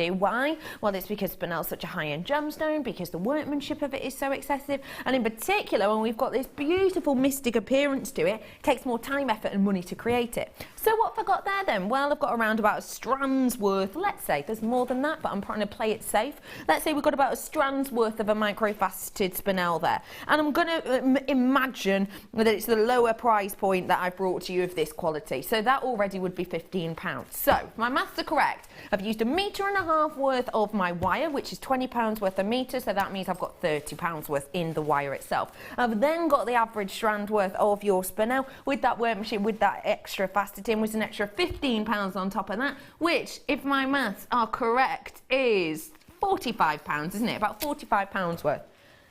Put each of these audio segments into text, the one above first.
do. Why? Well, it's because spinel's such a high-end gemstone, because the workmanship of it is so excessive, and in particular, when we've got this beautiful mystic appearance to it, it takes more time, effort, and money to create it. So what have I got there then? Well, I've got around about a strand's worth, let's say. There's more than that, but I'm trying to play it safe. Let's say we've got about a strand's worth of a microfaceted spinel there. And I'm going to imagine that it's the lower price point that I've brought to you of this quality. So that already would be £15. So, if my maths are correct, I've used £1.5 meters worth of my wire, which is £20 worth a metre, so that means I've got £30 worth in the wire itself. I've then got the average strand worth of your spinel with that workmanship, with that extra faceting, with an extra £15 on top of that, which, if my maths are correct, is £45, isn't it? About £45 worth.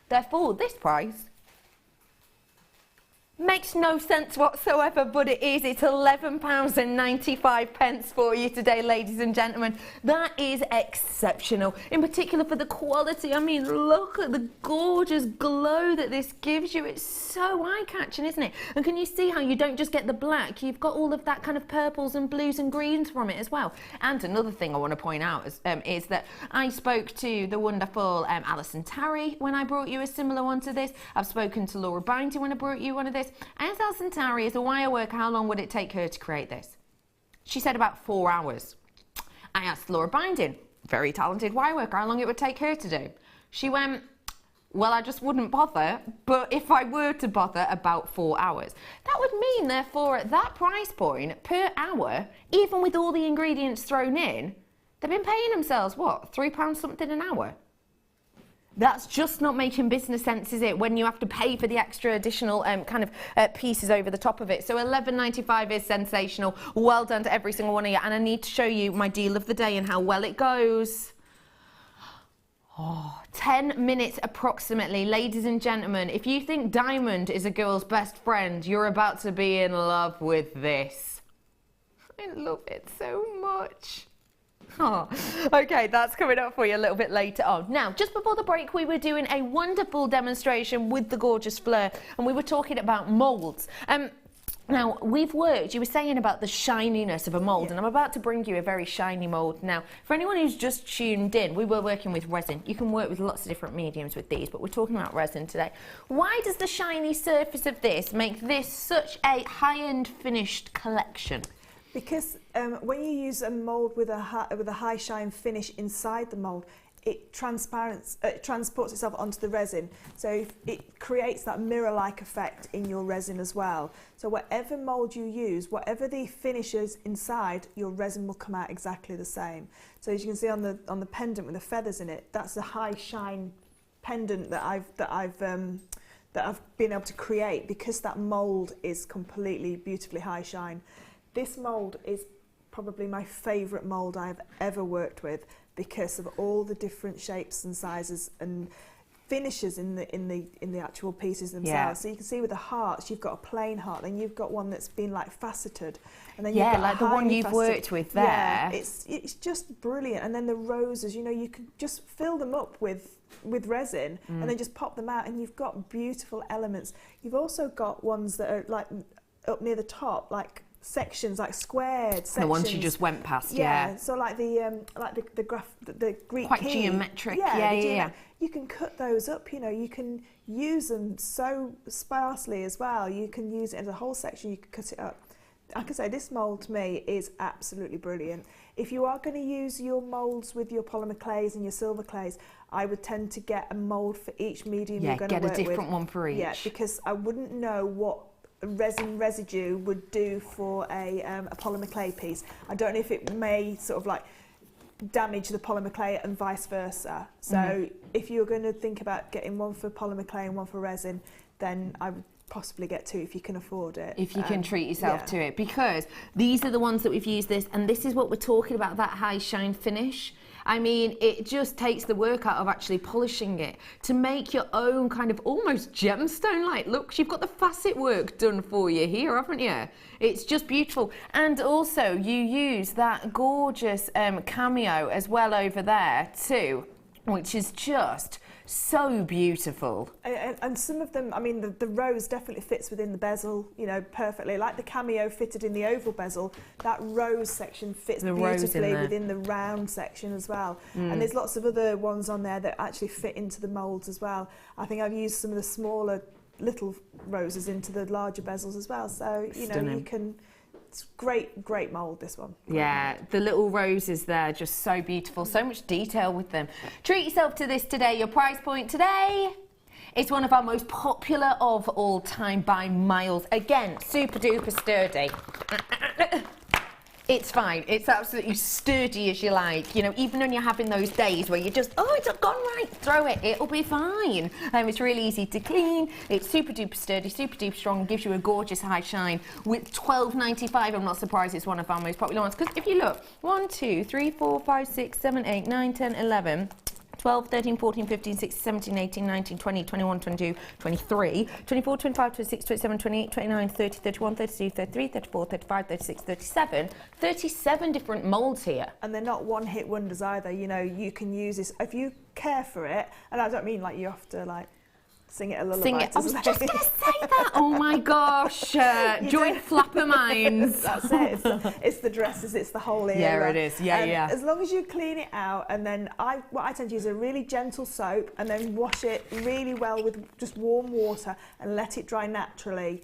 Therefore, this price makes no sense whatsoever, but it is. It's £11.95 for you today, ladies and gentlemen. That is exceptional, in particular for the quality. I mean, look at the gorgeous glow that this gives you. It's so eye-catching, isn't it? And can you see how you don't just get the black, you've got all of that kind of purples and blues and greens from it as well. And another thing I want to point out is that I spoke to the wonderful Alison Tarry when I brought you a similar one to this. I've spoken to Laura Binding when I brought you one of this. As Alison Tarry is a wire worker, how long would it take her to create this? She said about 4 hours. I asked Laura Binding, very talented wire worker, how long it would take her to do. She went, well, I just wouldn't bother, but if I were to bother, about 4 hours. That would mean, therefore, at that price point, per hour, even with all the ingredients thrown in, they've been paying themselves, what, £3 something an hour? That's just not making business sense, is it, when you have to pay for the extra additional pieces over the top of it. So £11.95 is sensational. Well done to every single one of you. And I need to show you my deal of the day and how well it goes. Oh, 10 minutes approximately. Ladies and gentlemen, if you think diamond is a girl's best friend, you're about to be in love with this. I love it so much. Oh, okay, that's coming up for you a little bit later on. Now, just before the break, we were doing a wonderful demonstration with the gorgeous Fleur, and we were talking about moulds. Now, we've worked, you were saying about the shininess of a mould, and I'm about to bring you a very shiny mould. Now, for anyone who's just tuned in, we were working with resin. You can work with lots of different mediums with these, but we're talking about resin today. Why does the shiny surface of this make this such a high-end finished collection? Because when you use a mould with a high shine finish inside the mould, it transports itself onto the resin. So it creates that mirror-like effect in your resin as well. So whatever mould you use, whatever the finish is inside, your resin will come out exactly the same. So as you can see on the pendant with the feathers in it, that's a high shine pendant that I've been able to create because that mould is completely beautifully high shine. This mould is probably my favourite mould I've ever worked with because of all the different shapes and sizes and finishes in the actual pieces themselves. Yeah. So you can see with the hearts, you've got a plain heart, then you've got one that's been like faceted, and then you've got like the one you've worked with there. Yeah, it's just brilliant. And then the roses, you know, you can just fill them up with resin and then just pop them out, and you've got beautiful elements. You've also got ones that are like up near the top, like sections, like squared sections. The ones you just went past, So like the Greek quite key. Geometric. Yeah. You can cut those up. You know, you can use them so sparsely as well. You can use it as a whole section. You can cut it up. I can say this mould to me is absolutely brilliant. If you are going to use your moulds with your polymer clays and your silver clays, I would tend to get a mould for each medium you're going to work with. Yeah, get a different one for each. Yeah, because I wouldn't know what resin residue would do for a polymer clay piece. I don't know if it may sort of like damage the polymer clay and vice versa. So if you're going to think about getting one for polymer clay and one for resin, then I would possibly get two if you can afford it. If you can treat yourself to it, because these are the ones that we've used this, and this is what we're talking about, that high shine finish. I mean, it just takes the work out of actually polishing it to make your own kind of almost gemstone-like looks. You've got the facet work done for you here, haven't you? It's just beautiful. And also, you use that gorgeous cameo as well over there too. which is just so beautiful. And some of them, I mean, the rose definitely fits within the bezel, you know, perfectly. Like the cameo fitted in the oval bezel, that rose section fits beautifully within the round section as well. And there's lots of other ones on there that actually fit into the moulds as well. I think I've used some of the smaller little roses into the larger bezels as well. So, you know, you can... It's great mould, this one. Yeah, the little roses there, just so beautiful, so much detail with them. Treat yourself to this today. Your price point today, it's one of our most popular of all time by miles. Again, super duper sturdy. It's fine. It's absolutely sturdy as you like. You know, even when you're having those days where you're just, oh, it's not gone right, throw it. It'll be fine. It's really easy to clean. It's super duper sturdy, super duper strong, gives you a gorgeous high shine. With $12.95, I'm not surprised it's one of our most popular ones. Because if you look, 1, 2, 3, 4, 5, 6, 7, 8, 9, 10, 11... 12, 13, 14, 15, 16, 17, 18, 19, 20, 21, 22, 23, 24, 25, 26, 27, 28, 29, 30, 31, 32, 33, 34, 35, 36, 37. 37 different moulds here. And they're not one-hit wonders either. You know, you can use this, if you care for it, and I don't mean like you have to like sing it a lullaby. Sing it. I was just going to say that. Oh my gosh. Joint flapper minds. That's it. It's the dresses. It's the whole era. Yeah, it is. Yeah, yeah. As long as you clean it out, and then what I tend to use is a really gentle soap, and then wash it really well with just warm water and let it dry naturally.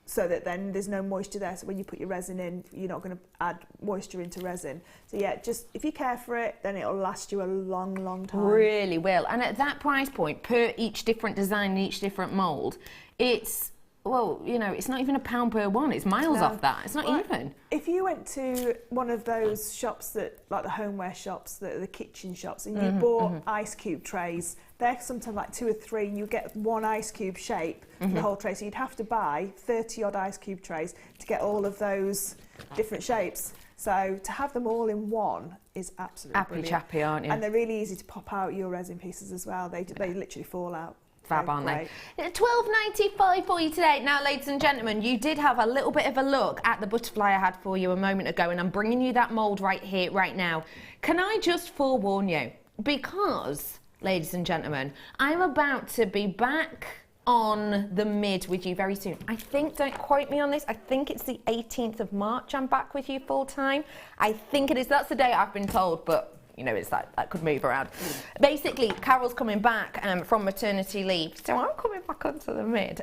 So that then there's no moisture there. So when you put your resin in, you're not going to add moisture into resin. So yeah, just if you care for it, then it'll last you a long, long time. Really will. And at that price point, per each different design and each different mould, it's, well, you know, it's not even £1 per one. It's miles off that. It's not even. If you went to one of those shops that, like the homeware shops, the kitchen shops, and you bought ice cube trays, they're sometimes like 2 or 3, and you get one ice cube shape for the whole tray. So you'd have to buy 30 odd ice cube trays to get all of those different shapes. So to have them all in one is absolutely brilliant. Chappy, aren't you? And they're really easy to pop out your resin pieces as well. They literally fall out. Fab, aren't they? $12.95 for you today. Now, ladies and gentlemen, you did have a little bit of a look at the butterfly I had for you a moment ago, and I'm bringing you that mould right here, right now. Can I just forewarn you? Because, ladies and gentlemen, I'm about to be back on the mid with you very soon. I think, don't quote me on this, I think it's the 18th of March I'm back with you full time. I think it is. That's the day I've been told, but you know, it's like that could move around. Basically, Carol's coming back from maternity leave, so I'm coming back onto the mid.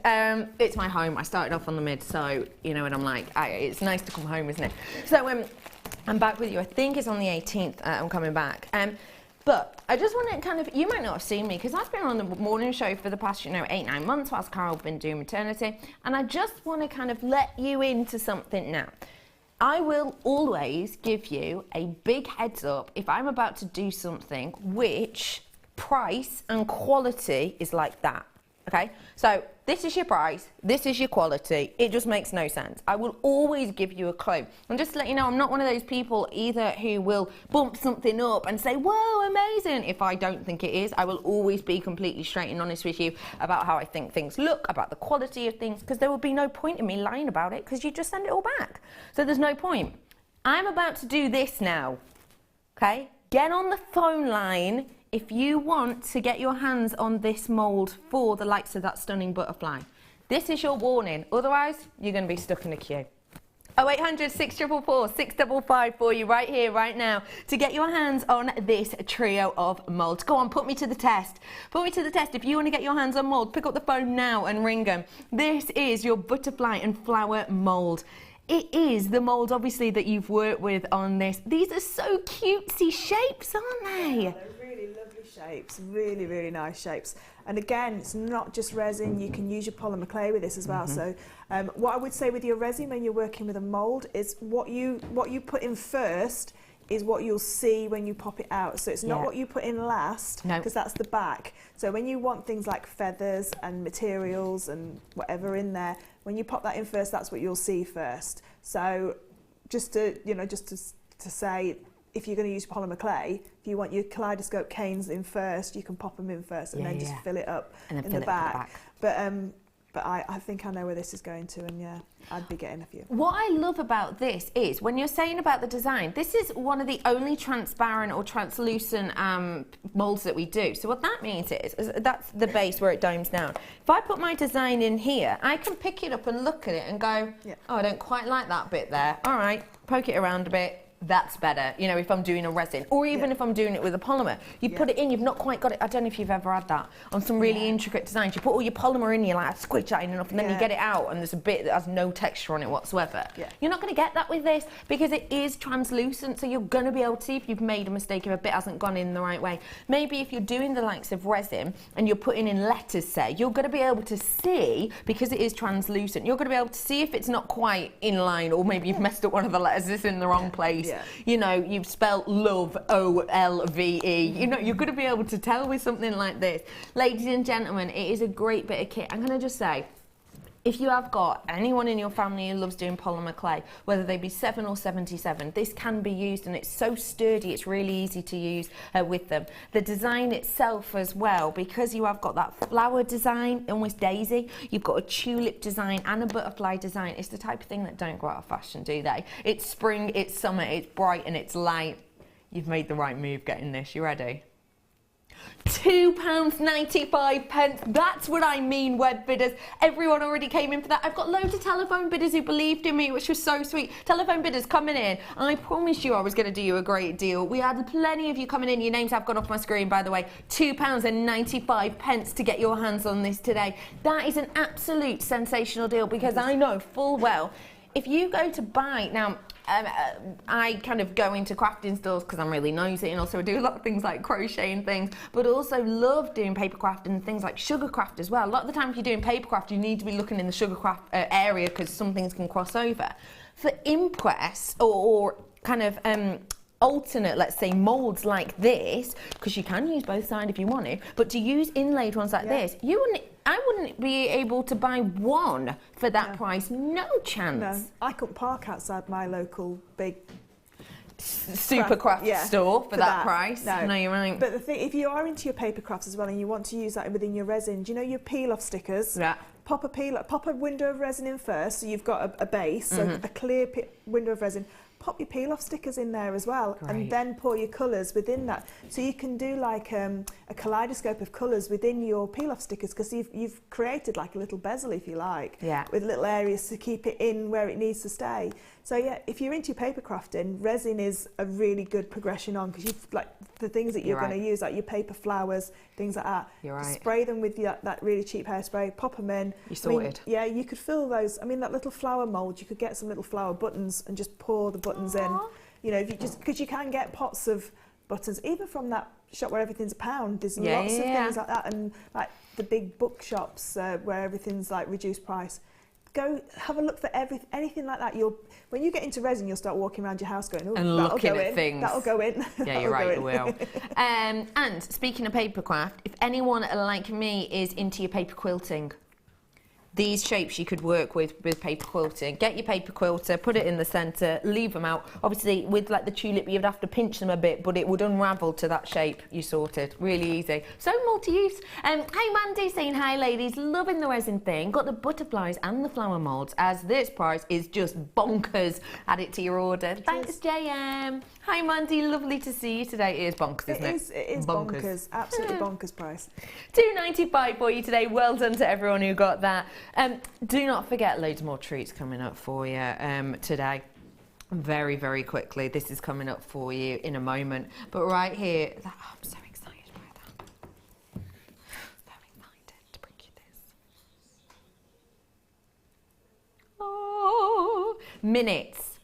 It's my home. I started off on the mid, so you know, and I'm like, it's nice to come home, isn't it? So I'm back with you. I think it's on the 18th. I'm coming back. But I just want to kind of, you might not have seen me because I've been on the morning show for the past, 8-9 months whilst Carol's been doing maternity, and I just want to kind of let you into something now. I will always give you a big heads up if I'm about to do something which price and quality is like that, okay? So this is your price, this is your quality, it just makes no sense. I will always give you a clue. And just to let you know, I'm not one of those people either who will bump something up and say, whoa, amazing, if I don't think it is. I will always be completely straight and honest with you about how I think things look, about the quality of things, because there will be no point in me lying about it because you just send it all back. So there's no point. I'm about to do this now, okay? Get on the phone line if you want to get your hands on this mould for the likes of that stunning butterfly. This is your warning, otherwise you're going to be stuck in a queue. 0800 644 655 for you right here, right now, to get your hands on this trio of moulds. Go on, put me to the test. Put me to the test. If you want to get your hands on mould, pick up the phone now and ring them. This is your butterfly and flower mould. It is the mould, obviously, that you've worked with on this. These are so cutesy shapes, aren't they? Yeah, they're really lovely shapes, really, really nice shapes. And again, it's not just resin, you can use your polymer clay with this as well. So what I would say with your resin when you're working with a mould is what you put in first is what you'll see when you pop it out. So it's not what you put in last, because that's the back. So when you want things like feathers and materials and whatever in there, when you pop that in first, that's what you'll see first. So just to say, if you're going to use polymer clay, if you want your kaleidoscope canes in first, you can pop them in first and then just fill it up in the back. But but I think I know where this is going to, and yeah, I'd be getting a few. What I love about this is, when you're saying about the design, this is one of the only transparent or translucent moulds that we do. So what that means is that's the base where it domes down. If I put my design in here, I can pick it up and look at it and go, oh, I don't quite like that bit there. All right, poke it around a bit. That's better, you know, if I'm doing a resin, or even if I'm doing it with a polymer. You put it in, you've not quite got it. I don't know if you've ever had that on some really intricate designs. You put all your polymer in, you like squidge that in enough, and then you get it out, and there's a bit that has no texture on it whatsoever. You're not going to get that with this, because it is translucent, so you're going to be able to see if you've made a mistake, if a bit hasn't gone in the right way. Maybe if you're doing the likes of resin, and you're putting in letters, say, you're going to be able to see, because it is translucent, you're going to be able to see if it's not quite in line, or maybe you've messed up one of the letters, it's in the wrong place. You know, you've spelled love, O-L-V-E. You know, you're going to be able to tell with something like this. Ladies and gentlemen, it is a great bit of kit. I'm going to just say, if you have got anyone in your family who loves doing polymer clay, whether they be 7 or 77, this can be used, and it's so sturdy, it's really easy to use with them. The design itself as well, because you have got that flower design, almost daisy, you've got a tulip design and a butterfly design. It's the type of thing that don't go out of fashion, do they? It's spring, it's summer, it's bright and it's light. You've made the right move getting this. You ready? £2.95. That's what I mean, web bidders. Everyone already came in for that. I've got loads of telephone bidders who believed in me, which was so sweet. Telephone bidders coming in. I promised you I was going to do you a great deal. We had plenty of you coming in. Your names have gone off my screen, by the way. £2.95 to get your hands on this today. That is an absolute sensational deal, because I know full well, if you go to buy now, I kind of go into crafting stores because I'm really nosy, and also I do a lot of things like crocheting things, but also love doing paper craft and things like sugar craft as well. A lot of the time if you're doing paper craft, you need to be looking in the sugar craft area, because some things can cross over. For impress or kind of alternate, let's say, moulds like this, because you can use both sides if you want to, but to use inlaid ones like this, I wouldn't be able to buy one for that price. No chance. No, I couldn't park outside my local big super craft store for that price. No, you're right. But the thing, if you are into your paper crafts as well, and you want to use that within your resin, do you know your peel-off stickers? Yeah. Pop a window of resin in first, so you've got a base, so a clear window of resin. Pop your peel-off stickers in there as well, and then pour your colours within that. So you can do like a kaleidoscope of colours within your peel-off stickers, because you've created like a little bezel, if you like, with little areas to keep it in where it needs to stay. So yeah, if you're into paper crafting, resin is a really good progression on, because you've like the things that you're going to use, like your paper flowers, things like that. Spray them with that really cheap hairspray, pop them in. You're sorted. Yeah, you could fill those. I mean, that little flower mould, you could get some little flower buttons and just pour the buttons in. You know, if you just, because you can get pots of buttons, even from that shop where everything's £1. There's lots of things like that, and like the big bookshops where everything's like reduced price. Go have a look for anything like that. When you get into resin, you'll start walking around your house going, oh, and looking at things. That'll go in. Yeah, you're right, you will. And speaking of paper craft, if anyone like me is into your paper quilting, these shapes you could work with paper quilting. Get your paper quilter, put it in the centre, leave them out. Obviously, with like the tulip, you'd have to pinch them a bit, but it would unravel to that shape. You sorted. Really easy. So multi-use. Hi Mandy, saying hi ladies. Loving the resin thing. Got the butterflies and the flower moulds, as this price is just bonkers. Add it to your order. Thanks, JM. Hi Mandy, lovely to see you today. It is bonkers, isn't it? It is bonkers. Absolutely bonkers price. £2.95 for you today. Well done to everyone who got that. Do not forget, loads more treats coming up for you today. Very, very quickly. This is coming up for you in a moment. But right here, I'm so excited by that. So excited to bring you this. Oh, minutes.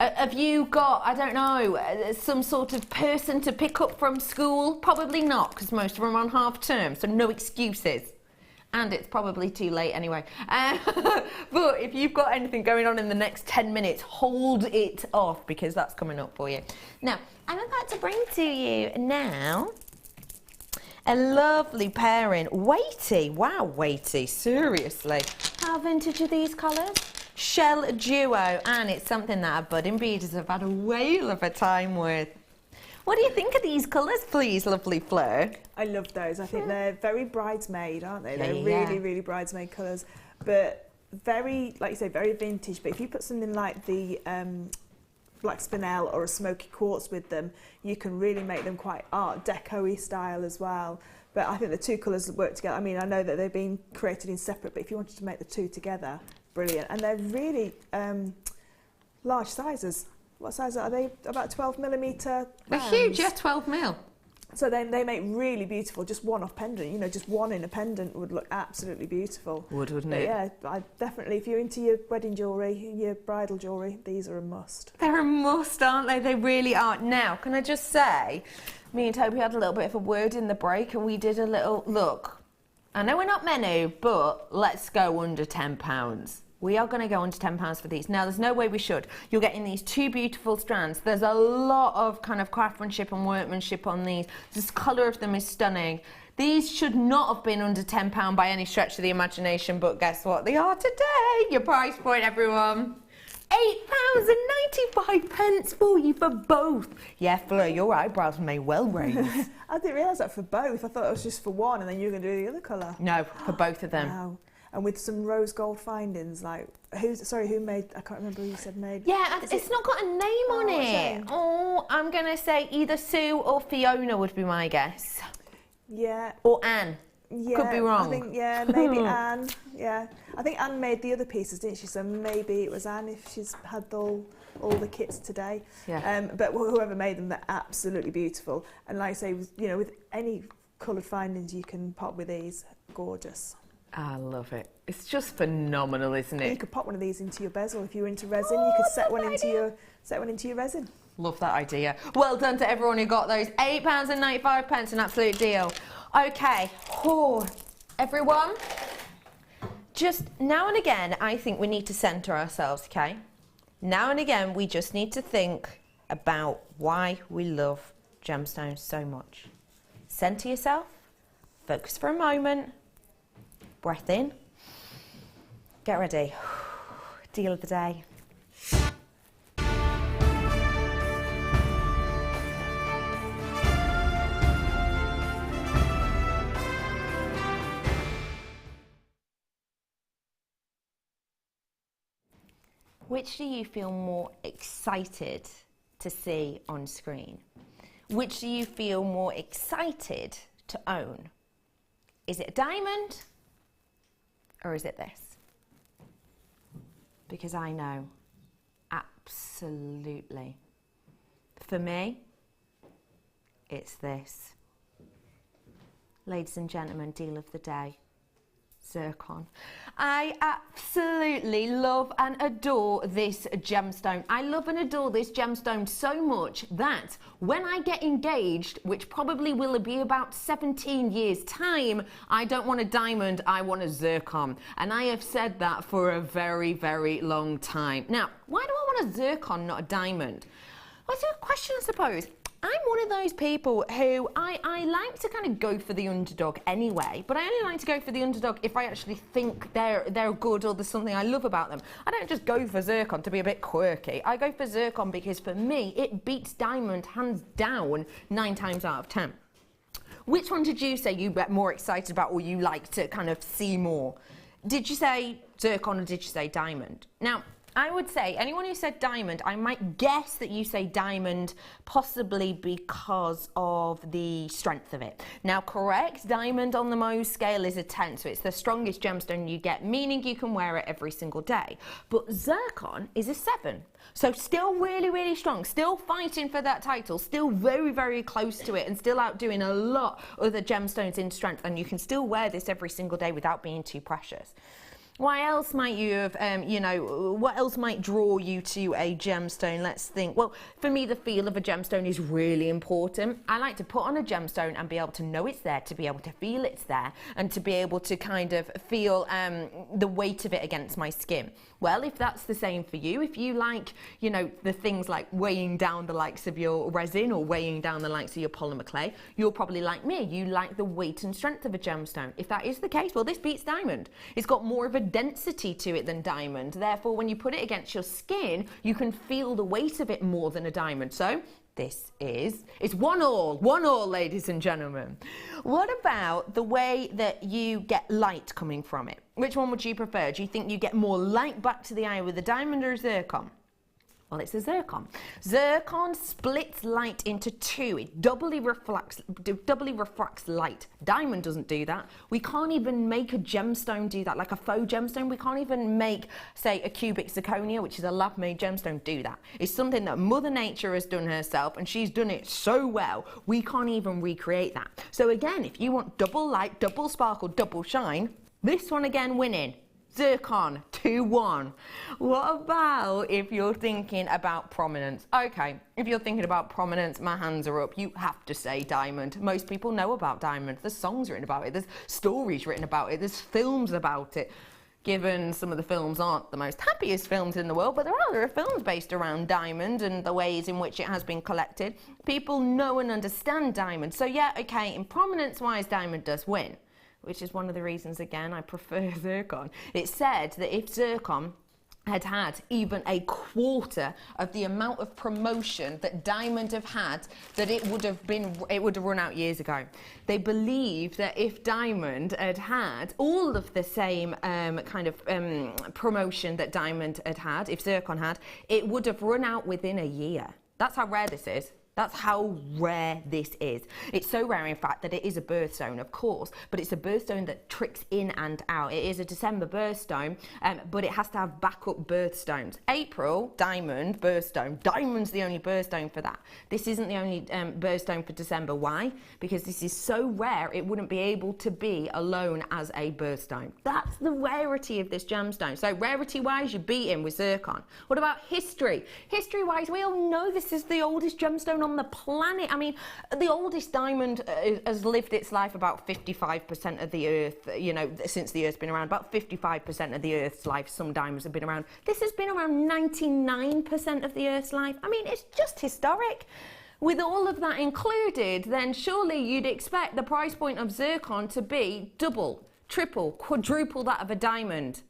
Have you got, I don't know, some sort of person to pick up from school? Probably not, because most of them are on half term, so no excuses. And it's probably too late anyway. But if you've got anything going on in the next 10 minutes, hold it off, because that's coming up for you. Now, I'm about to bring to you now a lovely pairing. Weighty, wow, weighty, seriously. How vintage are these colours? Shell Duo, and it's something that our budding beaders have had a whale of a time with. What do you think of these colours, please, lovely Fleur? I love those. I think they're very bridesmaid, aren't they? Yeah, They're yeah. really, really bridesmaid colours, but very, like you say, very vintage. But if you put something like the black spinel or a smoky quartz with them, you can really make them quite Art Deco-y style as well. But I think the two colours work together. I mean, I know that they've been created in separate, but if you wanted to make the two together, brilliant. And they're really large sizes. What size are they? About 12mm. They're huge, yeah, 12 mil. So they make really beautiful, just one-off pendant. You know, just one in a pendant would look absolutely beautiful. Wouldn't But it? yeah, I definitely, if you're into your wedding jewellery, your bridal jewellery, these are a must. They're a must, aren't they? They really are. Now, can I just say, me and Toby had a little bit of a word in the break and we did a little, look, I know we're not menu, but let's go under £10. We are going to go under £10 for these. Now, there's no way we should. You're getting these two beautiful strands. There's a lot of kind of craftsmanship and workmanship on these. This colour of them is stunning. These should not have been under £10 by any stretch of the imagination, but guess what? They are today. Your price point, everyone. £8.95 for you for both. Yeah, Fleur, your eyebrows may well raise. I didn't realise that for both. I thought it was just for one and then you were going to do the other colour. No, for both of them. Wow. And with some rose gold findings, like, who made, I can't remember who you said made. Yeah, it's not got a name on what's it. it? Oh, I'm going to say either Sue or Fiona would be my guess. Yeah. Or Anne. Yeah, Could be wrong. I think, yeah, maybe Anne. Yeah, I think Anne made the other pieces, didn't she? So maybe it was Anne if she's had all the kits today. Yeah. But whoever made them, they're absolutely beautiful. And like I say, you know, with any coloured findings you can pop with these, gorgeous. I love it. It's just phenomenal, isn't And you it? could pop one of these into your bezel if you're into resin. You could set one into your resin. Love that idea. Well done to everyone who got those. £8.95, an absolute deal. Okay, everyone, just now and again, I think we need to centre ourselves, okay? Now and again, we just need to think about why we love gemstones so much. Centre yourself, focus for a moment, breath in, get ready. Deal of the day. Which do you feel more excited to see on screen? Which do you feel more excited to own? Is it a diamond or is it this? Because I know, absolutely. For me, it's this. Ladies and gentlemen, deal of the day. Zircon. I absolutely love and adore this gemstone. I love and adore this gemstone so much that when I get engaged, which probably will be about 17 years time, I don't want a diamond, I want a zircon. And I have said that for a very, very long time. Now, why do I want a zircon, not a diamond? Well, it's a question, I suppose. I'm one of those people who I like to kind of go for the underdog anyway, but I only like to go for the underdog if I actually think they're good or there's something I love about them. I don't just go for zircon to be a bit quirky. I go for zircon because for me it beats diamond hands down 9 times out of 10. Which one did you say you get more excited about or you like to kind of see more? Did you say zircon or did you say diamond? Now, I would say, anyone who said diamond, I might guess that you say diamond possibly because of the strength of it. Now, correct, diamond on the Mohs scale is a 10, so it's the strongest gemstone you get, meaning you can wear it every single day. But zircon is a 7. So still really, really strong, still fighting for that title, still very, very close to it and still outdoing a lot of the gemstones in strength, and you can still wear this every single day without being too precious. Why else might you have, what else might draw you to a gemstone? Let's think. Well, for me, the feel of a gemstone is really important. I like to put on a gemstone and be able to know it's there, to be able to feel it's there, and to be able to kind of feel the weight of it against my skin. Well, if that's the same for you, if you like, the things like weighing down the likes of your resin or weighing down the likes of your polymer clay, you're probably like me. You like the weight and strength of a gemstone. If that is the case, well, this beats diamond. It's got more of a density to it than diamond. Therefore, when you put it against your skin, you can feel the weight of it more than a diamond. So this is. It's 1-1, ladies and gentlemen. What about the way that you get light coming from it? Which one would you prefer? Do you think you get more light back to the eye with a diamond or a zircon? Well, it's a zircon. Zircon splits light into two. It doubly refracts light. Diamond doesn't do that. We can't even make a gemstone do that, like a faux gemstone. We can't even make, say, a cubic zirconia, which is a lab-made gemstone, do that. It's something that Mother Nature has done herself, and she's done it so well, we can't even recreate that. So again, if you want double light, double sparkle, double shine, this one again winning. Zircon, 2-1. What about if you're thinking about prominence? Okay, if you're thinking about prominence, my hands are up. You have to say diamond. Most people know about diamond. There's songs written about it. There's stories written about it. There's films about it. Given some of the films aren't the most happiest films in the world, but there are films based around diamond and the ways in which it has been collected. People know and understand diamond. So yeah, okay, in prominence-wise, diamond does win, which is one of the reasons, again, I prefer zircon. It said that if zircon had even a quarter of the amount of promotion that diamond have had, that it would have run out years ago. They believe that if diamond had all of the same promotion that diamond had, if zircon had, it would have run out within a year. That's how rare this is. That's how rare this is. It's so rare, in fact, that it is a birthstone, of course, but it's a birthstone that tricks in and out. It is a December birthstone, but it has to have backup birthstones. April, diamond, birthstone. Diamond's the only birthstone for that. This isn't the only birthstone for December. Why? Because this is so rare, it wouldn't be able to be alone as a birthstone. That's the rarity of this gemstone. So rarity-wise, you beat him with zircon. What about history? History-wise, we all know this is the oldest gemstone on the planet. I mean, the oldest diamond has lived its life about 55% of the Earth, you know, since the Earth's been around. About 55% of the Earth's life, some diamonds have been around. This has been around 99% of the Earth's life. I mean, it's just historic. With all of that included, then surely you'd expect the price point of zircon to be double, triple, quadruple that of a diamond.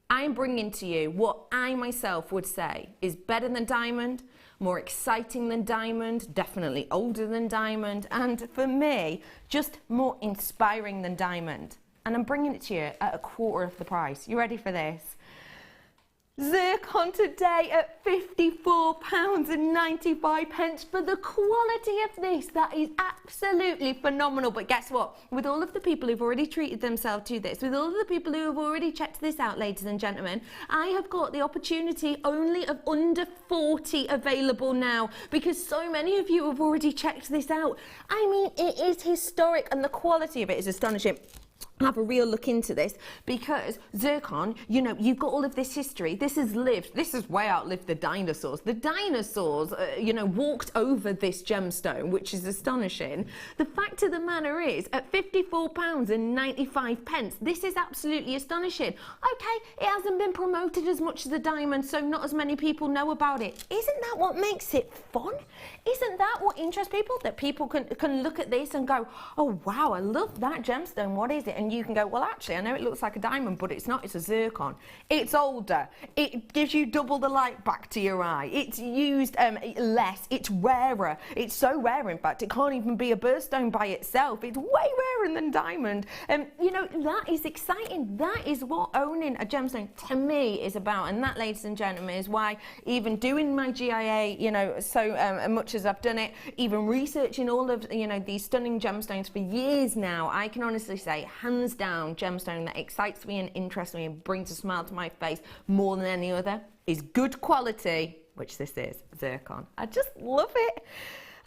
I'm bringing to you what I myself would say is better than diamond, more exciting than diamond, definitely older than diamond, and for me, just more inspiring than diamond. And I'm bringing it to you at a quarter of the price. You ready for this? Zircon today at £54.95 for the quality of this. That is absolutely phenomenal. But guess what? With all of the people who've already treated themselves to this, with all of the people who have already checked this out, ladies and gentlemen, I have got the opportunity only of under 40 available now, because so many of you have already checked this out. I mean, it is historic and the quality of it is astonishing. Have a real look into this, because zircon, you know, you've got all of this history. This has way outlived the dinosaurs. The dinosaurs, you know, walked over this gemstone, which is astonishing. The fact of the matter is, at £54.95, this is absolutely astonishing. Okay, it hasn't been promoted as much as the diamond, so not as many people know about it. Isn't that what makes it fun? Isn't that what interests people? That people can look at this and go, oh wow, I love that gemstone, what is it? And you can go, well, actually, I know it looks like a diamond, but it's not, it's a zircon. It's older. It gives you double the light back to your eye. It's used less. It's rarer. It's so rare, in fact, it can't even be a birthstone by itself. It's way rarer than diamond. You know, that is exciting. That is what owning a gemstone, to me, is about. And that, ladies and gentlemen, is why even doing my GIA, you know, so much as I've done it, even researching all of, you know, these stunning gemstones for years now, I can honestly say, hands down, gemstone that excites me and interests me and brings a smile to my face more than any other is good quality, which this is, zircon. I just love it.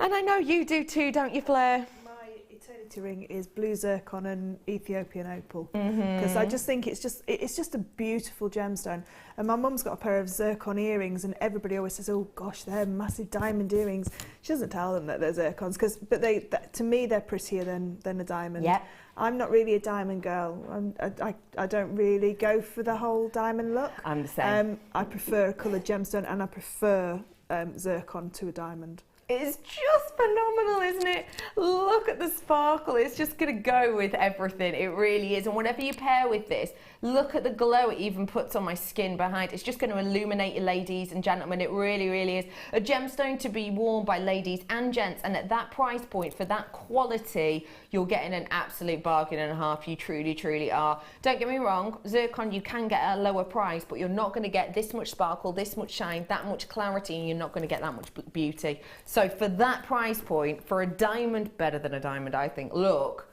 And I know you do too, don't you, Fleur? My eternity ring is blue zircon and Ethiopian opal, because I just think it's just a beautiful gemstone. And my mum's got a pair of zircon earrings, and everybody always says, oh gosh, they're massive diamond earrings. She doesn't tell them that they're zircons, but to me they're prettier than a diamond. Yep. I'm not really a diamond girl. I don't really go for the whole diamond look. I'm the same. I prefer a coloured gemstone, and I prefer zircon to a diamond. It's just phenomenal, isn't it? Look at the sparkle. It's just going to go with everything. It really is. And whatever you pair with this, look at the glow it even puts on my skin behind. It's just going to illuminate you, ladies and gentlemen. It really, really is. A gemstone to be worn by ladies and gents. And at that price point, for that quality, you're getting an absolute bargain and a half. You truly, truly are. Don't get me wrong. Zircon, you can get at a lower price, but you're not going to get this much sparkle, this much shine, that much clarity, and you're not going to get that much beauty. So for that price point, for a diamond, better than a diamond, I think. Look,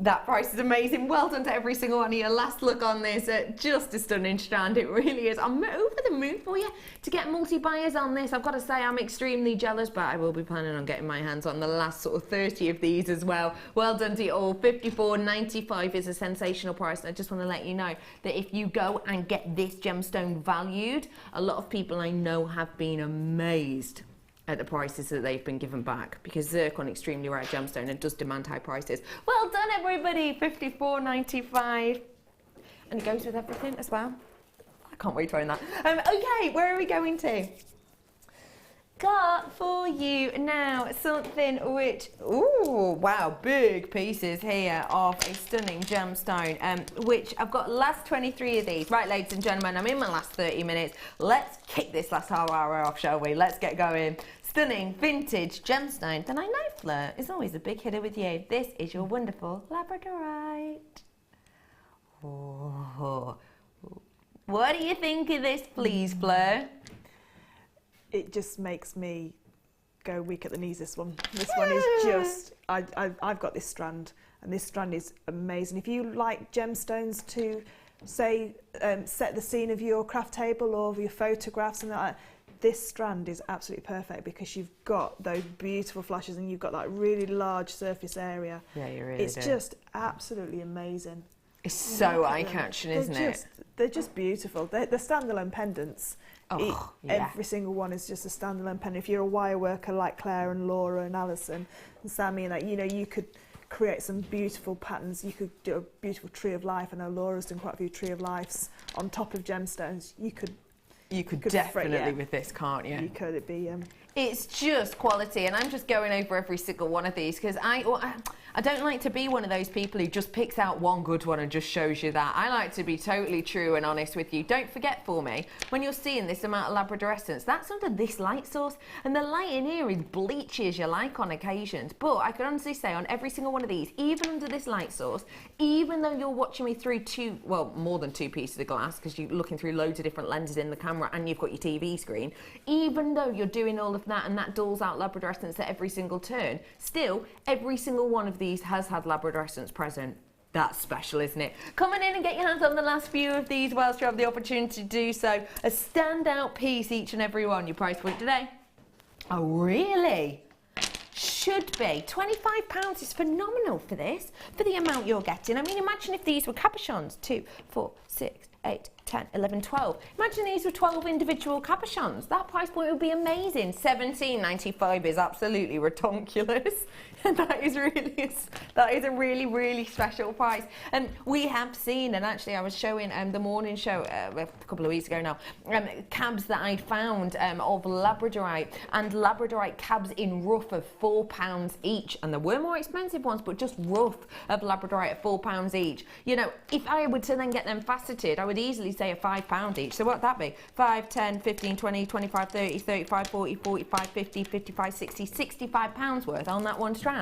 that price is amazing. Well done to every single one of you. Last look on this, just a stunning strand. It really is. I'm over the moon for you to get multi-buyers on this. I've got to say I'm extremely jealous, but I will be planning on getting my hands on the last sort of 30 of these as well. Well done to you all. $54.95 is a sensational price, and I just want to let you know that if you go and get this gemstone valued, a lot of people I know have been amazed at the prices that they've been given back, because zircon, extremely rare gemstone, and does demand high prices. Well done, everybody. $54.95, and it goes with everything as well. I can't wait to own that. Okay, where are we going to? Got for you now something which, ooh, wow, big pieces here of a stunning gemstone, which I've got last 23 of these. Right, ladies and gentlemen, I'm in my last 30 minutes. Let's kick this last half hour off, shall we? Let's get going. Stunning vintage gemstone. Then I know Fleur is always a big hitter with you. This is your wonderful labradorite. Oh. What do you think of this, please, Fleur? It just makes me go weak at the knees, this one. This one is just, I've got this strand, and this strand is amazing. If you like gemstones to, say, set the scene of your craft table or of your photographs and that, this strand is absolutely perfect, because you've got those beautiful flashes and you've got that really large surface area. Yeah, you really do. It's just absolutely amazing. It's so eye-catching, isn't it? They're just beautiful. They're standalone pendants. Oh, yeah. Every single one is just a standalone pendant. If you're a wire worker like Claire and Laura and Alison and Sammy and that, you know, you could create some beautiful patterns. You could do a beautiful tree of life. I know Laura's done quite a few tree of lives on top of gemstones. You could definitely with this, can't you? You could. It'd be It's just quality, and I'm just going over every single one of these because I don't like to be one of those people who just picks out one good one and just shows you that. I like to be totally true and honest with you. Don't forget for me, when you're seeing this amount of labradorescence, that's under this light source, and the light in here is bleachy as you like on occasions. But I can honestly say on every single one of these, even under this light source, even though you're watching me through more than two pieces of glass, because you're looking through loads of different lenses in the camera and you've got your TV screen, even though you're doing all of that and that dulls out labradorescence at every single turn, still every single one of these has had labradorescence present. That's special, isn't it? Come on in and get your hands on the last few of these whilst you have the opportunity to do so. A standout piece each and every one. Your price point today? Oh, really? Should be. £25 is phenomenal for this, for the amount you're getting. I mean, imagine if these were cabochons. 2, 4, 6, 8, 10, 11, 12. Imagine these were 12 individual cabochons. That price point would be amazing. $17.95 is absolutely redonkulous. That is a really, really special price. And we have seen, and actually I was showing the morning show a couple of weeks ago now, cabs that I'd found of labradorite, and labradorite cabs in rough of £4 each. And there were more expensive ones, but just rough of labradorite at £4 each. You know, if I were to then get them faceted, I would easily say a £5 each. So what'd that be? 5, 10, 15, 20, 25, 30, 35, 40, 45, 50, 55, 60, £65 worth on that one strand.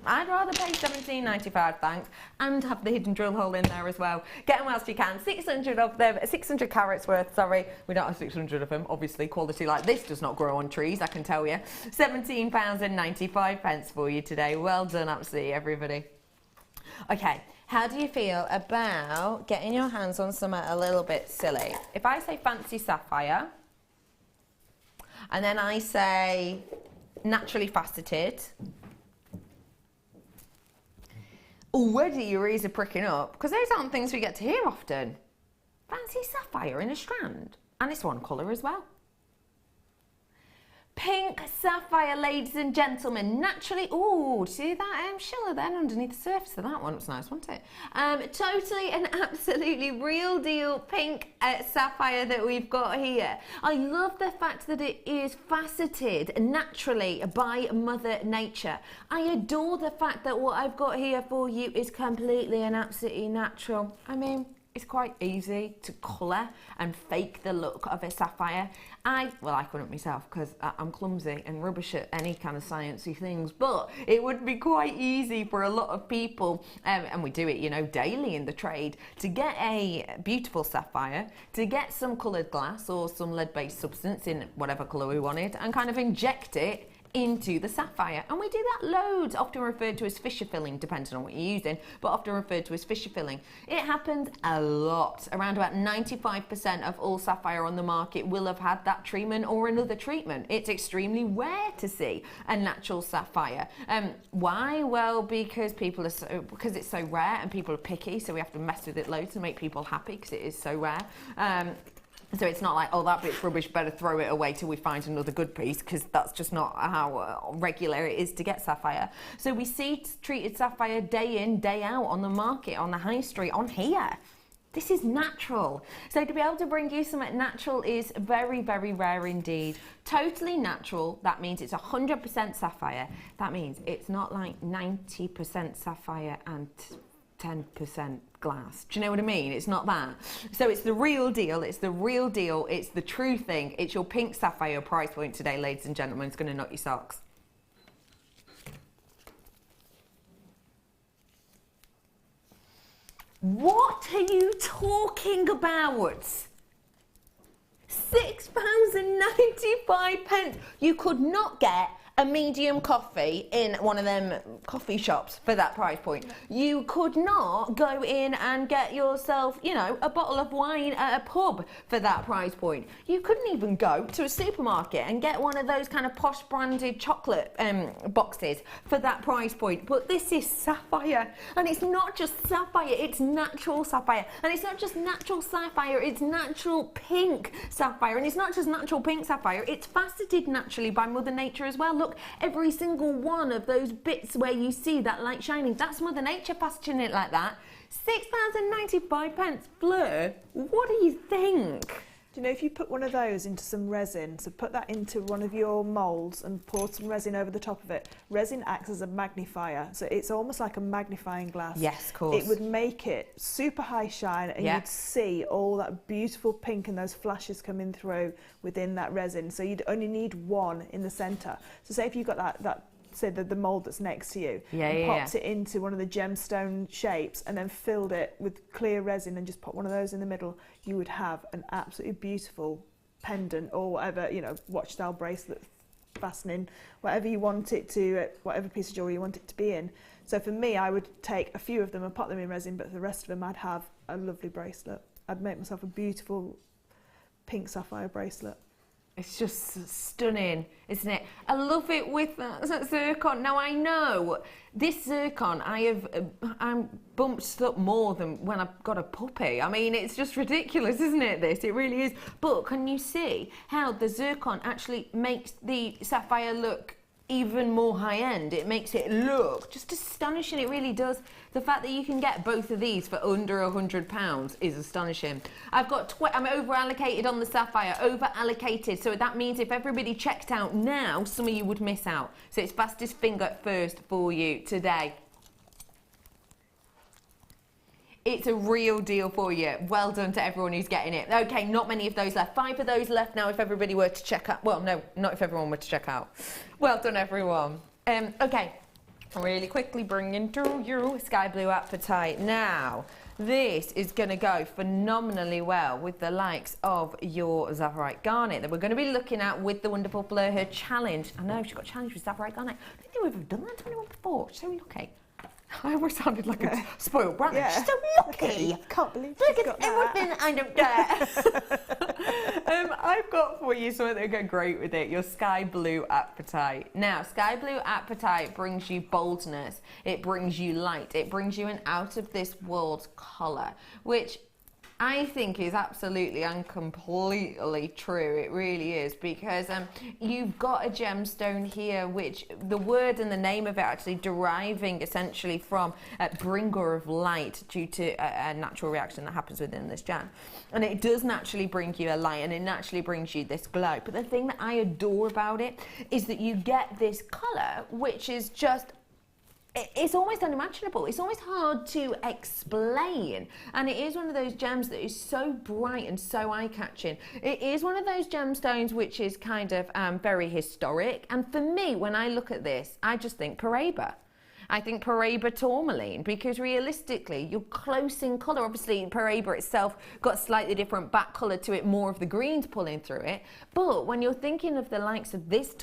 I'd rather pay $17.95, thanks, and have the hidden drill hole in there as well. Get them whilst you can. 600 of them, 600 carats worth, sorry. We don't have 600 of them, obviously. Quality like this does not grow on trees, I can tell you. £17.95 for you today. Well done, absolutely, everybody. Okay, how do you feel about getting your hands on something a little bit silly? If I say fancy sapphire, and then I say naturally faceted, already your ears are pricking up, because those aren't things we get to hear often. Fancy sapphire in a strand, and it's one colour as well. pink sapphire, ladies and gentlemen. Naturally, oh, see that shimmer then underneath the surface of that one? It was nice, wasn't it? Totally and absolutely real deal pink sapphire that we've got here. I love the fact that it is faceted naturally by Mother Nature. I adore the fact that what I've got here for you is completely and absolutely natural. I mean, it's quite easy to colour and fake the look of a sapphire. I couldn't myself because I'm clumsy and rubbish at any kind of sciencey things, but it would be quite easy for a lot of people, and we do it, you know, daily in the trade, to get a beautiful sapphire, to get some coloured glass or some lead-based substance in whatever colour we wanted, and kind of inject it into the sapphire. And we do that loads, often referred to as fissure filling, depending on what you're using, but often referred to as fissure filling. It happens a lot. Around about 95% of all sapphire on the market will have had that treatment or another treatment. It's extremely rare to see a natural sapphire. Why? Well, because it's so rare and people are picky, so we have to mess with it loads to make people happy because it is so rare. So it's not like, oh, that bit's rubbish, better throw it away till we find another good piece, because that's just not how regular it is to get sapphire. So we see treated sapphire day in, day out on the market, on the high street, on here. This is natural. So to be able to bring you something natural is very, very rare indeed. Totally natural, that means it's 100% sapphire. That means it's not like 90% sapphire and 10% glass. Do you know what I mean? It's not that. So it's the real deal. It's the real deal. It's the true thing. It's your pink sapphire price point today, ladies and gentlemen. It's going to knock your socks. What are you talking about? £6.95. You could not get a medium coffee in one of them coffee shops for that price point. You could not go in and get yourself, you know, a bottle of wine at a pub for that price point. You couldn't even go to a supermarket and get one of those kind of posh branded chocolate boxes for that price point. But this is sapphire, and it's not just sapphire, it's natural sapphire. And it's not just natural sapphire, it's natural pink sapphire. And it's not just natural pink sapphire, it's faceted naturally by Mother Nature as well. Look, every single one of those bits where you see that light shining, that's Mother Nature faceting it like that. £6.95. Fleur, what do you think? Do you know, if you put one of those into some resin, so put that into one of your moulds and pour some resin over the top of it, resin acts as a magnifier, so it's almost like a magnifying glass. Yes, of course. It would make it super high shine, and you'd see all that beautiful pink and those flashes coming through within that resin. So you'd only need one in the centre. So say if you've got that say the mould that's next to you, popped it into one of the gemstone shapes and then filled it with clear resin and just put one of those in the middle, you would have an absolutely beautiful pendant or whatever, you know, watch style bracelet, fastening, whatever you want it to, whatever piece of jewellery you want it to be in. So for me, I would take a few of them and pop them in resin, but for the rest of them I'd have a lovely bracelet. I'd make myself a beautiful pink sapphire bracelet. It's just stunning, isn't it? I love it with that zircon. Now I know this zircon I'm bumped up more than when I've got a puppy. I mean, it's just ridiculous, isn't it, this? It really is. But can you see how the zircon actually makes the sapphire look even more high-end? It makes it look just astonishing. It really does. The fact that you can get both of these for under £100 is astonishing. I'm over allocated on the sapphire, over allocated, so that means if everybody checked out now, some of you would miss out. So it's fastest finger first for you today. It's a real deal for you. Well done to everyone who's getting it. Okay, not many of those left. 5 of those left now if everybody were to check out. Well, no, not if everyone were to check out. Well done, everyone. Okay, really quickly bringing to you Sky Blue Apatite. Now, this is going to go phenomenally well with the likes of your Zavarite Garnet that we're going to be looking at with the wonderful Fleur, her challenge. I know, she's got a challenge with Zavarite Garnet. I don't think we've ever done that to anyone before. She's so lucky. I always sounded like a spoiled brat. Yeah. She's so lucky. Can't believe Look she's at got everything that. I don't get. I've got for you something that'll go great with it, your Sky Blue Apatite. Now, Sky Blue Apatite brings you boldness, it brings you light, it brings you an out of this world colour, which I think is absolutely and completely true. It really is, because you've got a gemstone here, which the word and the name of it actually deriving essentially from bringer of light, due to a natural reaction that happens within this gem. And it does naturally bring you a light, and it naturally brings you this glow. But the thing that I adore about it is that you get this colour, which is just, it's almost unimaginable. It's almost hard to explain. And it is one of those gems that is so bright and so eye-catching. It is one of those gemstones which is kind of very historic. And for me, when I look at this, I just think Paraiba. I think Paraiba tourmaline, because realistically, you're close in colour. Obviously, Paraiba itself got a slightly different back colour to it, more of the greens pulling through it. But when you're thinking of the likes of this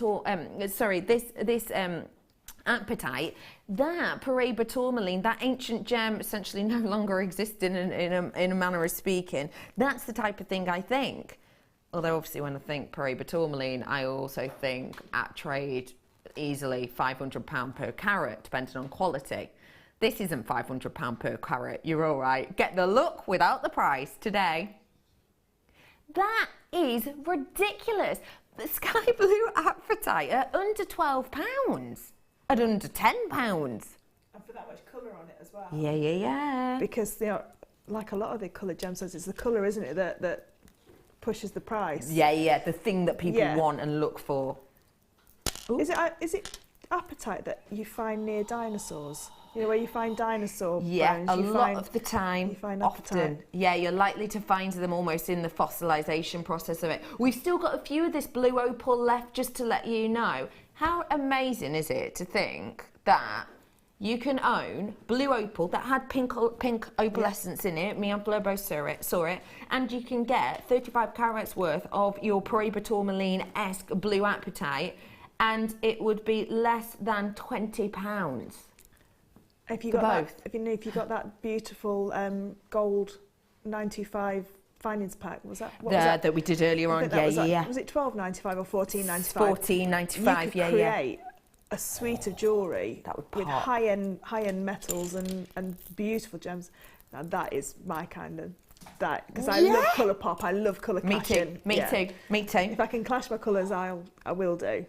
apatite, that Paraiba tourmaline, that ancient gem essentially no longer existing in a manner of speaking, that's the type of thing I think. Although obviously when I think Paraiba tourmaline, I also think at trade easily £500 per carat, depending on quality. This isn't £500 per carat, you're all right. Get the look without the price today. That is ridiculous. The sky blue apatite are under £12. At under £10. And for that much colour on it as well. Yeah. Because they are, like a lot of the coloured gemstones, it's the colour, isn't it, that pushes the price. Yeah, the thing that people want and look for. Ooh. Is it apatite that you find near dinosaurs? You know, where you find dinosaur bones? A lot of the time, you find often. apatite. Yeah, you're likely to find them almost in the fossilisation process of it. We've still got a few of this blue opal left, just to let you know. How amazing is it to think that you can own blue opal that had pink opalescence in it, me and Blurbo saw it, and you can get 35 carats worth of your Paraiba tourmaline-esque blue apatite, and it would be less than £20. If you got that beautiful gold 925 findings pack, was that that we did earlier on? Yeah. Was it £12.95 or £14.95? £14.95. You could create a suite of jewellery that would with high end metals and beautiful gems. Now that is my kind of because I love colour pop. I love colour clashing. Me too. If I can clash my colours, I will do.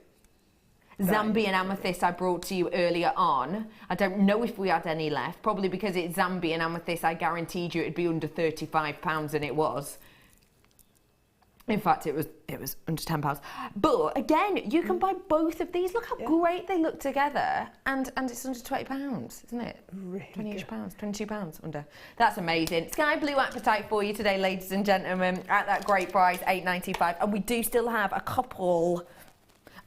Zambian amethyst I brought to you earlier on. I don't know if we had any left, probably because it's Zambian amethyst. I guaranteed you it'd be under £35, and it was. In fact, it was under £10. But again, you can buy both of these. Look how great they look together, and it's under £20, isn't it? Really £28, £22 under. That's amazing. Sky blue apatite for you today, ladies and gentlemen, at that great price, £8.95, and we do still have a couple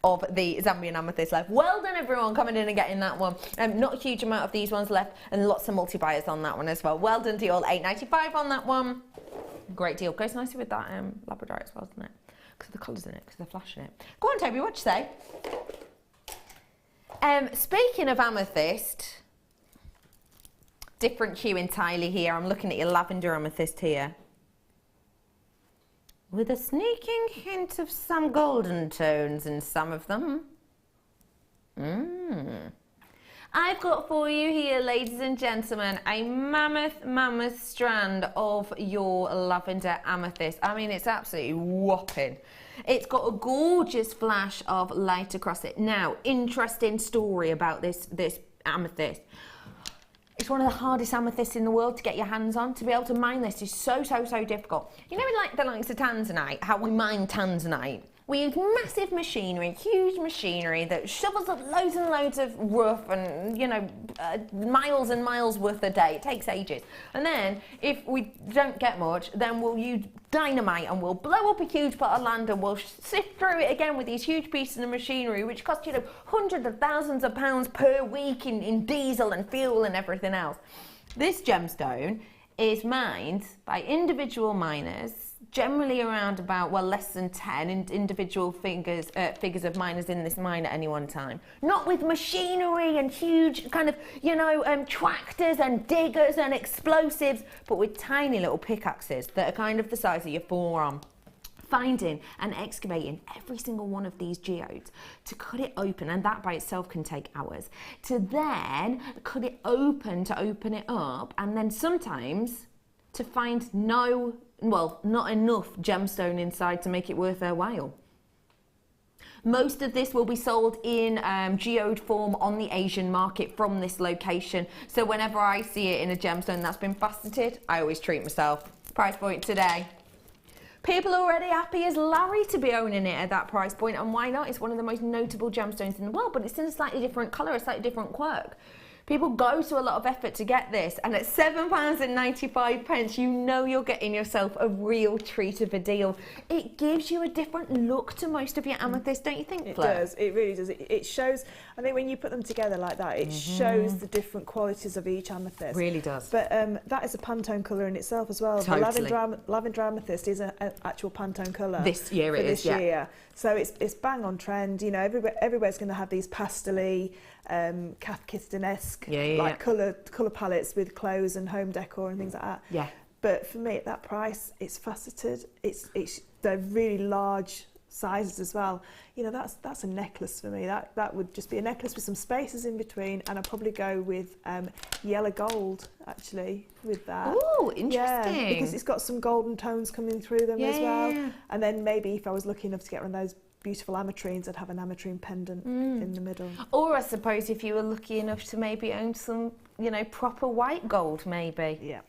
of the Zambian amethyst left. Well done everyone coming in and getting that one. Not a huge amount of these ones left, and lots of multi-buyers on that one as well. Well done to you all. £8.95 on that one. Great deal. Goes nicely with that Labradorite as well, doesn't it? Because of the colours in it, because they're flashing it. Go on, Toby, what you say? Speaking of amethyst, different hue entirely here. I'm looking at your lavender amethyst here, with a sneaking hint of some golden tones in some of them. I've got for you here, ladies and gentlemen, a mammoth strand of your lavender amethyst. I mean, it's absolutely whopping. It's got a gorgeous flash of light across it. Now, interesting story about this amethyst. It's one of the hardest amethysts in the world to get your hands on. To be able to mine this is so difficult. You know, like the likes of tanzanite, how we mine tanzanite. We use massive machinery, huge machinery that shovels up loads and loads of rough and, you know, miles and miles worth a day. It takes ages. And then, if we don't get much, then we'll use dynamite and we'll blow up a huge plot of land and we'll sift through it again with these huge pieces of machinery, which cost, you know, hundreds of thousands of pounds per week in diesel and fuel and everything else. This gemstone is mined by individual miners, generally around about, well, less than 10 individual figures of miners in this mine at any one time. Not with machinery and huge kind of, you know, tractors and diggers and explosives, but with tiny little pickaxes that are kind of the size of your forearm. Finding and excavating every single one of these geodes to cut it open, and that by itself can take hours, to then cut it open to open it up, and then sometimes to find not enough gemstone inside to make it worth their while. Most of this will be sold in geode form on the Asian market from this location. So whenever I see it in a gemstone that's been faceted, I always treat myself. Price point today. People are already happy as Larry to be owning it at that price point, and why not? It's one of the most notable gemstones in the world, but it's in a slightly different colour, a slightly different quirk. People go to a lot of effort to get this, and at £7.95, you know you're getting yourself a real treat of a deal. It gives you a different look to most of your amethyst, don't you think, Flo? It does, it really does. It shows, I think when you put them together like that, it shows the different qualities of each amethyst. Really does. But that is a Pantone colour in itself as well. Totally. The lavender amethyst is an actual Pantone colour. This year it is, this year. So it's bang on trend. You know, everywhere's going to have these pastel-y, Kath Kidston-esque colour palettes with clothes and home decor and things like that. Yeah. But for me, at that price, it's faceted. They're really large sizes as well. You know, that's a necklace for me. That would just be a necklace with some spaces in between, and I'd probably go with yellow gold actually with that. Oh, interesting. Yeah, because it's got some golden tones coming through them as well. Yeah. And then maybe if I was lucky enough to get one of those beautiful ametrines, I'd have an ametrine pendant in the middle. Or I suppose if you were lucky enough to maybe own some, you know, proper white gold, maybe. Yeah.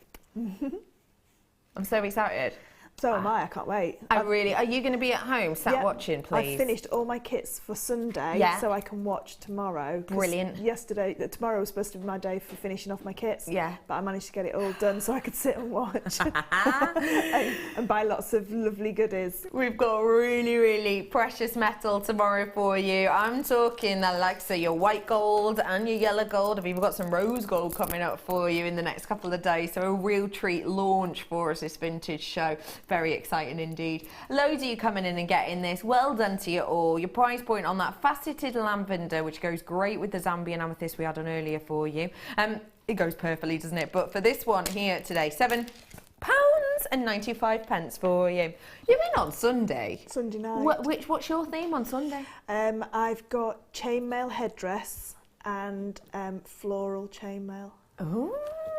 I'm so excited. So am I can't wait. Are you going to be at home sat watching, please? I've finished all my kits for Sunday, so I can watch tomorrow. Brilliant. Tomorrow was supposed to be my day for finishing off my kits. Yeah. But I managed to get it all done so I could sit and watch and buy lots of lovely goodies. We've got really, really precious metal tomorrow for you. I'm talking the likes of your white gold and your yellow gold. I've even got some rose gold coming up for you in the next couple of days. So a real treat launch for us, this vintage show. Very exciting indeed. Loads of you coming in and getting this. Well done to you all. Your price point on that faceted lavender, which goes great with the Zambian amethyst we had on earlier for you. It goes perfectly, doesn't it? But for this one here today, £7.95 for you. You're in on Sunday. Sunday night. What's your theme on Sunday? I've got chainmail headdress and floral chainmail. Oh.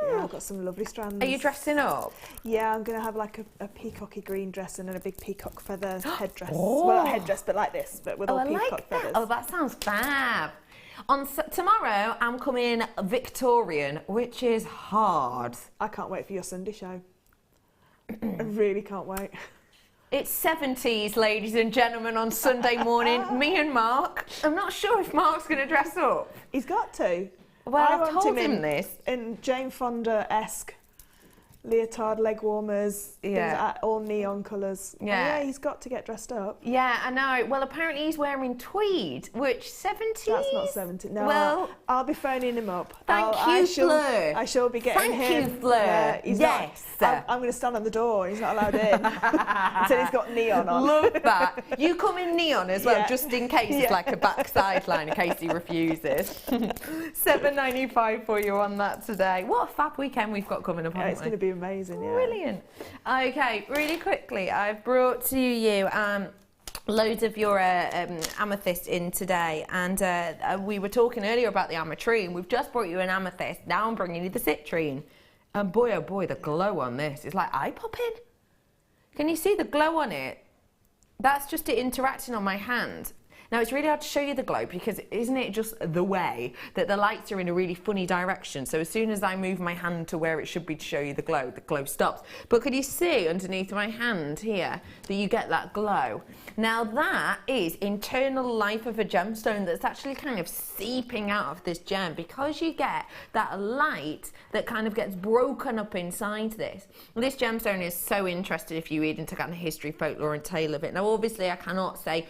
Yeah, I've got some lovely strands. Are you dressing up? Yeah, I'm going to have like a peacocky green dress and then a big peacock feather headdress. Oh. Well, not headdress, but like this, but with all peacock feathers. Oh, that sounds fab. Tomorrow, I'm coming Victorian, which is hard. I can't wait for your Sunday show. I really can't wait. It's 70s, ladies and gentlemen, on Sunday morning. Me and Mark. I'm not sure if Mark's going to dress up. He's got to. Well, I've told him this. In Jane Fonda-esque leotard leg warmers, things like that, all neon colours. Yeah. Yeah, he's got to get dressed up. Yeah, I know. Well, apparently he's wearing tweed, which 70s? That's not 70. No, well, I'll be phoning him up. I shall be getting him. Thank you, Fleur. Yes. I'm going to stand on the door. He's not allowed in until he's got neon on. Love that. You come in neon as well, just in case. It's like a back sideline in case he refuses. £7.95 for you on that today. What a fab weekend we've got coming up, haven't we? It's going to be amazing, yeah. Brilliant. Okay, really quickly, I've brought to you loads of your amethyst in today, and we were talking earlier about the ametrine. We've just brought you an amethyst. Now I'm bringing you the citrine. And boy, oh boy, the glow on this is like eye-popping. Can you see the glow on it? That's just it interacting on my hand. Now, it's really hard to show you the glow because isn't it just the way that the lights are in a really funny direction? So as soon as I move my hand to where it should be to show you the glow stops. But could you see underneath my hand here that you get that glow? Now, that is internal life of a gemstone that's actually kind of seeping out of this gem because you get that light that kind of gets broken up inside this. This gemstone is so interesting if you read into kind of history, folklore and tale of it. Now, obviously, I cannot say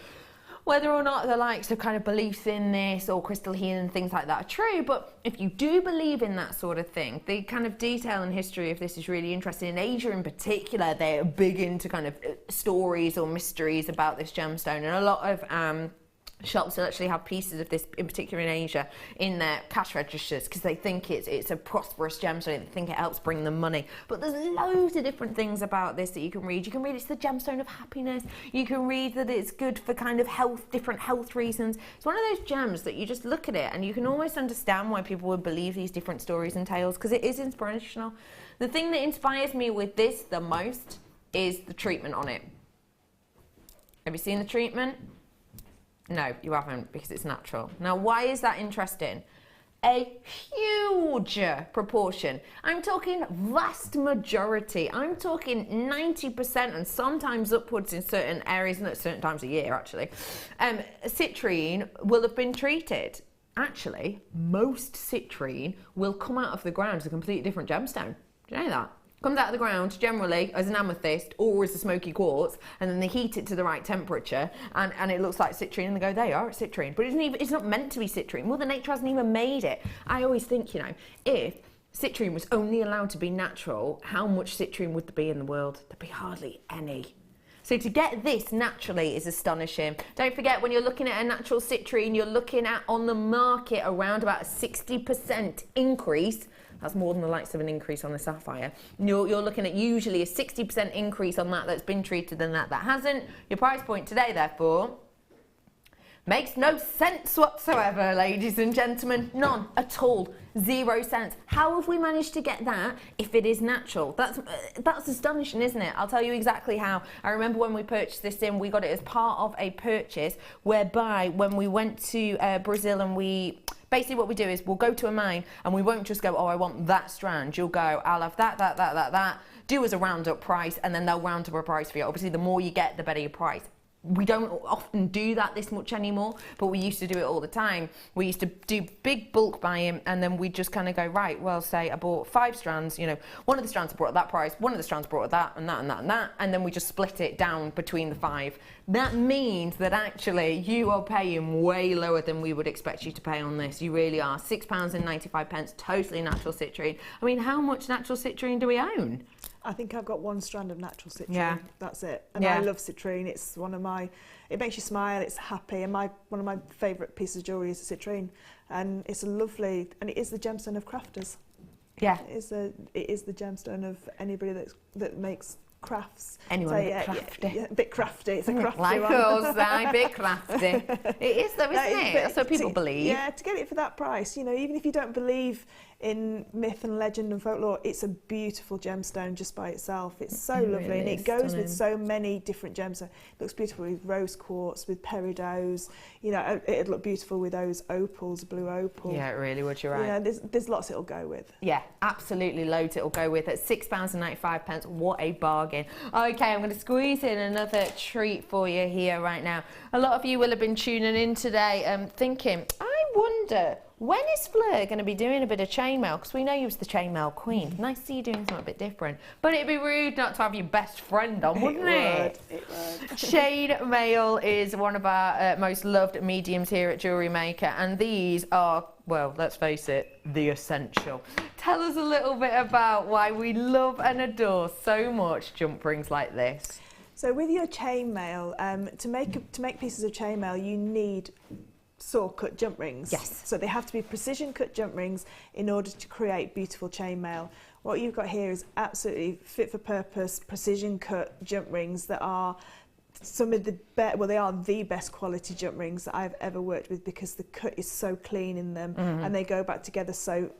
whether or not the likes of kind of beliefs in this or crystal healing and things like that are true, but if you do believe in that sort of thing, the kind of detail and history of this is really interesting. In Asia in particular, they're big into kind of stories or mysteries about this gemstone, and a lot of shops will actually have pieces of this, in particular in Asia, in their cash registers because they think it's a prosperous gemstone. They think it helps bring them money. But there's loads of different things about this that you can read. You can read it's the gemstone of happiness. You can read that it's good for kind of health, different health reasons. It's one of those gems that you just look at it and you can almost understand why people would believe these different stories and tales because it is inspirational. The thing that inspires me with this the most is the treatment on it. Have you seen the treatment? No, you haven't, because it's natural. Now, why is that interesting? A huge proportion. I'm talking vast majority. I'm talking 90% and sometimes upwards in certain areas and at certain times of year, actually. Citrine will have been treated. Actually, most citrine will come out of the ground as a completely different gemstone. Do you know that? Comes out of the ground generally as an amethyst or as a smoky quartz, and then they heat it to the right temperature and it looks like citrine and they go, they are citrine, but it's not meant to be citrine. Mother Nature hasn't even made it. I always think, you know, if citrine was only allowed to be natural, how much citrine would there be in the world? There'd be hardly any. So to get this naturally is astonishing. Don't forget, when you're looking at a natural citrine, you're looking at on the market around about a 60% increase. That's more than the likes of an increase on the sapphire. You're looking at usually a 60% increase on that that's been treated than that hasn't. Your price point today, therefore, makes no sense whatsoever, ladies and gentlemen. None at all. 0 cents. How have we managed to get that if it is natural? That's astonishing, isn't it? I'll tell you exactly how. I remember when we purchased this in, we got it as part of a purchase whereby when we went to Brazil and basically what we do is we'll go to a mine and we won't just go, oh, I want that strand. You'll go, I'll have that. Do as a roundup price and then they'll round up a price for you. Obviously, the more you get, the better your price. We don't often do that this much anymore, but we used to do it all the time. We used to do big bulk buying and then we just kind of go, right, well, say I bought 5 strands, you know, one of the strands brought at that price, one of the strands brought at that and that and that and that, and then we just split it down between the 5. That means that actually you are paying way lower than we would expect you to pay on this. You really are. £6.95, totally natural citrine. I mean, how much natural citrine do we own? I think I've got 1 strand of natural citrine. Yeah. That's it. And I love citrine. It's one of my, it makes you smile, it's happy, and one of my favourite pieces of jewellery is citrine. And it's a lovely, and it is the gemstone of crafters. Yeah. It is the gemstone of anybody that makes crafts. Anyone so, a bit crafty. Yeah, a bit crafty. It's a crafty like one. us, a bit crafty. It is though, isn't it? That's what people believe. Yeah, to get it for that price, you know, even if you don't believe in myth and legend and folklore, it's a beautiful gemstone just by itself. It's so lovely, really, and it goes with so many different gemstones. It looks beautiful with rose quartz, with peridots. You know, it'd look beautiful with those opals, blue opal. Yeah, it really would. You're right. You know, there's lots it'll go with. Yeah, absolutely loads it'll go with at £6.95. What a bargain. Okay, I'm going to squeeze in another treat for you here right now. A lot of you will have been tuning in today thinking, I wonder, when is Fleur going to be doing a bit of chainmail? Because we know you was the chainmail queen. Nice to see you doing something a bit different. But it'd be rude not to have your best friend on, wouldn't it? It would. Chainmail is one of our most loved mediums here at Jewellery Maker. And these are, well, let's face it, the essential. Tell us a little bit about why we love and adore so much jump rings like this. So with your chainmail, to make pieces of chainmail, you need saw cut jump rings. Yes. So they have to be precision cut jump rings in order to create beautiful chainmail. What you've got here is absolutely fit for purpose precision cut jump rings that are some of the they are the best quality jump rings that I've ever worked with, because the cut is so clean in them and they go back together so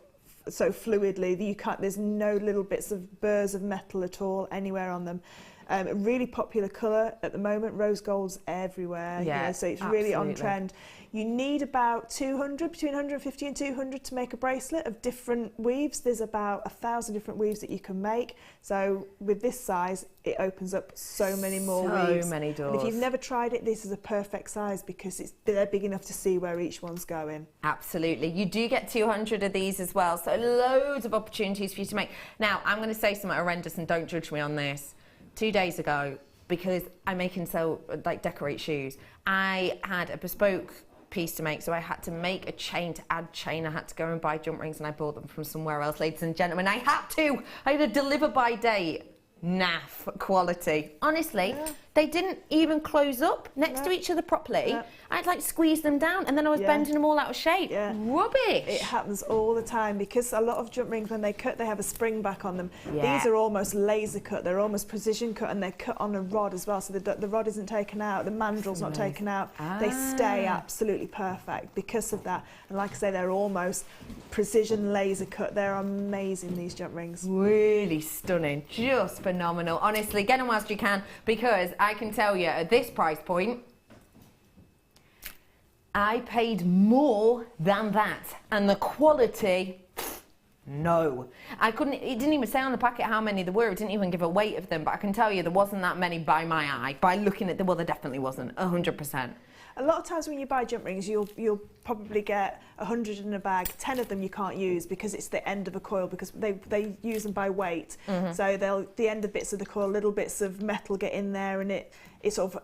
fluidly that you can't, there's no little bits of burrs of metal at all anywhere on them. A really popular colour at the moment, rose gold's everywhere, yeah, you know, so it's really on trend. You need about 200, between 150 and 200 to make a bracelet of different weaves. There's about 1,000 different weaves that you can make. So with this size, it opens up so many more weaves. So many doors. And if you've never tried it, this is a perfect size because they're big enough to see where each one's going. Absolutely. You do get 200 of these as well, so loads of opportunities for you to make. Now, I'm going to say something horrendous and don't judge me on this. 2 days ago, because I make and sell, like, decorate shoes, I had a bespoke piece to make, so I had to make a chain to add chain. I had to go and buy jump rings and I bought them from somewhere else, ladies and gentlemen. I had a deliver by date. Naff quality. Honestly, They didn't even close up next to each other properly. I'd like squeeze them down and then I was bending them all out of shape. Rubbish. It happens all the time because a lot of jump rings, when they cut, they have a spring back on them. Yeah. These are almost laser cut. They're almost precision cut, and they're cut on a rod as well. So the rod isn't taken out, the mandrel's not taken out. They stay absolutely perfect because of that. And like I say, they're almost precision laser cut. They're amazing, these jump rings. Really stunning, just phenomenal. Honestly, get them whilst you can, because I can tell you at this price point, I paid more than that, and the quality, no. I couldn't, it didn't even say on the packet how many there were, it didn't even give a weight of them, but I can tell you there wasn't that many by my eye. By looking at them, well, there definitely wasn't, 100%. A lot of times when you buy jump rings, you'll probably get 100 in a bag. 10 of them you can't use because it's the end of a coil, because they use them by weight. So the end of bits of the coil, little bits of metal get in there, and it sort of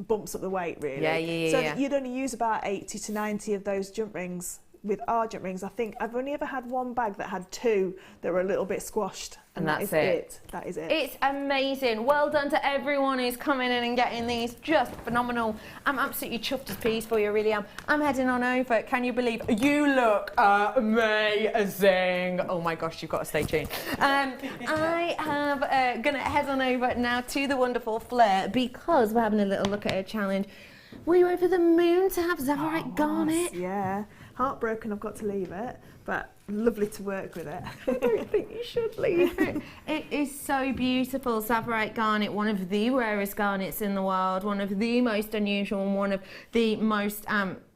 bumps up the weight, really. So you'd only use about 80 to 90 of those jump rings. With our jump rings, I think I've only ever had one bag that had 2 that were a little bit squashed. And that's it. That is it. It's amazing. Well done to everyone who's coming in and getting these. Just phenomenal. I'm absolutely chuffed as peas for you, I really am. I'm heading on over. Can you believe you look amazing? Oh my gosh, you've got to stay tuned. I have going to head on over now to the wonderful Fleur, because we're having a little look at her challenge. Were you over the moon to have Zavarite Garnet? Yeah. Heartbroken I've got to leave it, but lovely to work with it. I don't think you should leave it. It is so beautiful. Zavarite Garnet, one of the rarest garnets in the world, one of the most unusual, and one of the most,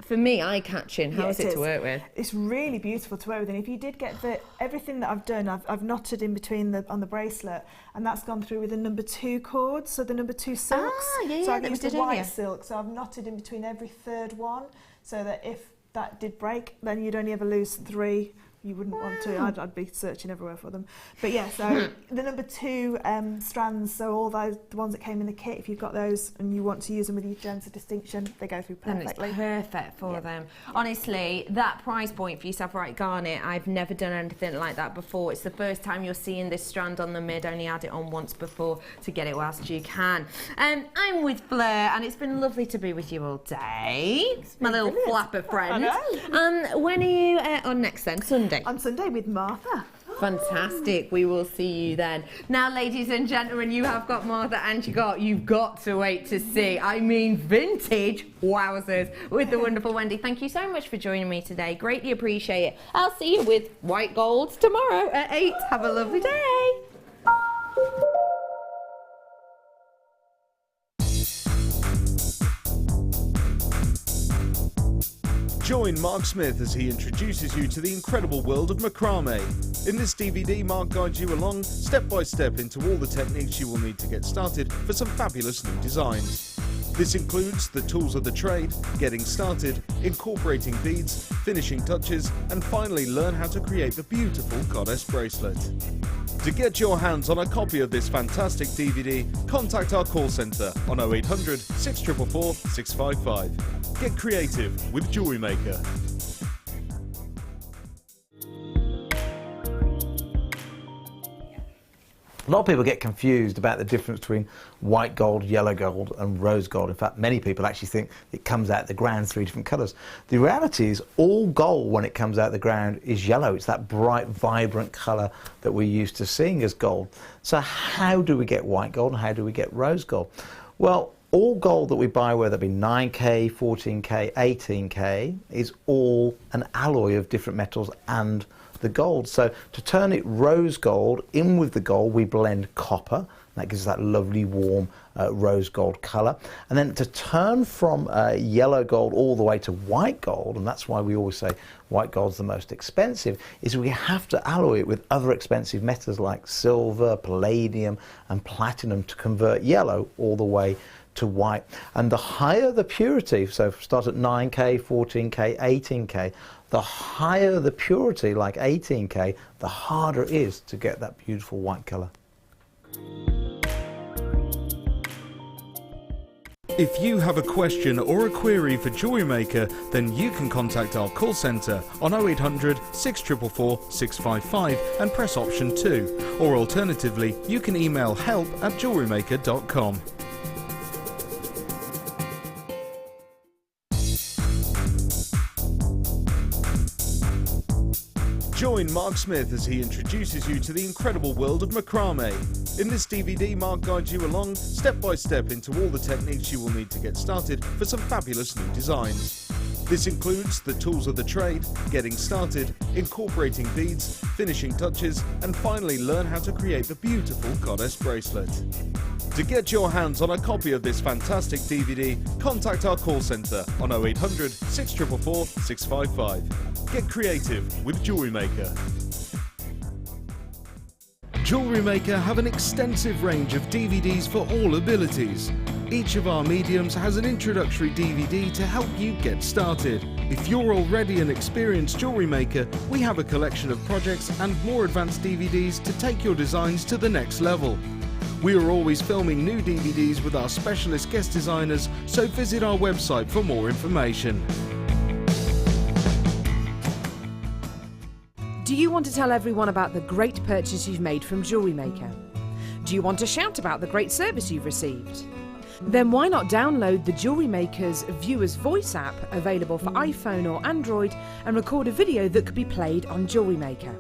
for me, eye-catching. How is it to work with? It's really beautiful to work with, and if you did get everything that I've done, I've knotted in between on the bracelet, and that's gone through with the number 2 cord, so the number 2 silks. So I've used the white silk, so I've knotted in between every 3rd one, so that if that did break, then you'd only ever lose 3. You wouldn't want to. I'd be searching everywhere for them. But yeah, so the number 2 strands, so all the ones that came in the kit, if you've got those and you want to use them with your gems of distinction, they go through perfectly. And it's perfect for them. Honestly, that price point for your Zavarite Garnet, I've never done anything like that before. It's the first time you're seeing this strand on the mid. Only had it on once before to get it whilst you can. I'm with Fleur, and it's been lovely to be with you all day. My little flapper friend. When are you on next then? Sunday? On Sunday with Martha. Fantastic. We will see you then. Now, ladies and gentlemen, you have got Martha, and you've got to wait to see. I mean, vintage wowzers with the wonderful Wendy. Thank you so much for joining me today. Greatly appreciate it. I'll see you with white golds tomorrow at 8. Have a lovely day. Join Mark Smith as he introduces you to the incredible world of macrame. In this DVD, Mark guides you along, step by step, into all the techniques you will need to get started for some fabulous new designs. This includes the tools of the trade, getting started, incorporating beads, finishing touches, and finally learn how to create the beautiful goddess bracelet. To get your hands on a copy of this fantastic DVD, contact our call centre on 0800 644 655. Get creative with Jewellery Maker. A lot of people get confused about the difference between white gold, yellow gold and rose gold. In fact, many people actually think it comes out the ground 3 different colours. The reality is all gold, when it comes out the ground, is yellow. It's that bright, vibrant colour that we're used to seeing as gold. So how do we get white gold and how do we get rose gold? Well, all gold that we buy, whether it be 9K, 14K, 18K, is all an alloy of different metals and the gold. So to turn it rose gold, in with the gold we blend copper. That gives us that lovely warm rose gold colour. And then to turn from yellow gold all the way to white gold, and that's why we always say white gold's the most expensive, is we have to alloy it with other expensive metals like silver, palladium and platinum to convert yellow all the way to white. And the higher the purity, so start at 9K, 14K, 18K, the higher the purity, like 18K, the harder it is to get that beautiful white colour. If you have a question or a query for Jewellery Maker, then you can contact our call centre on 0800 644 655 and press option 2. Or alternatively, you can email help@jewellerymaker.com. Join Mark Smith as he introduces you to the incredible world of macrame. In this DVD, Mark guides you along, step by step, into all the techniques you will need to get started for some fabulous new designs. This includes the tools of the trade, getting started, incorporating beads, finishing touches, and finally learn how to create the beautiful goddess bracelet. To get your hands on a copy of this fantastic DVD, contact our call centre on 0800 644 655. Get creative with Jewellery Maker. Jewellery Maker have an extensive range of DVDs for all abilities. Each of our mediums has an introductory DVD to help you get started. If you're already an experienced jewellery maker, we have a collection of projects and more advanced DVDs to take your designs to the next level. We are always filming new DVDs with our specialist guest designers, so visit our website for more information. Do you want to tell everyone about the great purchase you've made from Jewellery Maker? Do you want to shout about the great service you've received? Then why not download the Jewellery Maker's Viewer's Voice app, available for iPhone or Android, and record a video that could be played on Jewellery Maker.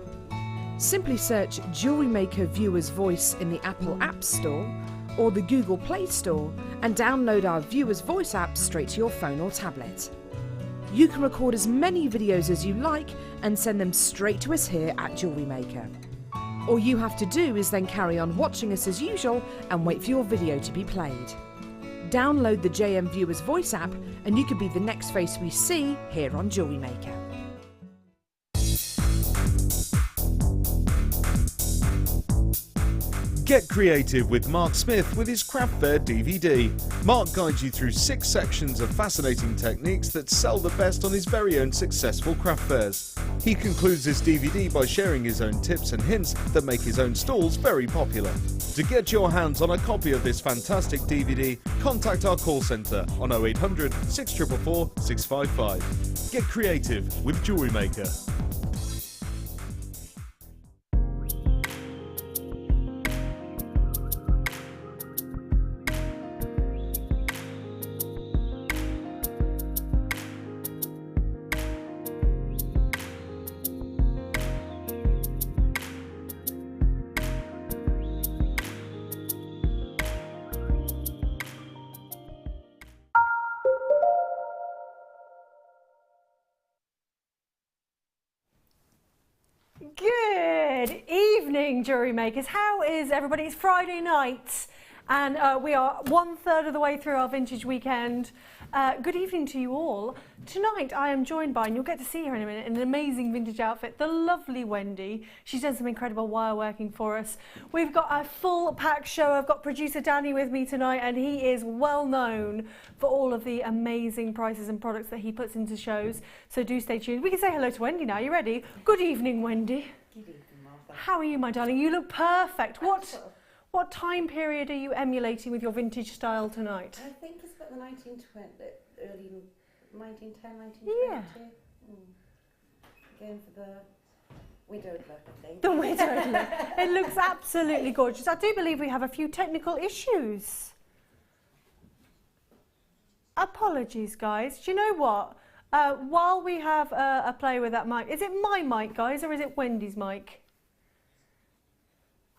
Simply search Jewellery Maker Viewer's Voice in the Apple App Store or the Google Play Store and download our Viewer's Voice app straight to your phone or tablet. You can record as many videos as you like and send them straight to us here at Jewellery Maker. All you have to do is then carry on watching us as usual and wait for your video to be played. Download the JM Viewer's Voice app and you could be the next face we see here on Jewellery Maker. Get creative with Mark Smith with his Craft Fair DVD. Mark guides you through 6 sections of fascinating techniques that sell the best on his very own successful craft fairs. He concludes this DVD by sharing his own tips and hints that make his own stalls very popular. To get your hands on a copy of this fantastic DVD, contact our call centre on 0800 644 655. Get creative with Jewellery Maker. Good evening, Jewellery Makers. How is everybody? It's Friday night and we are 1/3 of the way through our vintage weekend. Good evening to you all. Tonight I am joined by, and you'll get to see her in a minute, in an amazing vintage outfit, the lovely Wendy. She's done some incredible wire working for us. We've got a full pack show. I've got producer Danny with me tonight, and he is well known for all of the amazing prices and products that he puts into shows. So do stay tuned. We can say hello to Wendy now. You ready? Good evening, Wendy. Good evening, Martha. How are you, my darling? You look perfect. What time period are you emulating with your vintage style tonight? I think it's about the 1920, early 1910, 1920. Yeah. Going for the widowed look, I think. The widowed look. It looks absolutely gorgeous. I do believe we have a few technical issues. Apologies, guys. Do you know what? While we have a play with that mic, is it my mic, guys, or is it Wendy's mic?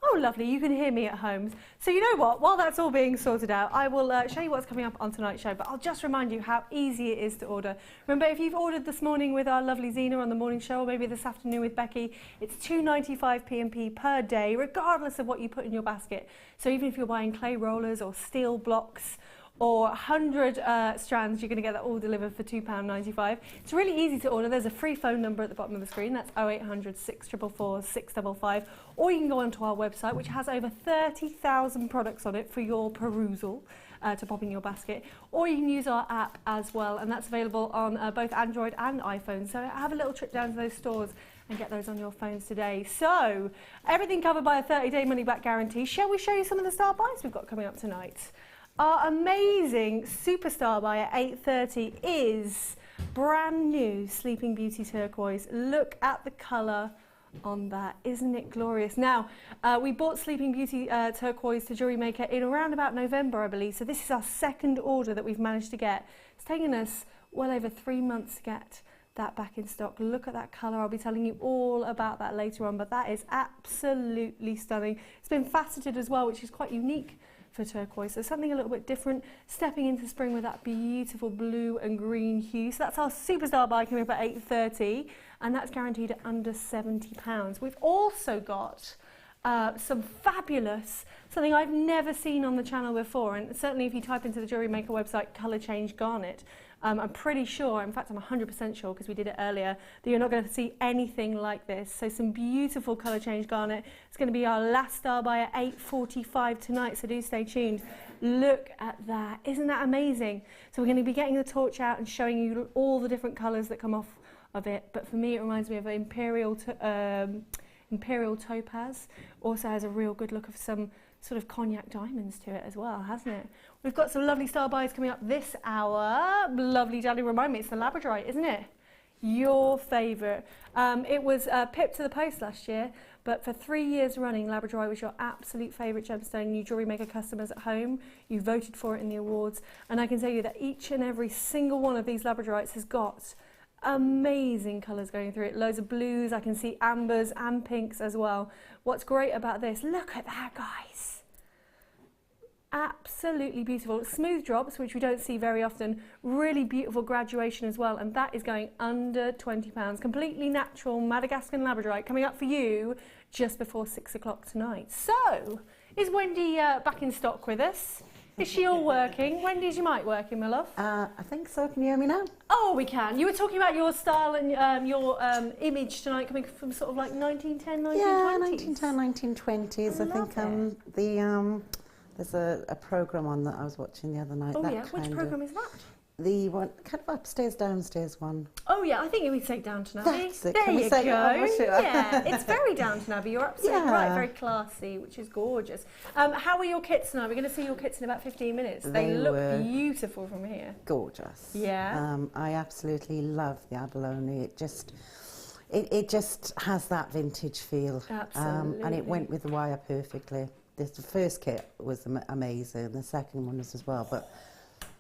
Oh, lovely. You can hear me at home. So you know what? While that's all being sorted out, I will show you what's coming up on tonight's show, but I'll just remind you how easy it is to order. Remember, if you've ordered this morning with our lovely Zena on the morning show, or maybe this afternoon with Becky, it's £2.95 P&P per day, regardless of what you put in your basket. So even if you're buying clay rollers or steel blocks, or 100 strands, you're going to get that all delivered for £2.95. It's really easy to order. There's a free phone number at the bottom of the screen. That's 0800 644 655. Or you can go onto our website, which has over 30,000 products on it for your perusal to pop in your basket. Or you can use our app as well, and that's available on both Android and iPhone. So have a little trip down to those stores and get those on your phones today. So everything covered by a 30-day money-back guarantee. Shall we show you some of the star buys we've got coming up tonight? Our amazing superstar buy at 8:30 is brand new Sleeping Beauty turquoise. Look at the colour on that. Isn't it glorious? Now, we bought Sleeping Beauty turquoise to Jewellery Maker in around about November, I believe. So this is our second order that we've managed to get. It's taken us well over 3 months to get that back in stock. Look at that colour. I'll be telling you all about that later on, but that is absolutely stunning. It's been faceted as well, which is quite unique for turquoise. So something a little bit different, stepping into spring with that beautiful blue and green hue. So that's our superstar buy coming up at 8:30, and that's guaranteed at under £70. We've also got some fabulous, something I've never seen on the channel before, and certainly if you type into the Jewellery Maker website colour change garnet, I'm pretty sure, in fact I'm 100% sure because we did it earlier, that you're not going to see anything like this. So some beautiful colour change garnet. It's going to be our last star buy at 8:45 tonight, so do stay tuned. Look at that. Isn't that amazing? So we're going to be getting the torch out and showing you all the different colours that come off of it. But for me it reminds me of Imperial Topaz. Also has a real good look of some sort of cognac diamonds to it as well, hasn't it? We've got some lovely star buys coming up this hour. Lovely, Daddy, remind me, it's the Labradorite, isn't it? Your favourite. It was pipped to the post last year, but for 3 years running, Labradorite was your absolute favourite gemstone. You Jewellery Maker customers at home, you voted for it in the awards, and I can tell you that each and every single one of these Labradorites has got amazing colours going through it. Loads of blues, I can see ambers and pinks as well. What's great about this, look at that, guys. Absolutely beautiful. Smooth drops, which we don't see very often. Really beautiful graduation as well, and that is going under £20. Completely natural Madagascan Labradorite coming up for you just before 6 o'clock tonight. So, is Wendy back in stock with us? Is she all working? Wendy, is your mic working, my love? I think so. Can you hear me now? Oh, we can. You were talking about your style and your image tonight coming from sort of like 1910, 1920s. Yeah, 1910, 1920s. I think there's a programme on that I was watching the other night. Oh, yeah. Which programme is that? The one, kind of upstairs, downstairs one. Oh, yeah. I think we say Downton Abbey. That's it. There Can we you say go. it? Oh, sure. Yeah, it's very Downton Abbey. You're absolutely Yeah. right. Very classy, which is gorgeous. How are your kits tonight? We're going to see your kits in about 15 minutes. They look beautiful from here. Gorgeous. Yeah. I absolutely love the abalone. It just has that vintage feel. Absolutely. And it went with the wire perfectly. The first kit was amazing. The second one was as well, but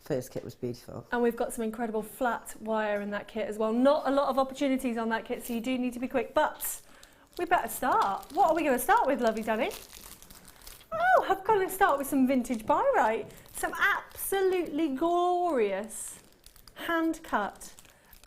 first kit was beautiful. And we've got some incredible flat wire in that kit as well. Not a lot of opportunities on that kit, so you do need to be quick. But we better start. What are we going to start with, lovely Danny? Oh, I've got to start with some vintage pyrite. Some absolutely glorious hand-cut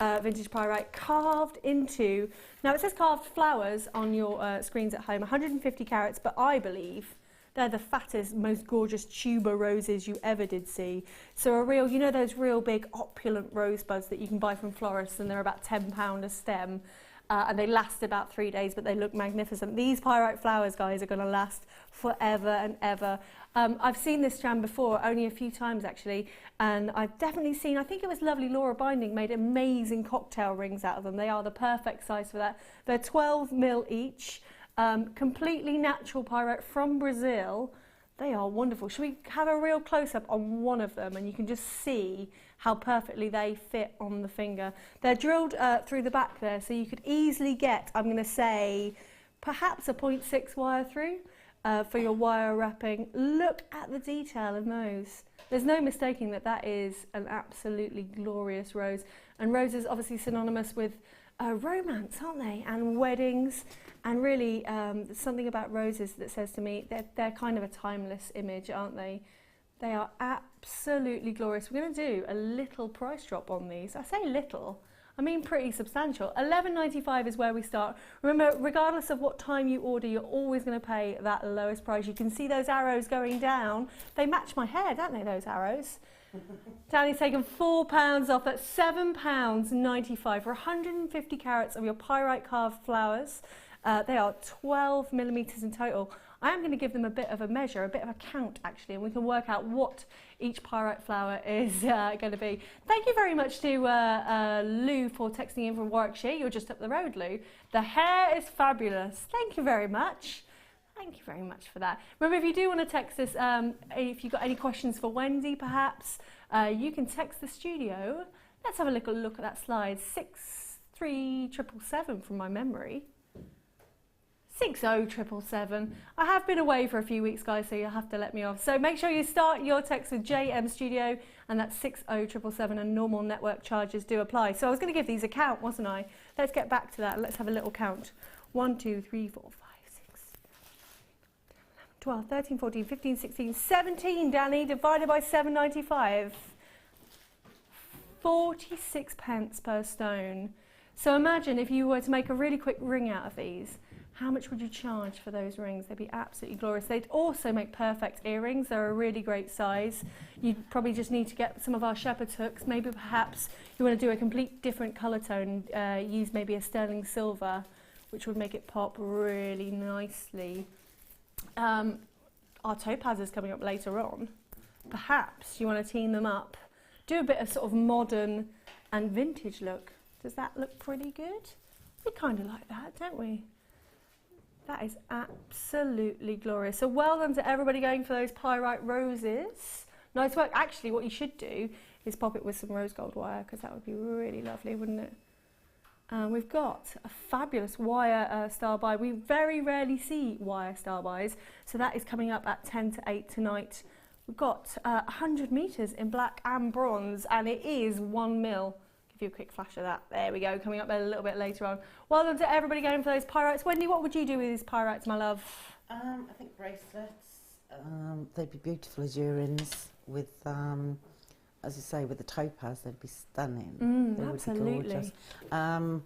vintage pyrite carved into... Now, it says carved flowers on your screens at home, 150 carats, but I believe they're the fattest, most gorgeous tuber roses you ever did see. So a real, you know those real big opulent rosebuds that you can buy from florists, and they're about £10 a stem, and they last about 3 days, but they look magnificent. These pyrite flowers, guys, are going to last forever and ever. I've seen this strand before, only a few times actually, and I've definitely seen, I think it was lovely Laura Binding made amazing cocktail rings out of them. They are the perfect size for that. They're 12 mil each. Completely natural pyrite from Brazil. They are wonderful. Should we have a real close-up on one of them, and you can just see how perfectly they fit on the finger. They're drilled through the back there, so you could easily get, I'm going to say, perhaps a 0.6 wire through for your wire wrapping. Look at the detail in those. There's no mistaking that that is an absolutely glorious rose. And roses obviously synonymous with romance, aren't they? And weddings. And really, something about roses that says to me, they're kind of a timeless image, aren't they? They are absolutely glorious. We're going to do a little price drop on these. I say little, I mean pretty substantial. £11.95 is where we start. Remember, regardless of what time you order, you're always going to pay that lowest price. You can see those arrows going down. They match my hair, don't they, those arrows? Danny's taken £4 off. That's £7.95 for 150 carats of your pyrite carved flowers. They are 12 millimetres in total. I am going to give them a bit of a measure, a bit of a count actually, and we can work out what each pyrite flower is going to be. Thank you very much to Lou for texting in from Warwickshire. You're just up the road, Lou. The hair is fabulous. Thank you very much. Thank you very much for that. Remember, if you do want to text us, if you've got any questions for Wendy perhaps, you can text the studio. Let's have a little look at that slide. 63777 from my memory. 60777. I have been away for a few weeks, guys, so you'll have to let me off. So make sure you start your text with JM Studio, and that's 60777, and normal network charges do apply. So I was going to give these a count, wasn't I? Let's get back to that. Let's have a little count. 1, 2, 3, 4, 5, 6, 12, 13, 14, 15, 16, 17, Danny, divided by 7.95. 46 pence per stone. So imagine if you were to make a really quick ring out of these, how much would you charge for those rings? They'd be absolutely glorious. They'd also make perfect earrings. They're a really great size. You'd probably just need to get some of our shepherd's hooks. Maybe perhaps you want to do a complete different colour tone, use maybe a sterling silver, which would make it pop really nicely. Our topaz is coming up later on. Perhaps you want to team them up. Do a bit of sort of modern and vintage look. Does that look pretty good? We kind of like that, don't we? That is absolutely glorious. So well done to everybody going for those pyrite roses. Nice work. Actually, what you should do is pop it with some rose gold wire, because that would be really lovely, wouldn't it? We've got a fabulous wire star buy. We very rarely see wire star buys, so that is coming up at 10 to 8 tonight. We've got 100 metres in black and bronze, and it is 1 mil. Give you a quick flash of that. There we go, coming up a little bit later on. Well done to everybody going for those pyrites. Wendy, what would you do with these pyrites, my love? I think bracelets. They'd be beautiful as earrings with, as you say, with the topaz. They'd be stunning. They absolutely. would be gorgeous.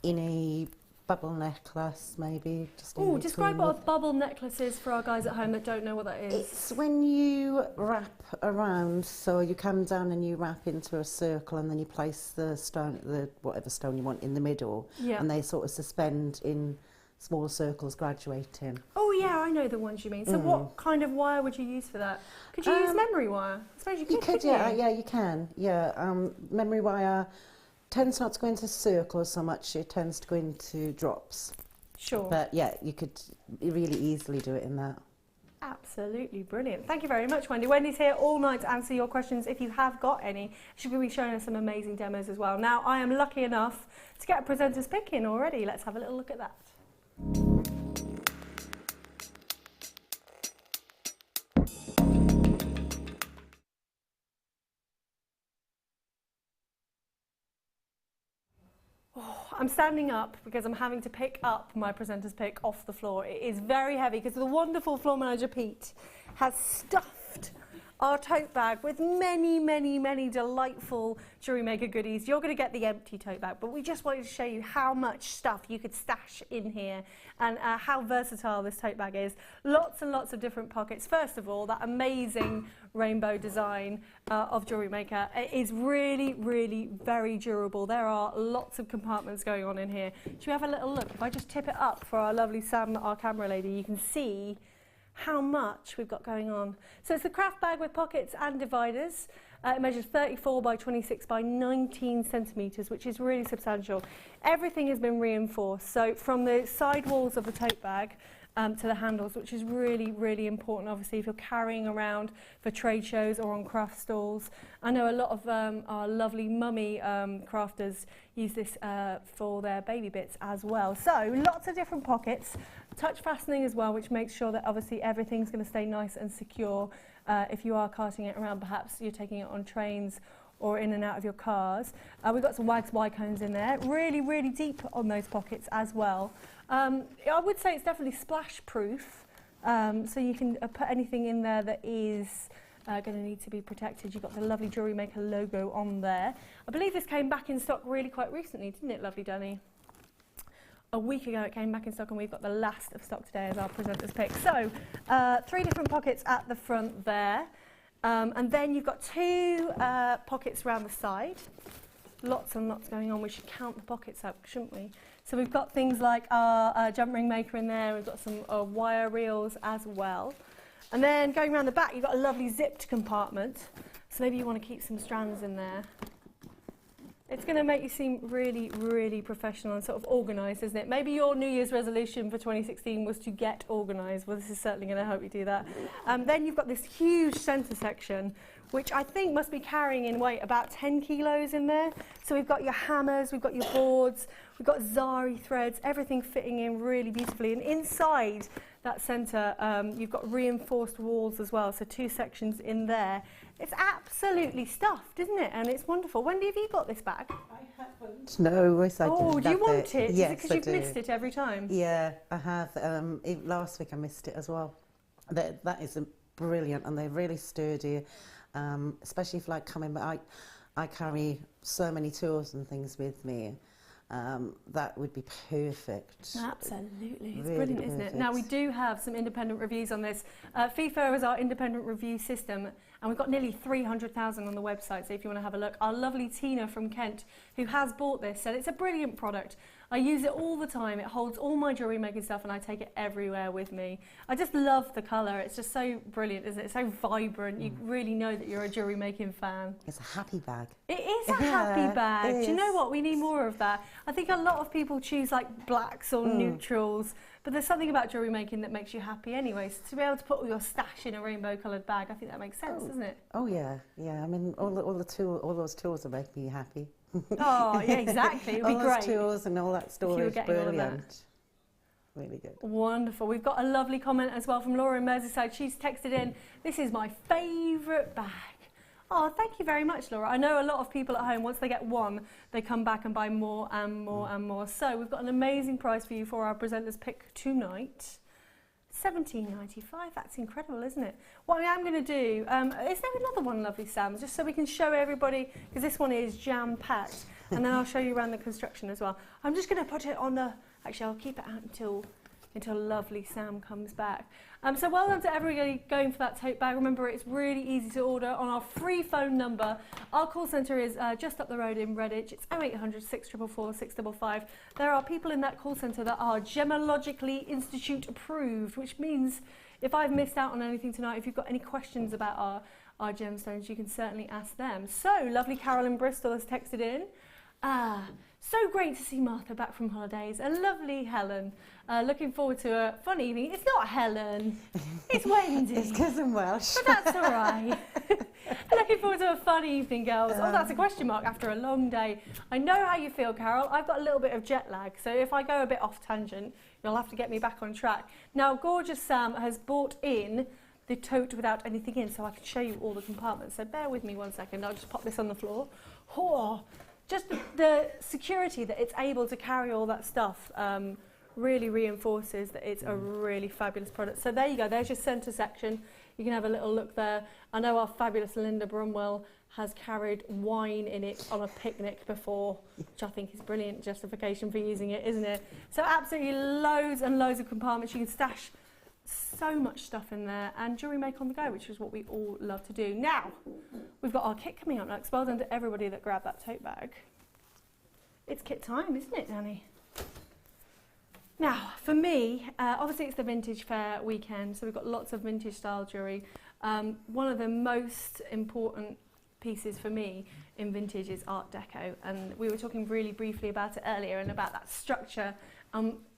In a bubble necklace, maybe. Oh, describe what a bubble necklace is for our guys at home that don't know what that is. It's when you wrap around, so you come down and you wrap into a circle, and then you place the stone, whatever stone you want, in the middle, and they sort of suspend in small circles, graduating. Oh yeah, I know the ones you mean. So what kind of wire would you use for that? Could you use memory wire? I suppose you could. You could, yeah, you can. Yeah, memory wire tends not to go into circles so much. It tends to go into drops. Sure. But yeah, you could really easily do it in that. Absolutely brilliant. Thank you very much, Wendy. Wendy's here all night to answer your questions if you have got any. She's going to be showing us some amazing demos as well. Now, I am lucky enough to get a presenter's pick in already. Let's have a little look at that. I'm standing up because I'm having to pick up my presenter's pick off the floor. It is very heavy because the wonderful floor manager Pete has stuffed our tote bag with many, many, many delightful Jewellery Maker goodies. You're going to get the empty tote bag, but we just wanted to show you how much stuff you could stash in here and how versatile this tote bag is. Lots and lots of different pockets. First of all, that amazing rainbow design of Jewellery Maker is really, really very durable. There are lots of compartments going on in here. Should we have a little look? If I just tip it up for our lovely Sam, our camera lady, you can see how much we've got going on. So it's the craft bag with pockets and dividers. It measures 34 by 26 by 19 centimetres, which is really substantial. Everything has been reinforced. So from the side walls of the tote bag to the handles, which is really, really important, obviously, if you're carrying around for trade shows or on craft stalls. I know a lot of our lovely mummy crafters use this for their baby bits as well. So lots of different pockets. Touch fastening as well, which makes sure that obviously everything's going to stay nice and secure. If you are carting it around, perhaps you're taking it on trains or in and out of your cars. We've got some Wags Y-cones in there, really, really deep on those pockets as well. I would say it's definitely splash proof, so you can put anything in there that is going to need to be protected. You've got the lovely Jewellery Maker logo on there. I believe this came back in stock really quite recently, didn't it, lovely Danny? A week ago it came back in stock, and we've got the last of stock today as our presenter's pick. So 3 different pockets at the front there, and then you've got 2 pockets around the side. Lots and lots going on. We should count the pockets up, shouldn't we? So we've got things like our jump ring maker in there. We've got some wire reels as well. And then going around the back, you've got a lovely zipped compartment. So maybe you want to keep some strands in there. It's going to make you seem really, really professional and sort of organised, isn't it? Maybe your New Year's resolution for 2016 was to get organised. Well, this is certainly going to help you do that. Then you've got this huge centre section, which I think must be carrying in weight about 10 kilos in there. So we've got your hammers, we've got your boards, We've got zari threads, everything fitting in really beautifully. And inside that centre, you've got reinforced walls as well, so 2 sections in there. It's absolutely stuffed, isn't it? And it's wonderful. Wendy, have you got this bag? I haven't. No, yes, I didn't. Oh, do you want it? Yes, because you've missed it every time? Yeah, I have. Last week I missed it as well. That is brilliant, and they're really sturdy, especially if like coming back. I carry so many tools and things with me. That would be perfect. Absolutely, it's really brilliant, isn't it? Now we do have some independent reviews on this. FIFA is our independent review system, and we've got nearly 300,000 on the website, so if you want to have a look. Our lovely Tina from Kent, who has bought this, said it's a brilliant product. I use it all the time. It holds all my jewellery making stuff and I take it everywhere with me. I just love the colour. It's just so brilliant, isn't it? It's so vibrant. You really know that you're a jewellery making fan. It's a happy bag. It is a happy bag. Do you know what? We need more of that. I think a lot of people choose like blacks or neutrals, but there's something about jewellery making that makes you happy anyway. So to be able to put all your stash in a rainbow coloured bag, I think that makes sense, doesn't it? Oh yeah, yeah. I mean, all those tools will make me happy. Oh yeah, exactly. It'd be all great. those tools and all that storage, brilliant. Really good. Wonderful. We've got a lovely comment as well from Laura in Merseyside. She's texted in, "This is my favourite bag." Oh, thank you very much, Laura. I know a lot of people at home, once they get one, they come back and buy more and more and more. So we've got an amazing price for you for our presenter's pick tonight. $17.95. That's incredible, isn't it? What I am going to do, is there another one, lovely Sam, just so we can show everybody, because this one is jam-packed, and then I'll show you around the construction as well. I'm just going to put it on the, actually I'll keep it out until lovely Sam comes back. So well done to everybody going for that tote bag. Remember, it's really easy to order on our free phone number. Our call centre is just up the road in Redditch. It's 0800 644 655. There are people in that call centre that are Gemologically Institute approved, which means if I've missed out on anything tonight, if you've got any questions about our gemstones, you can certainly ask them. So, lovely Carolyn Bristol has texted in. So great to see Martha back from holidays. And lovely Helen. Looking forward to a fun evening. It's not Helen, it's Wendy. It's because I'm Welsh. But that's all right. Looking forward to a fun evening, girls. Oh, that's a question mark after a long day. I know how you feel, Carol. I've got a little bit of jet lag, so if I go a bit off tangent, you'll have to get me back on track. Now, gorgeous Sam has brought in the tote without anything in, so I can show you all the compartments. So bear with me 1 second. I'll just pop this on the floor. Oh, just the security that it's able to carry all that stuff really reinforces that it's a really fabulous product. So there you go, there's your centre section. You can have a little look there. I know our fabulous Linda Brumwell has carried wine in it on a picnic before, which I think is brilliant justification for using it, isn't it? So absolutely loads and loads of compartments. You can stash so much stuff in there, and jewellery make on the go, which is what we all love to do. Now, we've got our kit coming up next. Well done to everybody that grabbed that tote bag. It's kit time, isn't it, Danny? Now, for me, obviously it's the Vintage Fair weekend, so we've got lots of vintage style jewellery. One of the most important pieces for me in vintage is Art Deco, and we were talking really briefly about it earlier and about that structure.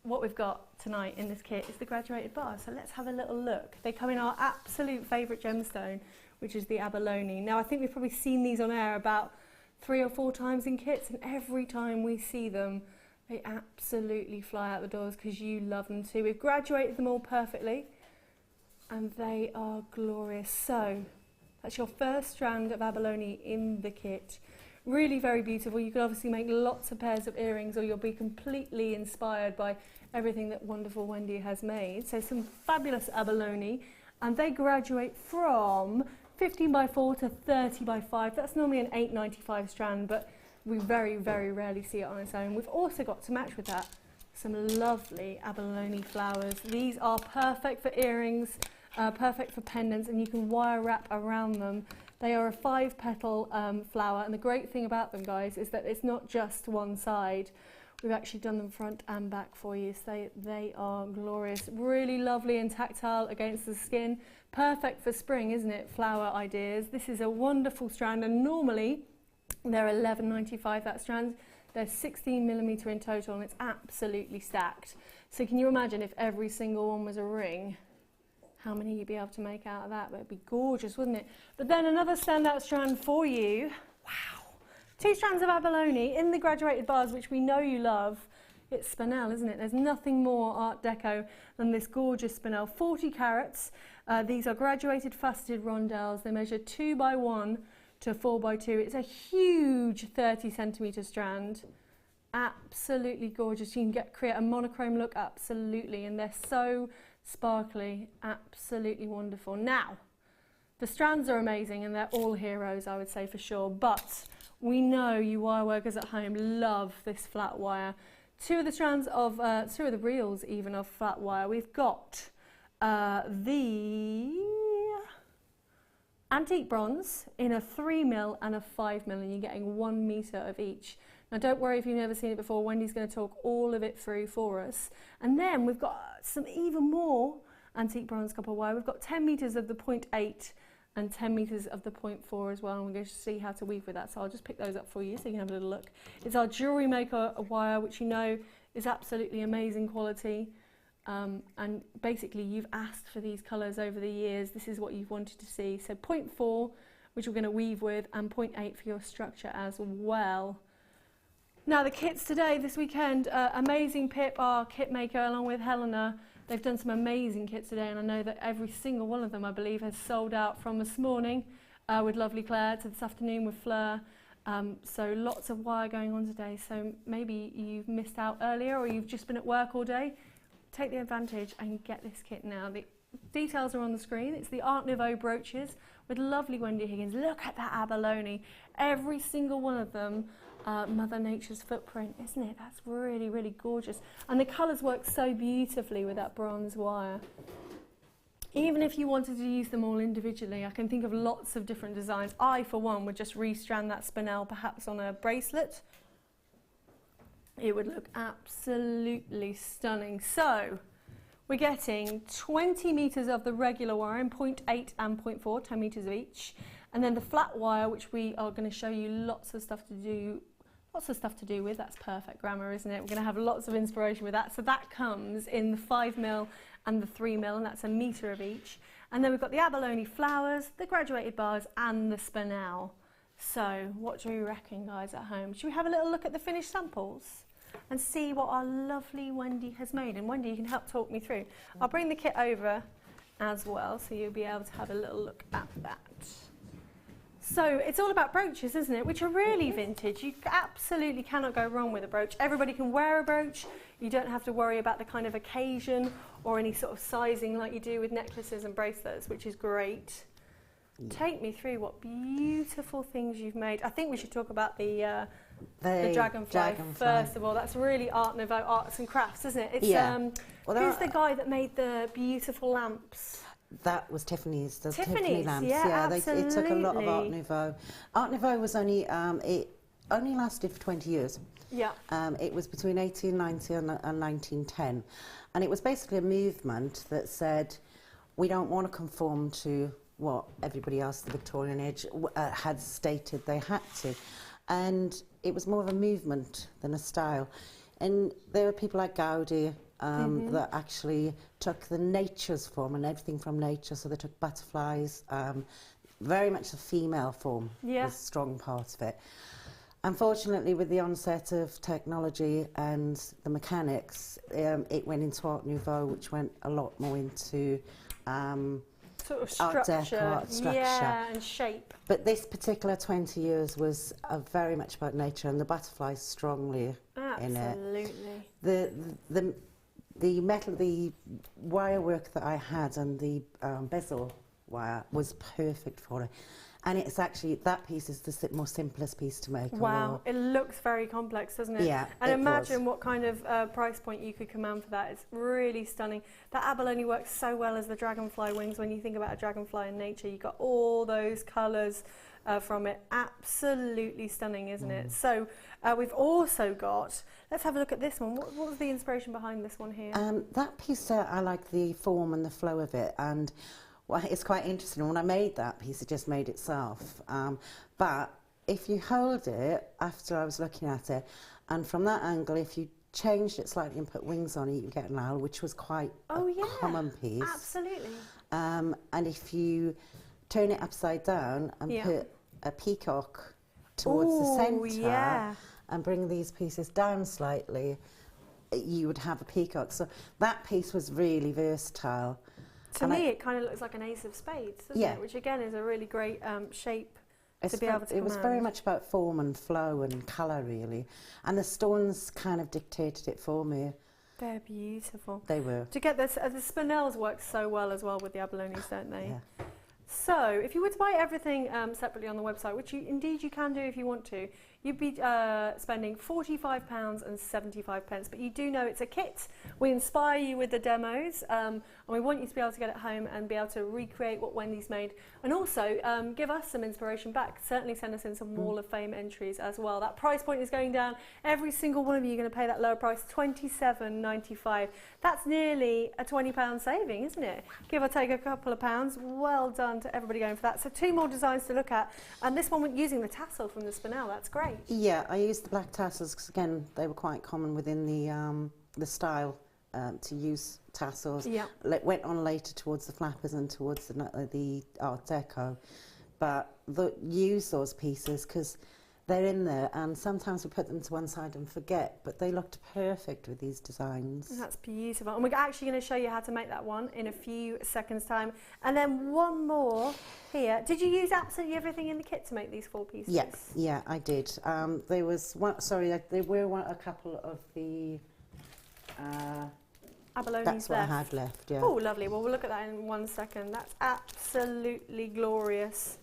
What we've got tonight in this kit is the graduated bars, so let's have a little look. They come in our absolute favourite gemstone, which is the abalone. Now, I think we've probably seen these on air about 3 or 4 times in kits, and every time we see them, they absolutely fly out the doors because you love them too. We've graduated them all perfectly, and they are glorious. So, that's your first strand of abalone in the kit. Really very beautiful. You can obviously make lots of pairs of earrings, or you'll be completely inspired by everything that wonderful Wendy has made. So some fabulous abalone, and they graduate from 15 by 4 to 30 by 5. That's normally an $8.95 strand, but we very, very rarely see it on its own. We've also got to match with that some lovely abalone flowers. These are perfect for earrings, perfect for pendants, and you can wire wrap around them. They are a 5-petal flower, and the great thing about them, guys, is that it's not just one side. We've actually done them front and back for you, so they are glorious. Really lovely and tactile against the skin. Perfect for spring, isn't it? Flower ideas. This is a wonderful strand, and normally they're $11.95 that strand. They're 16mm in total, and it's absolutely stacked. So can you imagine if every single one was a ring? How many you'd be able to make out of that? It'd be gorgeous, wouldn't it? But then another standout strand for you. Wow. 2 strands of abalone in the graduated bars, which we know you love. it's spinel, isn't it? There's nothing more Art Deco than this gorgeous spinel. 40 carats. These are graduated faceted rondelles. They measure 2 by 1 to 4 by 2. It's a huge 30 centimetre strand. Absolutely gorgeous. You can create a monochrome look, absolutely, and they're so sparkly, absolutely wonderful. Now, the strands are amazing and they're all heroes, I would say, for sure, but we know you wire workers at home love this flat wire. Two of the reels even of flat wire. We've got the antique bronze in a 3mm and a 5mm, and you're getting 1 metre of each. Now don't worry if you've never seen it before, Wendy's going to talk all of it through for us. And then we've got some even more antique bronze copper wire. We've got 10 metres of the 0.8 and 10 metres of the 0.4 as well, and we're going to see how to weave with that, so I'll just pick those up for you so you can have a little look. It's our Jewellery Maker wire, which you know is absolutely amazing quality, and basically you've asked for these colours over the years. This is what you've wanted to see. So 0.4, which we're going to weave with, and 0.8 for your structure as well. Now the kits today, this weekend, amazing Pip, our kit maker, along with Helena. They've done some amazing kits today, and I know that every single one of them, I believe, has sold out from this morning with Lovely Claire to this afternoon with Fleur. So lots of wire going on today. So maybe you've missed out earlier or you've just been at work all day. Take the advantage and get this kit now. The details are on the screen. It's the Art Nouveau brooches with lovely Wendy Higgins. Look at that abalone. Every single one of them, Mother Nature's footprint, isn't it? That's really, really gorgeous. And the colours work so beautifully with that bronze wire. Even if you wanted to use them all individually, I can think of lots of different designs. I, for one, would just restrand that spinel perhaps on a bracelet. It would look absolutely stunning. So, we're getting 20 metres of the regular wire in 0.8 and 0.4, 10 metres of each. And then the flat wire, which we are going to show you lots of stuff to do with. That's perfect grammar, isn't it? We're going to have lots of inspiration with that. So that comes in the 5mm and the 3mm, and that's a metre of each. And then we've got the abalone flowers, the graduated bars, and the spinel. So what do we reckon, guys, at home? Should we have a little look at the finished samples and see what our lovely Wendy has made? And Wendy, you can help talk me through. I'll bring the kit over as well, so you'll be able to have a little look at that. So it's all about brooches, isn't it? Which are really vintage. You absolutely cannot go wrong with a brooch. Everybody can wear a brooch. You don't have to worry about the kind of occasion or any sort of sizing like you do with necklaces and bracelets, which is great. Take me through what beautiful things you've made. I think we should talk about the dragonfly first of all. That's really Art Nouveau arts and crafts, isn't it? It's, who's the guy that made the beautiful lamps? That was Tiffany's, the Tiffany's Tiffany lamps. Yeah, it took a lot of Art Nouveau. Art Nouveau was only, it only lasted for 20 years. Yeah. It was between 1890 and 1910. And it was basically a movement that said, we don't want to conform to what everybody else, the Victorian age, had stated they had to. And it was more of a movement than a style. And there were people like Gaudi, that actually took the nature's form and everything from nature. So they took butterflies, very much the female form was a strong part of it. Unfortunately, with the onset of technology and the mechanics, it went into Art Nouveau, which went a lot more into sort of structure, art structure, and shape. But this particular 20 years was very much about nature, and the butterflies strongly in it. Absolutely. The wire work that I had and the bezel wire was perfect for it. And it's actually, that piece is the most simplest piece to make. Wow, it looks very complex, doesn't it? Yeah, and imagine what kind of price point you could command for that. It's really stunning. That abalone works so well as the dragonfly wings. When you think about a dragonfly in nature, you've got all those colours from it. Absolutely stunning, isn't it? So we've also got, let's have a look at this one. What was the inspiration behind this one here? That piece, I like the form and the flow of it. And well, it's quite interesting. When I made that piece, it just made itself. But if you hold it, after I was looking at it, and from that angle, if you changed it slightly and put wings on it, you get an owl, which was quite a common piece. Absolutely. And if you turn it upside down and put a peacock towards the centre and bring these pieces down slightly, you would have a peacock. So that piece was really versatile. To me, it kind of looks like an ace of spades, doesn't it? Which again is a really great shape to be able to command. It was very much about form and flow and colour, really. And the stones kind of dictated it for me. They're beautiful. They were. To get this, the spinels work so well as well with the abalones, don't they? Yeah. So, if you were to buy everything separately on the website, which indeed you can do if you want to, you'd be spending £45.75, but you do know it's a kit. We inspire you with the demos, and we want you to be able to get it home and be able to recreate what Wendy's made, and also give us some inspiration back. Certainly send us in some Wall of Fame entries as well. That price point is going down. Every single one of you are going to pay that lower price, £27.95. That's nearly a £20 saving, isn't it? Give or take a couple of pounds. Well done to everybody going for that. So 2 more designs to look at, and this one using the tassel from the spinel. That's great. Yeah, I used the black tassels because again they were quite common within the style to use tassels. Yeah. Went on later towards the flappers and towards the Art Deco, but use those pieces because they're in there, and sometimes we put them to one side and forget, but they looked perfect with these designs. That's beautiful, and we're actually going to show you how to make that one in a few seconds time. And then one more here. Did you use absolutely everything in the kit to make these 4 pieces? Yes, yeah, I did. There was one, sorry, there were a couple of the abalones that's what left. I had left, yeah. Oh, lovely. Well, we'll look at that in 1 second. That's absolutely glorious.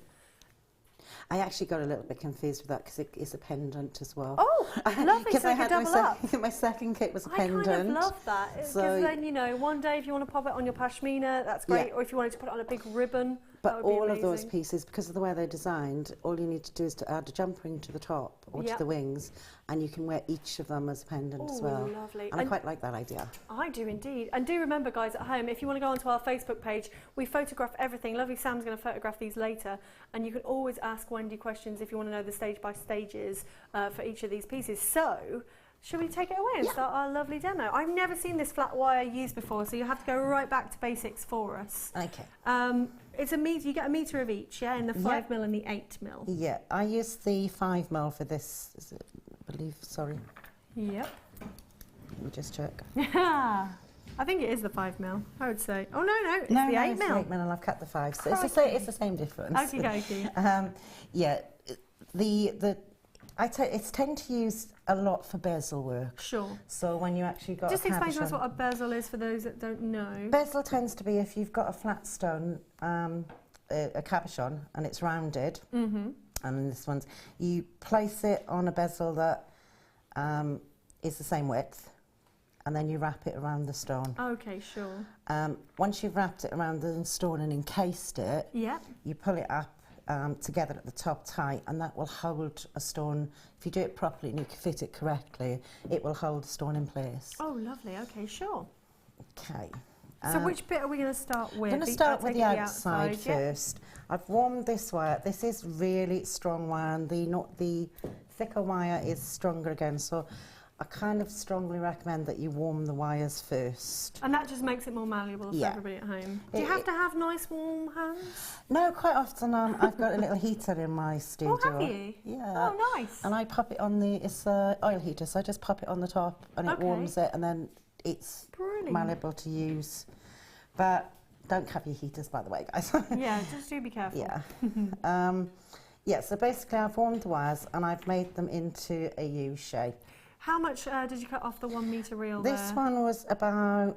I actually got a little bit confused with that because it is a pendant as well. Oh, lovely, so I you had double up. my second kit was a pendant. I kind of love that, because then, you know, one day if you want to pop it on your pashmina, that's great, or if you wanted to put it on a big ribbon, but all of those pieces, because of the way they're designed, all you need to do is to add a jump ring to the top or to the wings, and you can wear each of them as a pendant as well. Lovely. And I quite like that idea. I do indeed. And do remember, guys, at home, if you want to go onto our Facebook page, we photograph everything. Lovely Sam's going to photograph these later, and you can always ask Wendy questions if you want to know the stage by stages for each of these pieces. So, should we take it away and start our lovely demo? I've never seen this flat wire used before, so you have to go right back to basics for us. Okay. It's a metre, you get a metre of each, yeah, in the 5mm and the 8mm. Yeah, I used the 5mm for this, is it, I believe, sorry. Yep. Let me just check. I think it is the 5mm, I would say. Oh, no, it's the 8mm. It's the 8mm and I've cut the 5, so it's the same difference. Okie dokie. Yeah, I tend to use a lot for bezel work. Sure. So when you actually got just a explain to us cabochon, what a bezel is for those that don't know. Bezel tends to be if you've got a flat stone, a cabochon, and it's rounded, and this one's, you place it on a bezel that is the same width, and then you wrap it around the stone. Okay, sure. Once you've wrapped it around the stone and encased it, you pull it up together at the top tight, and that will hold a stone. If you do it properly and you can fit it correctly, it will hold the stone in place. Oh, lovely. Okay, sure. Okay. So which bit are we going to start with? I'm going to start with the outside first. I've warmed this wire. This is really strong wire, and the thicker wire is stronger again. So I kind of strongly recommend that you warm the wires first. And that just makes it more malleable for everybody at home. Do you have to have nice warm hands? No, quite often I've got a little heater in my studio. Oh, have you? Yeah. Oh, nice. And I pop it on it's an oil heater, so I just pop it on the top and it warms it, and then it's malleable to use. But don't cover your heaters, by the way, guys. Yeah, just do be careful. Yeah. Yeah, so basically I've warmed the wires and I've made them into a U shape. How much did you cut off the 1 metre reel there? This one was about...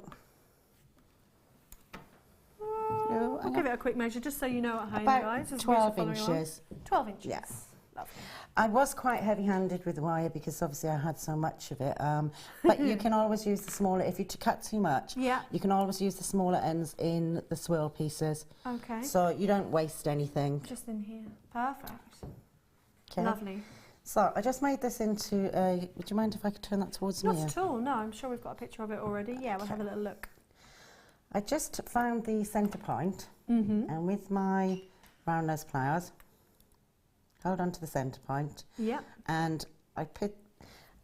I'll give it a quick measure just so you know at home, about guys. 12 inches. 12 inches? Yes. Lovely. I was quite heavy-handed with the wire because obviously I had so much of it. But you can always use the smaller, if you cut too much, you can always use the smaller ends in the swirl pieces. Okay. So you don't waste anything. Just in here. Perfect. Okay. Lovely. So I just made this into a, would you mind if I could turn that towards me? Not at all, no, I'm sure we've got a picture of it already. Yeah, we'll have a little look. I just found the centre point, and with my round nose pliers, hold on to the centre point. Yeah. And I put,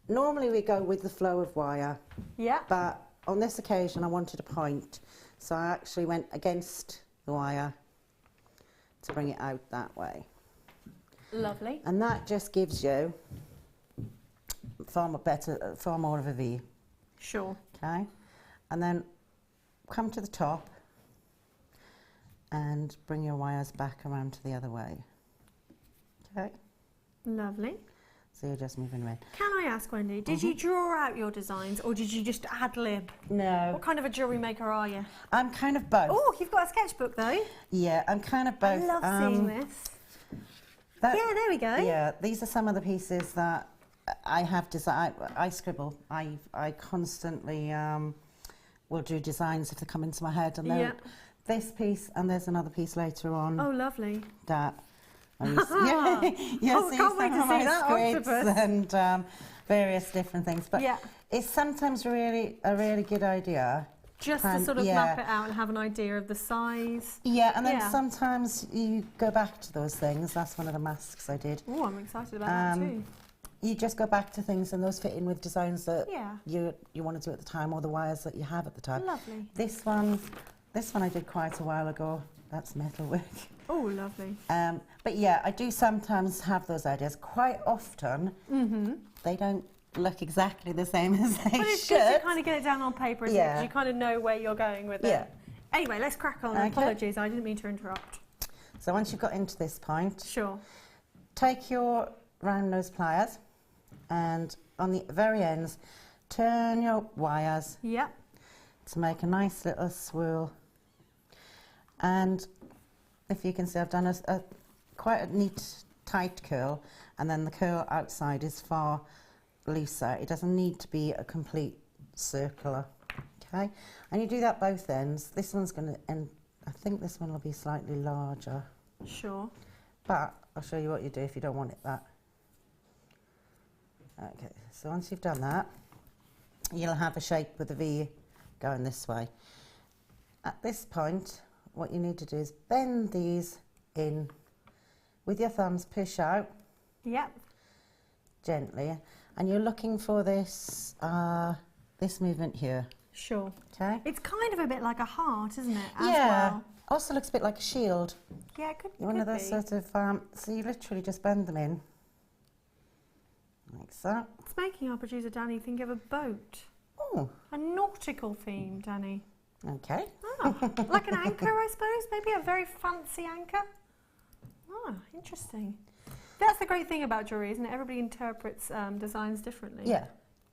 normally we go with the flow of wire. Yeah. But on this occasion I wanted a point, so I actually went against the wire to bring it out that way. Lovely. And that just gives you far more of a V. Sure. Okay, and then come to the top and bring your wires back around to the other way. Okay, Lovely. so you're just moving around. Can I ask, Wendy, did you draw out your designs or did you just ad lib? No, What kind of a jewellery maker are you? I'm kind of both. Oh, you've got a sketchbook though. Yeah, I'm kind of both. I love seeing this. that- Yeah, there we go. Yeah, these are some of the pieces that I have designed. I scribble. I constantly will do designs if they come into my head. And then Yeah. this piece, and there's another piece later on Oh, lovely. that. You'll Oh, see can't some wait to of see my that scripts octopus. and various different things. But Yeah. it's sometimes a really good idea. Just to And- sort of yeah. map it out and have an idea of the size. Yeah, and then Yeah. sometimes you go back to those things. That's one of the masks I did. Oh, I'm excited about that too. You just go back to things and those fit in with designs that Yeah. you want to do at the time or the wires that you have at the time. Lovely. This one I did quite a while ago. That's metalwork. Oh, lovely. But yeah, I do sometimes have those ideas. Quite often, they don't look exactly the same as they But it's good to should. kind of get it down on paper, isn't it? Yeah. 'Cause you kind of know where you're going with it. Yeah. Anyway, let's crack on. Okay. Apologies, I didn't mean to interrupt. So once you've got into this point, Sure. take your round nose pliers and on the very ends, turn your wires Yep. to make a nice little swirl. And if you can see, I've done a quite a neat tight curl, and then the curl outside is far looser. It doesn't need to be a complete circular. Okay, and you do that both ends. This one's going to end. I think this one will be slightly larger, Sure. but I'll show you what you do if you don't want it that. Okay, so once you've done that, you'll have a shape with a V going this way. At this point, what you need to do is bend these in with your thumbs, push out Yep. gently, and you're looking for this this movement here. Sure. Okay. It's kind of a bit like a heart, isn't it? As Yeah. Well. Also looks a bit like a shield. Yeah, it could, One could of those be. sort of. So you literally just bend them in like so. It's making our producer Danny think of a boat. Oh, A nautical theme, Danny. okay. Ah, like an anchor, I suppose. Maybe a very fancy anchor. Ah, interesting. That's the great thing about jewellery, isn't it? Everybody interprets designs differently. Yeah.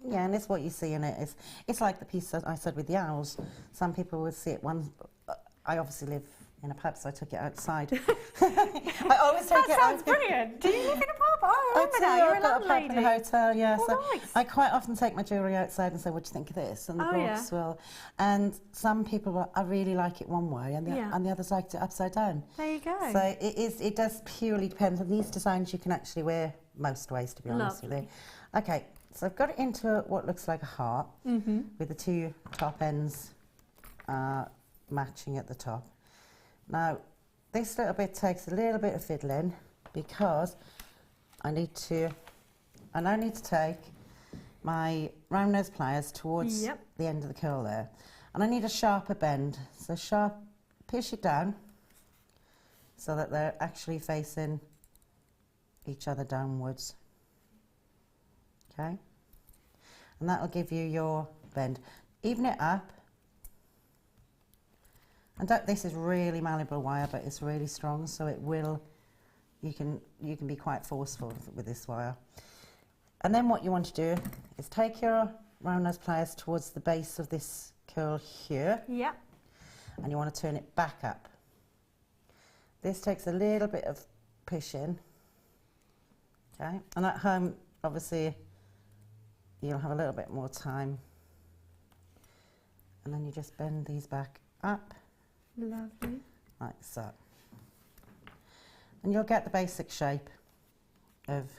Yeah, and it's what you see in it. It's like the piece that I said with the owls. Some people would see it one. I obviously live in a pub, so I took it outside. I always take That it sounds out. brilliant. Do you live in a pub? Oh, I I remember do. that. You're I've a got a pub landlady. and a hotel, yeah. Oh, so nice. I quite often take my jewellery outside and say, "What do you think of this?" And the Oh, yeah. blocks will. And some people, I really like it one way, and Yeah. the others liked it upside down. There you go. So it does purely depend on these designs. You can actually wear most ways, to be honest with you. Okay, so I've got it into what looks like a heart with the two top ends matching at the top. Now, this little bit takes a little bit of fiddling because I now need to take my round nose pliers towards Yep. the end of the curl there. And I need a sharper bend. So push it down so that they're actually facing each other downwards. Okay? And that'll give you your bend. Even it up. And this is really malleable wire, but it's really strong, so it will, you can be quite forceful with this wire. And then what you want to do is take your round nose pliers towards the base of this curl here, Yep. and you want to turn it back up. This takes a little bit of pushing, okay? And at home, obviously, you'll have a little bit more time. And then you just bend these back up, Lovely. like so. And you'll get the basic shape of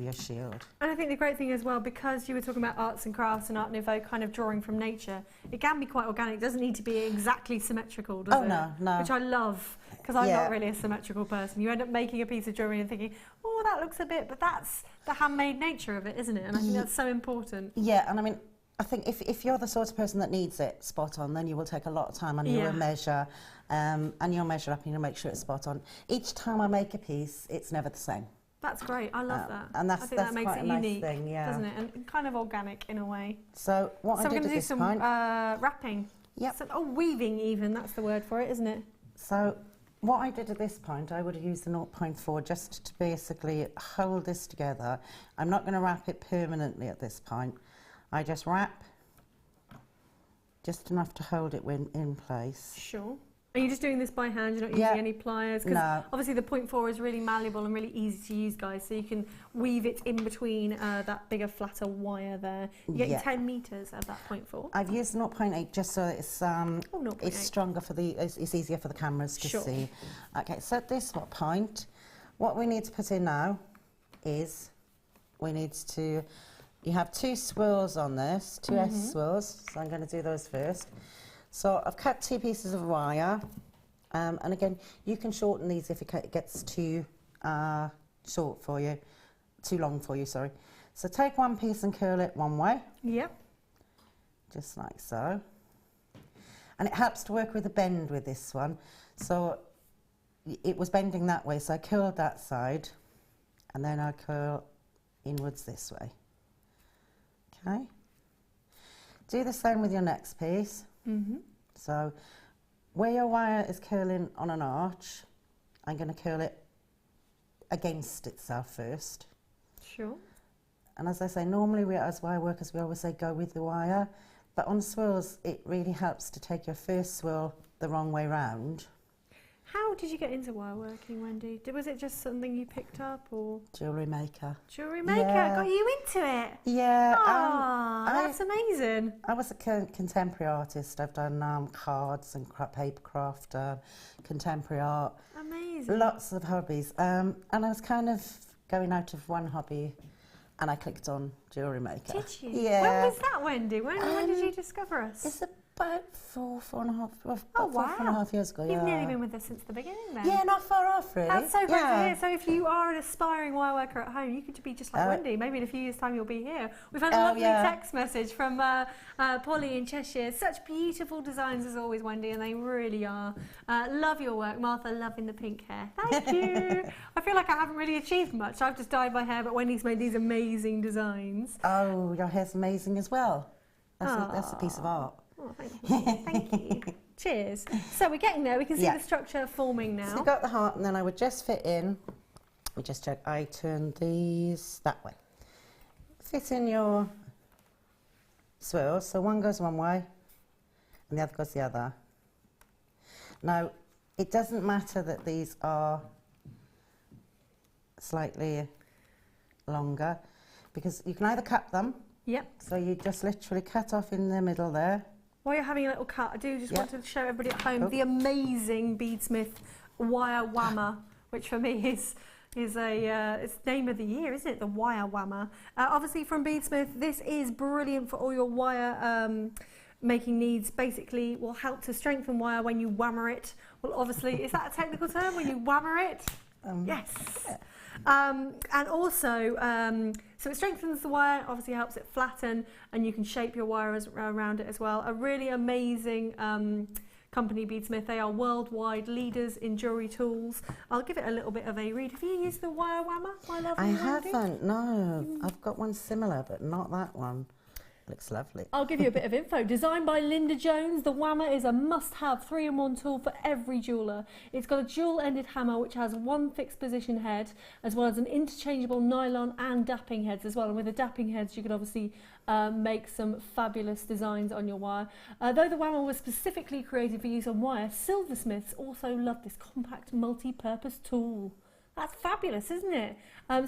your shield. And I think the great thing as well, because you were talking about arts and crafts and Art Nouveau kind of drawing from nature, it can be quite organic. It doesn't need to be exactly symmetrical, does it? Oh, no, no. Which I love, because I'm Yeah. not really a symmetrical person. You end up making a piece of jewellery and thinking, oh, that looks a bit, but that's the handmade nature of it, isn't it? And I think that's so important. Yeah, and I mean, I think if you're the sort of person that needs it spot on, then you will take a lot of time and you Yeah. will measure, and you'll measure up and you'll make sure it's spot on. Each time I make a piece, it's never the same. That's great. I love that. And I think that makes quite it a nice unique, thing, yeah. doesn't it? And kind of organic in a way. So what I So we're did going at to do this some point, wrapping. Yep. So, oh, weaving even. That's the word for it, isn't it? so what I did at this point, I would have used the 0.4 just to basically hold this together. I'm not going to wrap it permanently at this point. I just wrap just enough to hold it in place. Sure. Are you just doing this by hand? You're not Yeah. using any pliers? Because No. obviously the 0.4 is really malleable and really easy to use, guys. So you can weave it in between that bigger, flatter wire there. You get Yeah. 10 metres at that 0.4. I've used 0.8 just so that it's 0.8. stronger for it's easier for the cameras to Sure. see. Okay, so at this point, what we need to put in now is you have 2 swirls on this, 2 S swirls, so I'm going to do those first. So I've cut 2 pieces of wire, and again, you can shorten these if it gets too short for you, too long for you, sorry. So take one piece and curl it one way, Yep. just like so. And it helps to work with a bend with this one. So it was bending that way, so I curled that side, and then I curl inwards this way. Okay. Do the same with your next piece. So where your wire is curling on an arch, I'm going to curl it against itself first. Sure. And as I say, normally as wire workers, we always say go with the wire. But on swirls, it really helps to take your first swirl the wrong way round. How did you get into wire working, Wendy? Was it just something you picked up, or Jewellery Maker. Jewellery Maker Yeah. got you into it? Yeah. That's amazing. I was a contemporary artist. I've done cards and paper craft, contemporary art, Amazing. lots of hobbies. And I was kind of going out of one hobby, and I clicked on Jewellery Maker. Did you? Yeah. When was that, Wendy? When did you discover us? It's about four and a half, about Oh, 4.5 years ago. You've yeah. nearly been with us since the beginning then. Yeah, not far off really. That's so great to yeah. hear. So if you are an aspiring wire worker at home, you could be just like Wendy. Maybe in a few years' time you'll be here. We've had a lovely text message from Polly in Cheshire. Such beautiful designs as always, Wendy, and they really are. Love your work. Martha, loving the pink hair. Thank you. I feel like I haven't really achieved much. I've just dyed my hair, but Wendy's made these amazing designs. Oh, your hair's amazing as well. That's a piece of art. Oh, thank you. Thank you. Cheers. So we're getting there. We can see the structure forming now. So you've got the heart, and then I would just fit in. We just check. I turn these that way. Fit in your swirls. So one goes one way, and the other goes the other. Now, it doesn't matter that these are slightly longer, because you can either cut them. Yep. So you just literally cut off in the middle there. While you're having a little cut, I do just want to show everybody at home the amazing Beadsmith wire whammer, which for me is it's name of the year, isn't it? The wire whammer. Obviously from Beadsmith, this is brilliant for all your wire making needs. Basically, will help to strengthen wire when you whammer it. Well, obviously, is that a technical term when you whammer it? Yes. And also, so it strengthens the wire, obviously helps it flatten, and you can shape your wire around it as well. A really amazing company, Beadsmith. They are worldwide leaders in jewellery tools. I'll give it a little bit of a read. Have you used the wire whammer? I haven't, no. I've got one similar, but not that one. Looks lovely. I'll give you a bit of info. Designed by Linda Jones, the whammer is a must-have 3-in-1 tool for every jeweller. It's got a dual-ended hammer which has one fixed position head, as well as an interchangeable nylon and dapping heads as well. And with the dapping heads, you can obviously make some fabulous designs on your wire. Though the whammer was specifically created for use on wire, silversmiths also love this compact multi-purpose tool. That's fabulous, isn't it?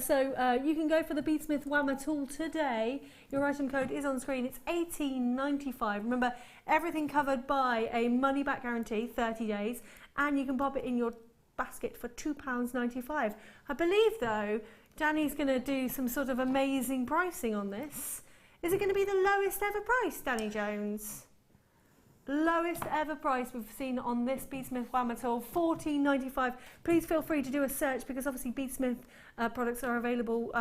So you can go for the Beadsmith Whammer tool today. Your item code is on screen. It's $18.95. Remember, everything covered by a money-back guarantee, 30 days, and you can pop it in your basket for £2.95. I believe, though, Danny's going to do some sort of amazing pricing on this. Is it going to be the lowest ever price, Danny Jones? Lowest ever price we've seen on this Beadsmith Whammer tool, $14.95. Please feel free to do a search, because obviously Beadsmith products are available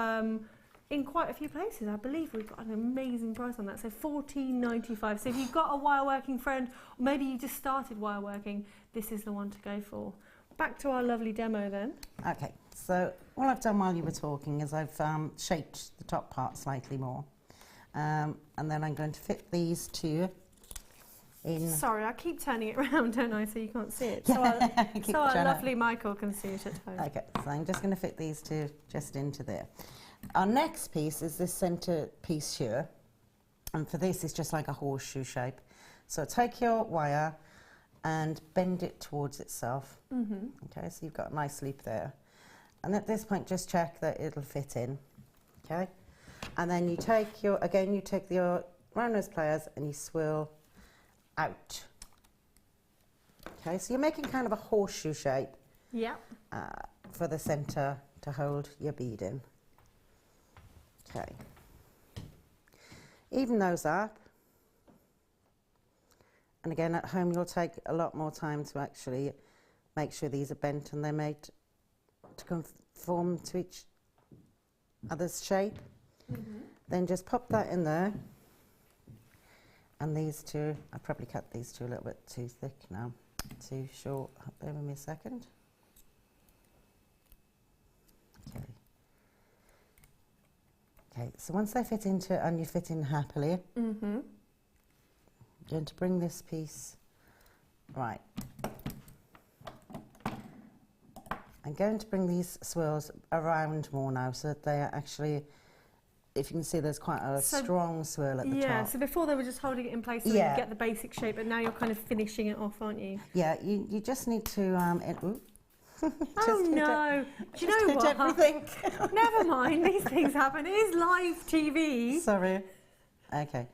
in quite a few places. I believe we've got an amazing price on that, so $14.95. So if you've got a wire working friend, or maybe you just started wire working, this is the one to go for. back to our lovely demo then. Okay, so all I've done while you were talking is I've shaped the top part slightly more. And then I'm going to fit these two in. Sorry, I keep turning it around, don't I, so you can't see it. So our lovely Michael can see it at home. Okay, so I'm just going to fit these two just into there. Our next piece is this centre piece here. And for this, it's just like a horseshoe shape. So take your wire and bend it towards itself. Okay, so you've got a nice loop there. And at this point, just check that it'll fit in. Okay, and then you take your round nose pliers and you swirl out. Okay, so you're making kind of a horseshoe shape. Yeah. For the centre to hold your bead in. Okay. Even those up. And again, at home, you'll take a lot more time to actually make sure these are bent and they're made to conform to each other's shape. Then just pop that in there. And these two, I probably cut these two a little bit too thick now, too short. Bear with me a second. Okay. Okay, so once they fit into it and you fit in happily, I'm going to bring this piece, right. I'm going to bring these swirls around more now so that they are actually, if you can see, there's quite a strong swirl at the top. Yeah, so before they were just holding it in place so you get the basic shape, but now you're kind of finishing it off, aren't you? Yeah, you just need to, Oh no! Do you know what? Everything. Never mind, these things happen. It is live TV. Sorry. Okay.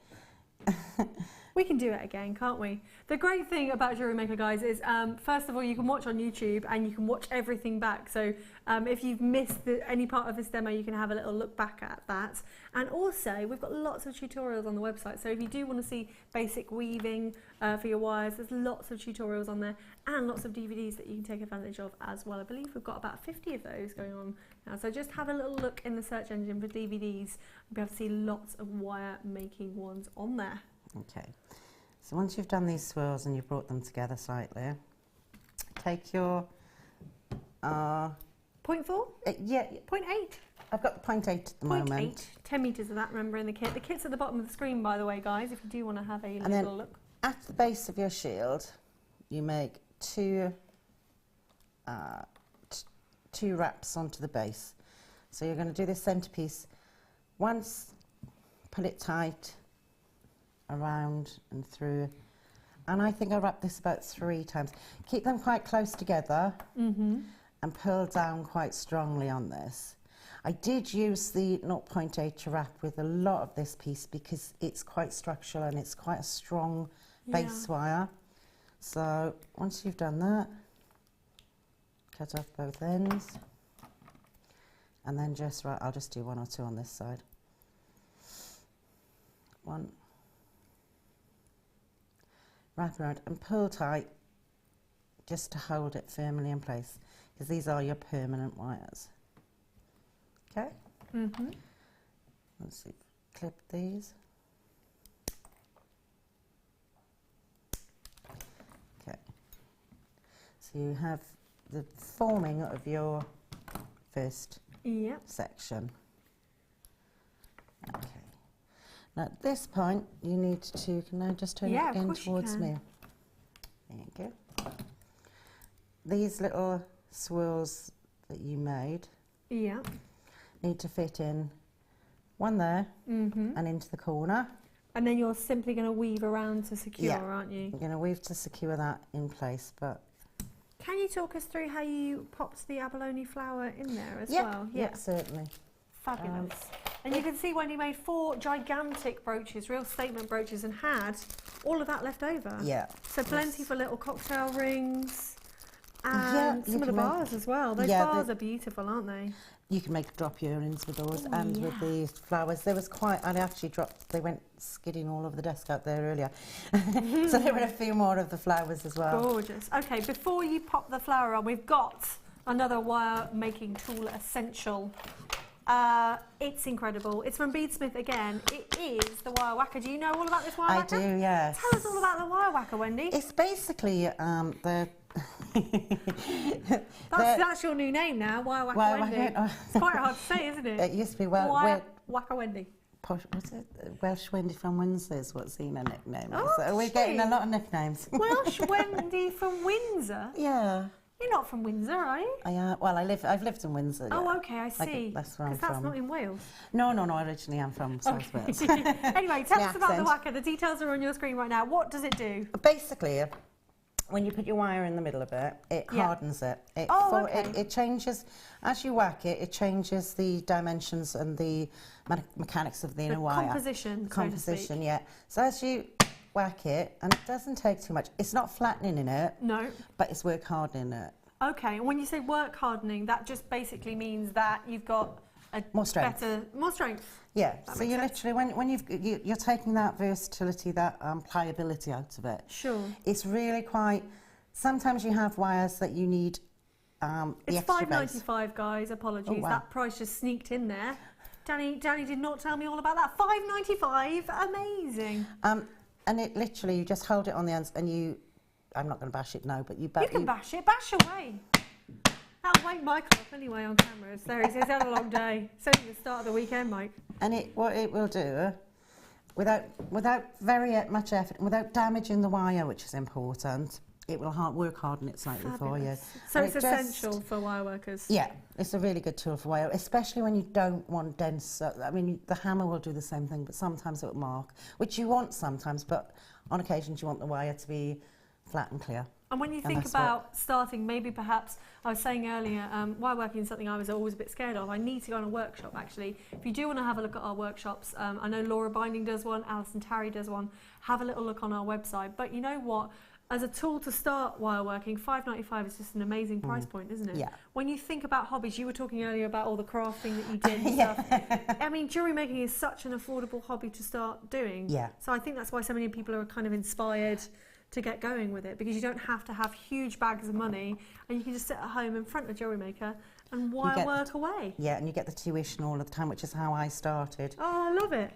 We can do it again, can't we? The great thing about Jewellery Maker, guys, is first of all, you can watch on YouTube and you can watch everything back. So if you've missed any part of this demo, you can have a little look back at that. And also, we've got lots of tutorials on the website. So if you do want to see basic weaving for your wires, there's lots of tutorials on there and lots of DVDs that you can take advantage of as well. I believe we've got about 50 of those going on now. So just have a little look in the search engine for DVDs. You'll be able to see lots of wire making ones on there. Okay, so once you've done these swirls and you've brought them together slightly, take your... 0.4? Yeah. 0.8? I've got 0.8 at the moment. 0.8, 10 metres of that, remember, in the kit. The kit's at the bottom of the screen, by the way, guys, if you do want to have a little look. At the base of your shield, you make two wraps onto the base. So you're going to do this centrepiece once, pull it tight, around and through, and I think I wrap this about 3 times. Keep them quite close together and pull down quite strongly on this. I did use the 0.8 to wrap with a lot of this piece because it's quite structural and it's quite a strong base wire. So once you've done that, cut off both ends and then just I'll just do 1 or 2 on this side. 1. Wrap around and pull tight just to hold it firmly in place because these are your permanent wires. Okay? Let's see, clip these. Okay. So you have the forming of your first section. Okay. Now at this point, you need to, can I just turn it again towards me? Thank you. These little swirls that you made need to fit in one there and into the corner. And then you're simply going to weave around to secure, aren't you? You're going to weave to secure that in place, but... Can you talk us through how you popped the abalone flower in there as well? Yeah, certainly. Fabulous. And you can see Wendy made 4 gigantic brooches, real statement brooches, and had all of that left over. Yeah. So plenty for little cocktail rings and some of the bars as well. Those bars are beautiful, aren't they? You can make drop earrings with those and with the flowers. There was quite, I actually dropped, they went skidding all over the desk out there earlier. So there were a few more of the flowers as well. Gorgeous. Okay, before you pop the flower on, we've got another wire making tool essential. It's incredible. It's from Beadsmith again. It is the wire whacker. Do you know all about this wire whacker? I do, yes. Tell us all about the wire whacker, Wendy. It's basically That's your new name now, Wire Wacka Wendy. It's quite hard to say, isn't it? It used to be Wire Wacka Wendy. What's it? Welsh Wendy from Windsor is what Zena nickname is. Oh, So we're getting a lot of nicknames. Welsh Wendy from Windsor? Yeah. You're not from Windsor, are you? Well, I've lived in Windsor. Oh, yeah. okay, I see. That's where I'm Because that's from. not in Wales. No, originally I'm from South Wales. Anyway, tell us about the accent. Wacka. The details are on your screen right now. What does it do? Basically, when you put your wire in the middle of it, it hardens it. It changes, as you whack it, it changes the dimensions and the mechanics of the inner wire. Composition, Composition, yeah. So as you whack it, and it doesn't take too much, it's not flattening it. No. But it's work hardening it. Okay, and when you say work hardening, that just basically means that you've got more strength. More strength. Yeah, so you literally, when you're taking that versatility, that pliability out of it. Sure. It's really quite, sometimes you have wires that you need It's extra base. $5.95, guys, apologies. Oh, wow. That price just sneaked in there. Danny did not tell me all about that. $5.95, amazing. And it literally, you just hold it on the ends and you, I'm not going to bash it now, but you You can bash it, bash away. That'll wake Michael up anyway on cameras. There he is, he's had a long day. It's only the start of the weekend, Mike. And what it will do, without very much effort, without damaging the wire, which is important, it will work harden it slightly for you. So And it's essential for wire workers. Yeah, it's a really good tool for wire, especially when you don't want dense. I mean, the hammer will do the same thing, but sometimes it will mark, which you want sometimes, but on occasions you want the wire to be flat and clear. And when you think about starting, maybe perhaps, I was saying earlier, wire working is something I was always a bit scared of. I need to go on a workshop, actually. If you do want to have a look at our workshops, I know Laura Binding does one, Alison Tarry does one. Have a little look on our website. But you know what? As a tool to start wire working, $5.95 is just an amazing price point, isn't it? Yeah. When you think about hobbies, you were talking earlier about all the crafting that you did and stuff. I mean, jewellery making is such an affordable hobby to start doing. Yeah. So I think that's why so many people are kind of inspired to get going with it, because you don't have to have huge bags of money and you can just sit at home in front of Jewellery Maker and wire work away. Yeah, and you get the tuition all of the time, which is how I started. Oh, I love it.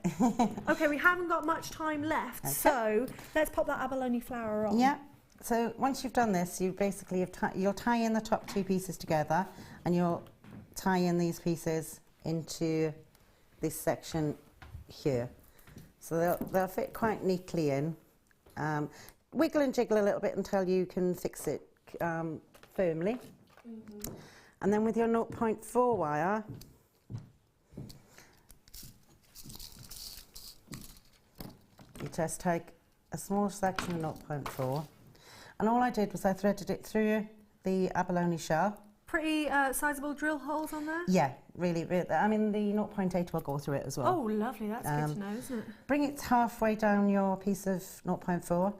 Okay, we haven't got much time left, so let's pop that abalone flower on. Yeah, so once you've done this, you basically you'll tie in the top two pieces together and you'll tie in these pieces into this section here. So they'll fit quite neatly in. Wiggle and jiggle a little bit until you can fix it firmly. And then with your 0.4 wire, you just take a small section of 0.4, and all I did was I threaded it through the abalone shell. Pretty sizable drill holes on there? Yeah, really, I mean, the 0.8 will go through it as well. Oh, lovely, that's good to know, isn't it? Bring it halfway down your piece of 0.4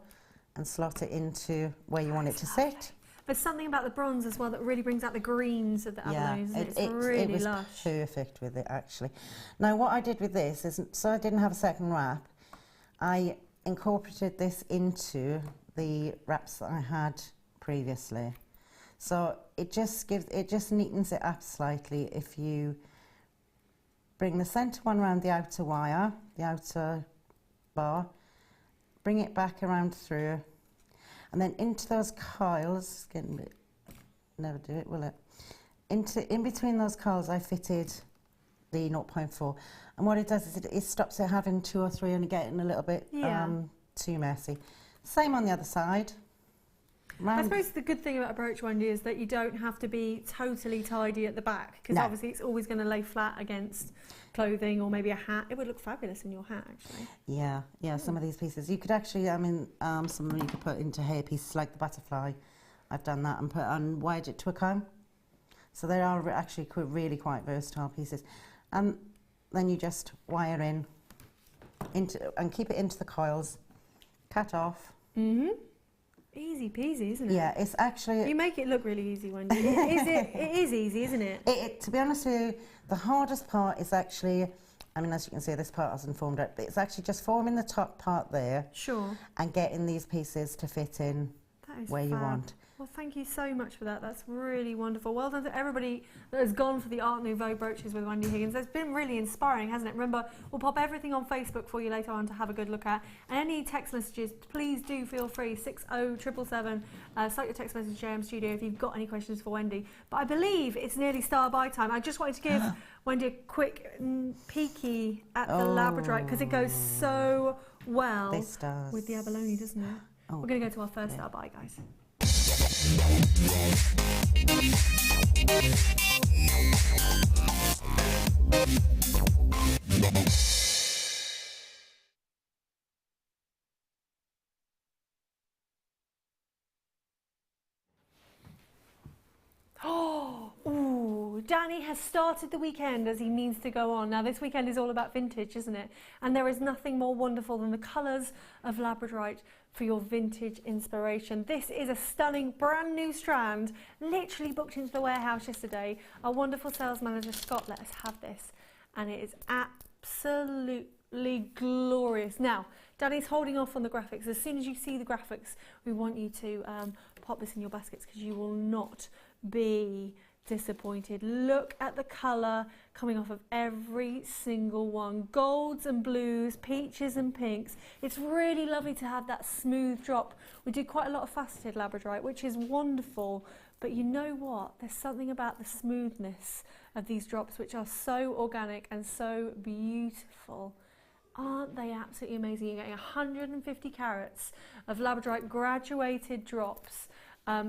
and slot it into where you want it to sit. There's something about the bronze as well that really brings out the greens of the abalone, isn't it? It's really it was lush. perfect with it, actually. Now, what I did with this is, so I didn't have a second wrap, I incorporated this into the wraps that I had previously. So it just neatens it up slightly if you bring the centre one around the outer wire, the outer bar, bring it back around through, and then into those coils, getting a bit, never do it, will it? In between those coils, I fitted the 0.4, and what it does is it stops it having 2 or 3 and getting a little bit too messy. Same on the other side. I suppose the good thing about a brooch, Wendy, is that you don't have to be totally tidy at the back, because obviously it's always going to lay flat against clothing or maybe a hat. It would look fabulous in your hat, actually. Yeah, some of these pieces. You could actually, I mean, some of them you could put into hair pieces like the butterfly. I've done that and wired it to a comb. So they are actually really quite versatile pieces. And then you just wire in and keep it into the coils, cut off. Easy peasy, isn't it? Yeah, it's actually... You make it look really easy, Wendy. It is easy, isn't it? To be honest with you, the hardest part is actually, I mean, as you can see, this part hasn't formed out, but it's actually just forming the top part there. Sure. And getting these pieces to fit in where you want. Well, thank you so much for that. That's really wonderful. Well done to everybody that has gone for the Art Nouveau brooches with Wendy Higgins. It's been really inspiring, hasn't it? Remember, we'll pop everything on Facebook for you later on to have a good look at. And any text messages, please do feel free. 60777. Start your text message JM Studio if you've got any questions for Wendy. But I believe it's nearly star by time. I just wanted to give Wendy a quick peeky at the Labradorite because it goes so well with the abalone, doesn't it? We're going to go to our first star by, guys. Oh, Danny has started the weekend as he means to go on. Now this weekend is all about vintage, isn't it? And there is nothing more wonderful than the colours of Labradorite for your vintage inspiration. This is a stunning brand new strand, literally booked into the warehouse yesterday. Our wonderful sales manager Scott let us have this, and it is absolutely glorious. Now, Danny's holding off on the graphics. As soon as you see the graphics, we want you to pop this in your baskets because you will not be disappointed. Look at the colour coming off of every single one. Golds and blues, peaches and pinks. It's really lovely to have that smooth drop. We do quite a lot of faceted Labradorite, which is wonderful, but you know what? There's something about the smoothness of these drops which are so organic and so beautiful. Aren't they absolutely amazing? You're getting 150 carats of Labradorite graduated drops.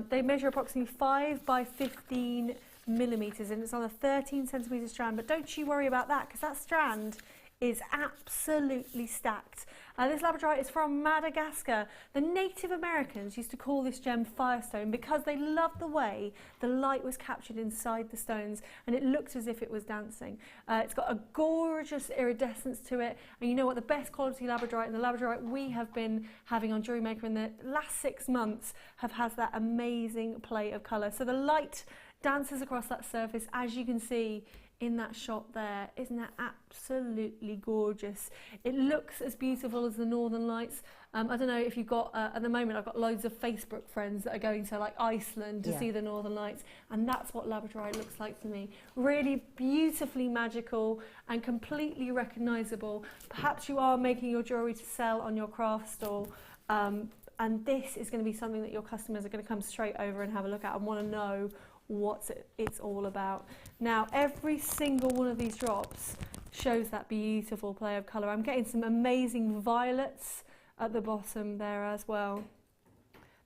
They measure approximately 5 by 15 millimetres and it's on a 13 centimetre strand, but don't you worry about that because that strand is absolutely stacked. This Labradorite is from Madagascar. The Native Americans used to call this gem Firestone because they loved the way the light was captured inside the stones and it looked as if it was dancing. It's got a gorgeous iridescence to it, and you know what, the best quality Labradorite and the Labradorite we have been having on Jewellery Maker in the last 6 months have had that amazing play of colour. So the light dances across that surface, as you can see in that shot there. Isn't that absolutely gorgeous? It looks as beautiful as the Northern Lights. I don't know if you've got, at the moment I've got loads of Facebook friends that are going to like Iceland to see the Northern Lights, and that's what Labradorite looks like to me. Really beautifully magical and completely recognisable. Perhaps you are making your jewellery to sell on your craft stall, and this is going to be something that your customers are going to come straight over and have a look at and want to know what it's all about. Now every single one of these drops shows that beautiful play of colour. I'm getting some amazing violets at the bottom there as well.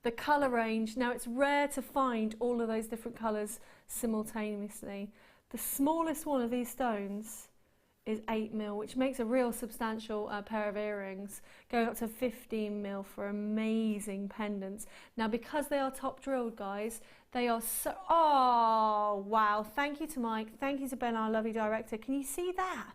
The colour range, now it's rare to find all of those different colours simultaneously. The smallest one of these stones is 8mm, which makes a real substantial pair of earrings, going up to 15mm for amazing pendants. Now because they are top drilled, guys, they are so, oh wow, thank you to Mike, thank you to Ben, our lovely director. Can you see that?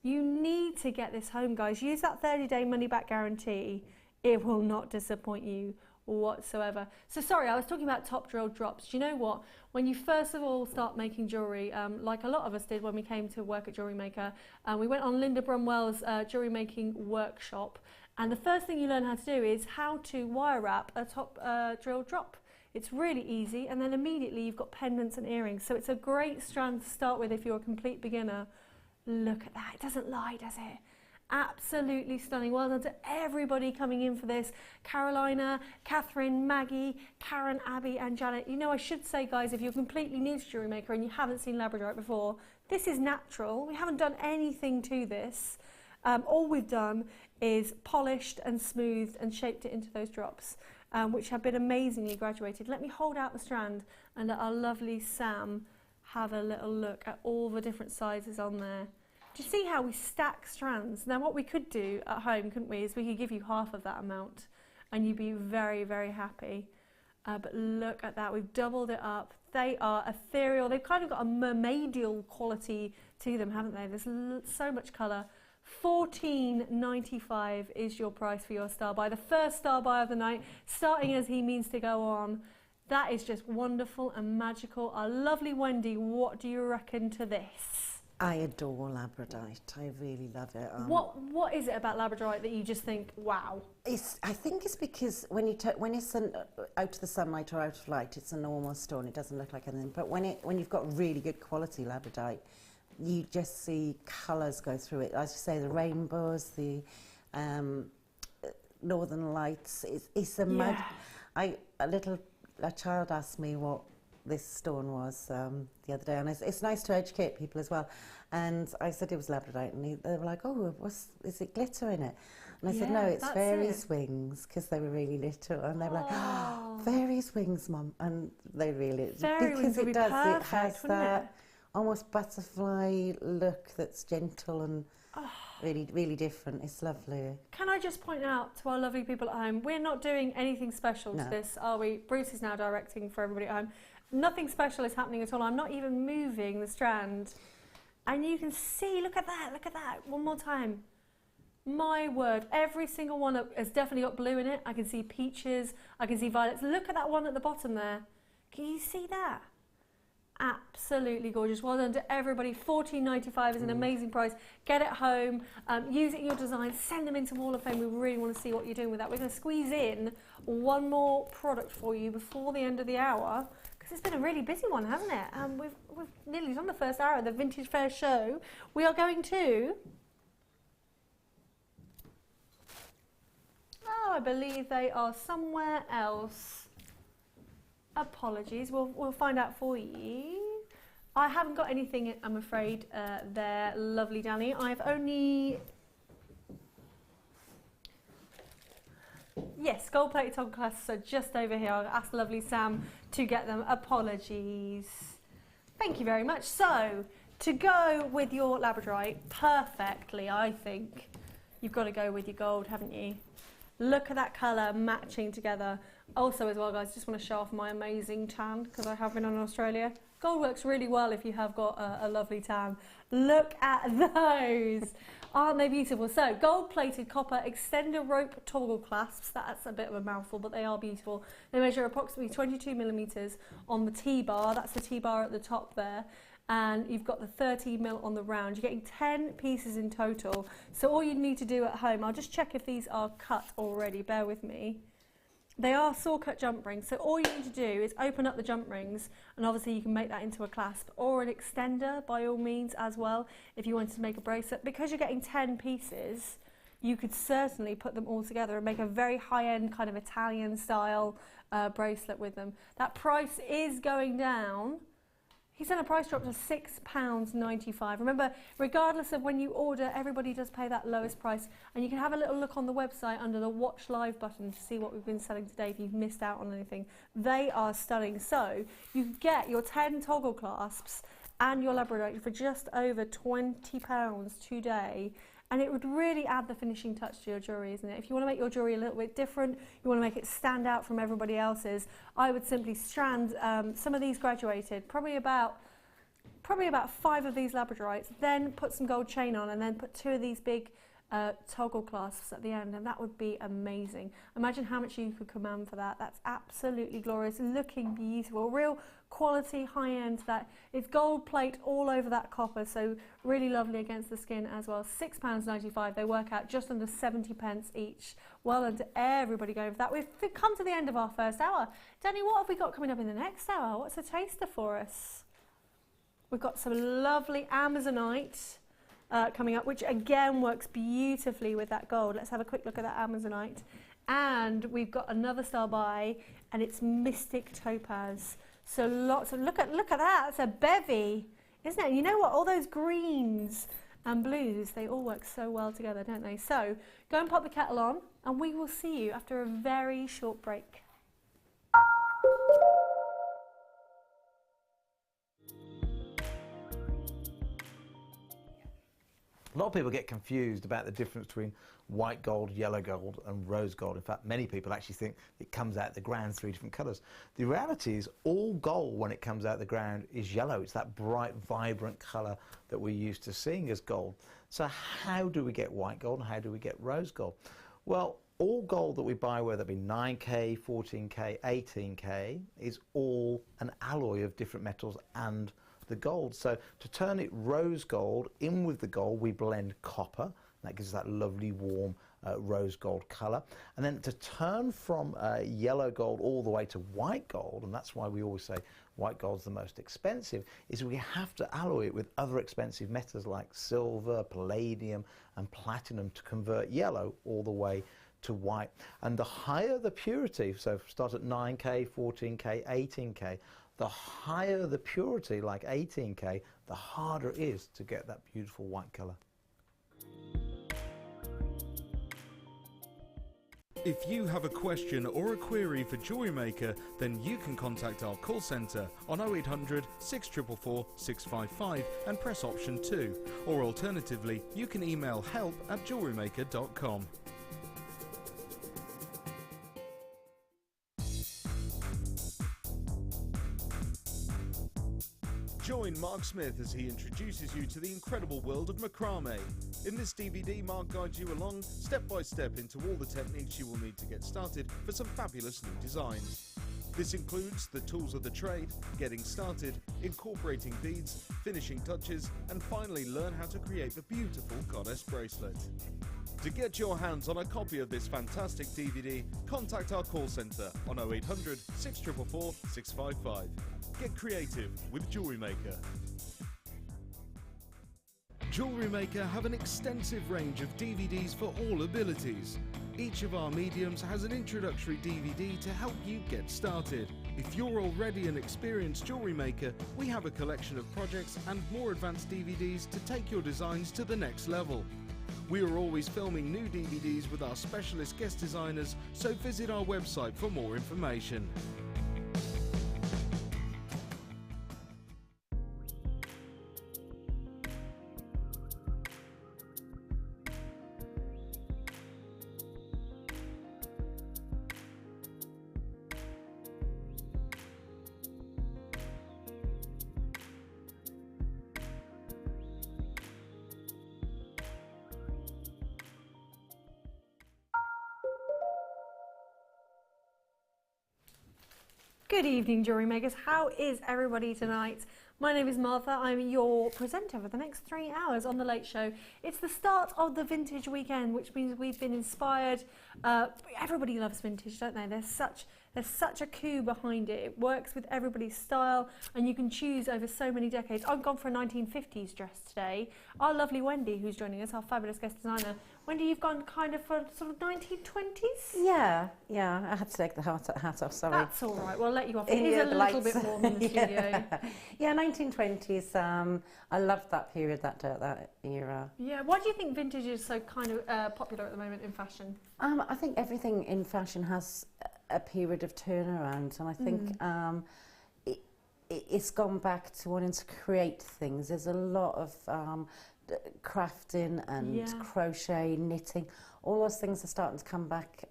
You need to get this home, guys. Use that 30-day money back guarantee. It will not disappoint you whatsoever. So sorry, I was talking about top drilled drops. Do you know what? When you first of all start making jewellery, like a lot of us did when we came to work at Jewellery Maker, we went on Linda Brumwell's jewellery making workshop, and the first thing you learn how to do is how to wire wrap a top drilled drop. It's really easy, and then immediately you've got pendants and earrings. So it's a great strand to start with if you're a complete beginner. Look at that, it doesn't lie, does it? Absolutely stunning. Well done to everybody coming in for this. Carolina, Catherine, Maggie, Karen, Abby and Janet. You know, I should say, guys, if you're completely new to Jewellery Maker and you haven't seen Labradorite before, this is natural. We haven't done anything to this. All we've done is polished and smoothed and shaped it into those drops, which have been amazingly graduated. Let me hold out the strand and let our lovely Sam have a little look at all the different sizes on there. Do you see how we stack strands? Now what we could do at home, couldn't we, is we could give you half of that amount and you'd be very, very happy. But look at that, we've doubled it up. They are ethereal, they've kind of got a mermaidial quality to them, haven't they? There's so much colour. $14.95 is your price for your star buy. The first star buy of the night, starting as he means to go on. That is just wonderful and magical. Our lovely Wendy, what do you reckon to this? I adore labradorite. I really love it. What is it about labradorite that you just think, wow? I think it's because when it's out of the sunlight or out of light, it's a normal stone. It doesn't look like anything. But when you've got really good quality labradorite, you just see colours go through it. As you say, the rainbows, the northern lights. It's a mud. A child asked me what this stone was the other day, and it's nice to educate people as well. And I said it was labradorite, and they were like, "Oh, is it glitter in it?" And I said, "No, it's fairies' wings," because they were really little, and they were like, "Oh, fairies' wings, Mum," and they really fairy wings would be perfect, it has that almost butterfly look that's gentle and really, really different. It's lovely. Can I just point out to our lovely people at home, we're not doing anything special to this, are we? Bruce is now directing for everybody at home. Nothing special is happening at all. I'm not even moving the strand. And you can see, look at that, one more time. My word, every single one has definitely got blue in it. I can see peaches, I can see violets. Look at that one at the bottom there. Can you see that? Absolutely gorgeous. Well done to everybody. $14.95 is an amazing price. Get it home, use it in your design, send them into Wall of Fame. We really want to see what you're doing with that. We're going to squeeze in one more product for you before the end of the hour, because it's been a really busy one, hasn't it? We've nearly done the first hour of the Vintage Fair show. We are going to... Oh, I believe they are somewhere else. Apologies, we'll find out for you. I haven't got anything, I'm afraid, there, lovely Danny. I've only... Yes, gold-plated toggle clasps are just over here. I'll ask lovely Sam to get them. Apologies. Thank you very much. So, to go with your labradorite perfectly, I think, you've got to go with your gold, haven't you? Look at that colour matching together. Also as well, guys, just want to show off my amazing tan, because I have been on Australia. Gold works really well if you have got a lovely tan. Look at those. Aren't they beautiful? So, gold-plated copper extender rope toggle clasps. That's a bit of a mouthful, but they are beautiful. They measure approximately 22 millimetres on the T-bar. That's the T-bar at the top there. And you've got the 30 mil on the round. You're getting 10 pieces in total. So all you need to do at home, I'll just check if these are cut already, bear with me. They are saw cut jump rings, so all you need to do is open up the jump rings, and obviously you can make that into a clasp or an extender by all means as well if you wanted to make a bracelet. Because you're getting 10 pieces, you could certainly put them all together and make a very high-end kind of Italian style bracelet with them. That price is going down. He's done a price drop to £6.95. Remember, regardless of when you order, everybody does pay that lowest price. And you can have a little look on the website under the Watch Live button to see what we've been selling today if you've missed out on anything. They are stunning. So you can get your 10 toggle clasps and your labradorite for just over £20 today. And it would really add the finishing touch to your jewellery, isn't it? If you want to make your jewellery a little bit different, you want to make it stand out from everybody else's, I would simply strand some of these graduated, probably about 5 of these labradorites, then put some gold chain on, and then put 2 of these big toggle clasps at the end, and that would be amazing. Imagine how much you could command for that. That's absolutely glorious, looking beautiful, real quality, high-end. That it's gold plate all over that copper, so really lovely against the skin as well. £6.95. They work out just under 70 pence each. Well done to everybody going for that. We've come to the end of our first hour. Danny, what have we got coming up in the next hour? What's a taster for us? We've got some lovely Amazonite coming up, which again works beautifully with that gold. Let's have a quick look at that Amazonite. And we've got another star by, and it's Mystic Topaz. So lots of, look at that, it's a bevy, isn't it? And you know what, all those greens and blues, they all work so well together, don't they? So go and pop the kettle on, and we will see you after a very short break. A lot of people get confused about the difference between white gold, yellow gold and rose gold. In fact, many people actually think it comes out the ground 3 different colours. The reality is all gold when it comes out the ground is yellow. It's that bright, vibrant colour that we're used to seeing as gold. So how do we get white gold and how do we get rose gold? Well, all gold that we buy, whether it be 9K, 14K, 18K, is all an alloy of different metals and the gold. So to turn it rose gold, in with the gold, we blend copper. That gives us that lovely warm rose gold colour. And then to turn from yellow gold all the way to white gold, and that's why we always say white gold's the most expensive, is we have to alloy it with other expensive metals like silver, palladium and platinum to convert yellow all the way to white. And the higher the purity, so start at 9K, 14K, 18K, the higher the purity, like 18K, the harder it is to get that beautiful white colour. If you have a question or a query for Jewellery Maker, then you can contact our call centre on 0800 644 655 and press option 2. Or alternatively, you can email help@jewellerymaker.com. Join Mark Smith as he introduces you to the incredible world of macrame. In this DVD, Mark guides you along step by step into all the techniques you will need to get started for some fabulous new designs. This includes the tools of the trade, getting started, incorporating beads, finishing touches, and finally learn how to create the beautiful goddess bracelet. To get your hands on a copy of this fantastic DVD, contact our call centre on 0800 644 655. Get creative with Jewellery Maker. Jewellery Maker have an extensive range of DVDs for all abilities. Each of our mediums has an introductory DVD to help you get started. If you're already an experienced jewellery maker, we have a collection of projects and more advanced DVDs to take your designs to the next level. We are always filming new DVDs with our specialist guest designers, so visit our website for more information. Good evening, Jewellery Makers. How is everybody tonight? My name is Martha. I'm your presenter for the next 3 hours on The Late Show. It's the start of the vintage weekend, which means we've been inspired. Everybody loves vintage, don't they? There's such a coup behind it. It works with everybody's style, and you can choose over so many decades. I've gone for a 1950s dress today. Our lovely Wendy, who's joining us, our fabulous guest designer. Wendy, you've gone kind of for sort of 1920s? Yeah, I had to take the hat off, sorry. That's all right, we'll let you off. It is a little bit warm in the studio. Yeah, 1920s. I loved that period, that era. Yeah, why do you think vintage is so kind of popular at the moment in fashion? I think everything in fashion has a period of turnaround, and I think it's gone back to wanting to create things. There's a lot of crafting and crochet, knitting. All those things are starting to come back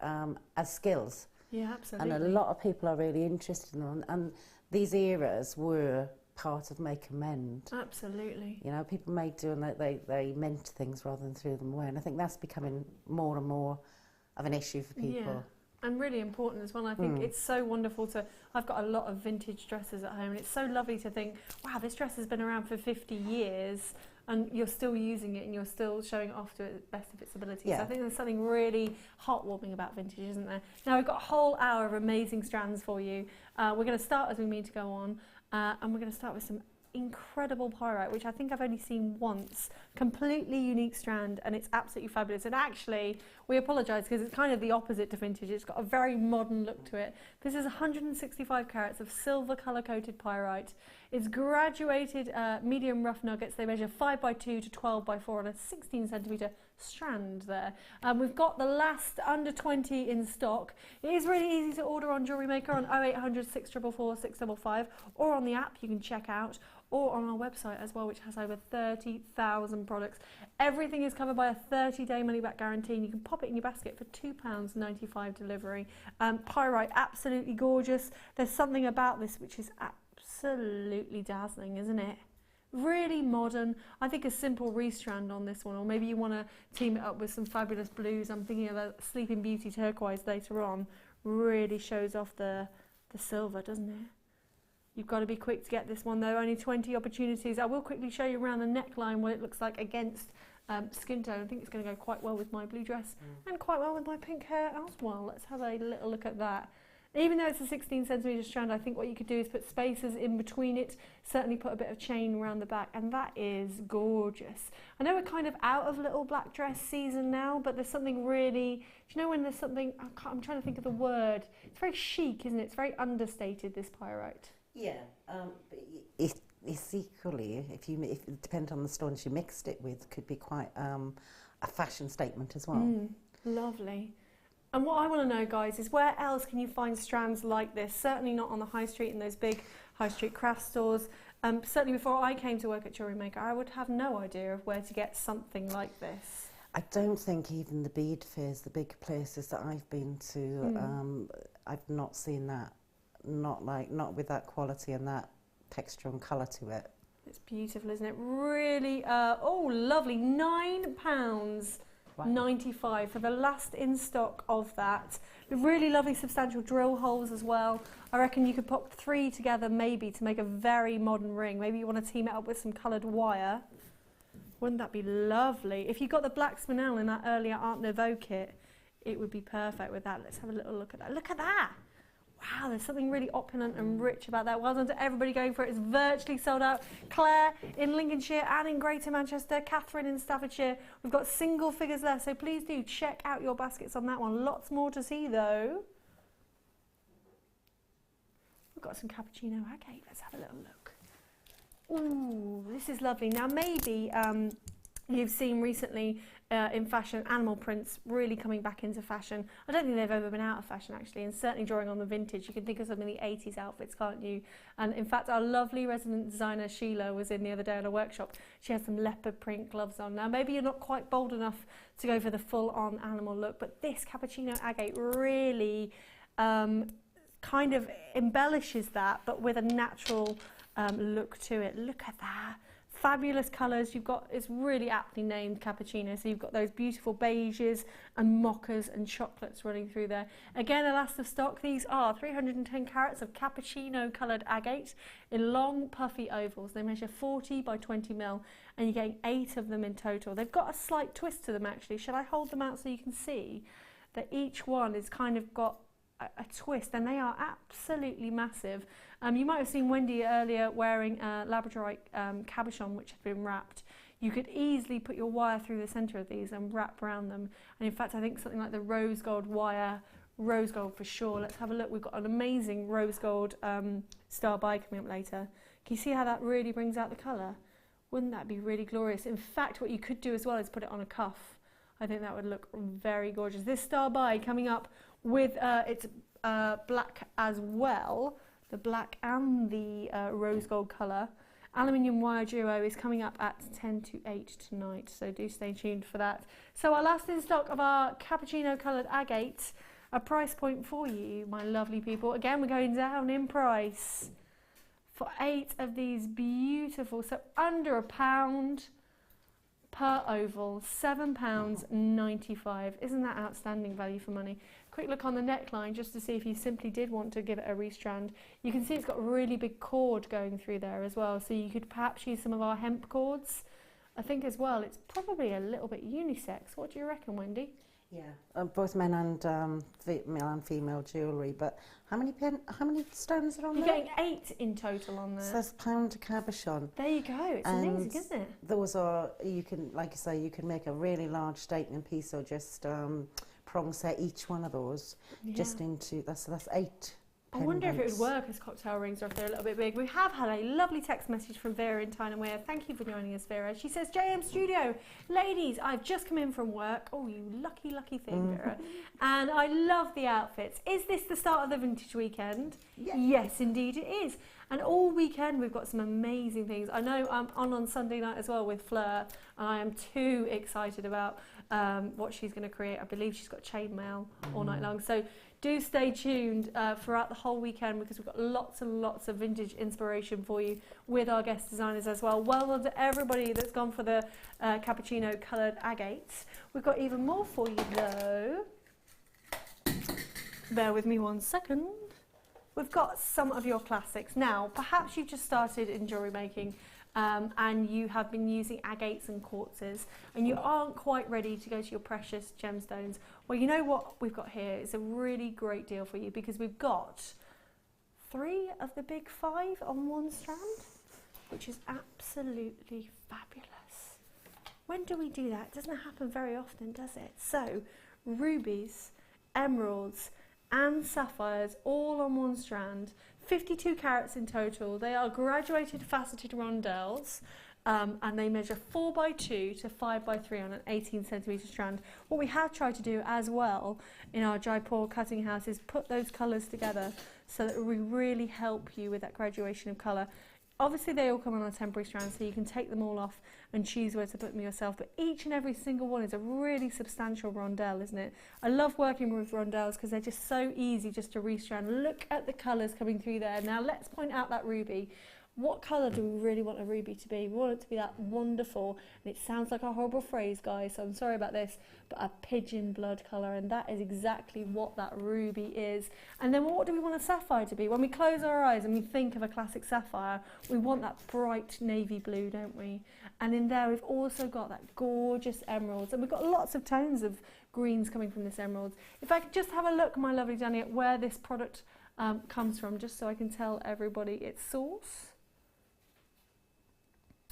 as skills. Yeah, absolutely. And a lot of people are really interested in them, and these eras were part of make and mend. Absolutely. You know, people made do and they meant things rather than threw them away, and I think that's becoming more and more of an issue for people. Yeah. And really important as well. I think it's so wonderful to... I've got a lot of vintage dresses at home, and it's so lovely to think, wow, this dress has been around for 50 years and you're still using it and you're still showing it off to the best of its ability. Yeah. So I think there's something really heartwarming about vintage, isn't there? Now, we've got a whole hour of amazing strands for you. We're going to start as we mean to go on, and we're going to start with some incredible pyrite, which I think I've only seen once. Completely unique strand, and it's absolutely fabulous. And actually, we apologise because it's kind of the opposite to vintage. It's got a very modern look to it. This is 165 carats of silver colour-coated pyrite. It's graduated medium rough nuggets. They measure 5x2 to 12x4 on a 16cm strand there. We've got the last under 20 in stock. It is really easy to order on Jewellery Maker on 0800 644 655, or on the app you can check out, or on our website as well, which has over 30,000 products. Everything is covered by a 30-day money-back guarantee, and you can pop it in your basket for £2.95 delivery. Pyrite, absolutely gorgeous. There's something about this which is absolutely dazzling, isn't it? Really modern. I think a simple restrand on this one, or maybe you want to team it up with some fabulous blues. I'm thinking of a Sleeping Beauty turquoise later on. Really shows off the silver, doesn't it? You've got to be quick to get this one though, only 20 opportunities. I will quickly show you around the neckline what it looks like against skin tone. I think it's going to go quite well with my blue dress and quite well with my pink hair as well. Let's have a little look at that. Even though it's a 16cm strand, I think what you could do is put spaces in between it, certainly put a bit of chain around the back, and that is gorgeous. I know we're kind of out of little black dress season now, but there's something really, do you know when there's something, I'm trying to think of the word, it's very chic, isn't it? It's very understated, this pyrite. Yeah, it's equally, if it depends on the stones you mixed it with, could be quite a fashion statement as well. Lovely. And what I want to know, guys, is where else can you find strands like this? Certainly not on the high street in those big high street craft stores. Certainly before I came to work at Jewellery Maker, I would have no idea of where to get something like this. I don't think even the bead fairs, the big places that I've been to, I've not seen that. Not with that quality and that texture and colour to it. It's beautiful, isn't it? Really, oh, lovely. £9. Wow. 95 for the last in stock of that. The really lovely substantial drill holes as well. I reckon you could pop 3 together maybe to make a very modern ring. Maybe you want to team it up with some coloured wire. Wouldn't that be lovely? If you got the black spinel in that earlier Art Nouveau kit, it would be perfect with that. Let's have a little look at that. Look at that! Wow, there's something really opulent and rich about that. Well done to everybody going for it. It's virtually sold out. Claire in Lincolnshire and in Greater Manchester, Catherine in Staffordshire. We've got single figures left, so please do check out your baskets on that one. Lots more to see though. We've got some cappuccino agate. Let's have a little look. Ooh, this is lovely. Now maybe you've seen recently in fashion animal prints really coming back into fashion. I don't think they've ever been out of fashion actually, and certainly drawing on the vintage. You can think of some of the 80s outfits, can't you? And in fact our lovely resident designer Sheila was in the other day at a workshop. She has some leopard print gloves on. Now maybe you're not quite bold enough to go for the full-on animal look, but this cappuccino agate really kind of embellishes that, but with a natural look to it. Look at that. Fabulous colours. You've got, it's really aptly named cappuccino, so you've got those beautiful beiges and mochas and chocolates running through there. Again, a last of stock. These are 310 carats of cappuccino coloured agate in long puffy ovals. They measure 40 by 20 mil and you're getting 8 of them in total. They've got a slight twist to them actually. Shall I hold them out so you can see that each one is kind of got a twist, and they are absolutely massive. You might have seen Wendy earlier wearing a Labradorite cabochon which had been wrapped. You could easily put your wire through the centre of these and wrap around them, and in fact I think something like the rose gold wire, rose gold for sure. Let's have a look. We've got an amazing rose gold star by coming up later. Can you see how that really brings out the colour? Wouldn't that be really glorious? In fact what you could do as well is put it on a cuff. I think that would look very gorgeous. This star by coming up with its black as well, the black and the rose gold colour. Aluminium wire duo is coming up at 10 to 8 tonight, so do stay tuned for that. So our last in stock of our cappuccino coloured agate, a price point for you, my lovely people. Again, we're going down in price for 8 of these beautiful, so under £1 per oval, £7.95. Isn't that outstanding value for money? Quick look on the neckline just to see if you simply did want to give it a restrand. You can see it's got a really big cord going through there as well, so you could perhaps use some of our hemp cords. I think as well it's probably a little bit unisex. What do you reckon, Wendy? Yeah, both men and male and female jewellery. But how many stones are on You're there? getting 8 in total on there. So that's pound to cabochon. There you go. It's amazing, isn't it? Those are, you can, like you say, you can make a really large statement piece or just prong set each one of those just into, that's 8. I wonder if it would work as cocktail rings or if they're a little bit big. We have had a lovely text message from Vera in Tyne and Wear. Thank you for joining us, Vera. She says, JM Studio, ladies, I've just come in from work. Oh, you lucky, lucky thing, Vera. And I love the outfits. Is this the start of the vintage weekend? Yeah. Yes, indeed it is. And all weekend we've got some amazing things. I know I'm on Sunday night as well with Fleur, and I am too excited about what she's going to create. I believe she's got chainmail all night long. So do stay tuned throughout the whole weekend because we've got lots and lots of vintage inspiration for you with our guest designers as well. Well done to everybody that's gone for the cappuccino coloured agates. We've got even more for you though. Bear with me one second. we've got some of your classics. Now, perhaps you've just started in jewellery making and you have been using agates and quartzes and you aren't quite ready to go to your precious gemstones. Well, you know what we've got here is a really great deal for you, because we've got 3 of the big 5 on one strand, which is absolutely fabulous. When do we do that? It doesn't happen very often, does it? So, rubies, emeralds and sapphires all on one strand, 52 carats in total. They are graduated faceted rondelles and they measure 4x2 to 5x3 on an 18cm strand. What we have tried to do as well in our Jaipur cutting house is put those colours together so that we really help you with that graduation of colour. Obviously they all come on a temporary strand, so you can take them all off and choose where to put them yourself, but each and every single one is a really substantial rondelle, isn't it? I love working with rondelles because they're just so easy just to restrand. Look at the colours coming through there. Now let's point out that ruby. What colour do we really want a ruby to be? We want it to be that wonderful, and it sounds like a horrible phrase, guys, so I'm sorry about this, but a pigeon blood colour, and that is exactly what that ruby is. And then what do we want a sapphire to be? When we close our eyes and we think of a classic sapphire, we want that bright navy blue, don't we? And in there we've also got that gorgeous emeralds, and we've got lots of tones of greens coming from this emeralds. If I could just have a look, my lovely Danny, at where this product comes from, just so I can tell everybody its source.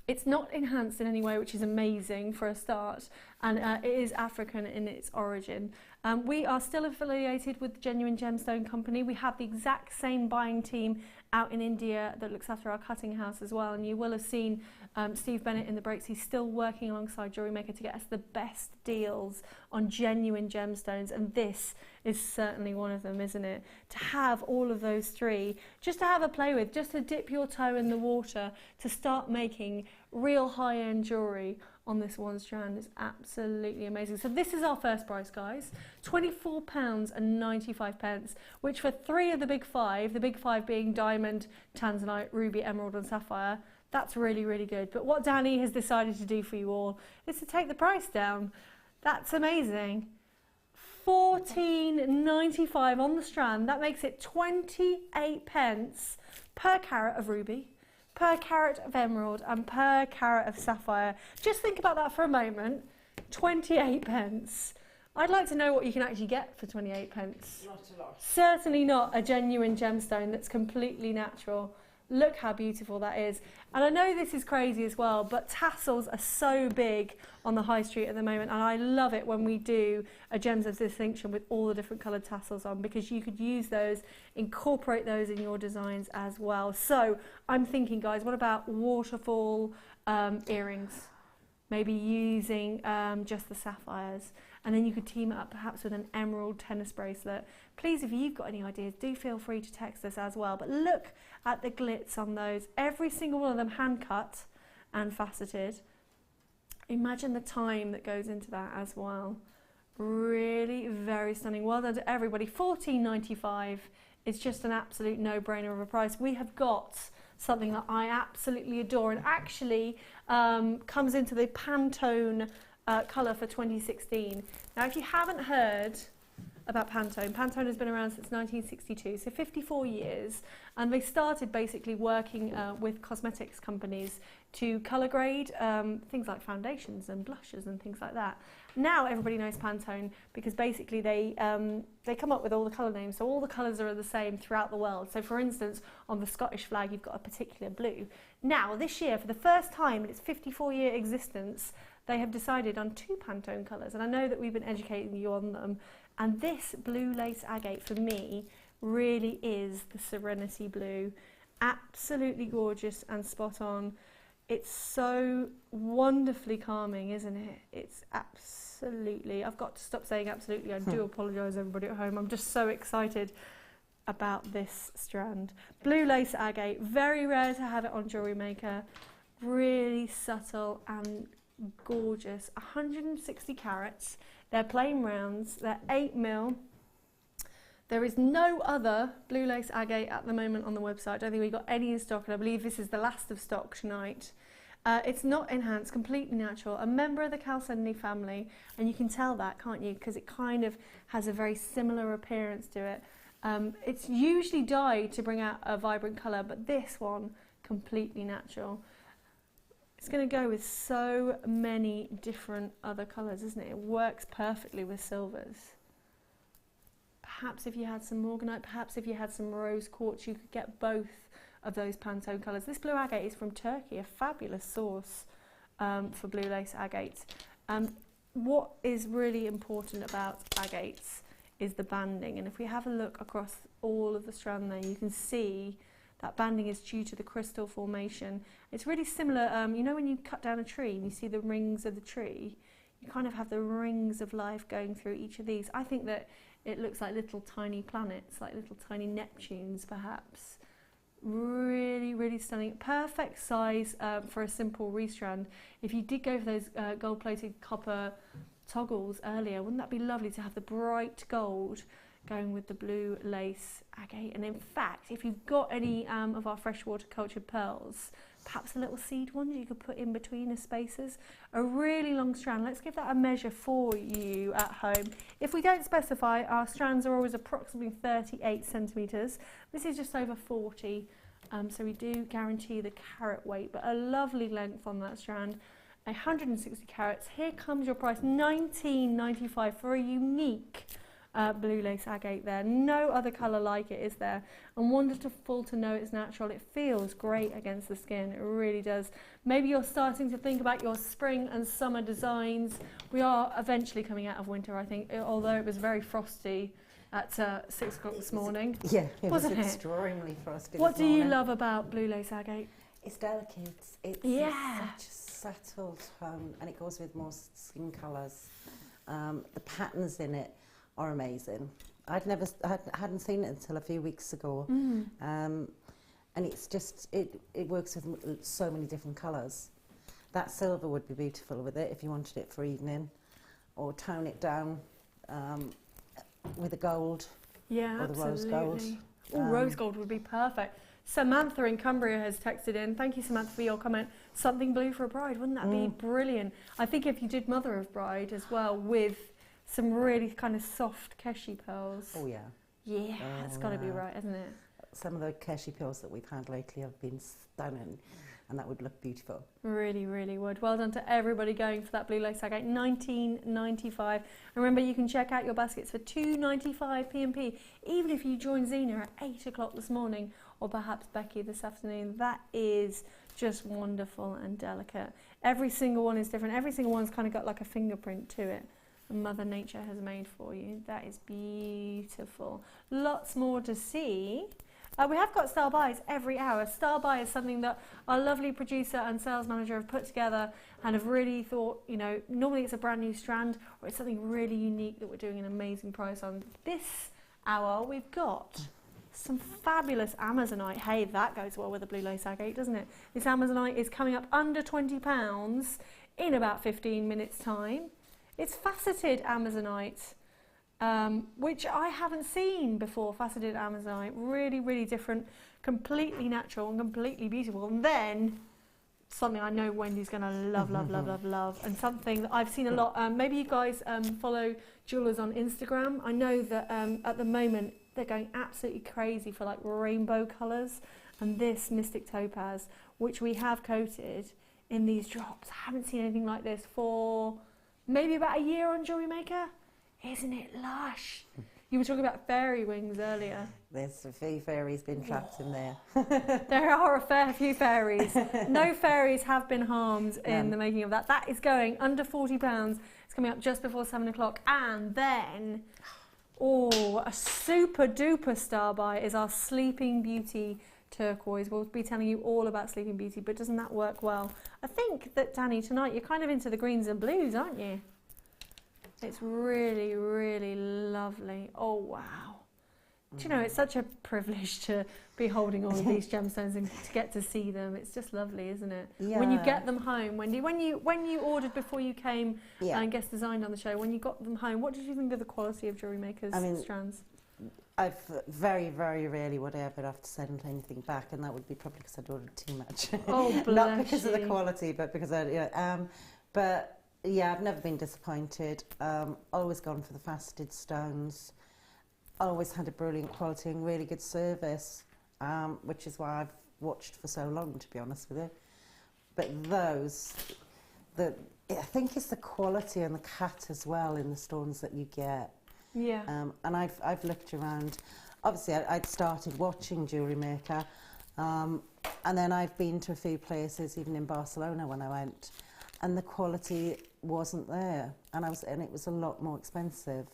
It's not enhanced in any way, which is amazing for a start, and it is African in its origin. We are still affiliated with the Genuine Gemstone Company. We have the exact same buying team out in India that looks after our cutting house as well, and you will have seen Steve Bennett in the breaks. He's still working alongside Jewellery Maker to get us the best deals on genuine gemstones, and this is certainly one of them, isn't it? To have all of those 3, just to have a play with, just to dip your toe in the water, to start making real high-end jewellery on this one strand is absolutely amazing. So this is our first price, guys, £24.95, which for 3 of the big 5 being diamond, tanzanite, ruby, emerald and sapphire, that's really, really good. But what Danny has decided to do for you all is to take the price down. That's amazing. £14.95 on the strand. That makes it 28 pence per carat of ruby, per carat of emerald and per carat of sapphire. Just think about that for a moment. 28 pence. I'd like to know what you can actually get for 28 pence. Not a lot. Certainly not a genuine gemstone that's completely natural. Look how beautiful that is. And I know this is crazy as well, but tassels are so big on the high street at the moment, and I love it when we do a Gems of Distinction with all the different coloured tassels on, because you could use those, incorporate those in your designs as well. So I'm thinking, guys, what about waterfall earrings? Maybe using just the sapphires, and then you could team it up perhaps with an emerald tennis bracelet. Please, if you've got any ideas, do feel free to text us as well. But look at the glitz on those. Every single one of them hand cut and faceted. Imagine the time that goes into that as well. Really very stunning. Well done to everybody. £14.95 is just an absolute no-brainer of a price. We have got something that I absolutely adore, and actually comes into the Pantone colour for 2016. Now, if you haven't heard about Pantone, Pantone has been around since 1962, so 54 years, and they started basically working with cosmetics companies to colour grade things like foundations and blushes and things like that. Now everybody knows Pantone because basically they come up with all the colour names, so all the colours are the same throughout the world. So for instance, on the Scottish flag you've got a particular blue. Now this year, for the first time in its 54-year existence, they have decided on 2 Pantone colours, and I know that we've been educating you on them, and this blue lace agate for me really is the Serenity Blue. Absolutely gorgeous and spot on. It's so wonderfully calming, isn't it? It's absolutely, I've got to stop saying absolutely, I do apologise everybody at home, I'm just so excited about this strand. Blue lace agate, very rare to have it on Jewellery Maker, really subtle and gorgeous. 160 carats, they're plain rounds, they're 8mm. There is no other blue lace agate at the moment on the website. I don't think we've got any in stock, and I believe this is the last of stock tonight. It's not enhanced, completely natural, a member of the Chalcedony family, and you can tell that, can't you? Because it kind of has a very similar appearance to it. It's usually dyed to bring out a vibrant colour, but this one, completely natural. It's going to go with so many different other colours, isn't it? It works perfectly with silvers. Perhaps if you had some morganite, perhaps if you had some rose quartz, you could get both of those Pantone colours. This blue agate is from Turkey, a fabulous source for blue lace agates. What is really important about agates is the banding, and if we have a look across all of the strand there, you can see that banding is due to the crystal formation. It's really similar, you know when you cut down a tree and you see the rings of the tree, you kind of have the rings of life going through each of these. I think that it looks like little tiny planets, like little tiny Neptunes perhaps. Really, really stunning. Perfect size for a simple restrand. If you did go for those gold-plated copper toggles earlier, wouldn't that be lovely to have the bright gold going with the blue lace agate? And in fact, if you've got any of our freshwater cultured pearls, perhaps a little seed one you could put in between the spaces. A really long strand. Let's give that a measure for you at home. If we don't specify, our strands are always approximately 38 centimetres. This is just over 40, so we do guarantee the carat weight, but a lovely length on that strand. 160 carats. Here comes your price, $19.95 for a unique blue lace agate there. No other colour like it, is there? And wonderful to know it's natural. It feels great against the skin. It really does. Maybe you're starting to think about your spring and summer designs. We are eventually coming out of winter, I think, although it was very frosty at 6 o'clock this morning. Yeah, it was Wasn't it? extremely frosty. What this do you morning. love about blue lace agate? It's delicate. It's Yeah. such a subtle tone, and it goes with more skin colours. The patterns in it are amazing. I hadn't seen it until a few weeks ago, and it's just it works with so many different colours. That silver would be beautiful with it if you wanted it for evening, or tone it down with the gold. Yeah, or the rose absolutely. gold. Rose gold would be perfect. Samantha in Cumbria has texted in. Thank you, Samantha, for your comment. Something blue for a bride. Wouldn't that be brilliant? I think if you did mother of bride as well with some really kind of soft keshi pearls. Oh yeah. Yeah, it's got to be right, hasn't it? Some of the keshi pearls that we've had lately have been stunning, and that would look beautiful. Really, really would. Well done to everybody going for that blue lace agate. $19.95. And remember, you can check out your baskets for $2.95 P&P, even if you join Zena at 8 o'clock this morning, or perhaps Becky this afternoon. That is just wonderful and delicate. Every single one is different. Every single one's kind of got like a fingerprint to it. Mother Nature has made for you. That is beautiful. Lots more to see. We have got style buys every hour. Style buy is something that our lovely producer and sales manager have put together and have really thought, you know, normally it's a brand new strand or it's something really unique that we're doing an amazing price on. This hour we've got some fabulous Amazonite. Hey, that goes well with a blue lace agate, doesn't it? This Amazonite is coming up under £20 in about 15 minutes time. It's faceted Amazonite, which I haven't seen before, faceted Amazonite. Really, really different, completely natural and completely beautiful. And then something I know Wendy's going to love, love, love, love, love, and something that I've seen a lot. Maybe you guys follow jewellers on Instagram. I know that at the moment they're going absolutely crazy for like rainbow colours. And this Mystic Topaz, which we have coated in these drops. I haven't seen anything like this for maybe about a year on Jewellery Maker. Isn't it lush? You were talking about fairy wings earlier. There's a few fairies been trapped in there. There are a fair few fairies. No fairies have been harmed in the making of that. That is going under £40. It's coming up just before 7 o'clock. And then, a super duper star buy is our Sleeping Beauty turquoise. We'll be telling you all about Sleeping Beauty, but doesn't that work well? I think that, Danny, tonight you're kind of into the greens and blues, aren't you? It's really, really lovely. Oh, wow. Do you know, it's such a privilege to be holding all of these gemstones and to get to see them. It's just lovely, isn't it? Yeah. When you get them home, Wendy, when you ordered before you came and guest designed on the show, when you got them home, what did you think of the quality of Jewellery Maker's strands? I've very, very rarely would I ever have to send anything back, and that would be probably because I'd ordered too much. Oh, bless Not because you. of the quality, but because but yeah, I've never been disappointed. Always gone for the faceted stones. always had a brilliant quality and really good service, which is why I've watched for so long, to be honest with you. But those, I think it's the quality and the cut as well in the stones that you get. Yeah. And I've looked around. Obviously, I'd started watching Jewellery Maker, and then I've been to a few places, even in Barcelona when I went, and the quality wasn't there, and it was a lot more expensive.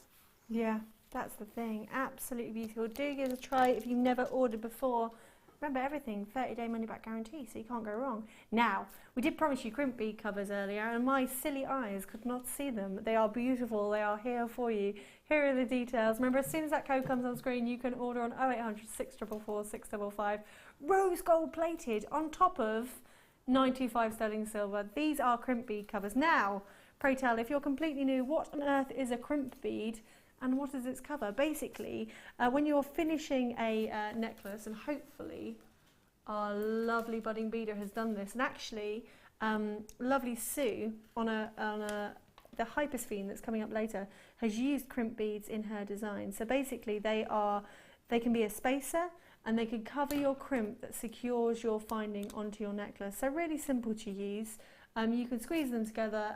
Yeah, that's the thing. Absolutely beautiful. Do give it a try if you've never ordered before. Remember everything, 30-day money-back guarantee, so you can't go wrong. Now, we did promise you crimp bead covers earlier, and my silly eyes could not see them. They are beautiful. They are here for you. Here are the details. Remember, as soon as that code comes on screen, you can order on 0800 644 655. Rose gold plated on top of 925 sterling silver. These are crimp bead covers. Now, pray tell, if you're completely new, what on earth is a crimp bead? And what does its cover? Basically, when you're finishing a necklace, and hopefully our lovely budding beader has done this, and actually, lovely Sue on the Hypersphene that's coming up later has used crimp beads in her design. So basically, they can be a spacer, and they can cover your crimp that secures your finding onto your necklace. So really simple to use. You can squeeze them together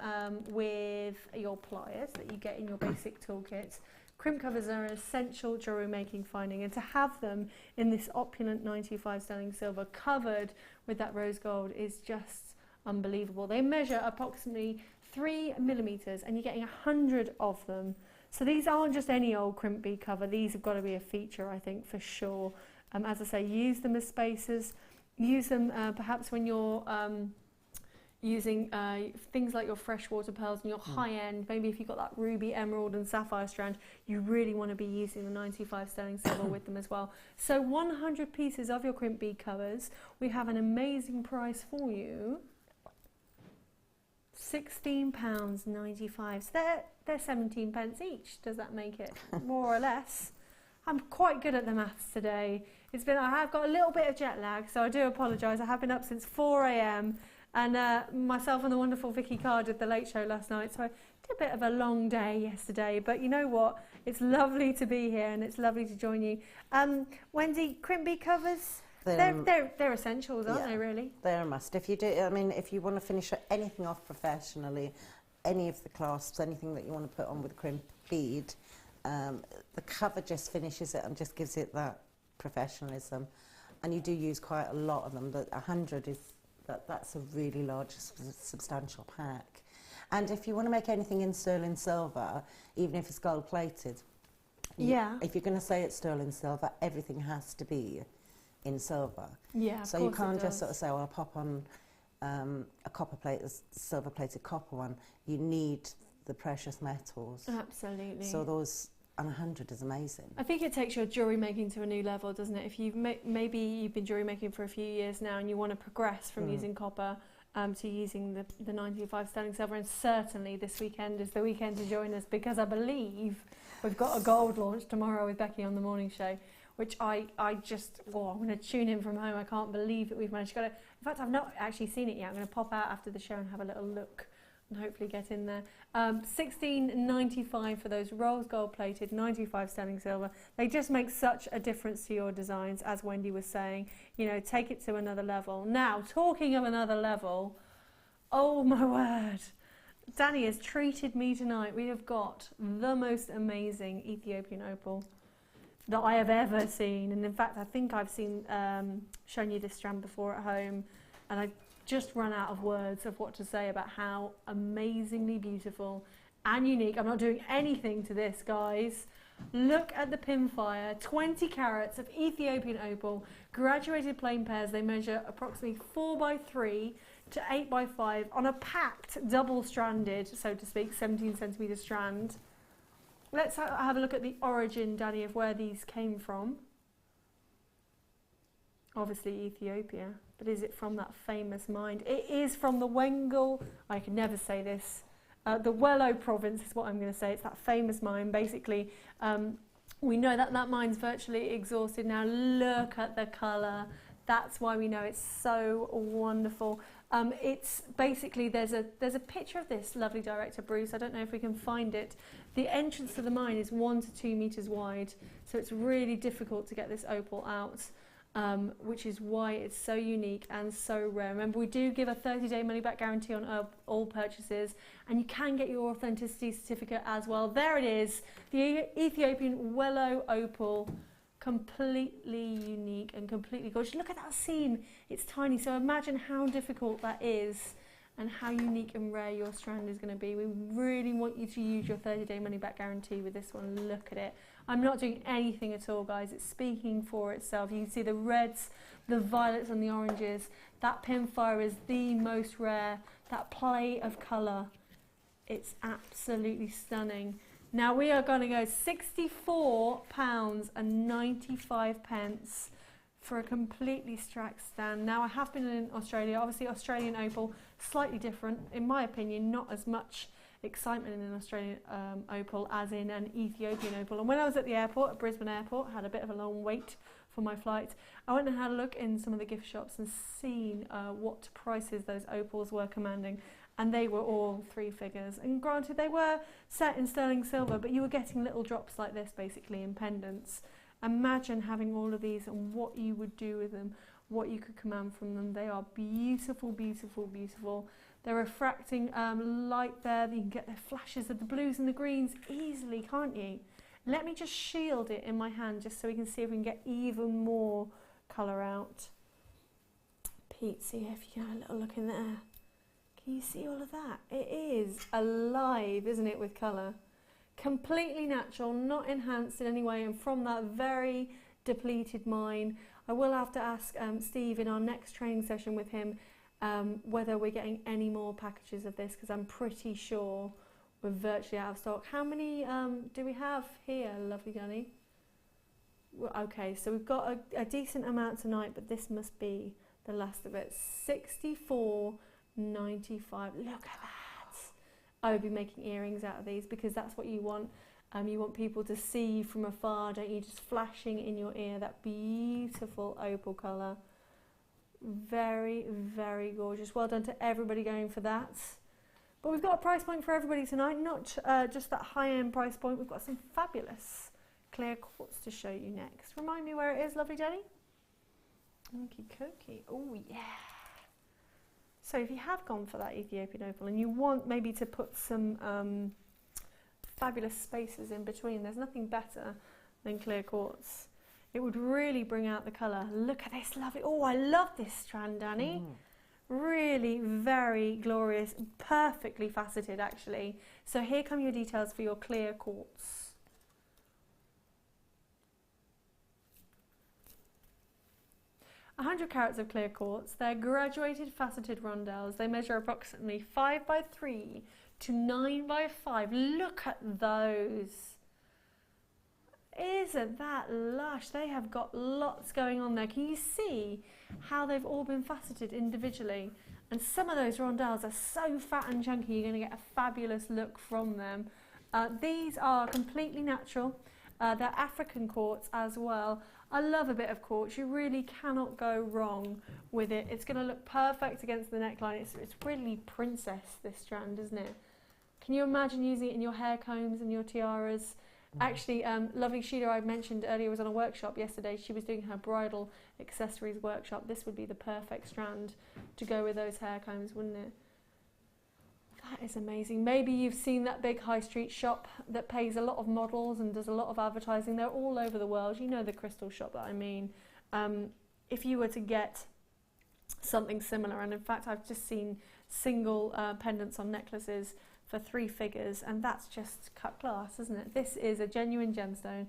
with your pliers that you get in your basic toolkit. Crimp covers are an essential jewellery making finding, and to have them in this opulent 95 sterling silver covered with that rose gold is just unbelievable. They measure approximately 3 millimetres, and you're getting 100 of them. So these aren't just any old crimp bead cover. These have got to be a feature, I think, for sure. As I say, use them as spacers. Use them perhaps when you're using things like your freshwater pearls and your high end, maybe if you've got that ruby, emerald and sapphire strand, you really want to be using the 95 sterling silver with them as well. So 100 pieces of your crimp bead covers. We have an amazing price for you. £16.95. So they're 17 pence each. Does that make it? More or less. I'm quite good at the maths today. I have got a little bit of jet lag, so I do apologise. I have been up since 4 a.m. and myself and the wonderful Vicky Carr did the late show last night, so I did a bit of a long day yesterday. But you know what? It's lovely to be here, and it's lovely to join you. Wendy, crimp bead covers, they're essentials, aren't they? Really, they're a must. If you do, I mean, if you want to finish anything off professionally, any of the clasps, anything that you want to put on with a crimp bead, the cover just finishes it and just gives it that professionalism. And you do use quite a lot of them. But 100 is. That's a really large, substantial pack. And if you want to make anything in sterling silver, even if it's gold plated, if you're going to say it's sterling silver, everything has to be in silver. Yeah, so you can't just sort of say, well, I'll pop on a copper plate, a silver plated copper one. You need the precious metals. Absolutely. So those. And 100 is amazing. I think it takes your jewellery making to a new level, doesn't it? If you've maybe you've been jewellery making for a few years now and you want to progress from using copper to using the 95 sterling silver, and certainly this weekend is the weekend to join us, because I believe we've got a gold launch tomorrow with Becky on the morning show, which I'm going to tune in from home. I can't believe that we've managed to get it. In fact, I've not actually seen it yet. I'm going to pop out after the show and have a little look and hopefully get in there. $16.95 for those rose gold plated 95 sterling silver. They just make such a difference to your designs, as Wendy was saying. You know, take it to another level. Now, talking of another level, oh my word, Danny has treated me tonight. We have got the most amazing Ethiopian opal that I have ever seen, and in fact I think I've shown you this strand before at home, and I just run out of words of what to say about how amazingly beautiful and unique. I'm not doing anything to this, guys. Look at the pinfire, 20 carats of Ethiopian opal, graduated plain pairs. They measure approximately 4x3 to 8x5 on a packed double-stranded, so to speak, 17 centimetre strand. Let's have a look at the origin, Danny, of where these came from. Obviously Ethiopia, but is it from that famous mine? It is from the Wengel, I can never say this, the Wello province is what I'm going to say. It's that famous mine. Basically, we know that that mine's virtually exhausted now. Look at the colour. That's why we know it's so wonderful. It's basically, there's a picture of this lovely director, Bruce. I don't know if we can find it. The entrance to the mine is 1 to 2 meters wide, so it's really difficult to get this opal out, which is why it's so unique and so rare. Remember, we do give a 30-day money-back guarantee on all purchases, and you can get your authenticity certificate as well. There it is, the Ethiopian Wello opal. Completely unique and completely gorgeous. Look at that seam, it's tiny, so imagine how difficult that is and how unique and rare your strand is going to be. We really want you to use your 30-day money-back guarantee with this one. Look at it. I'm not doing anything at all, guys. It's speaking for itself. You can see the reds, the violets and the oranges. That pinfire is the most rare. That play of colour, it's absolutely stunning. Now we are going to go £64.95 for a completely strapped stand. Now I have been in Australia, obviously Australian opal, slightly different, in my opinion, not as much excitement in an Australian opal as in an Ethiopian opal. And when I was at the airport, at Brisbane Airport, had a bit of a long wait for my flight, I went and had a look in some of the gift shops and seen what prices those opals were commanding. And they were all 3 figures. And granted, they were set in sterling silver, but you were getting little drops like this, basically, in pendants. Imagine having all of these and what you would do with them, what you could command from them. They are beautiful, beautiful, beautiful. They're refracting light there. You can get the flashes of the blues and the greens easily, can't you? Let me just shield it in my hand just so we can see if we can get even more colour out. Pete, see if you can have a little look in there. Can you see all of that? It is alive, isn't it, with colour? Completely natural, not enhanced in any way, and from that very depleted mine. I will have to ask Steve in our next training session with him whether we're getting any more packages of this, because I'm pretty sure we're virtually out of stock. How many do we have here, lovely Johnny? Well, okay, so we've got a decent amount tonight, but this must be the last of it. 64.95. Look at that. I would be making earrings out of these because that's what you want. You want people to see you from afar, don't you? Just flashing in your ear, that beautiful opal colour. Very, very gorgeous. Well done to everybody going for that. But we've got a price point for everybody tonight, not just that high-end price point. We've got some fabulous clear quartz to show you next. Remind me where it is, lovely Jenny. Okie dokie. Oh, yeah. So if you have gone for that Ethiopian opal and you want maybe to put some fabulous spaces in between, there's nothing better than clear quartz. It would really bring out the colour. Look at this lovely, oh, I love this strand, Danny. Really very glorious, perfectly faceted actually. So here come your details for your clear quartz. 100 carats of clear quartz. They're graduated faceted rondelles. They measure approximately 5 by 3 to 9 by 5. Look at those. Isn't that lush? They have got lots going on there. Can you see how they've all been faceted individually? And some of those rondelles are so fat and chunky, you're going to get a fabulous look from them. These are completely natural. They're African quartz as well. I love a bit of quartz. You really cannot go wrong with it. It's going to look perfect against the neckline. It's really princess, this strand, isn't it? Can you imagine using it in your hair combs and your tiaras? Actually, lovely Sheila I mentioned earlier was on a workshop yesterday. She was doing her bridal accessories workshop. This would be the perfect strand to go with those hair combs, wouldn't it? That is amazing. Maybe you've seen that big high street shop that pays a lot of models and does a lot of advertising. They're all over the world. You know the crystal shop that I mean. If you were to get something similar, and in fact I've just seen single pendants on necklaces for 3 figures, and that's just cut glass, isn't it? This is a genuine gemstone.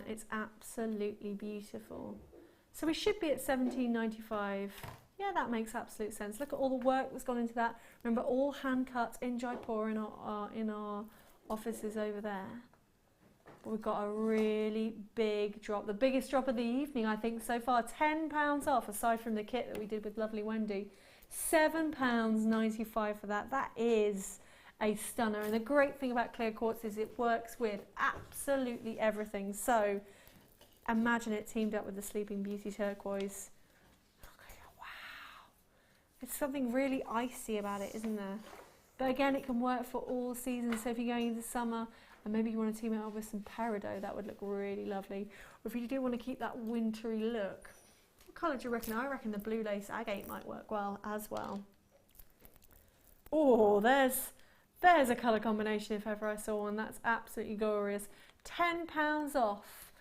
It's absolutely beautiful. So we should be at £17.95. Yeah, that makes absolute sense. Look at all the work that's gone into that. Remember, all hand cut in Jaipur in our offices over there. But we've got a really big drop, the biggest drop of the evening, I think, so far. £10 off, aside from the kit that we did with lovely Wendy. £7.95 for that. That is a stunner. And the great thing about clear quartz is it works with absolutely everything. So imagine it teamed up with the Sleeping Beauty turquoise. something really icy about it, isn't there? But again, it can work for all seasons. So if you're going into summer and maybe you want to team it up with some peridot, that would look really lovely. Or if you do want to keep that wintry look, what colour do you reckon? I reckon the blue lace agate might work well as well. Oh, there's a colour combination if ever I saw one. That's absolutely glorious. £10 off,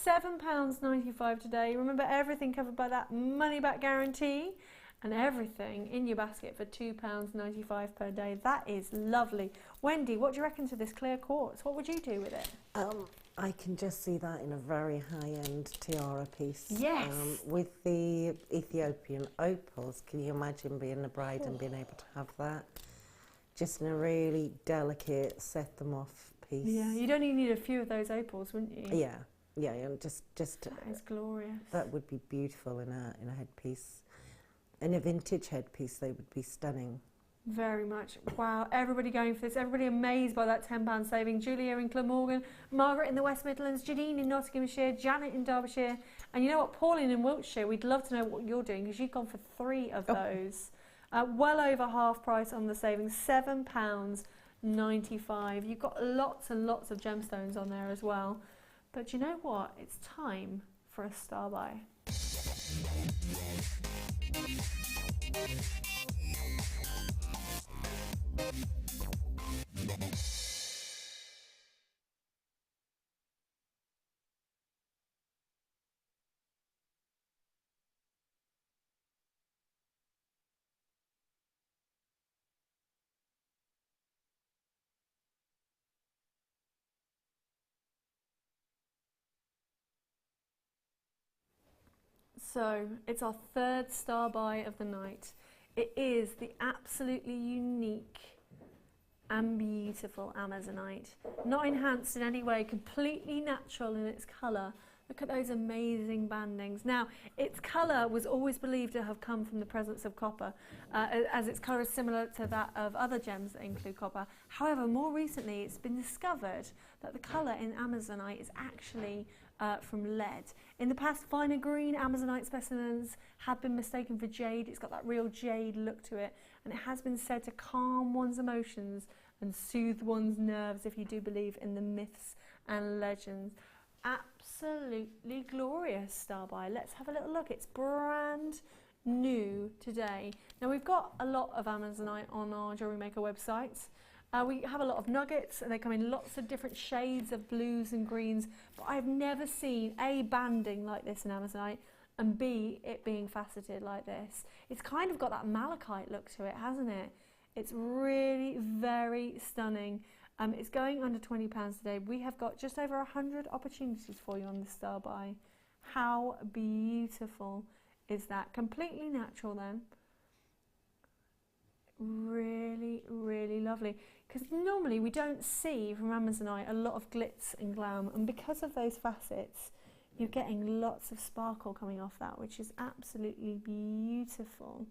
£7.95 today. Remember, everything covered by that money back guarantee, and everything in your basket for £2.95 per day. That is lovely. Wendy, what do you reckon to this clear quartz? What would you do with it? I can just see that in a very high-end tiara piece. Yes. With the Ethiopian opals, can you imagine being a bride and being able to have that? Just in a really delicate, set them off piece. Yeah, you'd only need a few of those opals, wouldn't you? Yeah, and just that is glorious. That would be beautiful in a headpiece. In a vintage headpiece, they would be stunning. Very much. Wow, everybody going for this. Everybody amazed by that £10 saving. Julia in Glamorgan, Margaret in the West Midlands, Janine in Nottinghamshire, Janet in Derbyshire, and you know what, Pauline in Wiltshire. We'd love to know what you're doing because you've gone for 3 of those. Well over half price on the savings, £7.95. You've got lots and lots of gemstones on there as well. But you know what? It's time for a star buy. So it's our 3rd star buy of the night. It is the absolutely unique and beautiful Amazonite. Not enhanced in any way, completely natural in its colour. Look at those amazing bandings. Now, its colour was always believed to have come from the presence of copper, as its colour is similar to that of other gems that include copper. However, more recently, it's been discovered that the colour in Amazonite is actually from lead. In the past, finer green Amazonite specimens have been mistaken for jade. It's got that real jade look to it, and it has been said to calm one's emotions and soothe one's nerves if you do believe in the myths and legends. Absolutely glorious star buy. Let's have a little look. It's brand new today. Now, we've got a lot of Amazonite on our Jewellery Maker websites. We have a lot of nuggets, and they come in lots of different shades of blues and greens, but I've never seen A, banding like this in Amazonite, and B, it being faceted like this. It's kind of got that malachite look to it, hasn't it? It's really very stunning. It's going under £20 today. We have got just over 100 opportunities for you on the star buy. How beautiful is that? Completely natural then. Really, really lovely. Because normally we don't see from Amazonite a lot of glitz and glam, and because of those facets, you're getting lots of sparkle coming off that, which is absolutely beautiful.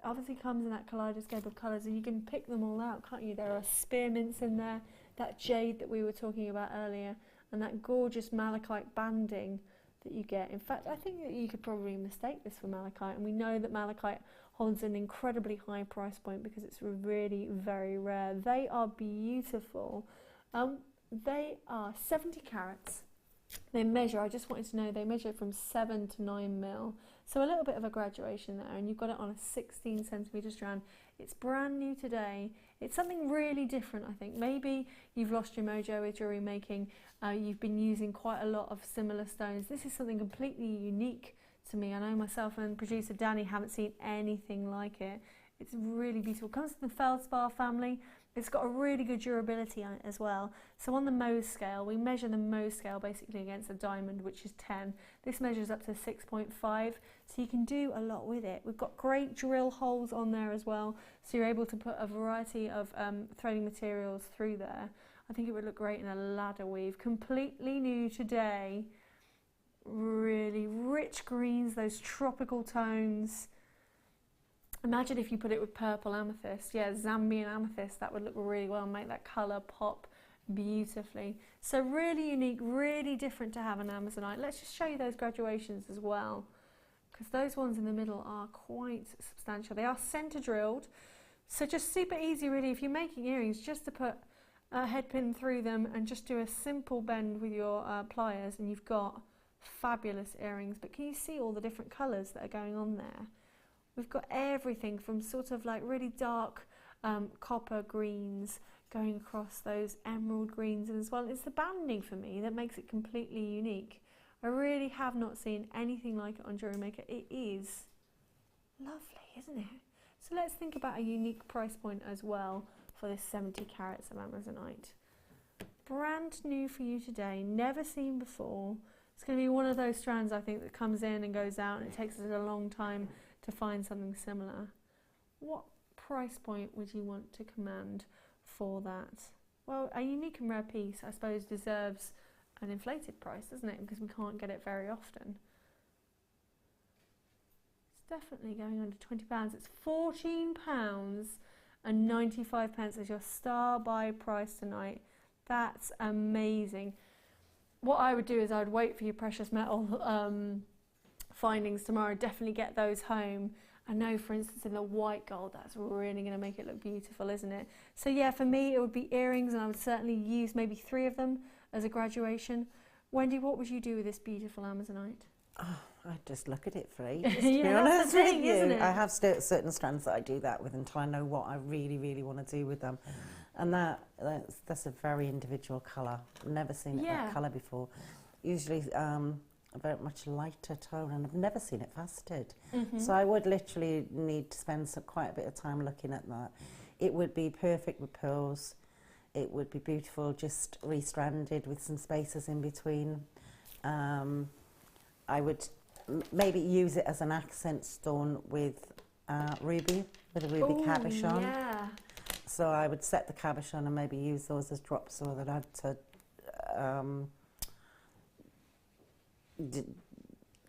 Obviously comes in that kaleidoscope of colours, and you can pick them all out, can't you? There are spearmints in there, that jade that we were talking about earlier, and that gorgeous malachite banding that you get. In fact, I think that you could probably mistake this for malachite, and we know that malachite holds an incredibly high price point because it's really very rare. They are beautiful. They are 70 carats. They measure, I just wanted to know, they measure from 7 to 9 mil. So a little bit of a graduation there, and you've got it on a 16 centimetre strand. It's brand new today. It's something really different, I think. Maybe you've lost your mojo with jewellery making. You've been using quite a lot of similar stones. This is something completely unique to me. I know myself and producer Danny haven't seen anything like it. It's really beautiful. It comes from the feldspar family. It's got a really good durability on it as well. So on the Mohs scale, we measure the Mohs scale basically against a diamond, which is 10. This measures up to 6.5, so you can do a lot with it. We've got great drill holes on there as well, so you're able to put a variety of threading materials through there. I think it would look great in a ladder weave. Completely new today. Really rich greens, those tropical tones. Imagine if you put it with purple amethyst, yeah, Zambian amethyst, that would look really well and make that colour pop beautifully. So really unique, really different to have an Amazonite. Let's just show you those graduations as well. because those ones in the middle are quite substantial. They are centre drilled, so just super easy really if you're making earrings, just to put a head pin through them and just do a simple bend with your pliers, and you've got fabulous earrings. But can you see all the different colours that are going on there? We've got everything from sort of like really dark copper greens going across those emerald greens, and as well it's the banding for me that makes it completely unique. I really have not seen anything like it on Jewellery Maker. It is lovely, isn't it? So let's think about a unique price point as well for this 70 carats of amazonite. Brand new for you today, never seen before. It's going to be one of those strands, I think, that comes in and goes out, and it takes us a long time to find something similar. What price point would you want to command for that? Well, a unique and rare piece, I suppose, deserves an inflated price, doesn't it? Because we can't get it very often. It's definitely going under £20. It's £14.95 as your star buy price tonight. That's amazing. What I would do is I would wait for your precious metal findings tomorrow. Definitely get those home. I know, for instance, in the white gold, that's really going to make it look beautiful, isn't it? So yeah, for me, it would be earrings, and I would certainly use maybe 3 of them as a graduation. Wendy, what would you do with this beautiful amazonite? Oh, I'd just look at it for ages, to Yeah, be that's honest the thing, with you. isn't it? I have certain strands that I do that with until I know what I really, really want to do with them. And that's a very individual colour. I've never seen it that colour before. Usually a very much lighter tone, and I've never seen it faceted. So I would literally need to spend quite a bit of time looking at that. It would be perfect with pearls. It would be beautiful just restranded with some spaces in between. I would maybe use it as an accent stone with ruby, with a ruby cabochon. Yeah. So I would set the cabochon and maybe use those as drops, so that I'd to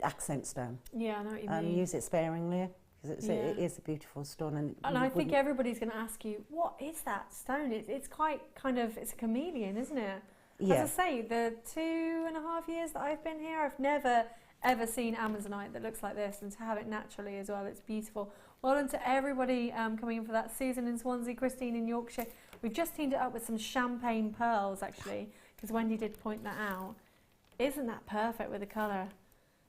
accent stone. Yeah, I know what you and mean. use it sparingly, because it is a beautiful stone. And I think everybody's going to ask you, what is that stone? It's quite kind of, it's a chameleon, isn't it? Yeah. As I say, the 2.5 years that I've been here, I've never ever seen amazonite that looks like this, and to have it naturally as well, it's beautiful. Well done to everybody coming in for that. Susan in Swansea, Christine in Yorkshire. We've just teamed it up with some champagne pearls, actually, because Wendy did point that out. Isn't that perfect with the colour?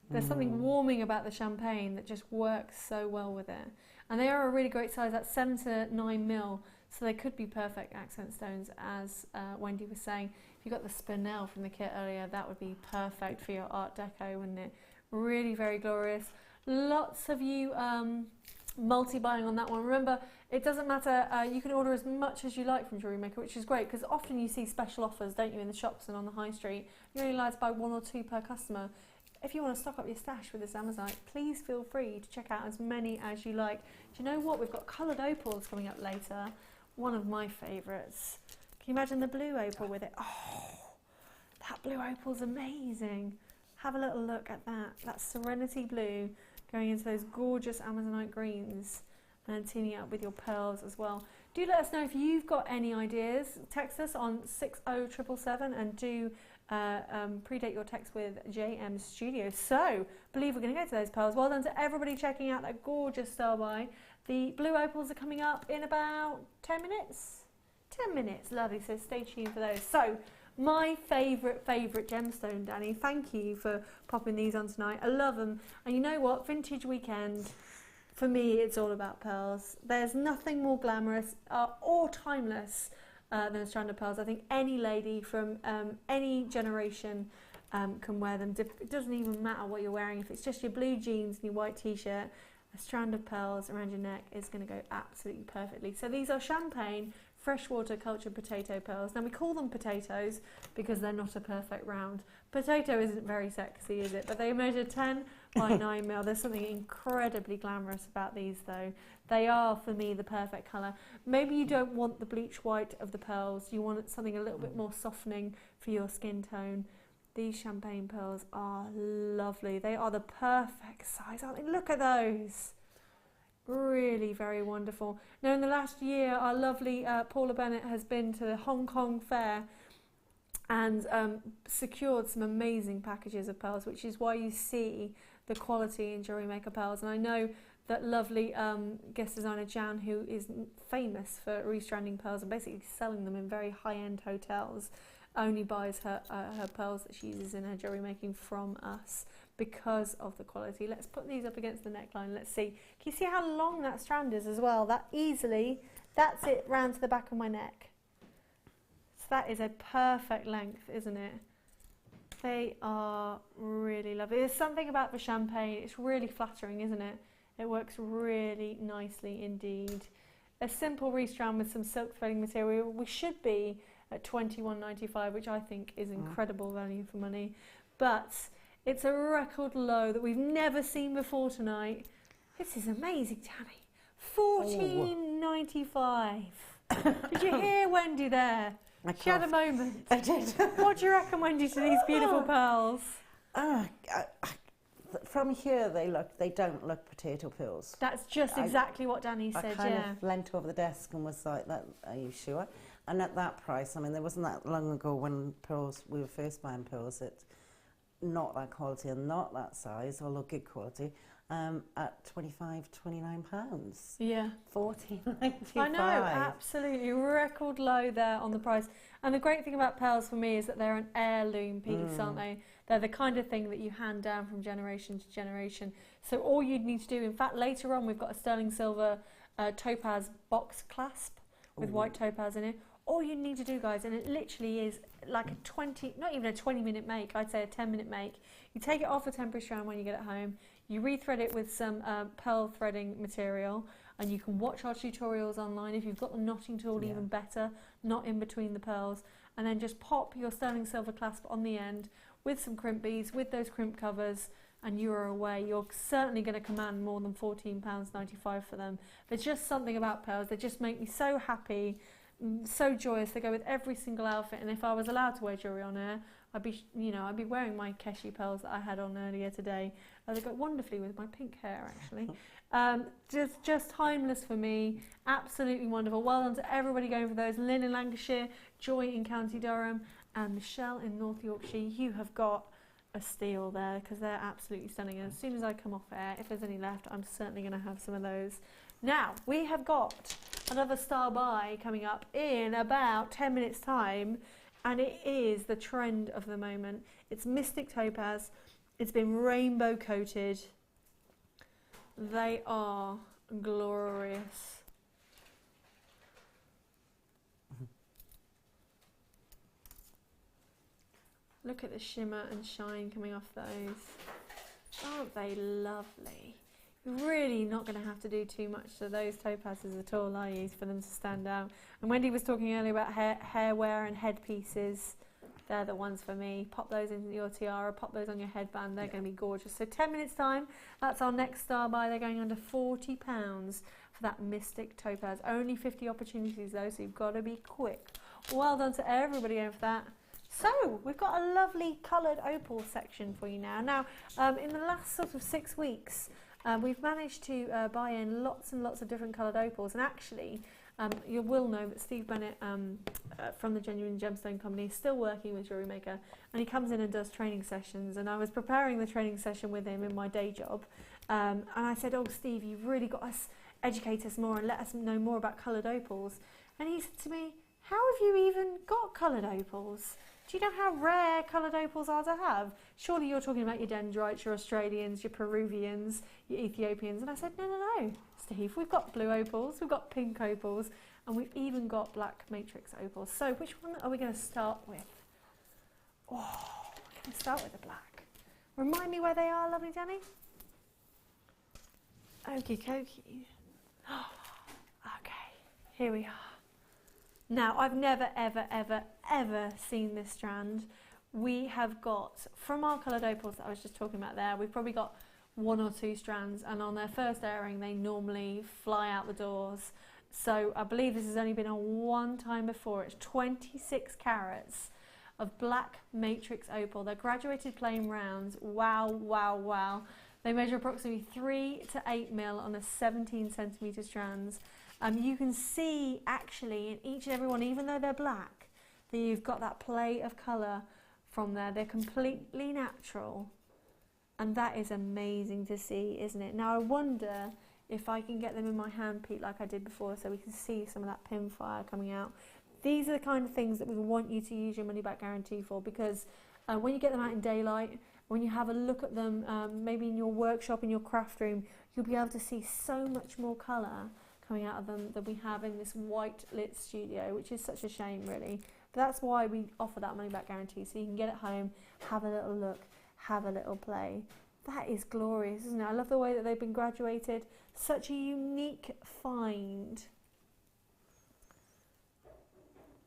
There's something warming about the champagne that just works so well with it. And they are a really great size, that's 7 to 9 mil, so they could be perfect accent stones, as Wendy was saying. If you got the spinel from the kit earlier, that would be perfect for your Art Deco, wouldn't it? Really very glorious. Lots of you multi-buying on that one. Remember, it doesn't matter, you can order as much as you like from Jewellery Maker, which is great, because often you see special offers, don't you, in the shops and on the high street. You're only allowed to buy 1 or 2 per customer. If you want to stock up your stash with this amazonite, please feel free to check out as many as you like. Do you know what? We've got coloured opals coming up later. One of my favourites. Can you imagine the blue opal with it? Oh, that blue opal's amazing. Have a little look at that. That serenity blue going into those gorgeous amazonite greens, and then teaming up with your pearls as well. Do let us know if you've got any ideas. Text us on 60777 and do predate your text with JM Studio. So, believe we're going to go to those pearls. Well done to everybody checking out that gorgeous star buy. The blue opals are coming up in about 10 minutes. 10 minutes, lovely, so stay tuned for those. So, my favourite gemstone, Danny. Thank you for popping these on tonight. I love them. And you know what? Vintage weekend, for me, it's all about pearls. There's nothing more glamorous or timeless than a strand of pearls. I think any lady from any generation can wear them. It doesn't even matter what you're wearing. If it's just your blue jeans and your white t-shirt, a strand of pearls around your neck is going to go absolutely perfectly. So these are champagne freshwater cultured potato pearls. Now we call them potatoes because they're not a perfect round. Potato isn't very sexy, is it? But they measure 10 by 9 mil. There's something incredibly glamorous about these though. They are, for me, the perfect colour. Maybe you don't want the bleach white of the pearls. You want something a little bit more softening for your skin tone. These champagne pearls are lovely. They are the perfect size, aren't they? Look at those. Really very wonderful. Now in the last year, our lovely Paula Bennett has been to the Hong Kong fair and secured some amazing packages of pearls, which is why you see the quality in Jewellery Maker pearls. And I know that lovely guest designer Jan, who is famous for restranding pearls and basically selling them in very high-end hotels, only buys her pearls that she uses in her jewellery making from us because of the quality. Let's put these up against the neckline. Let's see. Can you see how long that strand is as well? That's it round to the back of my neck. So that is a perfect length, isn't it? They are really lovely. There's something about the champagne. It's really flattering, isn't it? It works really nicely indeed. A simple restrand with some silk threading material. We should be at $21.95, which I think is incredible value for money. But it's a record low that we've never seen before tonight. This is amazing, Danny. $14.95. Did you hear Wendy there? She had a moment. I did. What do you reckon, Wendy, to these beautiful pearls? From here, they don't look potato pearls. That's just exactly what Danny said, I kind of leant over the desk and was like, are you sure? And at that price, I mean, there wasn't that long ago when we were first buying pearls, it's not that quality and not that size, although good quality, at £29. Yeah. $14.95. I know, absolutely. Record low there on the price. And the great thing about pearls for me is that they're an heirloom piece, aren't they? They're the kind of thing that you hand down from generation to generation. So all you'd need to do, in fact, later on we've got a sterling silver topaz box clasp with white topaz in it. All you need to do, guys, and it literally is like not even a 20-minute make, I'd say a 10-minute make. You take it off a temporary strand when you get it home, you rethread it with some pearl threading material, and you can watch our tutorials online. If you've got the knotting tool, even better, not in between the pearls, and then just pop your sterling silver clasp on the end with some crimp beads, with those crimp covers, and you are away. You're certainly going to command more than £14.95 for them. There's just something about pearls, they just make me so happy, so joyous. They go with every single outfit, and if I was allowed to wear jewellery on air, I'd be wearing my Keshi pearls that I had on earlier today. They go wonderfully with my pink hair, actually. Just timeless for me. Absolutely wonderful. Well done to everybody going for those. Lynn in Lancashire, Joy in County Durham, and Michelle in North Yorkshire. You have got a steal there because they're absolutely stunning. And as soon as I come off air, if there's any left, I'm certainly going to have some of those. Now, we have got another star buy coming up in about 10 minutes time, and it is the trend of the moment. It's Mystic Topaz. It's been rainbow coated. They are glorious. Look at the shimmer and shine coming off those. Aren't they lovely? You're really not going to have to do too much to those topazes at all, are you, for them to stand out? And Wendy was talking earlier about hair wear and headpieces. They're the ones for me. Pop those into your tiara, pop those on your headband. They're going to be gorgeous. So 10 minutes time, that's our next star buy. They're going under £40 for that Mystic Topaz. Only 50 opportunities though, so you've got to be quick. Well done to everybody going for that. So we've got a lovely coloured opal section for you now. Now, in the last sort of 6 weeks, we've managed to buy in lots and lots of different coloured opals, and actually you will know that Steve Bennett from the Genuine Gemstone Company is still working with Jewellery Maker, and he comes in and does training sessions, and I was preparing the training session with him in my day job, and I said, oh Steve, you've really got to educate us more and let us know more about coloured opals. And he said to me, how have you even got coloured opals? Do you know how rare coloured opals are to have? Surely you're talking about your dendrites, your Australians, your Peruvians, your Ethiopians. And I said, no, Steve, we've got blue opals, we've got pink opals, and we've even got black matrix opals. So which one are we going to start with? Oh, we're going to start with the black. Remind me where they are, lovely Danny. Okie dokie. Okay, here we are. Now, I've never, ever seen this strand. We have got, from our coloured opals that I was just talking about there, we've probably got 1 or 2 strands, and on their first airing, they normally fly out the doors. So I believe this has only been on one time before. It's 26 carats of black matrix opal. They're graduated plain rounds. Wow, wow, wow. They measure approximately 3 to 8 mil on a 17 centimetre strands. You can see actually in each and every one, even though they're black, that you've got that play of colour from there. They're completely natural And that is amazing to see, isn't it? Now I wonder if I can get them in my hand, Pete, like I did before, so we can see some of that pin fire coming out. These are the kind of things that we want you to use your money back guarantee for, because when you get them out in daylight, when you have a look at them, maybe in your workshop, in your craft room, you'll be able to see so much more colour coming out of them than we have in this white lit studio, which is such a shame, really. But that's why we offer that money back guarantee, so you can get it home, have a little look, have a little play. That is glorious, isn't it? I love the way that they've been graduated. Such a unique find.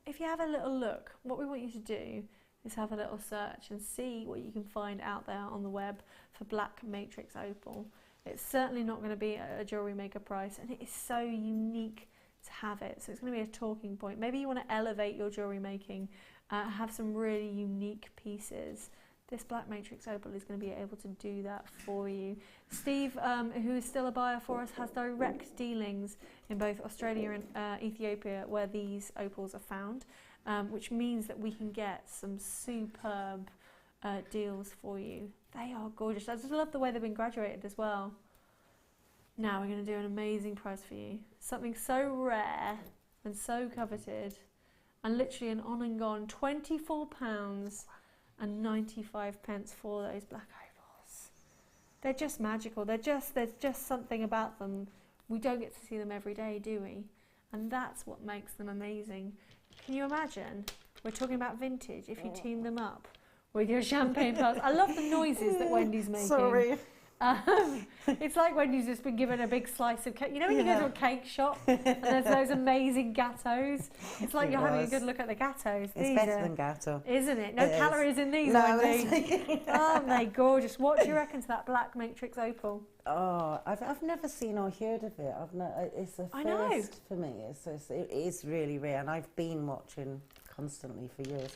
If you have a little look, what we want you to do is have a little search and see what you can find out there on the web for black matrix opal. It's certainly not going to be a Jewellery Maker price, and it is so unique to have it. So it's going to be a talking point. Maybe you want to elevate your jewellery making, have some really unique pieces. This black matrix opal is going to be able to do that for you. Steve, who is still a buyer for us, has direct dealings in both Australia and Ethiopia where these opals are found, which means that we can get some superb deals for you. They are gorgeous. I just love the way they've been graduated as well. Now we're going to do an amazing price for you. Something so rare and so coveted, and literally an on and gone £24 and 95 pence for those black opals. They're just magical. There's just something about them. We don't get to see them every day, do we? And that's what makes them amazing. Can you imagine? We're talking about vintage. If you team them up with your champagne pearls. I love the noises that Wendy's making. Sorry. It's like Wendy's just been given a big slice of cake. You know when you go to a cake shop and there's those amazing gâteaux? It's like you're having a good look at the gâteaux. It's better than gâteau. Isn't it? No calories in these, Wendy. Aren't they gorgeous? What do you reckon to that black matrix opal? Oh, I've never seen or heard of it. It's a first for me. It is really rare, and I've been watching constantly for years.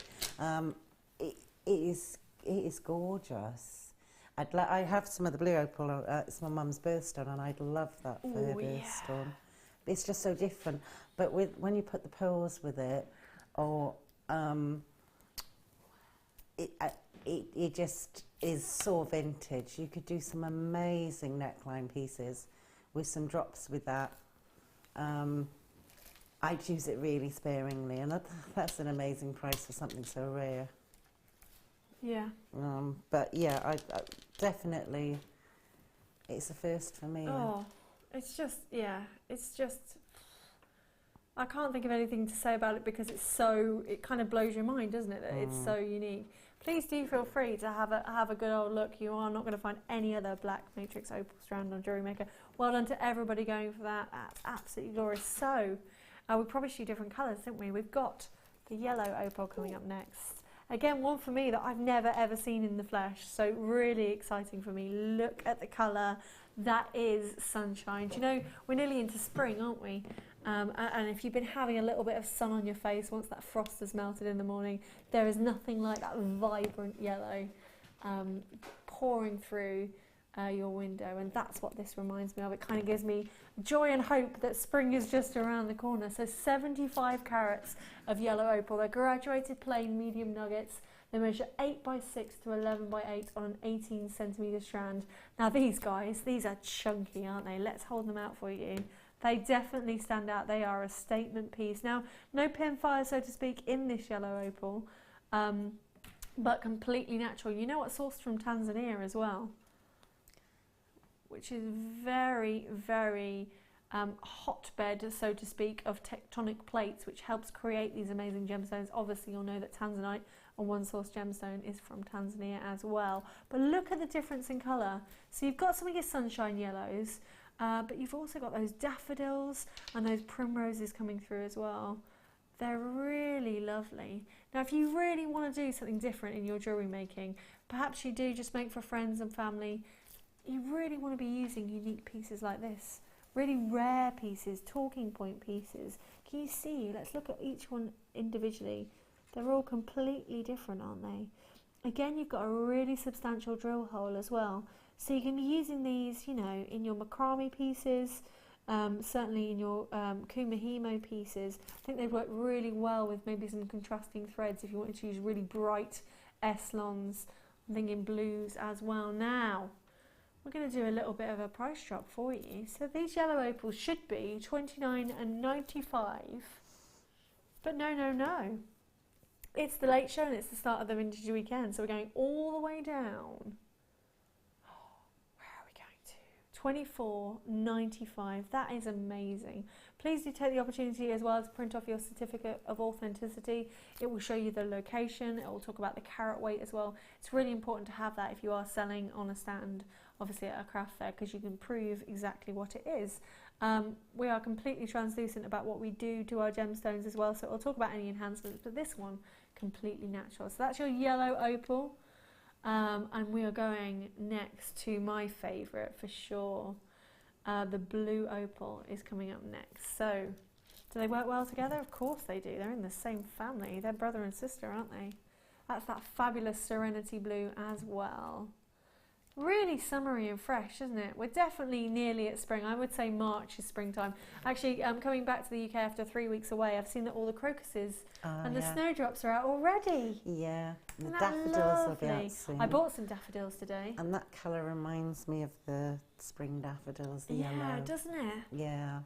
It is gorgeous. I have some of the blue opal. It's my mum's birthstone, and I'd love that for her birthstone. It's just so different. But when you put the pearls with it, it just is so vintage. You could do some amazing neckline pieces with some drops with that. I'd use it really sparingly, and that's an amazing price for something so rare. Yeah. But yeah, I definitely, it's a first for me. Oh, it's just, I can't think of anything to say about it because it kind of blows your mind, doesn't it? That it's so unique. Please do feel free to have a good old look. You are not going to find any other black matrix opal strand on Jewellery Maker. Well done to everybody going for that. That's absolutely glorious. So, we promised you different colours, didn't we? We've got the yellow opal coming up next. Again, one for me that I've never ever seen in the flesh, so really exciting for me. Look at the colour. That is sunshine. Do you know, we're nearly into spring, aren't we? And if you've been having a little bit of sun on your face once that frost has melted in the morning, there is nothing like that vibrant yellow pouring through your window, and that's what this reminds me of. It kind of gives me joy and hope that spring is just around the corner. So 75 carats of yellow opal. They're graduated plain medium nuggets. They measure 8 by 6 to 11 by 8 on an 18 centimetre strand. Now these guys, these are chunky, aren't they? Let's hold them out for you. They definitely stand out. They are a statement piece. Now, no pin fire, so to speak, in this yellow opal, but completely natural. You know what, sourced from Tanzania as well, which is very, very hotbed, so to speak, of tectonic plates, which helps create these amazing gemstones. Obviously, you'll know that Tanzanite, a one-source gemstone, is from Tanzania as well. But look at the difference in colour. So you've got some of your sunshine yellows, but you've also got those daffodils and those primroses coming through as well. They're really lovely. Now, if you really want to do something different in your jewellery making, perhaps you do just make for friends and family, you really want to be using unique pieces like this. Really rare pieces, talking point pieces. Can you see? Let's look at each one individually. They're all completely different, aren't they? Again, you've got a really substantial drill hole as well. So you can be using these, you know, in your macrame pieces, certainly in your kumihimo pieces. I think they work really well with maybe some contrasting threads if you wanted to use really bright S-lons I'm thinking blues as well. Now, we're going to do a little bit of a price drop for you. So these yellow opals should be $29.95. But no. It's the late show and it's the start of the vintage weekend. So we're going all the way down. Where are we going to? $24.95. That is amazing. Please do take the opportunity as well to print off your certificate of authenticity. It will show you the location. It will talk about the carat weight as well. It's really important to have that if you are selling on a stand, obviously at a craft fair, because you can prove exactly what it is. We are completely translucent about what we do to our gemstones as well, so we'll talk about any enhancements, but this one, completely natural. So that's your yellow opal, and we are going next to my favourite for sure. The blue opal is coming up next. So, do they work well together? Of course they do. They're in the same family. They're brother and sister, aren't they? That's that fabulous Serenity blue as well. Really summery and fresh, isn't it? We're definitely nearly at spring. I would say March is springtime. Actually, coming back to the UK after 3 weeks away, I've seen that all the crocuses and the snowdrops are out already. Yeah, the Isn't that daffodils will be lovely? out soon. I bought some daffodils today. And that colour reminds me of the spring daffodils, the yellow. Yeah, doesn't it? Yeah.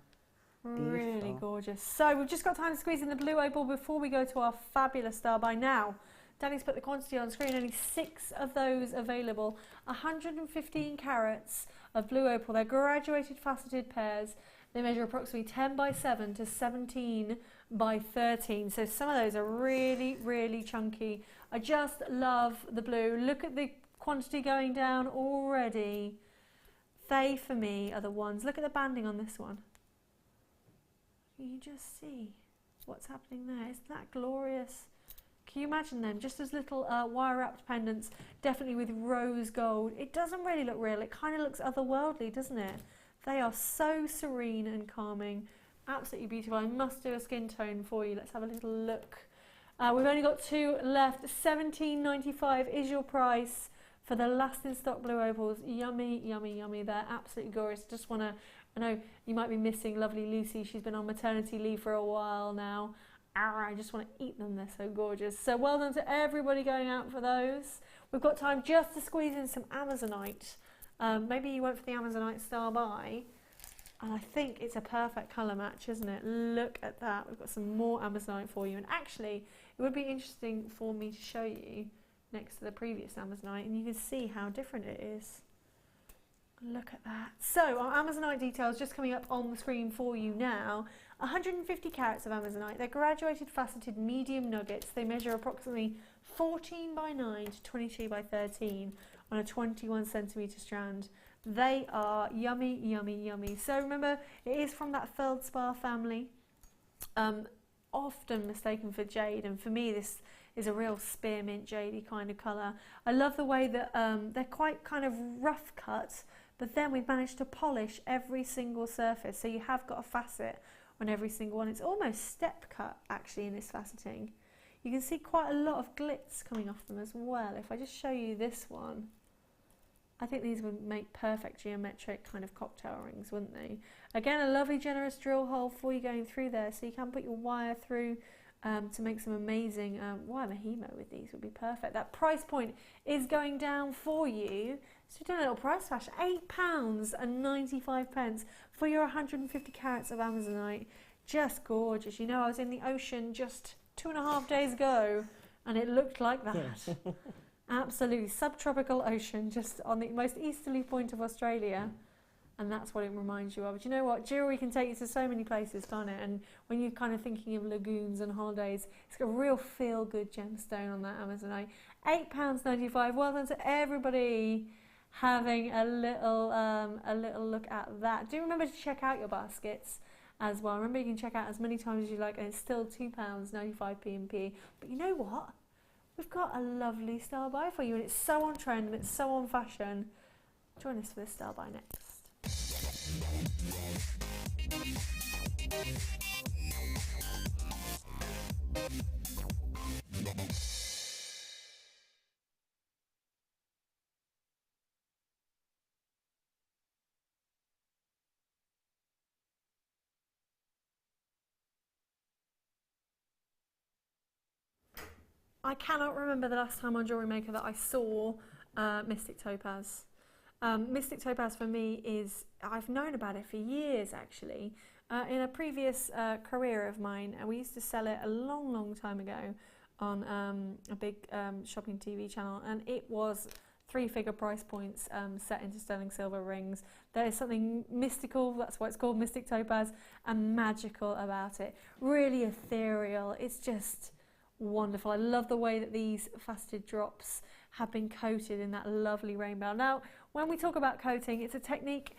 Really Beautiful. gorgeous. So we've just got time to squeeze in the blue opal before we go to our fabulous star by now. Danny's put the quantity on screen, only 6 of those available. 115 carats of blue opal. They're graduated faceted pairs. They measure approximately 10 by 7 to 17 by 13. So some of those are really, really chunky. I just love the blue. Look at the quantity going down already. They, for me, are the ones. Look at the banding on this one. You just see what's happening there. Isn't that glorious? Can you imagine them? Just as little wire-wrapped pendants, definitely with rose gold. It doesn't really look real. It kind of looks otherworldly, doesn't it? They are so serene and calming. Absolutely beautiful. I must do a skin tone for you. Let's have a little look. We've only got 2 left. $17.95 is your price for the last in stock blue opals. Yummy, yummy, yummy. They're absolutely gorgeous. Just want to, I know you might be missing lovely Lucy. She's been on maternity leave for a while now. I just want to eat them, they're so gorgeous. So well done to everybody going out for those. We've got time just to squeeze in some Amazonite. Maybe you went for the Amazonite Star By, and I think it's a perfect colour match, isn't it? Look at that. We've got some more Amazonite for you, and actually it would be interesting for me to show you next to the previous Amazonite, and you can see how different it is. Look at that. So our Amazonite details just coming up on the screen for you now. 150 carats of Amazonite. They're graduated faceted medium nuggets. They measure approximately 14 by 9 to 22 by 13 on a 21 centimetre strand. They are yummy, yummy, yummy. So remember, it is from that feldspar family. Often mistaken for jade, and for me this is a real spearmint jadey kind of colour. I love the way that they're quite kind of rough cut, but then we've managed to polish every single surface, so you have got a facet on every single one. It's almost step cut actually in this faceting. You can see quite a lot of glitz coming off them as well. If I just show you this one, I think these would make perfect geometric kind of cocktail rings, wouldn't they? Again, a lovely generous drill hole for you going through there, so you can put your wire through to make some amazing wire mahimo with these would be perfect. That price point is going down for you. So we've done a little price flash, £8.95 for your 150 carats of Amazonite. Just gorgeous. You know, I was in the ocean just 2.5 days ago and it looked like that. Yes. Absolutely, subtropical ocean, just on the most easterly point of Australia, and that's what it reminds you of. But you know what, jewellery can take you to so many places, can't it? And when you're kind of thinking of lagoons and holidays, it's got a real feel-good gemstone on that Amazonite. £8.95. Well done to everybody having a little look at that. Do remember to check out your baskets as well. Remember, you can check out as many times as you like, and it's still £2.95 P&P. But you know what? We've got a lovely Star By for you, and it's so on trend and it's so on fashion. Join us for this Star By next. I cannot remember the last time on Jewellery Maker that I saw Mystic Topaz. Mystic Topaz for me is, I've known about it for years actually. In a previous career of mine, we used to sell it a long time ago on a big shopping TV channel, and it was 3-figure price points set into sterling silver rings. There is something mystical, that's why it's called Mystic Topaz, and magical about it. Really ethereal, it's just wonderful. I love the way that these faceted drops have been coated in that lovely rainbow. Now, when we talk about coating, it's a technique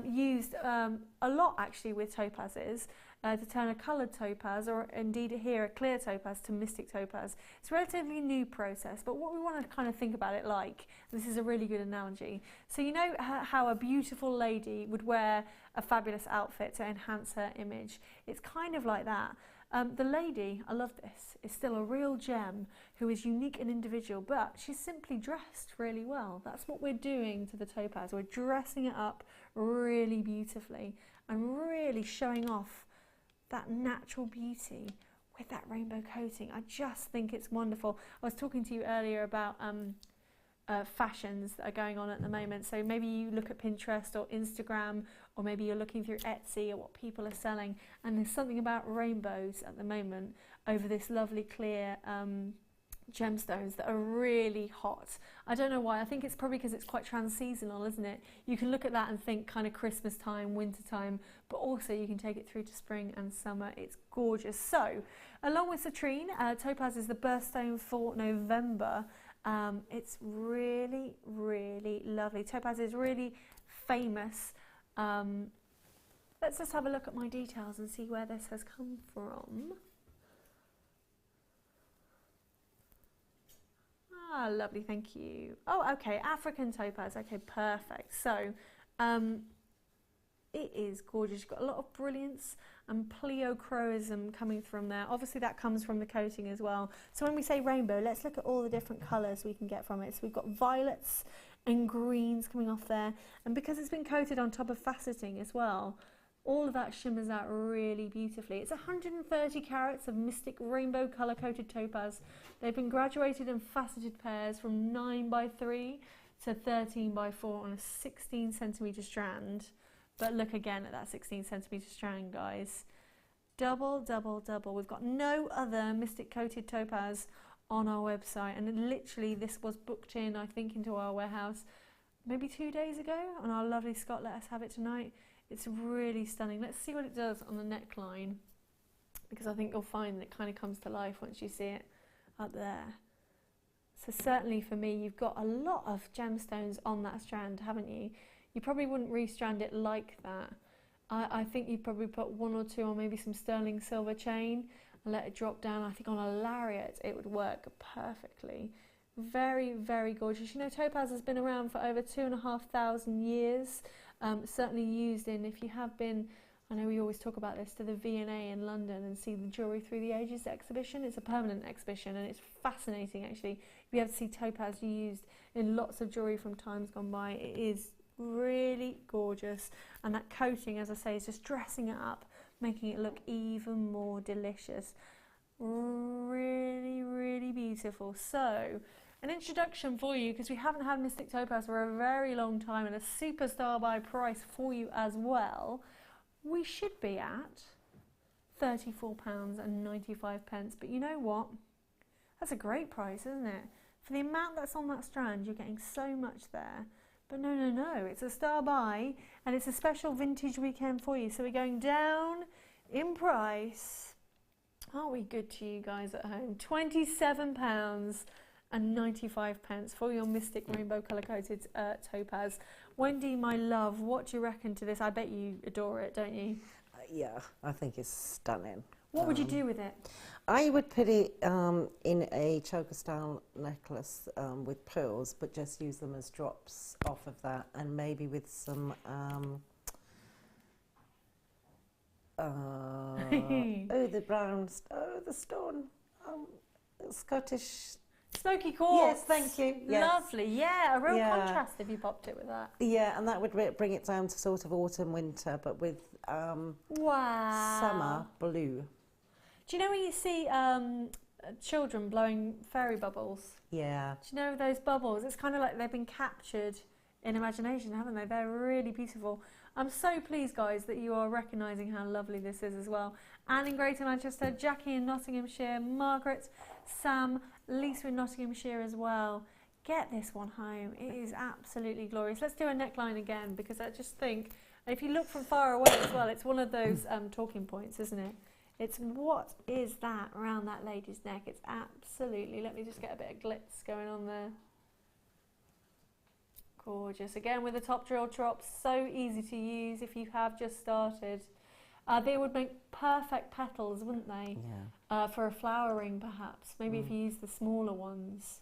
used a lot actually with topazes to turn a coloured topaz, or indeed here a clear topaz, to mystic topaz. It's a relatively new process, but what we want to kind of think about it like, this is a really good analogy. So you know how a beautiful lady would wear a fabulous outfit to enhance her image? It's kind of like that. The lady, I love this, is still a real gem who is unique and individual, but she's simply dressed really well. That's what we're doing to the topaz. We're dressing it up really beautifully and really showing off that natural beauty with that rainbow coating. I just think it's wonderful. I was talking to you earlier about fashions that are going on at the moment. So maybe you look at Pinterest or Instagram, or maybe you're looking through Etsy at what people are selling, and there's something about rainbows at the moment over this lovely clear gemstones that are really hot. I don't know why. I think it's probably because it's quite trans-seasonal, isn't it? You can look at that and think kind of Christmas time, winter time, but also you can take it through to spring and summer. It's gorgeous. So, along with citrine, topaz is the birthstone for November. It's really, really lovely. Topaz is really famous. Let's just have a look at my details and see where this has come from. Ah, lovely, thank you. Oh, okay, African topaz. Okay, perfect. So, it is gorgeous. You've got a lot of brilliance and pleochroism coming from there. Obviously that comes from the coating as well. So when we say rainbow, let's look at all the different colours we can get from it. So we've got violets and greens coming off there. And because it's been coated on top of faceting as well, all of that shimmers out really beautifully. It's 130 carats of mystic rainbow colour coated topaz. They've been graduated in faceted pairs from 9x3 to 13x4 on a 16 centimetre strand. But look again at that 16 centimetre strand, guys. Double, double, double. We've got no other mystic coated topaz on our website. And literally this was booked in, I think, into our warehouse maybe 2 days ago. And our lovely Scott let us have it tonight. It's really stunning. Let's see what it does on the neckline, because I think you'll find that it kind of comes to life once you see it up there. So certainly for me, you've got a lot of gemstones on that strand, haven't you? You probably wouldn't restrand it like that. I think you'd probably put 1 or 2 or maybe some sterling silver chain and let it drop down. I think on a lariat it would work perfectly. Very, very gorgeous. You know, topaz has been around for over 2,500 years. Certainly used in, if you have been, I know we always talk about this, to the V&A in London and see the Jewellery Through the Ages exhibition. It's a permanent exhibition and it's fascinating actually. You'll be able to see topaz used in lots of jewellery from times gone by. It is really gorgeous, and that coating, as I say, is just dressing it up, making it look even more delicious. Really, really beautiful. So, an introduction for you, because we haven't had Mystic Topaz for a very long time, and a superstar by price for you as well. We should be at £34.95, but you know what? That's a great price, isn't it? For the amount that's on that strand, you're getting so much there. But no, no, no, it's a star buy, and it's a special vintage weekend for you. So we're going down in price. Aren't we good to you guys at home? £27.95 for your Mystic Rainbow Colour Coated Topaz. Wendy, my love, what do you reckon to this? I bet you adore it, don't you? Yeah, I think it's stunning. What would you do with it? I would put it in a choker style necklace with pearls, but just use them as drops off of that, and maybe with some the brown, the stone, Scottish. Smoky quartz. Yes, thank you. Yes. Lovely, yeah, a real contrast if you popped it with that. Yeah, and that would bring it down to sort of autumn, winter, but with wow, summer blue. Do you know when you see children blowing fairy bubbles. Yeah. Do you know those bubbles? It's kind of like they've been captured in imagination, haven't they? They're really beautiful. I'm so pleased, guys, that you are recognising how lovely this is as well. Anne in Greater Manchester, Jackie in Nottinghamshire, Margaret, Sam, Lisa in Nottinghamshire as well. Get this one home. It is absolutely glorious. Let's do a neckline again, because I just think, if you look from far away as well, it's one of those talking points, isn't it? It's what is that around that lady's neck? It's absolutely, let me just get a bit of glitz going on there. Gorgeous. Again with the top drill drops, so easy to use if you have just started. They would make perfect petals, wouldn't they? Yeah. For a flower ring perhaps, maybe if you use the smaller ones.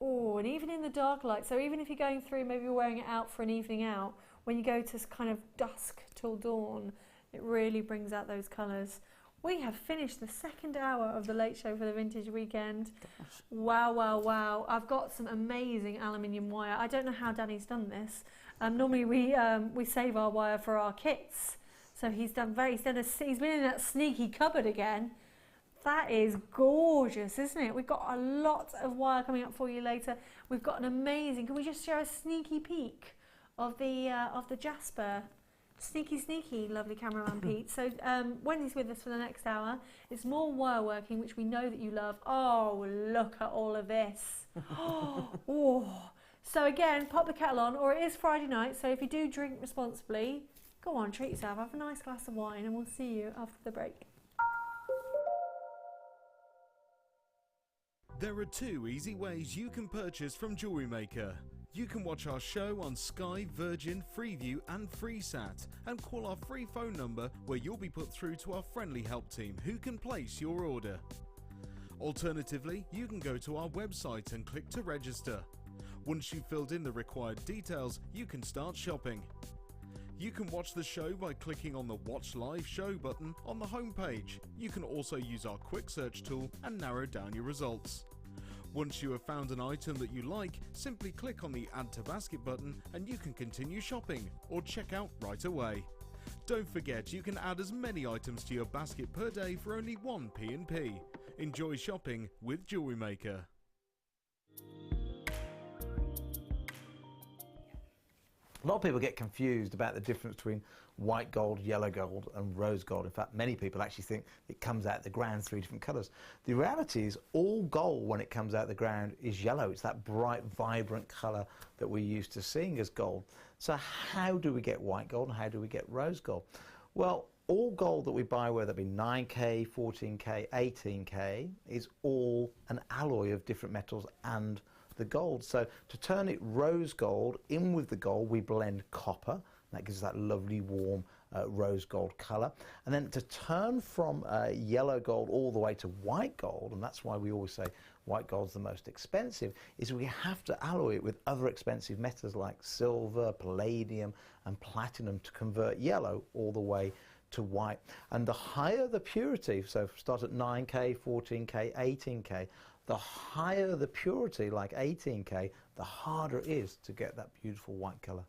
Oh, and even in the dark light, so even if you're going through, maybe you're wearing it out for an evening out, when you go to kind of dusk till dawn, it really brings out those colours. We have finished the second hour of the Late Show for the Vintage Weekend. Gosh. Wow, wow, wow. I've got some amazing aluminium wire. I don't know how Danny's done this. Normally we save our wire for our kits. So he's been in that sneaky cupboard again. That is gorgeous, isn't it? We've got a lot of wire coming up for you later. We've got an amazing, can we just show a sneaky peek of the Jasper? Sneaky, lovely cameraman Pete. So Wendy's with us for the next hour. It's more wire working, which we know that you love. Oh, look at all of this. Oh. So again, pop the kettle on, or it is Friday night, so if you do drink responsibly, go on, treat yourself, have a nice glass of wine, and we'll see you after the break. There are 2 easy ways you can purchase from Jewellery Maker. You can watch our show on Sky, Virgin, Freeview and FreeSat, and call our free phone number where you'll be put through to our friendly help team who can place your order. Alternatively, you can go to our website and click to register. Once you've filled in the required details, you can start shopping. You can watch the show by clicking on the Watch Live Show button on the homepage. You can also use our quick search tool and narrow down your results. Once you have found an item that you like, simply click on the Add to Basket button and you can continue shopping or check out right away. Don't forget, you can add as many items to your basket per day for only 1 P&P. Enjoy shopping with Jewellery Maker. A lot of people get confused about the difference between white gold, yellow gold and rose gold. In fact, many people actually think it comes out the ground 3 different colours. The reality is all gold when it comes out the ground is yellow. It's that bright, vibrant colour that we're used to seeing as gold. So how do we get white gold and how do we get rose gold? Well, all gold that we buy, whether it be 9K, 14K, 18K, is all an alloy of different metals and the gold. So to turn it rose gold, in with the gold we blend copper. That gives us that lovely warm rose gold colour. And then to turn from yellow gold all the way to white gold, and that's why we always say white gold's the most expensive, is we have to alloy it with other expensive metals like silver, palladium and platinum to convert yellow all the way to white. And the higher the purity, so start at 9K, 14K, 18K, the higher the purity, like 18K, the harder it is to get that beautiful white colour.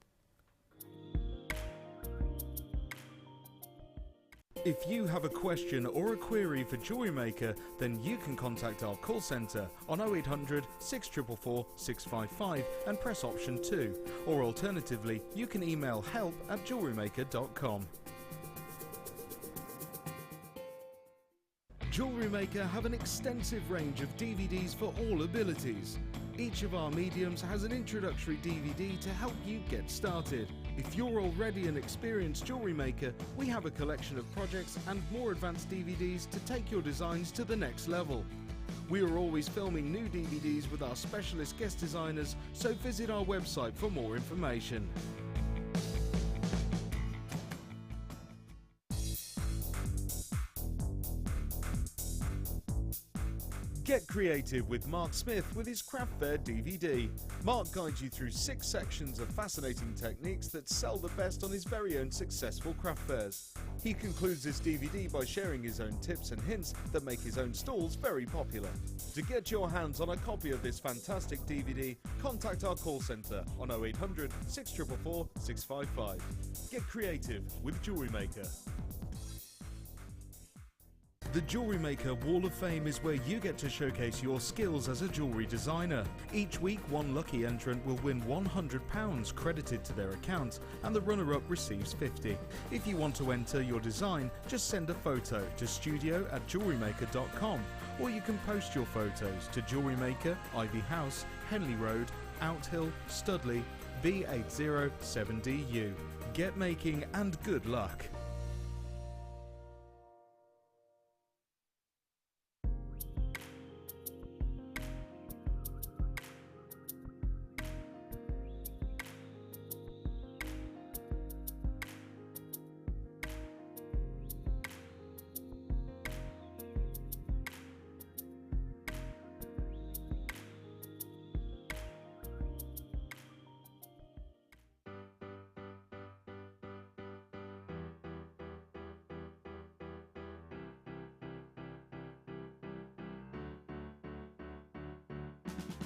If you have a question or a query for Jewellery Maker, then you can contact our call centre on 0800 644 655 and press option 2. Or alternatively, you can email help@jewellerymaker.com. Jewellery Maker have an extensive range of DVDs for all abilities. Each of our mediums has an introductory DVD to help you get started. If you're already an experienced jewellery maker, we have a collection of projects and more advanced DVDs to take your designs to the next level. We are always filming new DVDs with our specialist guest designers, so visit our website for more information. Get creative with Mark Smith with his Craft Fair DVD. Mark guides you through 6 sections of fascinating techniques that sell the best on his very own successful craft fairs. He concludes his DVD by sharing his own tips and hints that make his own stalls very popular. To get your hands on a copy of this fantastic DVD, contact our call centre on 0800 644 655. Get creative with Jewellery Maker. The Jewellery Maker Wall of Fame is where you get to showcase your skills as a jewellery designer. Each week, one lucky entrant will win £100 credited to their account, and the runner-up receives £50. If you want to enter your design, just send a photo to studio@jewellerymaker.com, or you can post your photos to Jewellery Maker, Ivy House, Henley Road, Outhill, Studley, B807DU. Get making and good luck.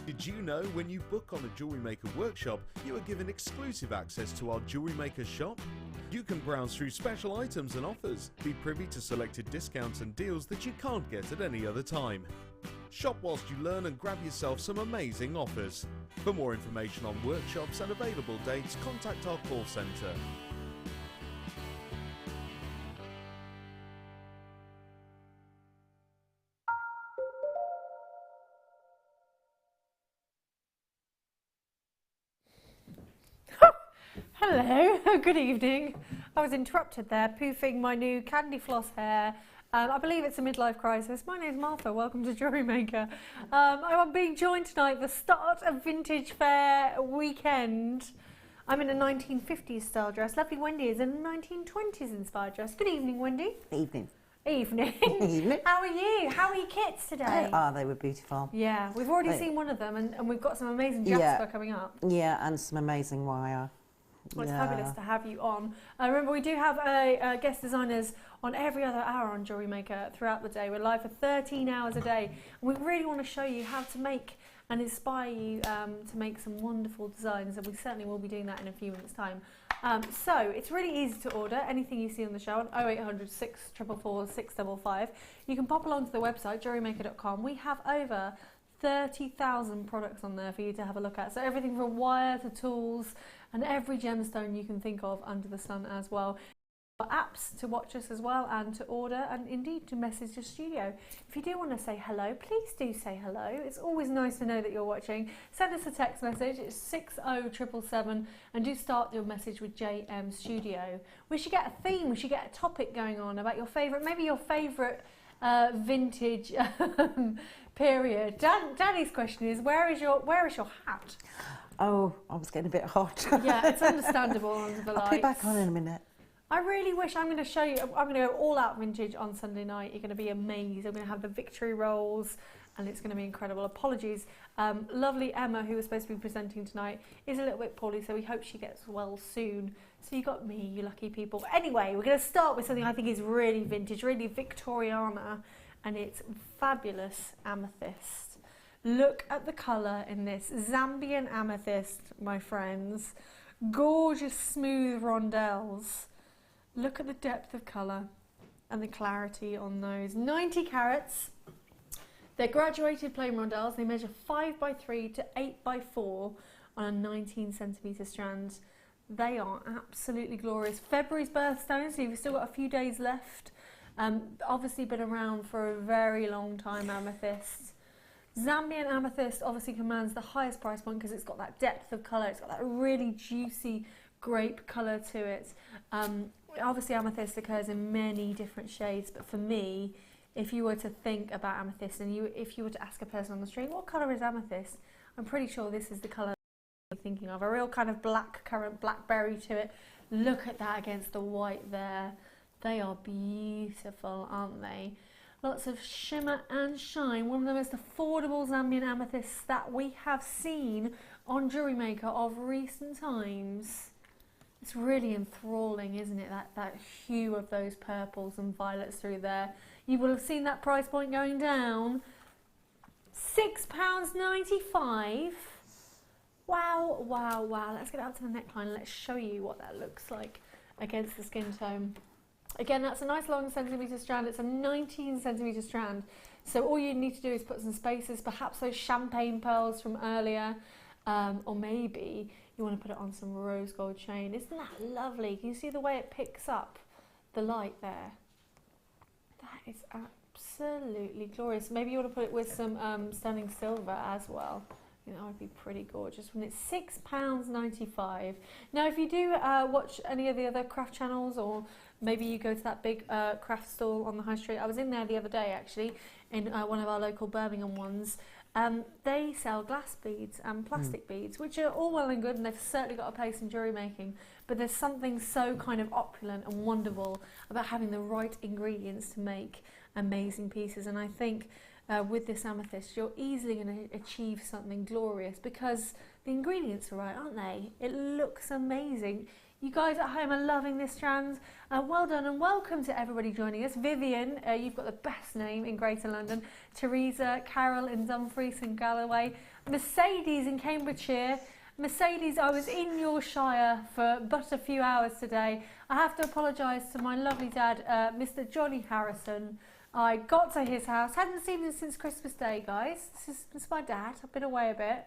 Did you know when you book on a Jewellery Maker workshop, you are given exclusive access to our Jewellery Maker shop? You can browse through special items and offers, be privy to selected discounts and deals that you can't get at any other time. Shop whilst you learn and grab yourself some amazing offers. For more information on workshops and available dates, contact our call centre. Hello, good evening. I was interrupted there, poofing my new candy floss hair. I believe it's a midlife crisis. My name's Martha, welcome to Jewellery Maker. I'm being joined tonight for the start of Vintage Fair weekend. I'm in a 1950s style dress. Lovely Wendy is in a 1920s inspired dress. Good evening, Wendy. Evening. Evening. Evening. How are you? How are your kits today? They were beautiful. Yeah, we've already seen one of them and we've got some amazing Jasper coming up. Yeah, and some amazing wire. Well, it's fabulous to have you on. Remember, we do have guest designers on every other hour on Jewellery Maker throughout the day. We're live for 13 hours a day. And we really want to show you how to make and inspire you to make some wonderful designs, and we certainly will be doing that in a few minutes' time. So it's really easy to order anything you see on the show on 0800 644 655. You can pop along to the website, jewellerymaker.com. We have over 30,000 products on there for you to have a look at. So everything from wire to tools and every gemstone you can think of under the sun as well. Apps to watch us as well, and to order, and indeed to message the studio. If you do want to say hello, please do say hello. It's always nice to know that you're watching. Send us a text message. It's 60777, and do start your message with JM Studio. We should get a theme. We should get a topic going on about your favourite, maybe your favourite vintage period. Danny's question is, where is your hat? Oh, I was getting a bit hot. Yeah, it's understandable under the lights. I'll be back on in a minute. I really wish, I'm going to show you, I'm going to go all out vintage on Sunday night. You're going to be amazed. I'm going to have the victory rolls and it's going to be incredible. Apologies. Lovely Emma, who was supposed to be presenting tonight, is a little bit poorly, so we hope she gets well soon. So you got me, you lucky people. Anyway, we're going to start with something I think is really vintage, really Victoriana, and it's fabulous amethyst. Look at the colour in this. Zambian amethyst, my friends. Gorgeous smooth rondelles. Look at the depth of colour and the clarity on those. 90 carats. They're graduated plain rondelles. They measure 5x3 to 8x4 on a 19 centimetre strand. They are absolutely glorious. February's birthstone, so you've still got a few days left. Obviously been around for a very long time, amethyst. Zambian amethyst obviously commands the highest price point because it's got that depth of colour. It's got that really juicy grape colour to it. Obviously amethyst occurs in many different shades, but for me, if you were to think about amethyst and if you were to ask a person on the street, what colour is amethyst? I'm pretty sure this is the colour you're thinking of. A real kind of black currant, blackberry to it. Look at that against the white there. They are beautiful, aren't they? Lots of shimmer and shine. One of the most affordable Zambian amethysts that we have seen on Jewellery Maker of recent times. It's really enthralling, isn't it? That hue of those purples and violets through there. You will have seen that price point going down. £6.95. Wow, wow, wow. Let's get up to the neckline. Let's show you what that looks like against the skin tone. Again, that's a nice long centimetre strand. It's a 19 centimetre strand. So all you need to do is put some spaces, perhaps those champagne pearls from earlier, or maybe you want to put it on some rose gold chain. Isn't that lovely? Can you see the way it picks up the light there? That is absolutely glorious. Maybe you want to put it with some stunning silver as well. I think that would be pretty gorgeous. And it's £6.95. Now, if you do watch any of the other craft channels, or maybe you go to that big craft stall on the high street. I was in there the other day, actually, in one of our local Birmingham ones. They sell glass beads and plastic beads, which are all well and good, and they've certainly got a place in jewellery making. But there's something so kind of opulent and wonderful about having the right ingredients to make amazing pieces. And I think with this amethyst, you're easily going to achieve something glorious because the ingredients are right, aren't they? It looks amazing. You guys at home are loving this strand. Well done and welcome to everybody joining us. Vivian, you've got the best name in Greater London. Teresa, Carol in Dumfries and Galloway. Mercedes in Cambridgeshire. Mercedes, I was in your shire for but a few hours today. I have to apologise to my lovely dad, Mr. Johnny Harrison. I got to his house, hadn't seen him since Christmas Day, guys. This is my dad, I've been away a bit.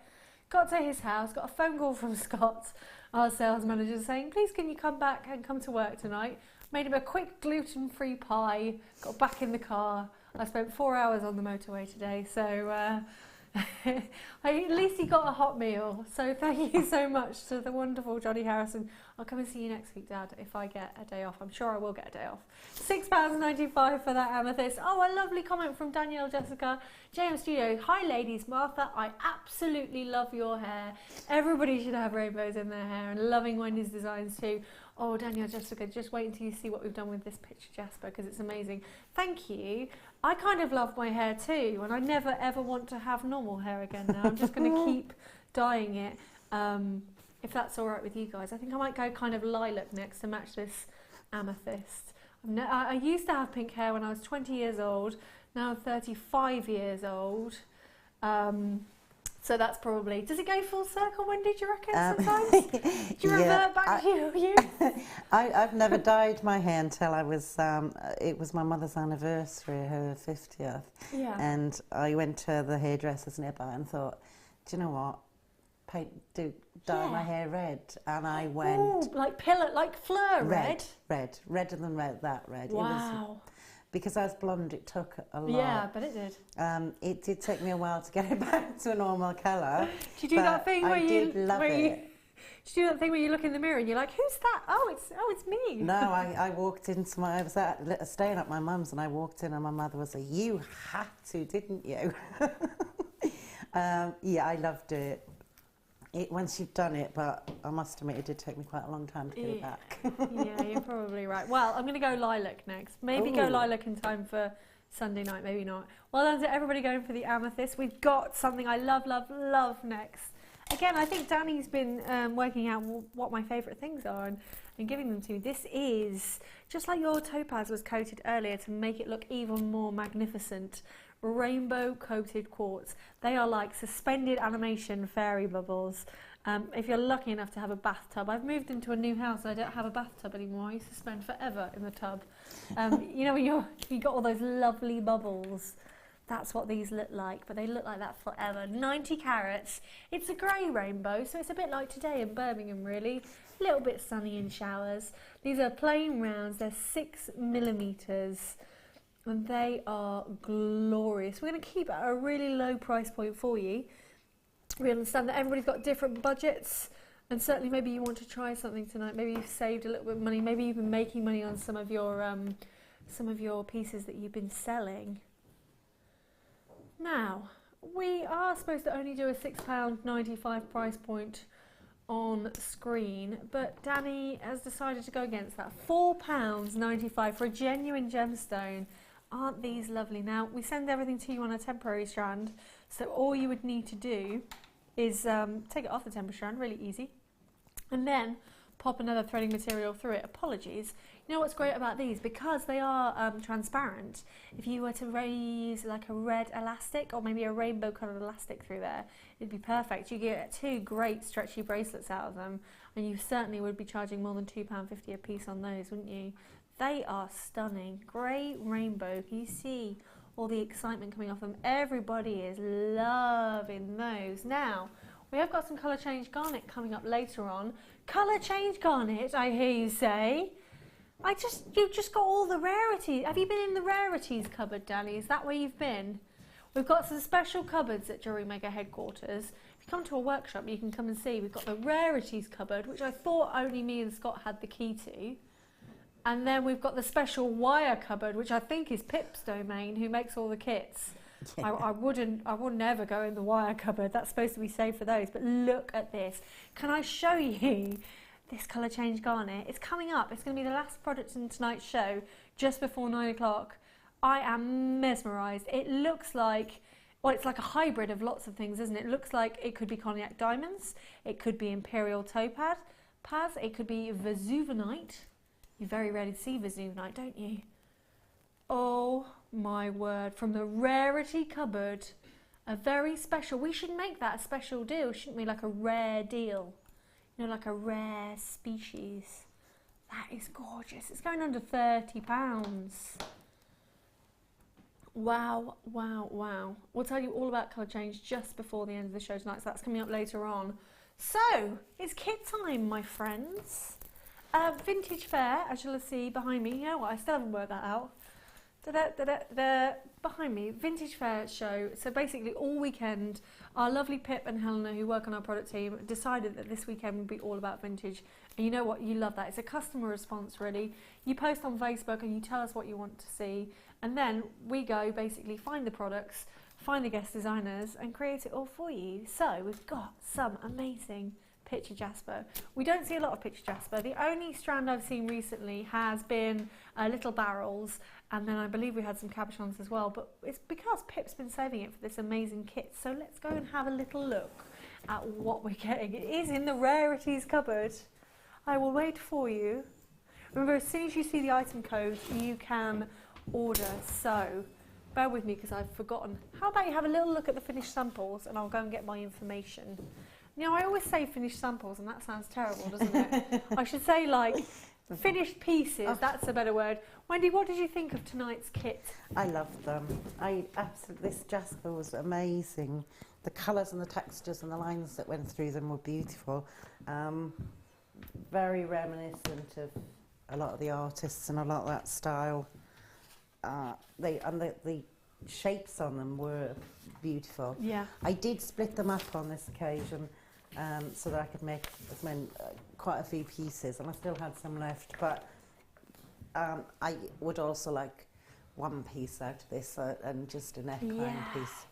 Got to his house, got a phone call from Scott, our sales manager, saying, please can you come back and come to work tonight? Made him a quick gluten-free pie, got back in the car. I spent 4 hours on the motorway today, so at least he got a hot meal. So thank you so much to the wonderful Johnny Harrison. I'll come and see you next week, Dad, if I get a day off. I'm sure I will get a day off. £6.95 for that amethyst. Oh, a lovely comment from Danielle Jessica. JM Studio, hi ladies, Martha, I absolutely love your hair. Everybody should have rainbows in their hair, and loving Wendy's designs too. Oh, Danielle Jessica, just wait until you see what we've done with this picture, Jasper, because it's amazing. Thank you. I kind of love my hair too, and I never ever want to have normal hair again now. I'm just going to keep dyeing it, if that's all right with you guys. I think I might go kind of lilac next to match this amethyst. I used to have pink hair when I was 20 years old. Now I'm 35 years old. So that's probably... Does it go full circle, Wendy, do you reckon, sometimes? Do you revert back to your youth? I've never dyed my hair until I was... it was my mother's anniversary, her 50th. Yeah. And I went to the hairdressers nearby and thought, do you know what? Dye my hair red. And I went... Ooh, like Fleur red? Redder than that red. Wow. Because I was blonde, it took a lot. Yeah, but it did. It did take me a while to get it back to a normal colour. Did you do that thing where you... love it. Did you do that thing where you look in the mirror and you're like, who's that? Oh, it's me. No, I walked into I was staying at my mum's and I walked in and my mother was like, you had to, didn't you? Yeah, I loved it. Once you've done it, but I must admit it did take me quite a long time to get it back. Yeah, you're probably right. Well, I'm going to go lilac next. Maybe go lilac in time for Sunday night, maybe not. Well done to everybody going for the amethyst. We've got something I love, love, love next. Again, I think Danny's been working out what my favourite things are and giving them to me. This is, just like your topaz was coated earlier to make it look even more magnificent, rainbow coated quartz. They are like suspended animation fairy bubbles. If you're lucky enough to have a bathtub, I've moved into a new house and I don't have a bathtub anymore. I used to spend forever in the tub. You know, when you got all those lovely bubbles, that's what these look like, but they look like that forever. 90 carats. It's a grey rainbow, so it's a bit like today in Birmingham, really. A little bit sunny in showers. These are plain rounds. They're 6mm. And they are glorious. We're going to keep it at a really low price point for you. We understand that everybody's got different budgets, and certainly maybe you want to try something tonight. Maybe you've saved a little bit of money. Maybe you've been making money on some of your pieces that you've been selling. Now, we are supposed to only do a £6.95 price point on screen, but Danny has decided to go against that. £4.95 for a genuine gemstone. Aren't these lovely? Now, we send everything to you on a temporary strand, so all you would need to do is take it off the temporary strand, really easy, and then pop another threading material through it. Apologies. You know what's great about these? Because they are transparent, if you were to raise like a red elastic or maybe a rainbow coloured elastic through there, it'd be perfect. You get 2 great stretchy bracelets out of them, and you certainly would be charging more than £2.50 a piece on those, wouldn't you? They are stunning. Great rainbow. Can you see all the excitement coming off them? Everybody is loving those. Now, we have got some colour change garnet coming up later on. Colour change garnet, I hear you say. You've just got all the rarities. Have you been in the rarities cupboard, Danny? Is that where you've been? We've got some special cupboards at Jewellery Maker headquarters. If you come to a workshop, you can come and see. We've got the rarities cupboard, which I thought only me and Scott had the key to. And then we've got the special wire cupboard, which I think is Pip's domain, who makes all the kits. Yeah. I wouldn't ever go in the wire cupboard. That's supposed to be saved for those. But look at this. Can I show you this colour change garnet? It's coming up. It's going to be the last product in tonight's show, just before 9 o'clock. I am mesmerised. It looks like, well, it's like a hybrid of lots of things, isn't it? It looks like it could be cognac diamonds. It could be imperial topaz. It could be vesuvinite. You very rarely see vesuvinite, don't you? Oh my word, from the rarity cupboard, a very special, we should make that a special deal, shouldn't we? Like a rare deal, you know, like a rare species. That is gorgeous. It's going under £30. Wow, wow, wow. We'll tell you all about colour change just before the end of the show tonight, so that's coming up later on. So, it's kit time, my friends. Vintage fair, as you'll see behind me. You know what, I still haven't worked that out. Behind me, vintage fair show. So basically all weekend, our lovely Pip and Helena, who work on our product team, decided that this weekend would be all about vintage. And you know what, you love that. It's a customer response, really. You post on Facebook and you tell us what you want to see. And then we go basically find the products, find the guest designers and create it all for you. So we've got some amazing picture jasper. We don't see a lot of picture jasper. The only strand I've seen recently has been little barrels, and then I believe we had some cabochons as well, but it's because Pip's been saving it for this amazing kit. So let's go and have a little look at what we're getting. It is in the rarities cupboard. I will wait for you. Remember, as soon as you see the item code, you can order. So bear with me because I've forgotten. How about you have a little look at the finished samples and I'll go and get my information. You know, I always say finished samples and that sounds terrible, doesn't it? I should say like finished pieces, that's a better word. Wendy, what did you think of tonight's kit? I loved them. This jasper was amazing. The colours and the textures and the lines that went through them were beautiful. Very reminiscent of a lot of the artists and a lot of that style. The shapes on them were beautiful. Yeah. I did split them up on this occasion so that I could make quite a few pieces, and I still had some left, but I would also like one piece out of this and just a neckline piece.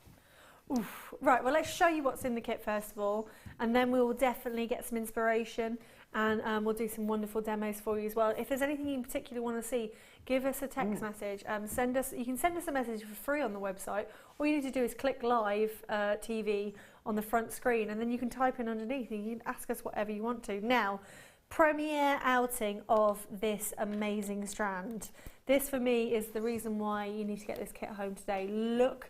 Oof. Right, well, let's show you what's in the kit first of all, and then we will definitely get some inspiration, and we'll do some wonderful demos for you as well. If there's anything you in particular want to see, give us a text message. You can send us a message for free on the website. All you need to do is click live TV on the front screen, and then you can type in underneath and you can ask us whatever you want to. Now, premiere outing of this amazing strand. This for me is the reason why you need to get this kit home today. Look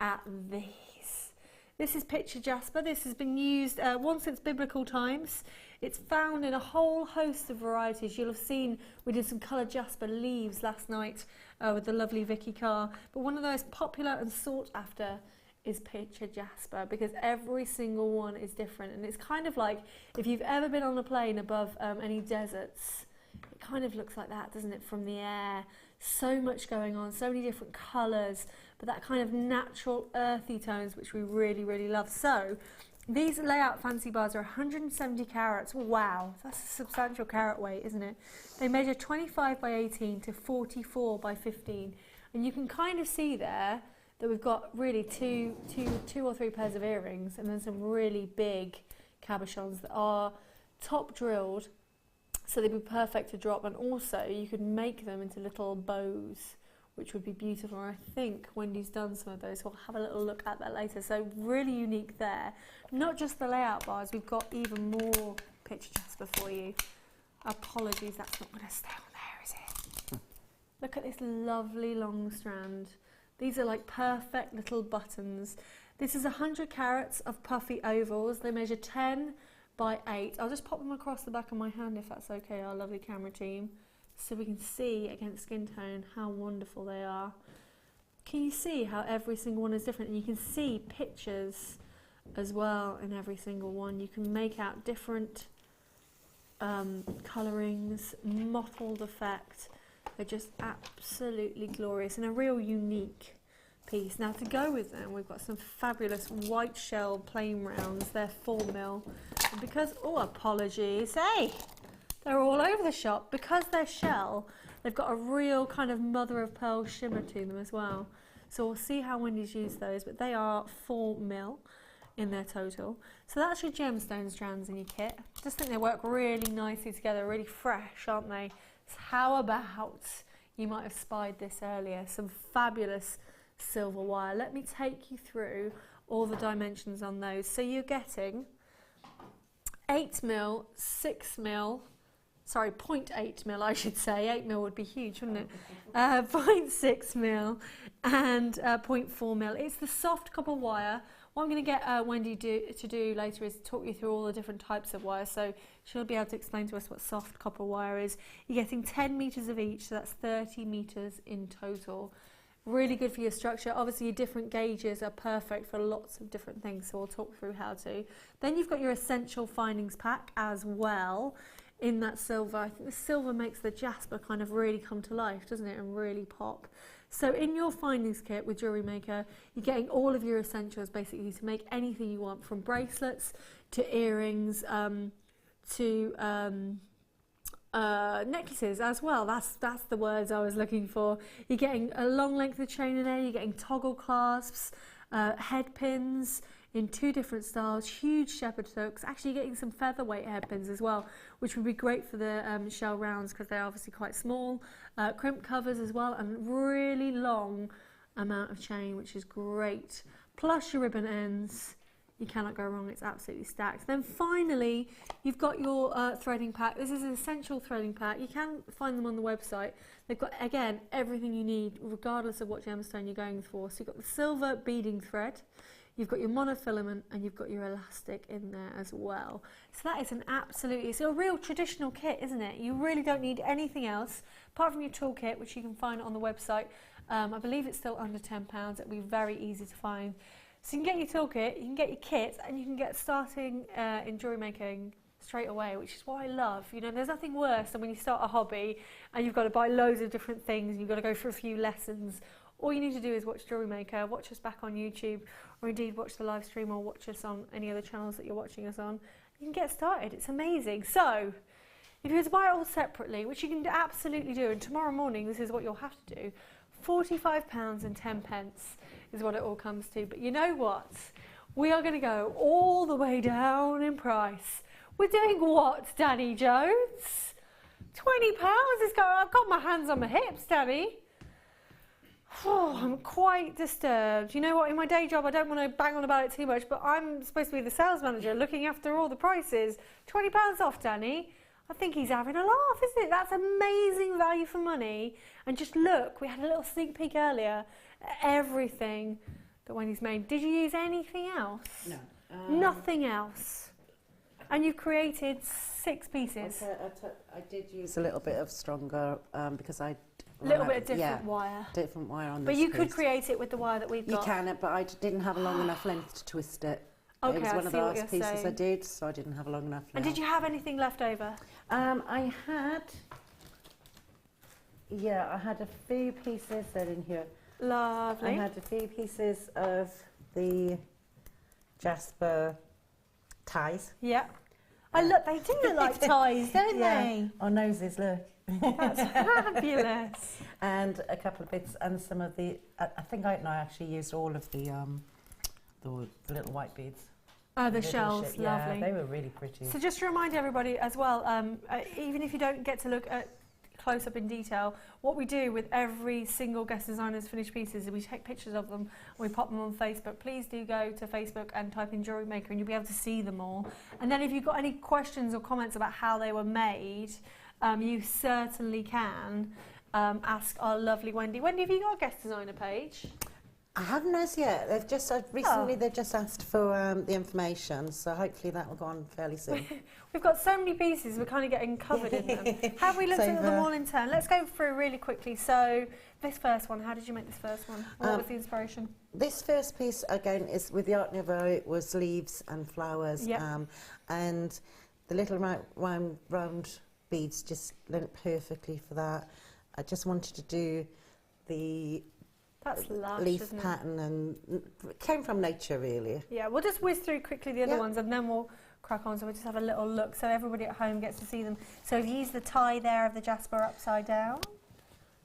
at these. This is picture jasper. This has been used once since biblical times. It's found in a whole host of varieties. You'll have seen we did some colour jasper leaves last night with the lovely Vicky Carr. But one of the most popular and sought after is picture jasper because every single one is different. And it's kind of like if you've ever been on a plane above any deserts, it kind of looks like that, doesn't it, from the air? So much going on, so many different colours, but that kind of natural earthy tones which we really, really love. So these layout fancy bars are 170 carats. Wow, that's a substantial carat weight, isn't it? They measure 25 by 18 to 44 by 15, and you can kind of see there that we've got really two or three pairs of earrings and then some really big cabochons that are top drilled, so they'd be perfect to drop, and also you could make them into little bows, which would be beautiful. I think Wendy's done some of those, so we'll have a little look at that later. So really unique there. Not just the layout bars, we've got even more picture jasper for you. Apologies, that's not going to stay on there, is it? Look at this lovely long strand. These are like perfect little buttons. This is 100 carats of puffy ovals. They measure 10 by 8. I'll just pop them across the back of my hand if that's okay, our lovely camera team. so we can see against skin tone how wonderful they are. Can you see how every single one is different? And you can see pictures as well in every single one. You can make out different colourings, mottled effect. They're just absolutely glorious and a real unique piece. Now to go with them, we've got some fabulous white shell plain rounds. They're 4mm. And because, oh, apologies, hey, they're all over the shop. Because they're shell, they've got a real kind of mother of pearl shimmer to them as well. So we'll see how Wendy's used those, but they are 4mm in their total. So that's your gemstone strands in your kit. Just think they work really nicely together, really fresh, aren't they? So how about, you might have spied this earlier, some fabulous silver wire. Let me take you through all the dimensions on those. So you're getting 8mm, 6mm, sorry, 0.8mm I should say, 8mm would be huge, wouldn't it? 0.6mm and 0.4mm. It's the soft copper wire. What I'm going to get Wendy to do later is talk you through all the different types of wire, so she'll be able to explain to us what soft copper wire is. You're getting 10 metres of each, so that's 30 metres in total. Really good for your structure. Obviously your different gauges are perfect for lots of different things, so we'll talk through how to. Then you've got your essential findings pack as well in that silver. I think the silver makes the jasper kind of really come to life, doesn't it, and really pop. So in your findings kit with Jewellery Maker, you're getting all of your essentials basically to make anything you want, from bracelets to earrings to necklaces as well. That's the words I was looking for. You're getting a long length of chain in there, you're getting toggle clasps, head pins in 2 different styles, huge shepherd hooks. Actually getting some featherweight head pins as well, which would be great for the shell rounds because they're obviously quite small. Crimp covers as well, and really long amount of chain, which is great. Plus your ribbon ends. You cannot go wrong, it's absolutely stacked. Then finally, you've got your threading pack. This is an essential threading pack. You can find them on the website. They've got, again, everything you need, regardless of what gemstone you're going for. So you've got the silver beading thread, you've got your monofilament, and you've got your elastic in there as well. So that is an absolutely, it's a real traditional kit, isn't it? You really don't need anything else, apart from your toolkit, which you can find on the website. I believe it's still under £10. It'll be very easy to find. So you can get your toolkit, you can get your kit, and you can get starting in jewellery making straight away, which is what I love. You know, there's nothing worse than when you start a hobby and you've got to buy loads of different things and you've got to go for a few lessons. All you need to do is watch Jewellery Maker, watch us back on YouTube, or indeed watch the live stream or watch us on any other channels that you're watching us on. You can get started, it's amazing. So, if you were to buy it all separately, which you can absolutely do, and tomorrow morning this is what you'll have to do, £45.10 is what it all comes to. But you know what? We are going to go all the way down in price. We're doing what, Danny Jones? £20 is going. I've got my hands on my hips, Danny. Oh, I'm quite disturbed. You know what? In my day job, I don't want to bang on about it too much, but I'm supposed to be the sales manager looking after all the prices. £20 off, Danny. I think he's having a laugh, isn't it? That's amazing value for money. And just look, we had a little sneak peek earlier at everything that Wendy's made. Did you use anything else? No. Nothing else. And you've created 6 pieces. I did use a little bit of stronger because I... A little bit of different wire. Different wire on but this you could piece. create it with the wire that we've got. You can, but I didn't have a long enough length to twist it. Okay, it was one of the last pieces saying. I did, so I didn't have a long enough length. And did you have anything left over? I had a few pieces that in here. Lovely. I had a few pieces of the Jasper ties. Yeah. Look, they do look like ties, don't they? Or noses, look. That's fabulous. And a couple of bits, and some of the. I think I actually used all of the little white beads. Oh, the shells, lovely. Yeah, they were really pretty. So just to remind everybody as well, even if you don't get to look at close up in detail, what we do with every single guest designer's finished pieces is we take pictures of them and we pop them on Facebook. Please do go to Facebook and type in Jewellery Maker and you'll be able to see them all. And then if you've got any questions or comments about how they were made, you certainly can ask our lovely Wendy. Wendy, have you got a guest designer page? I haven't as yet. They've just recently they've just asked for the information, so hopefully that will go on fairly soon. We've got so many pieces, we're kind of getting covered in them. Have we looked at them all in turn? Let's go through really quickly. So this first one, how did you make this first one? What was the inspiration? This first piece, again, is with the Art Nouveau. It was leaves and flowers, and the little round beads just lent perfectly for that. I just wanted to do the leaf pattern, and it came from nature, really. Yeah, we'll just whiz through quickly the other ones, and then we'll crack on. So we'll just have a little look, so everybody at home gets to see them. So we've used the tie there of the jasper upside down,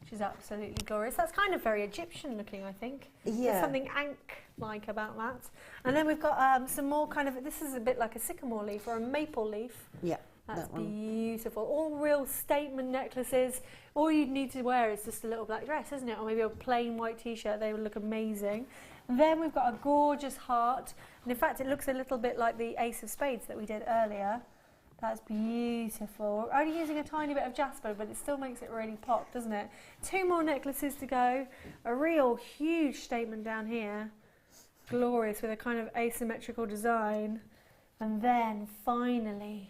which is absolutely glorious. That's kind of very Egyptian looking, I think. Yeah. There's something Ankh-like about that. And then we've got some more kind of, this is a bit like a sycamore leaf or a maple leaf. Yeah. That's beautiful. All real statement necklaces. All you'd need to wear is just a little black dress, isn't it? Or maybe a plain white t-shirt. They would look amazing. And then we've got a gorgeous heart. And in fact, it looks a little bit like the Ace of Spades that we did earlier. That's beautiful. Only using a tiny bit of jasper, but it still makes it really pop, doesn't it? 2 more necklaces to go. A real huge statement down here. Glorious, with a kind of asymmetrical design. And then finally,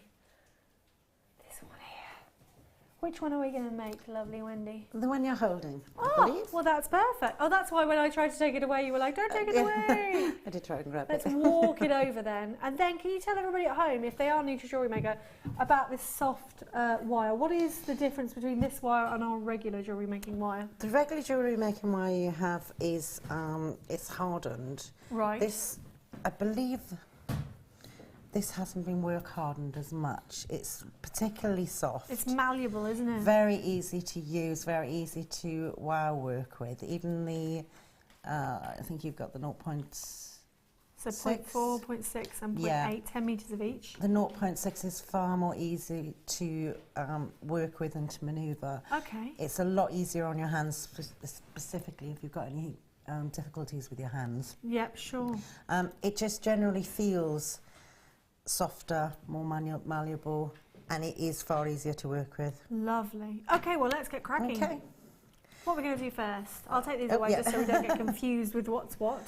which one are we going to make, lovely Wendy? The one you're holding, I believe. Well, that's perfect. Oh, that's why when I tried to take it away, you were like, don't take it away. I did try and grab Let's it. walk it over then. And then can you tell everybody at home, if they are new to Jewellery Maker, about this soft wire? What is the difference between this wire and our regular jewellery making wire? The regular jewellery making wire you have is it's hardened. Right. This, I believe, this hasn't been work hardened as much. It's particularly soft. It's malleable, isn't it? Very easy to use, very easy to wire work with. Even the, I think you've got the 0.6. So 0.4, 0.6 and 0.8, 10 metres of each. The 0.6 is far more easy to work with and to manoeuvre. Okay. It's a lot easier on your hands, specifically if you've got any difficulties with your hands. Yep, sure. It just generally feels softer, more malleable, and it is far easier to work with. Lovely. Okay, well, let's get cracking. Okay. What are we going to do first? I'll take these away just so we don't get confused with what's what.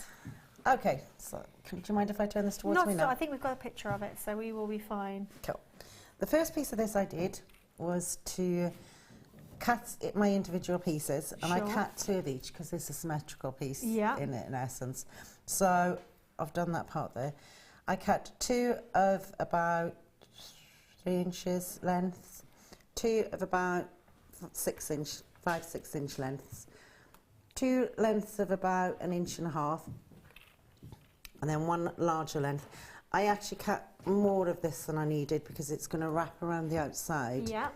Okay, so do you mind if I turn this towards me now? I think we've got a picture of it, so we will be fine. Cool. The first piece of this I did was to cut my individual pieces, and I cut 2 of each because it's a symmetrical piece in essence. So I've done that part there. I cut 2 of about 3 inches lengths, 2 of about 5-6 inch lengths, 2 lengths of about 1.5 inches, and then 1 larger length. I actually cut more of this than I needed because it's going to wrap around the outside. Yeah.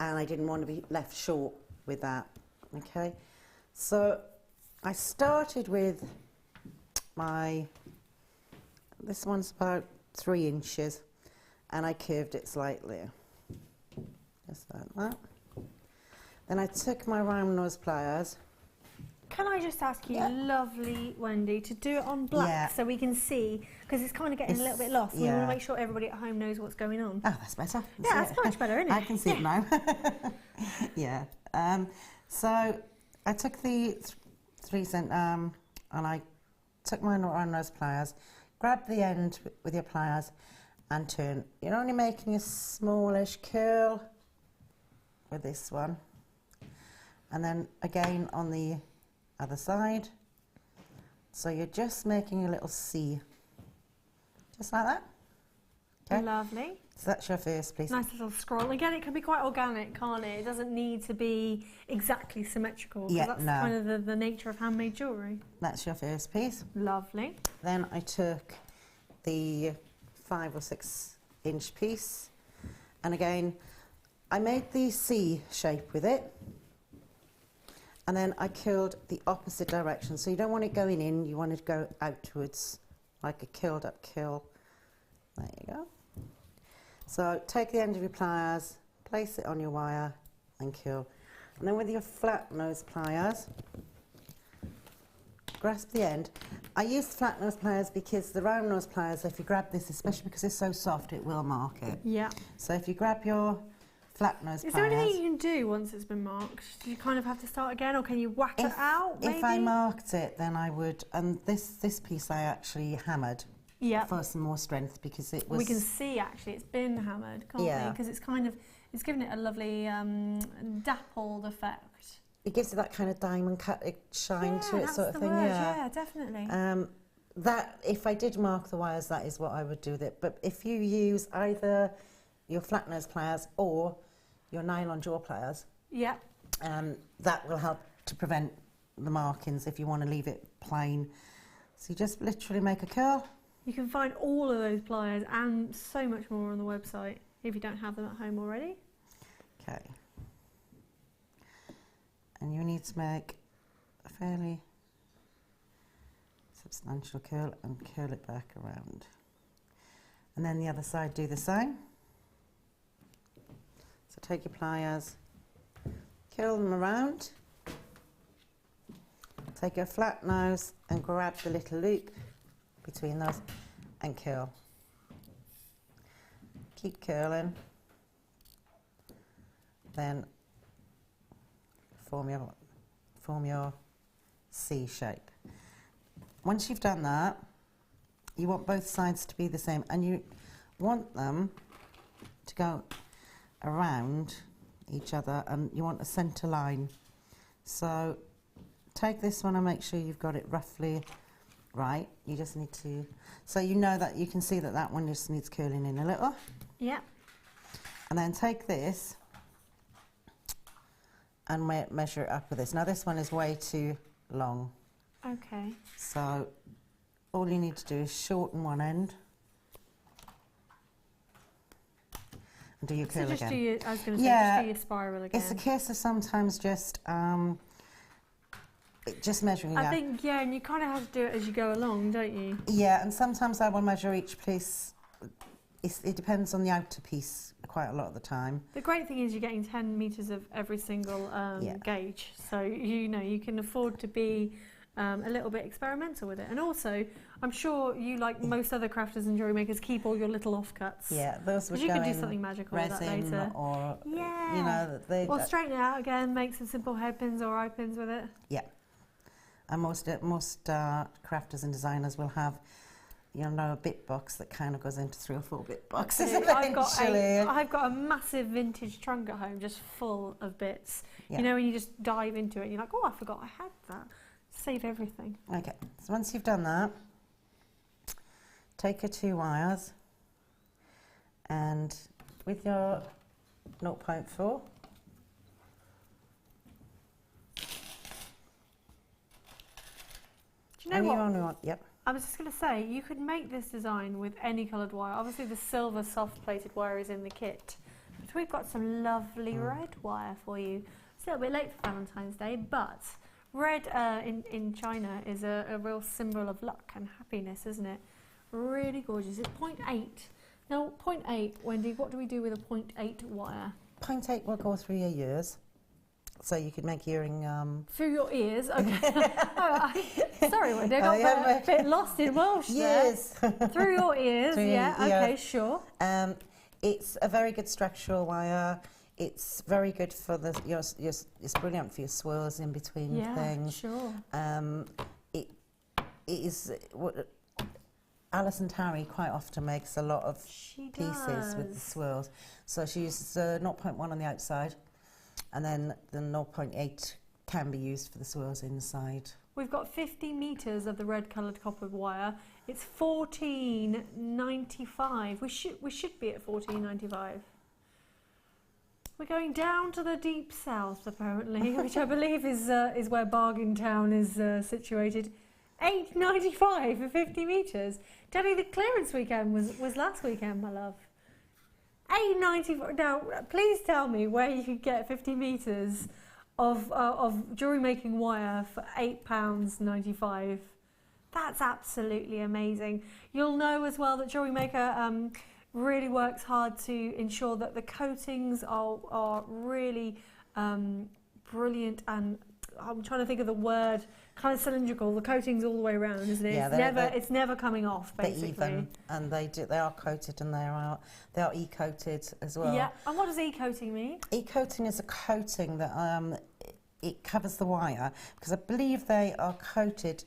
And I didn't want to be left short with that. Okay. So I started with this one's about 3 inches, and I curved it slightly, just like that. Then I took my round nose pliers. Can I just ask you, lovely Wendy, to do it on black so we can see, because it's kind of getting a little bit lost. We want to make sure everybody at home knows what's going on. Oh, that's better. Yeah, that's much better, isn't it? I can see it now. Yeah. So I took the 3 cent and I took my round nose pliers. Grab the end with your pliers and turn. You're only making a smallish curl with this one. And then again on the other side. So you're just making a little C. Just like that. Okay. Lovely. So that's your first piece. Nice little scroll. Again, it can be quite organic, can't it? It doesn't need to be exactly symmetrical. Yeah, that's kind of the nature of handmade jewellery. That's your first piece. Lovely. Then I took the 5 or 6 inch piece, and again I made the C shape with it, and then I curled the opposite direction. So you don't want it going in, you want it to go outwards, like a curled up curl. There you go. So take the end of your pliers, place it on your wire and curl. And then with your flat nose pliers, grasp the end. I use flat nose pliers because the round nose pliers, if you grab this, especially because it's so soft, it will mark it. Yeah. So if you grab your flat nose pliers. Is there anything you can do once it's been marked? Do you kind of have to start again, or can you whack it out, maybe? If I marked it, then I would, and this piece I actually hammered for some more strength, because it was... We can see, actually, it's been hammered, can't we? Because it's kind of, it's given it a lovely dappled effect. It gives it that kind of diamond cut shine to it, sort of thing. Yeah, definitely. That, if I did mark the wires, that is what I would do with it. But if you use either your flat nose pliers or your nylon jaw pliers, that will help to prevent the markings if you want to leave it plain. So you just literally make a curl. You can find all of those pliers and so much more on the website if you don't have them at home already. Okay. And you need to make a fairly substantial curl and curl it back around. And then the other side, do the same. So take your pliers, curl them around, take your flat nose and grab the little loop between those and curl. Keep curling, then form your C shape. Once you've done that, you want both sides to be the same, and you want them to go around each other, and you want a centre line. So take this one and make sure you've got it roughly right. You just need to, so you know that you can see that that one just needs curling in a little. Yeah. And then take this and measure it up with this. Now this one is way too long. Okay. So all you need to do is shorten one end and do your curl just again. do your, I was going to say, Yeah, just do your spiral again. it's a case of sometimes just measuring. I think, yeah, and you kind of have to do it as you go along, don't you? Yeah, and sometimes I will measure each piece. It depends on the outer piece quite a lot of the time. The great thing is you're getting 10 metres of every single gauge, so you know you can afford to be a little bit experimental with it. And also, I'm sure you, like most other crafters and jewellery makers, keep all your little offcuts. Yeah, those would go you can do in something magical with that resin later. Or, yeah. you know, or straighten it out again, make some simple hairpins or eye pins with it. Yeah. And most crafters and designers will have, you know, a bit box that kind of goes into 3 or 4 bit boxes eventually. I've got a massive vintage trunk at home just full of bits. Yeah. You know, when you just dive into it and you're like, oh, I forgot I had that. Save everything. Okay, so once you've done that, take your 2 wires and with your 0.4, do you know what? Only want, yep. I was just going to say, you could make this design with any coloured wire. Obviously the silver soft-plated wire is in the kit. But we've got some lovely red wire for you. It's a little bit late for Valentine's Day, but red in China is a real symbol of luck and happiness, isn't it? Really gorgeous. It's 0.8. Now, 0.8, Wendy, what do we do with a 0.8 wire? 0.8 will go through your ears. So you could make earring... Through your ears? Okay. Sorry, Wendy, I got a bit lost in Welsh there. Through your ears, okay, sure. It's a very good structural wire. It's very good for it's brilliant for your swirls in between things. Sure. It is what Alison Tarry quite often makes a lot of pieces with the swirls. So she uses 0.1 on the outside, and then the 0.8 can be used for the swirls inside. We've got 50 metres of the red coloured copper wire. It's $14.95. We should be at $14.95. We're going down to the deep south, apparently, which I believe is where Bargain Town is situated. $8.95 for 50 metres. Danny, the clearance weekend was last weekend, my love. $8.95. Now, please tell me where you could get 50 metres of jewellery making wire for £8.95. That's absolutely amazing. You'll know as well that Jewellery Maker really works hard to ensure that the coatings are really brilliant and I'm trying to think of the word, kind of cylindrical. The coating's all the way around, isn't it? Yeah, it's never coming off, basically. They're even, and they are coated, and they are e-coated as well. Yeah. And what does e-coating mean? E-coating is a coating that it covers the wire, because I believe they are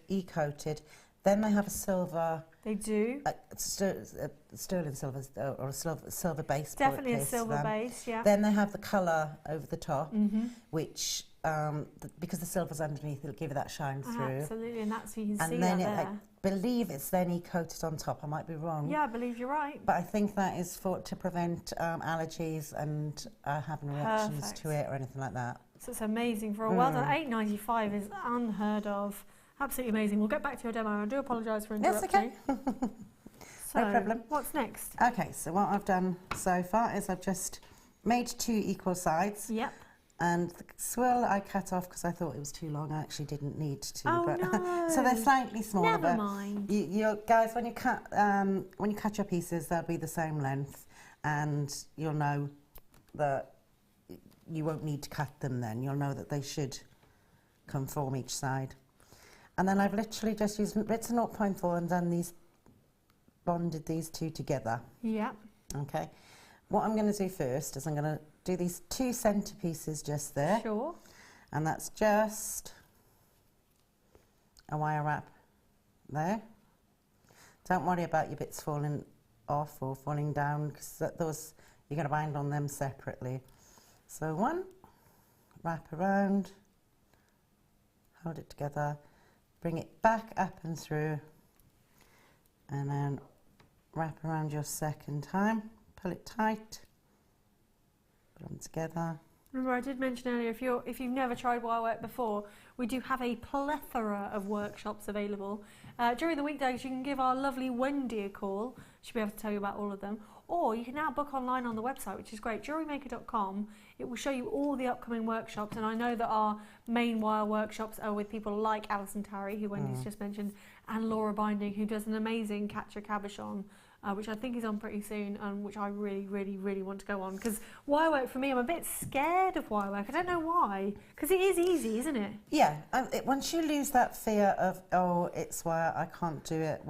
e-coated. Then they have a silver. They do. Sterling silver or a silver base. Definitely a silver base, yeah. Then they have the colour over the top, which, because the silver's underneath, it'll give you that shine through. Absolutely, and that's, you can and see then that there. I believe it's then e-coated on top. I might be wrong. Yeah, I believe you're right. But I think that is to prevent allergies and having reactions to it or anything like that. So it's amazing for a well done. £8.95 is unheard of. Absolutely amazing. We'll get back to your demo. I do apologise for interrupting. That's okay. So, no problem. What's next? Okay, so what I've done so far is I've just made 2 equal sides. Yep. And the swirl I cut off because I thought it was too long. I actually didn't need to. Oh, but no. So they're slightly smaller. Never mind. You guys, when you cut your pieces, they'll be the same length, and you'll know that you won't need to cut them. Then you'll know that they should conform each side. And then I've literally just used bits of 0.4 and bonded these 2 together. Yeah. Okay. What I'm going to do first is I'm going to do these 2 centre pieces just there. Sure. And that's just a wire wrap there. Don't worry about your bits falling off or falling down, because those you're going to bind on them separately. So 1, wrap around, hold it together, bring it back up and through, and then wrap around your second time, pull it tight, put them together. Remember, I did mention earlier, if you've never tried wire work before, we do have a plethora of workshops available. During the weekdays, you can give our lovely Wendy a call. She'll be able to tell you about all of them. Or you can now book online on the website, which is great, JewelleryMaker.com. It will show you all the upcoming workshops, and I know that our main wire workshops are with people like Alison Tarry, who Wendy's just mentioned, and Laura Binding, who does an amazing Catcher Cabochon, which I think is on pretty soon, and which I really, really, really want to go on. Because wire work, for me, I'm a bit scared of wire work. I don't know why. Because it is easy, isn't it? Yeah. Once you lose that fear of, oh, it's wire, I can't do it,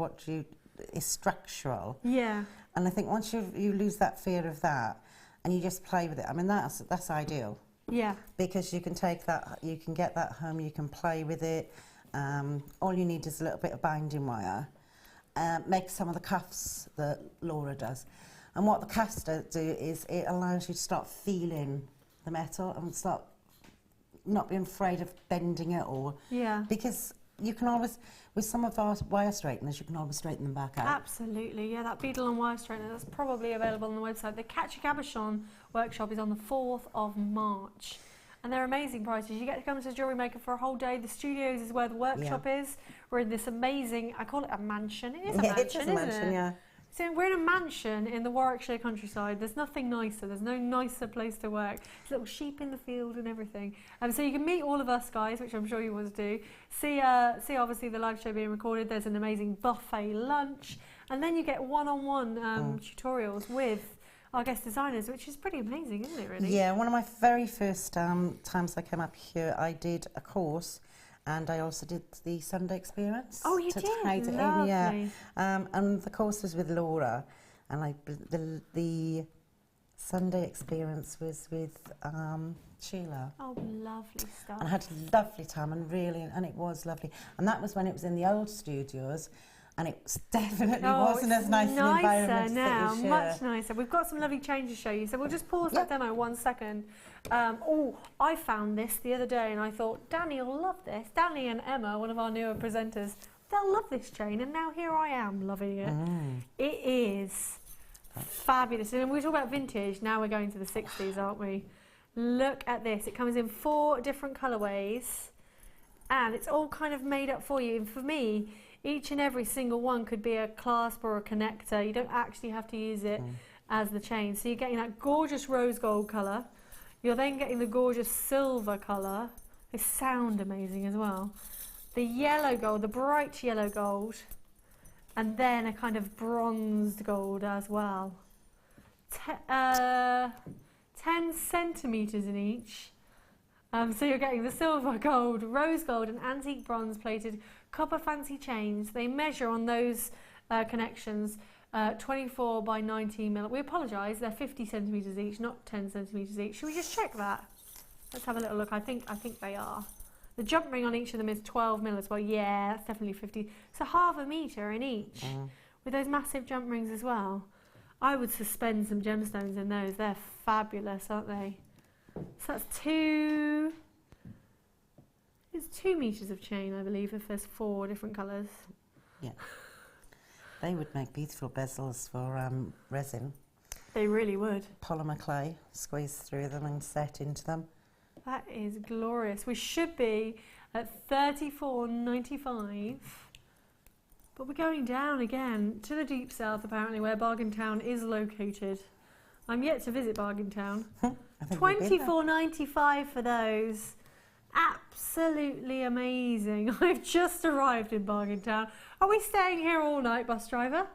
it's structural. Yeah. And I think once you lose that fear of that, and you just play with it, I mean, that's ideal. Yeah. Because you can take that, you can get that home, you can play with it. All you need is a little bit of binding wire. Make some of the cuffs that Laura does. And what the cuffs do is it allows you to start feeling the metal and start not being afraid of bending it or... Yeah. Because you can always, with some of our wire straighteners, you can always straighten them back out. Absolutely, yeah, that beadle and wire straightener, that's probably available on the website. The Catcher Cabochon workshop is on the 4th of March. And they're amazing prices. You get to come to Jewellery Maker for a whole day. The studios is where the workshop is. We're in this amazing, I call it a mansion. It is a mansion, isn't it? Yeah. So we're in a mansion in the Warwickshire countryside. There's nothing nicer. There's no nicer place to work. There's little sheep in the field and everything. So you can meet all of us guys, which I'm sure you want to do. See obviously the live show being recorded. There's an amazing buffet lunch. And then you get one-on-one tutorials with our guest designers, which is pretty amazing, isn't it, really? Yeah, one of my very first times I came up here, I did a course, and I also did the Sunday experience. Oh, you did? Lovely. Yeah. And the course was with Laura, and the Sunday experience was with Sheila. Oh, lovely stuff. And I had a lovely time, and it was lovely. And that was when it was in the old studios. And it definitely wasn't as nice an environment now, as it is much nicer. We've got some lovely changes to show you, so we'll just pause that demo 1 second. I found this the other day and I thought, Danny will love this. Danny and Emma, one of our newer presenters, they'll love this chain, and now here I am loving it. It is fabulous. And we talk about vintage, now we're going to the 60s, aren't we? Look at this. It comes in 4 different colourways, and it's all kind of made up for you. And for me, each and every single one could be a clasp or a connector. You don't actually have to use it as the chain. So you're getting that gorgeous rose gold colour. You're then getting the gorgeous silver colour. They sound amazing as well. The yellow gold, the bright yellow gold. And then a kind of bronzed gold as well. 10 centimetres in each. So you're getting the silver, gold, rose gold and antique bronze plated copper fancy chains. They measure on those connections 24 by 19 mil. We apologise, they're 50 centimetres each, not 10 centimetres each. Should we just check that? Let's have a little look. I think they are. The jump ring on each of them is 12 mil as well. Yeah, that's definitely 50. So half a metre in each, with those massive jump rings as well. I would suspend some gemstones in those. They're fabulous, aren't they? So that's it's 2 metres of chain, I believe, if there's 4 different colours. Yeah. They would make beautiful bezels for resin. They really would. Polymer clay, squeeze through them and set into them. That is glorious. We should be at $34.95, but we're going down again to the deep south, apparently, where Bargain Town is located. I'm yet to visit Bargain Town. $24.95 for those. Absolutely amazing. I've just arrived in Bargain Town. Are we staying here all night, bus driver?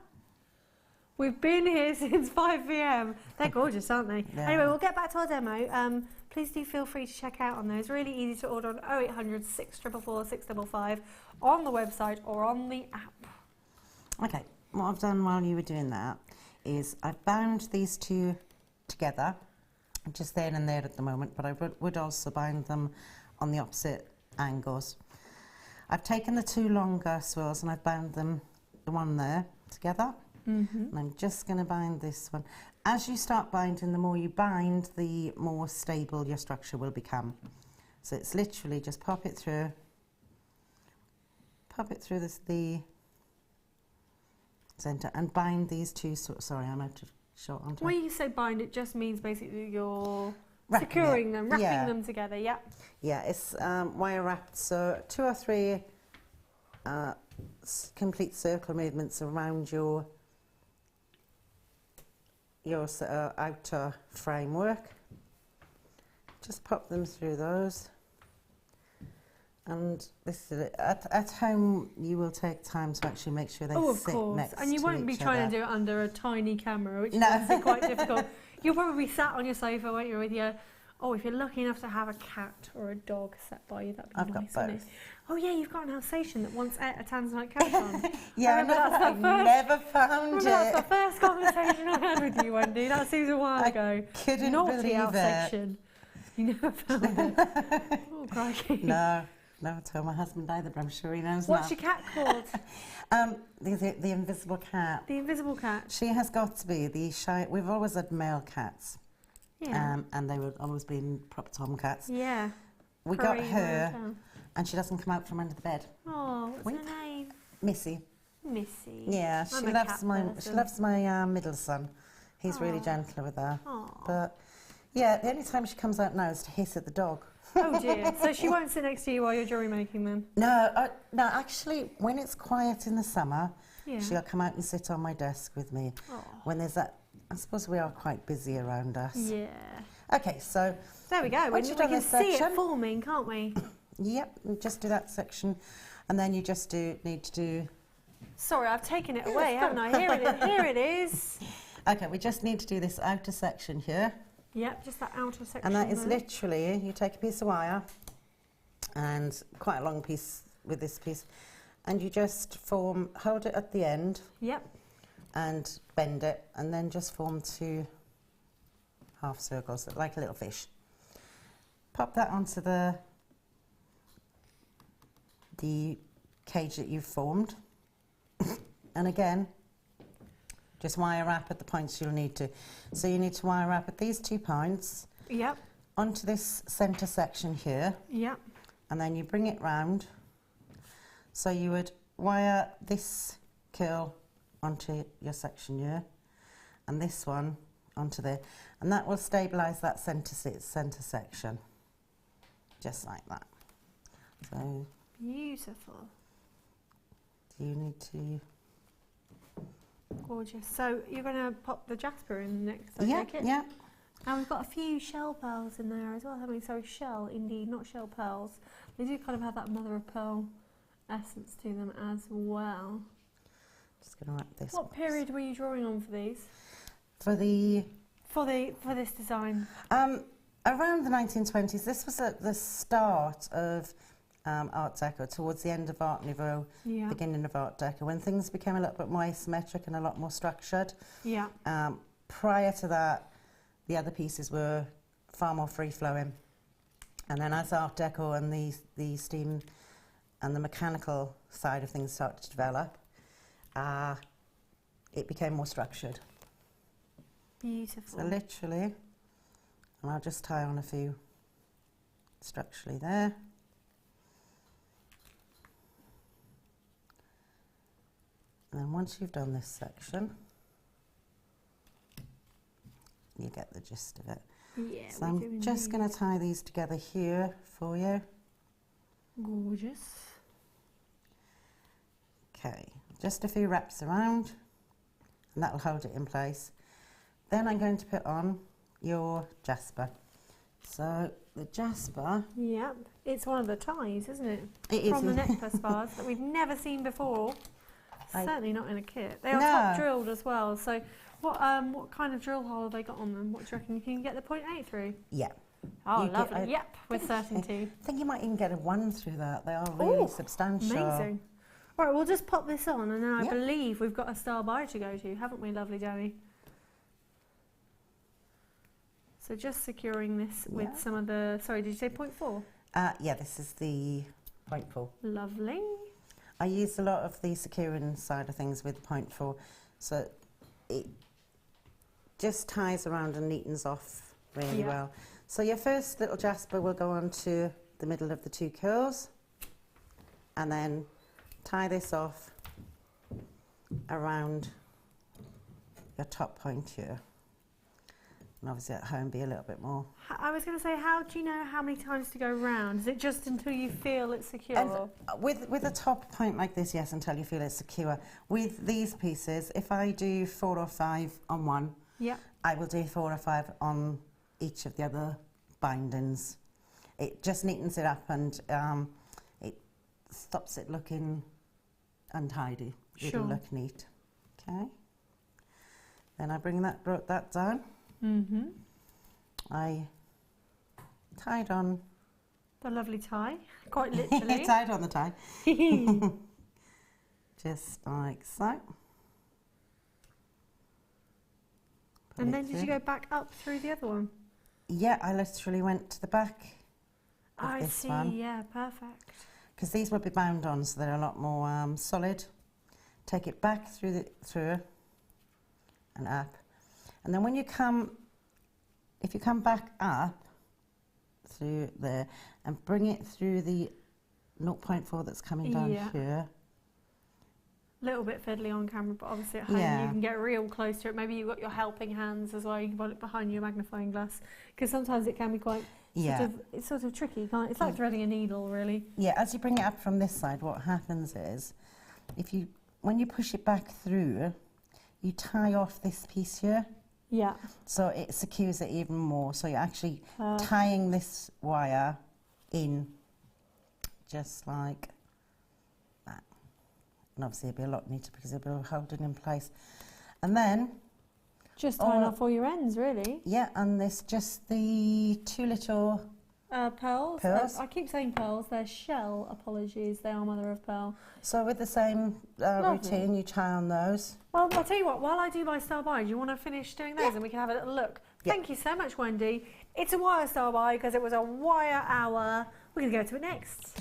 We've been here since 5 p.m. They're gorgeous, aren't they? Yeah. Anyway, we'll get back to our demo. Please do feel free to check out on those. Really easy to order on 0800 644 655 on the website or on the app. Okay, what I've done while you were doing that is I've bound these two together, just there and there at the moment, but I would also bind them on the opposite angles. I've taken the 2 longer swirls and I've bound them, the one there, together. And I'm just going to bind this one. As you start binding, the more you bind, the more stable your structure will become. So it's literally just pop it through the centre and bind these two. Sorry, I'm out of shot on time. When you say bind, it just means basically you're wrapping securing them, wrapping them together. Yeah. Yeah, it's wire wrapped. So 2 or 3 complete circle movements around your outer framework. Just pop them through those. And this is it. At home, you will take time to actually make sure they sit next to each other. And you won't be trying to do it under a tiny camera, which is obviously quite difficult. You'll probably be sat on your sofa, won't you, with your... Oh, if you're lucky enough to have a cat or a dog sat by you, that'd be nice, wouldn't it? Oh yeah, you've got an Alsatian that once ate a Tanzanite couch on. Yeah, I never found it. That's the first conversation I had with you, Wendy. That seems a while ago. Couldn't Naughty believe Alsatian. You never found it. Oh, crikey. No, never told my husband either, but I'm sure he knows What's your cat called? The invisible cat. The invisible cat. She has got to be the shy. We've always had male cats. Yeah. And they would always been proper tomcats. Yeah. We got her, and she doesn't come out from under the bed. Oh, what's her name? Missy. Missy. Yeah, she loves my middle son. He's really gentle with her. Aww. But yeah, the only time she comes out now is to hiss at the dog. Oh dear. So she won't sit next to you while you're jewellery making then? No, no. Actually, when it's quiet in the summer, she'll come out and sit on my desk with me. Aww. When there's that. I suppose we are quite busy around us. Yeah. Okay, so... There we go. We can see it forming, can't we? Yep, just do that section. And then you just need to do... Sorry, I've taken it away, haven't I? Here it is. Okay, we just need to do this outer section here. Yep, just that outer section. And that is literally, you take a piece of wire, and quite a long piece with this piece, and you just hold it at the end. Yep. And bend it, and then just form 2 half circles, like a little fish. Pop that onto the cage that you've formed. And again, just wire wrap at the points you'll need to. So you need to wire wrap at these 2 points. Yep. Onto this centre section here. Yep. And then you bring it round. So you would wire this curl onto your section here, and this one onto there, and that will stabilise that centre section, just like that. So beautiful. Do you need to? Gorgeous. So you're going to pop the jasper in next, I take it? Yeah. And we've got a few shell pearls in there as well, haven't we? So shell, indeed, not shell pearls. They do kind of have that mother of pearl essence to them as well. Just going to wrap this. What period were you drawing on for these? For this design? Around the 1920s, this was at the start of Art Deco, towards the end of Art Nouveau, beginning of Art Deco, when things became a little bit more asymmetric and a lot more structured. Yeah. Prior to that, the other pieces were far more free-flowing. And then as Art Deco and the steam and the mechanical side of things started to develop, it became more structured. Beautiful. So literally, and I'll just tie on a few structurally there. And then once you've done this section, you get the gist of it. Yeah, so I'm just going to tie these together here for you. Gorgeous. Okay, just a few wraps around, and that'll hold it in place. Then I'm going to put on your jasper. So the jasper... Yeah, it's one of the ties, isn't it? It From is. the necklace bars that we've never seen before. Certainly not in a kit. They are No. top drilled as well. So what kind of drill hole have they got on them? What do you reckon? Can you get the 0.8 through? Yeah. Oh, You get lovely. a- Yep, with certainty. I think you might even get a 1 through that. They are really Ooh, substantial. Amazing. Right, we'll just pop this on, and then I Yep. believe we've got a star by to go to, haven't we, lovely Danny? So just securing this with Yeah. some of the... Sorry, did you say 0.4? Yeah, this is the 0.4. Lovely. I use a lot of the securing side of things with 0.4, so it just ties around and neatens off really Yeah. well. So your first little jasper will go on to the middle of the 2 curls, and then tie this off around your top point here. And obviously at home be a little bit more. I was going to say, how do you know how many times to go round? Is it just until you feel it's secure? With a top point like this, yes, until you feel it's secure. With these pieces, if I do 4 or 5 on one, Yeah. I will do 4 or 5 on each of the other bindings. It just neatens it up, and it stops it looking untidy. Sure. It'll look neat. Okay. Then I brought that down. Mm-hmm. I tied on. The lovely tie, quite literally. Tied on the tie. Just like so. Put And it then did you through. go back up through the other one? Yeah, I literally went to the back of I this see, one. yeah, perfect. Because these will be bound on, so they're a lot more solid. Take it back through and up. And then when you come, if you come back up through there and bring it through the 0.4 that's coming down Yeah. here. Little bit fiddly on camera, but obviously at home Yeah. you can get real close to it. Maybe you've got your helping hands as well. You can put it behind your magnifying glass, because sometimes it can be quite it's sort of tricky, can't it? It's like threading a needle, really. Yeah, as you bring it up from this side, what happens is, when you push it back through, you tie off this piece here, Yeah. so it secures it even more. So you're actually tying this wire in, just like that. And obviously it'll be a lot neater because it'll be holding in place. And then, Just tying off all your ends, really. yeah, and there's just the 2 little Pearls. Pearls. I keep saying pearls. They're shell. Apologies. They are mother of pearl. So with the same routine, you tie on those. Well, I'll tell you what. While I do my star by, do you want to finish doing those, and we can have a little look? Yeah. Thank you so much, Wendy. It's a wire star by because it was a wire hour. We're going to go to it next.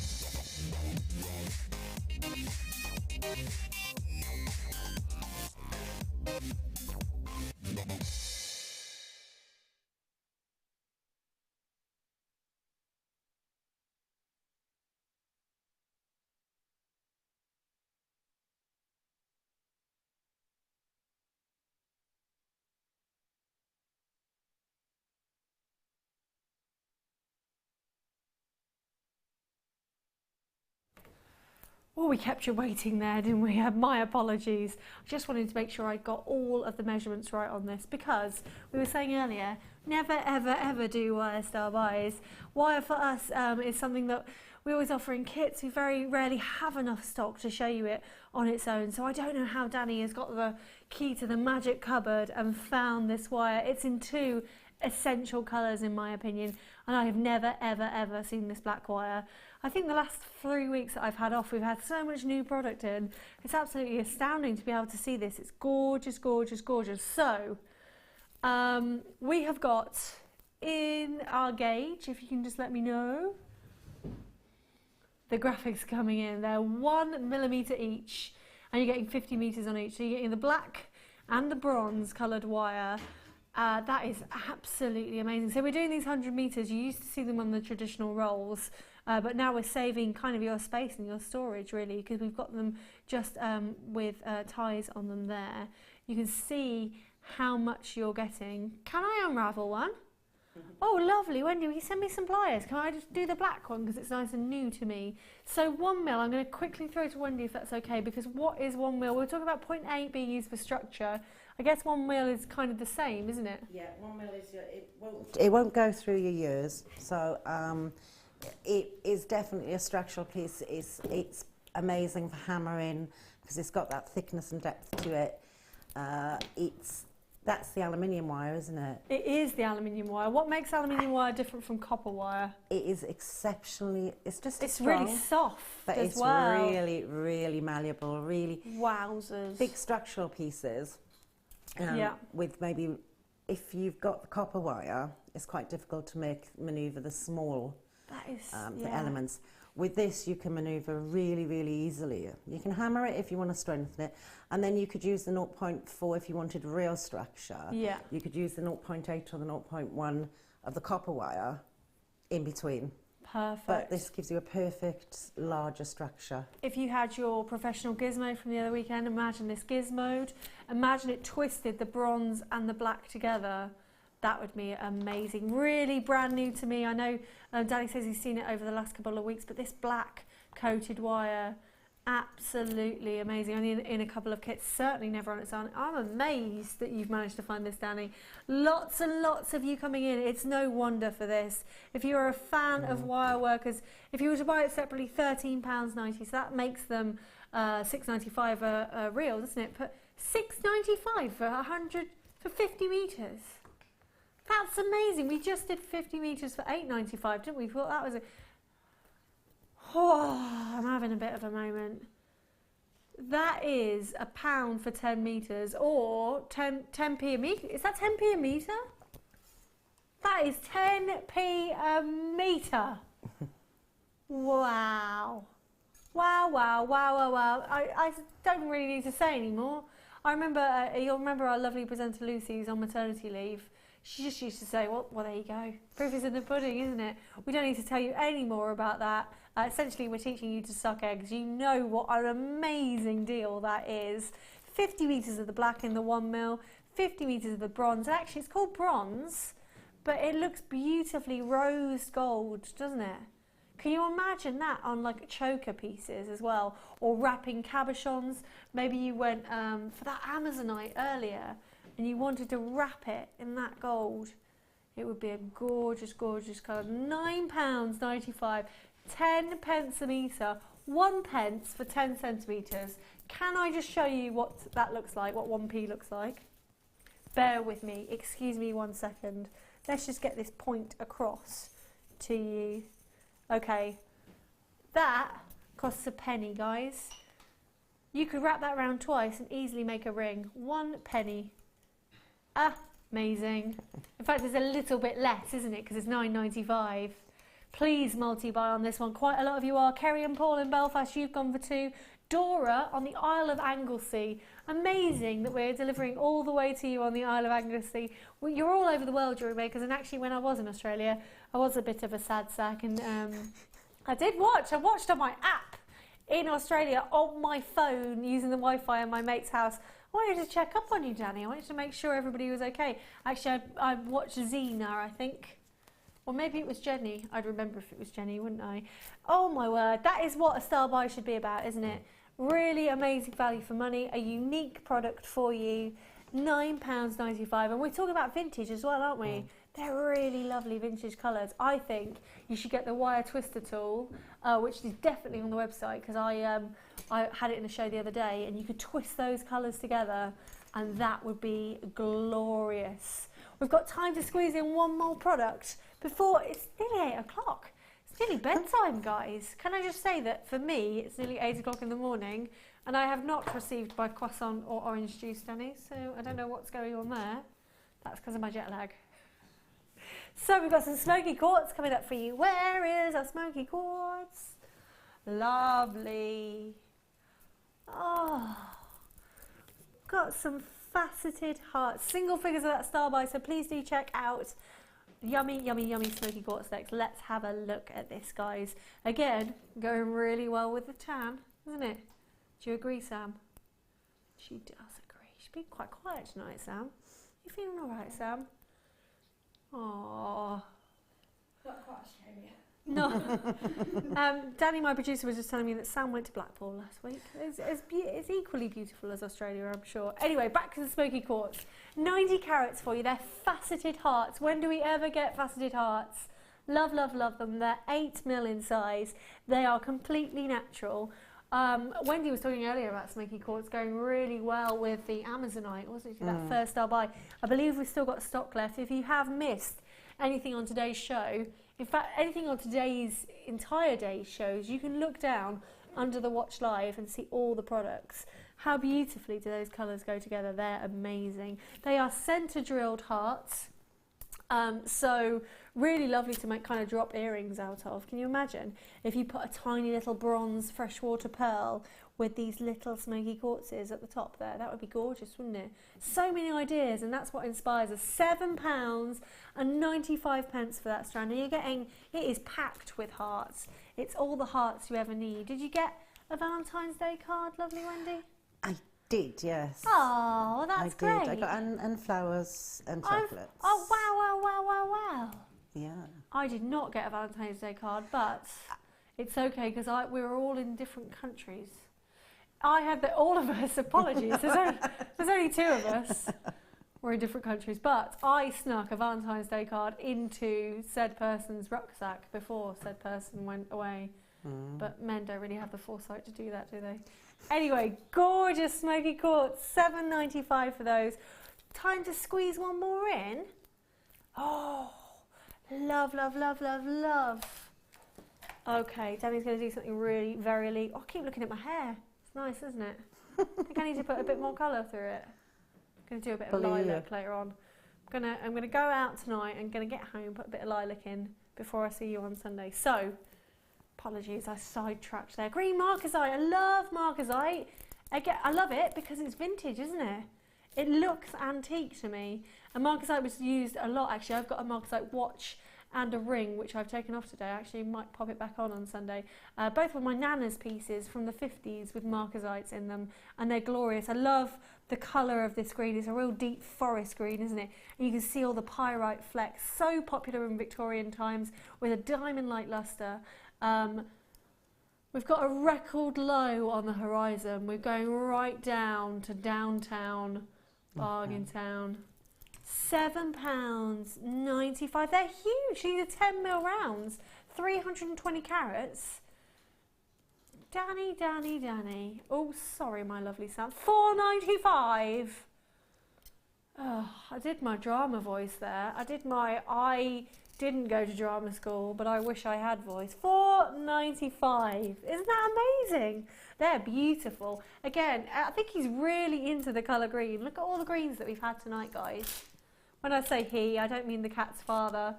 Oh, we kept you waiting there, didn't we? My apologies. I just wanted to make sure I got all of the measurements right on this, because we were saying earlier, never, ever, ever do wire star buys. Wire for us is something that we always offer in kits. We very rarely have enough stock to show you it on its own. So I don't know how Danny has got the key to the magic cupboard and found this wire. It's in 2 essential colours in my opinion, and I have never ever seen this black wire. I think the last 3 weeks that I've had off, we've had so much new product in. It's absolutely astounding to be able to see this. It's gorgeous, gorgeous, gorgeous. So we have got in our gauge, if you can just let me know, the graphics coming in. They're 1 millimetre each, and you're getting 50 metres on each. So you're getting the black and the bronze coloured wire. That is absolutely amazing. So we're doing these 100 metres. You used to see them on the traditional rolls, but now we're saving kind of your space and your storage really, because we've got them just with ties on them there. You can see how much you're getting. Can I unravel one? Oh, lovely. Wendy, will you send me some pliers? Can I just do the black one because it's nice and new to me? So 1 mil, I'm going to quickly throw to Wendy if that's okay, because what is 1 mil? We're talking about 0.8 being used for structure. I guess 1 mil is kind of the same, isn't it? Yeah, 1 mil is it won't go through your years. So it is definitely a structural piece. It's amazing for hammering because it's got that thickness and depth to it. That's the aluminium wire, isn't it? It is the aluminium wire. What makes aluminium wire different from copper wire? It is exceptionally, it's strong, really soft but as it's well. really, really malleable, really Wowzers. big structural pieces. Yeah. With maybe, if you've got the copper wire, it's quite difficult to manoeuvre the small That is, the elements. With this, you can manoeuvre really, really easily. You can hammer it if you want to strengthen it, and then you could use the 0.4 if you wanted real structure. Yeah. You could use the 0.8 or the 0.1 of the copper wire in between. Perfect. But this gives you a perfect larger structure. If you had your professional gizmo from the other weekend, imagine this gizmoed. Imagine it twisted the bronze and the black together. That would be amazing. Really brand new to me. I know Danny says he's seen it over the last couple of weeks, but this black coated wire, absolutely amazing. Only in a couple of kits, certainly never on its own. I'm amazed that you've managed to find this, Danny. Lots and lots of you coming in. It's no wonder for this. If you're a fan of wire workers, if you were to buy it separately, £13.90, so that makes them £6.95 a reel, doesn't it? But £6.95 for 50 metres. That's amazing. We just did 50 metres for £8.95, didn't we? Thought that was a... Oh, I'm having a bit of a moment. That is £1 for 10 metres, or 10p a metre. Is that 10p a metre? That is 10p a metre. Wow. Wow, wow, wow, wow, wow. I don't really need to say anymore. I remember, you'll remember our lovely presenter Lucy, who's on maternity leave. She just used to say, well, there you go. Proof is in the pudding, isn't it? We don't need to tell you any more about that. Essentially, we're teaching you to suck eggs. You know what an amazing deal that is. 50 metres of the black in the 1 mil, 50 metres of the bronze. Actually, it's called bronze, but it looks beautifully rose gold, doesn't it? Can you imagine that on like choker pieces as well? Or wrapping cabochons? Maybe you went for that Amazonite earlier, and you wanted to wrap it in that gold. It would be a gorgeous, gorgeous colour. £9.95, 10 pence a metre, 1 pence for 10 centimetres. Can I just show you what that looks like, what 1p looks like? Bear with me, excuse me 1 second. Let's just get this point across to you. Okay, that costs a penny, guys. You could wrap that around twice and easily make a ring. 1 penny. Amazing. In fact, it's a little bit less, isn't it? Because it's £9.95. Please multi-buy on this one. Quite a lot of you are. Kerry and Paul in Belfast, you've gone for 2. Dora on the Isle of Anglesey. Amazing that we're delivering all the way to you on the Isle of Anglesey. Well, you're all over the world, Jewellery Makers, and actually when I was in Australia, I was a bit of a sad sack, and I watched on my app in Australia on my phone using the Wi-Fi in my mate's house. I wanted to check up on you, Danny. I wanted to make sure everybody was okay. Actually, I watched Zena, I think. Or maybe it was Jenny. I'd remember if it was Jenny, wouldn't I? Oh my word, that is what a style buy should be about, isn't it? Really amazing value for money, a unique product for you, £9.95. And we're talking about vintage as well, aren't we? They're really lovely vintage colours. I think you should get the wire twister tool, which is definitely on the website, because I had it in a show the other day, and you could twist those colours together, and that would be glorious. We've got time to squeeze in one more product before it's nearly 8 o'clock. It's nearly bedtime, guys. Can I just say that for me, it's nearly 8 o'clock in the morning and I have not received my croissant or orange juice, Danny, so I don't know what's going on there. That's because of my jet lag. So we've got some smoky quartz coming up for you. Where is our smoky quartz? Lovely. Oh, got some faceted hearts, single figures of that star by, so please do check out yummy, yummy, yummy smoky quartz decks. Let's have a look at this, guys. Again, going really well with the tan, isn't it? Do you agree, Sam? She does agree. She's been quite quiet tonight, Sam. You feeling all right, Sam? Aww. Not quite Australia. No. Danny, my producer, was just telling me that Sam went to Blackpool last week. It's equally beautiful as Australia, I'm sure. Anyway, back to the smoky quartz. 90 carats for you. They're faceted hearts. When do we ever get faceted hearts? Love, love, love them. They're 8mm in size. They are completely natural. Wendy was talking earlier about smoky quartz going really well with the Amazonite, wasn't it? That first star buy. I believe we've still got stock left. If you have missed anything on today's show, in fact, anything on today's entire day's shows, you can look down under the Watch Live and see all the products. How beautifully do those colours go together? They're amazing. They are centre drilled hearts. So really lovely to make kind of drop earrings out of. Can you imagine if you put a tiny little bronze freshwater pearl with these little smoky quartzes at the top there? That would be gorgeous, wouldn't it? So many ideas, and that's what inspires us. £7.95 for that strand, and you're getting, it is packed with hearts. It's all the hearts you ever need. Did you get a Valentine's Day card, lovely Wendy? I did, yes. Oh, that's great. I got and flowers and chocolates. Oh, wow, wow, wow, wow, wow. Yeah. I did not get a Valentine's Day card, but it's okay because we were all in different countries. I had all of us, apologies, there's only two of us. We're in different countries, but I snuck a Valentine's Day card into said person's rucksack before said person went away. But men don't really have the foresight to do that, do they? Anyway, gorgeous smoky quartz, £7.95 for those. Time to squeeze one more in. Oh, love, love, love, love, love. Okay, Danny's going to do something really very elite. Oh, I keep looking at my hair. It's nice, isn't it? I think I need to put a bit more colour through it. I'm going to do a bit of lilac later on. I'm going to go out tonight and going to get home, put a bit of lilac in before I see you on Sunday. So, apologies, I sidetracked there. Green marcasite. I love marcasite. Again, I love it because it's vintage, isn't it? It looks antique to me. And marcasite was used a lot, actually. I've got a marcasite watch and a ring, which I've taken off today. I actually might pop it back on Sunday. Both were my Nana's pieces from the 50s with marcasites in them, and they're glorious. I love the colour of this green. It's a real deep forest green, isn't it? And you can see all the pyrite flecks. So popular in Victorian times with a diamond-like lustre. We've got a record low on the horizon. We're going right down to downtown Bargain Town. £7.95. They're huge. These are 10mm rounds. 320 carats. Danny, Danny, Danny. Oh, sorry, my lovely son. £4.95. Oh, I did my drama voice there. I didn't go to drama school, but I wish I had voice. £4.95. Isn't that amazing? They're beautiful. Again, I think he's really into the colour green. Look at all the greens that we've had tonight, guys. When I say he, I don't mean the cat's father.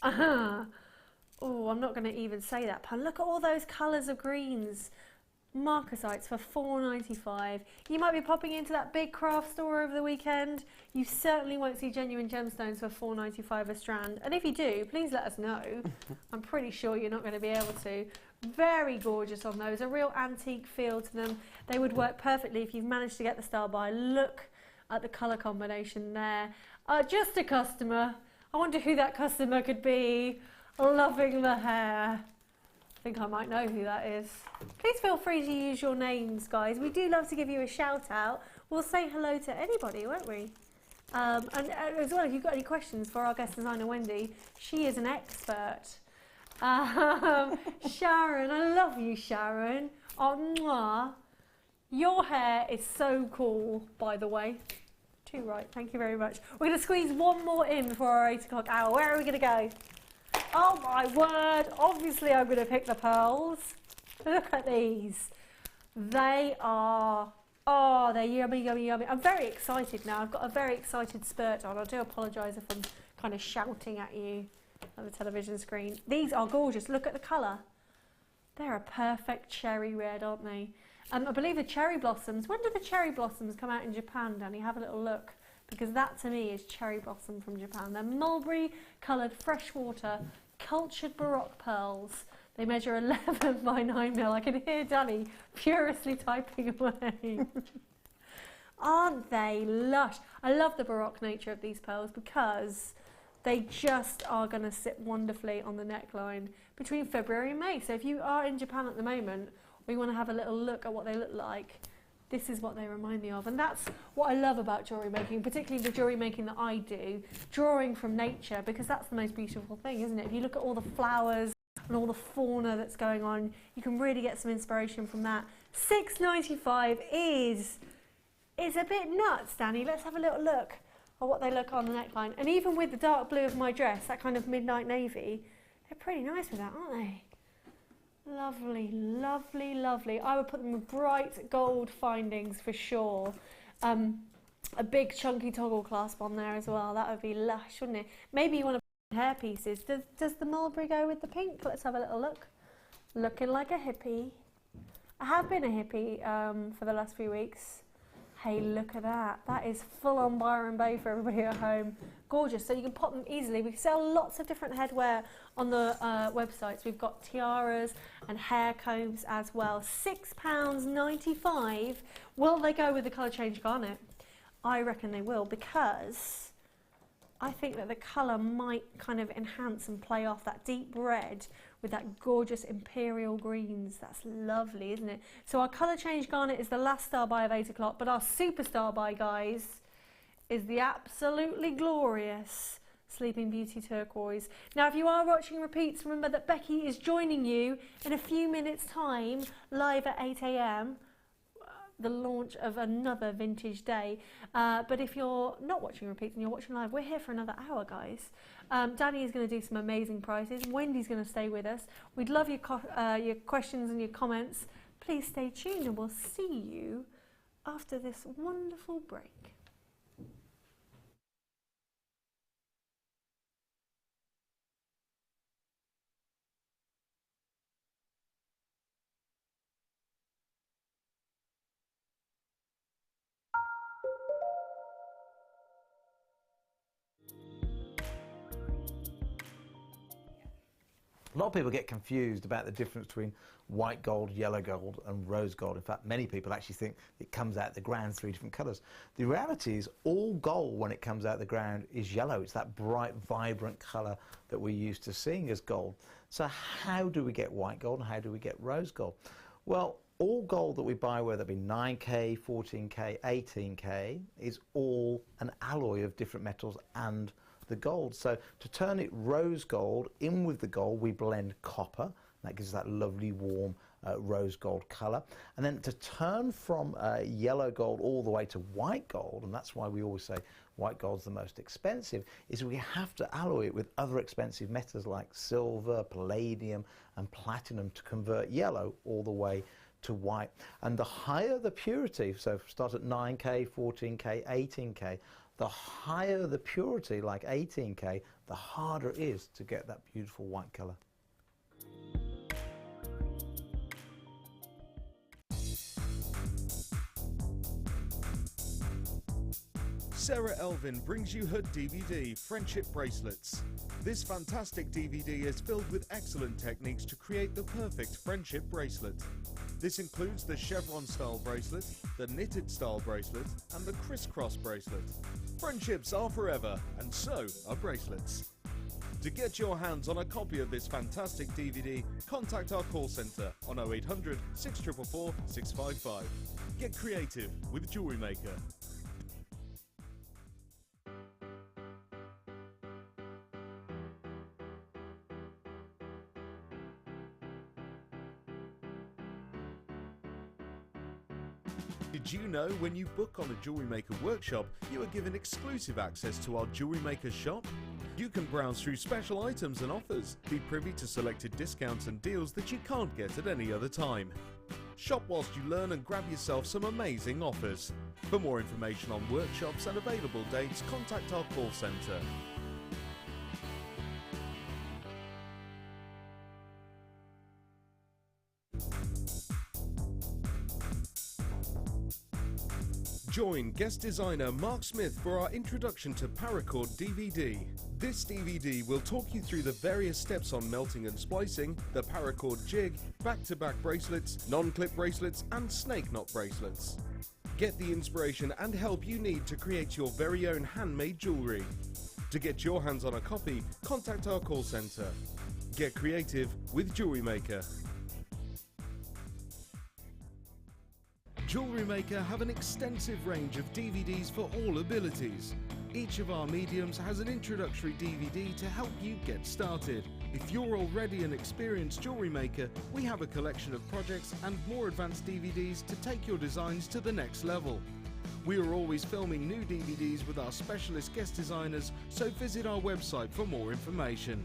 Oh, I'm not going to even say that pun. Look at all those colours of greens. Marcasites for £4.95. You might be popping into that big craft store over the weekend. You certainly won't see genuine gemstones for £4.95 a strand. And if you do, please let us know. I'm pretty sure you're not going to be able to. Very gorgeous on those. A real antique feel to them. They would work perfectly if you've managed to get the star by. Look at the colour combination there. Just a customer. I wonder who that customer could be. Loving the hair. I think I might know who that is. Please feel free to use your names, guys. We do love to give you a shout out. We'll say hello to anybody, won't we? And as well, if you've got any questions for our guest designer, Wendy, she is an expert. Sharon, I love you, Sharon. Oh, mwah. Your hair is so cool, by the way. Too right, thank you very much. We're going to squeeze one more in before our 8 o'clock hour. Where are we going to go? Oh my word, obviously I'm going to pick the pearls. Look at these. They are, oh, they're yummy, yummy, yummy. I'm very excited now. I've got a very excited spurt on. I do apologise if I'm kind of shouting at you on the television screen. These are gorgeous. Look at the colour. They're a perfect cherry red, aren't they? I believe the cherry blossoms, when do the cherry blossoms come out in Japan, Danny? Have a little look. Because that to me is cherry blossom from Japan. They're mulberry coloured freshwater cultured baroque pearls. They measure 11 by 9 mil. I can hear Danny furiously typing away. Aren't they lush? I love the baroque nature of these pearls because they just are going to sit wonderfully on the neckline between February and May. So if you are in Japan at the moment, or you want to have a little look at what they look like, this is what they remind me of. And that's what I love about jewellery making, particularly the jewellery making that I do, drawing from nature, because that's the most beautiful thing, isn't it? If you look at all the flowers and all the fauna that's going on, you can really get some inspiration from that. $6.95 is a bit nuts, Danny. Let's have a little look at what they look on the neckline. And even with the dark blue of my dress, that kind of midnight navy, they're pretty nice with that, aren't they? Lovely, lovely, lovely. I would put them with bright gold findings for sure. A big chunky toggle clasp on there as well. That would be lush, wouldn't it? Maybe you want to put hair pieces. Does the mulberry go with the pink? Let's have a little look. Looking like a hippie. I have been a hippie for the last few weeks. Hey, look at that. That is full on Byron Bay for everybody at home. Gorgeous. So you can pop them easily. We sell lots of different headwear on the websites. We've got tiaras and hair combs as well. £6.95. Will they go with the colour change garnet? I reckon they will, because I think that the colour might kind of enhance and play off that deep red with that gorgeous imperial greens. That's lovely, isn't it? So our colour change garnet is the last star buy of 8 o'clock, but our superstar buy, guys, is the absolutely glorious Sleeping Beauty turquoise. Now, if you are watching repeats, remember that Becky is joining you in a few minutes' time, live at 8 AM, the launch of another vintage day. But if you're not watching repeats and you're watching live, we're here for another hour, guys. Danny is going to do some amazing prices. Wendy's going to stay with us. We'd love your questions and your comments. Please stay tuned and we'll see you after this wonderful break. A lot of people get confused about the difference between white gold, yellow gold and rose gold. In fact, many people actually think it comes out the ground 3 different colours. The reality is all gold, when it comes out the ground, is yellow. It's that bright, vibrant colour that we're used to seeing as gold. So how do we get white gold and how do we get rose gold? Well, all gold that we buy, whether it be 9K, 14K, 18K, is all an alloy of different metals and the gold. So to turn it rose gold, in with the gold we blend copper. That gives us that lovely warm rose gold colour. And then to turn from yellow gold all the way to white gold, and that's why we always say white gold's the most expensive, is we have to alloy it with other expensive metals like silver, palladium and platinum to convert yellow all the way to white. And the higher the purity, so start at 9K, 14K, 18K, the higher the purity, like 18K, the harder it is to get that beautiful white colour. Sarah Elvin brings you her DVD, Friendship Bracelets. This fantastic DVD is filled with excellent techniques to create the perfect friendship bracelet. This includes the chevron style bracelet, the knitted style bracelet and the crisscross bracelet. Friendships are forever, and so are bracelets. To get your hands on a copy of this fantastic DVD, contact our call centre on 0800 644 655. Get creative with Jewellery Maker. Did you know when you book on a Jewellery Maker workshop, you are given exclusive access to our Jewellery Maker shop? You can browse through special items and offers, be privy to selected discounts and deals that you can't get at any other time. Shop whilst you learn and grab yourself some amazing offers. For more information on workshops and available dates, contact our call centre. Join guest designer Mark Smith for our introduction to paracord DVD. This DVD will talk you through the various steps on melting and splicing, the paracord jig, back-to-back bracelets, non-clip bracelets and snake knot bracelets. Get the inspiration and help you need to create your very own handmade jewellery. To get your hands on a copy, contact our call centre. Get creative with Jewellery Maker. Jewellery Maker have an extensive range of DVDs for all abilities. Each of our mediums has an introductory DVD to help you get started. If you're already an experienced jewellery maker, we have a collection of projects and more advanced DVDs to take your designs to the next level. We are always filming new DVDs with our specialist guest designers, so visit our website for more information.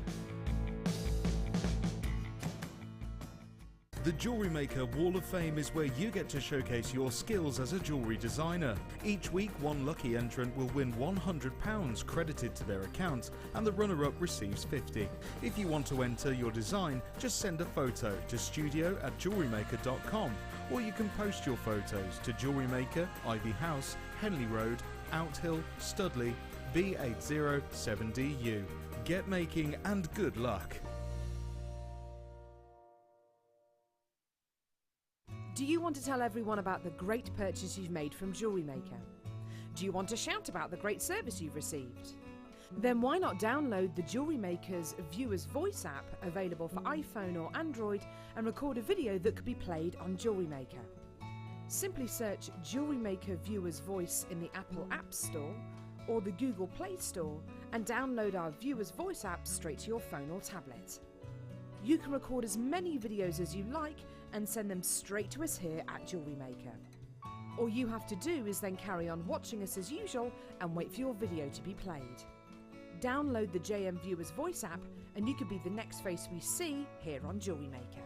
The Jewellery Maker Wall of Fame is where you get to showcase your skills as a jewellery designer. Each week, one lucky entrant will win £100 credited to their account, and the runner-up receives £50. If you want to enter your design, just send a photo to studio@jewellerymaker.com, or you can post your photos to Jewellery Maker, Ivy House, Henley Road, Outhill, Studley, B807DU. Get making and good luck. Do you want to tell everyone about the great purchase you've made from Jewellery Maker? Do you want to shout about the great service you've received? Then why not download the Jewellery Maker's Viewer's Voice app, available for iPhone or Android, and record a video that could be played on Jewellery Maker. Simply search Jewellery Maker Viewer's Voice in the Apple App Store or the Google Play Store and download our Viewer's Voice app straight to your phone or tablet. You can record as many videos as you like and send them straight to us here at Jewellery Maker. All you have to do is then carry on watching us as usual and wait for your video to be played. Download the JM Viewer's Voice app and you could be the next face we see here on Jewellery Maker.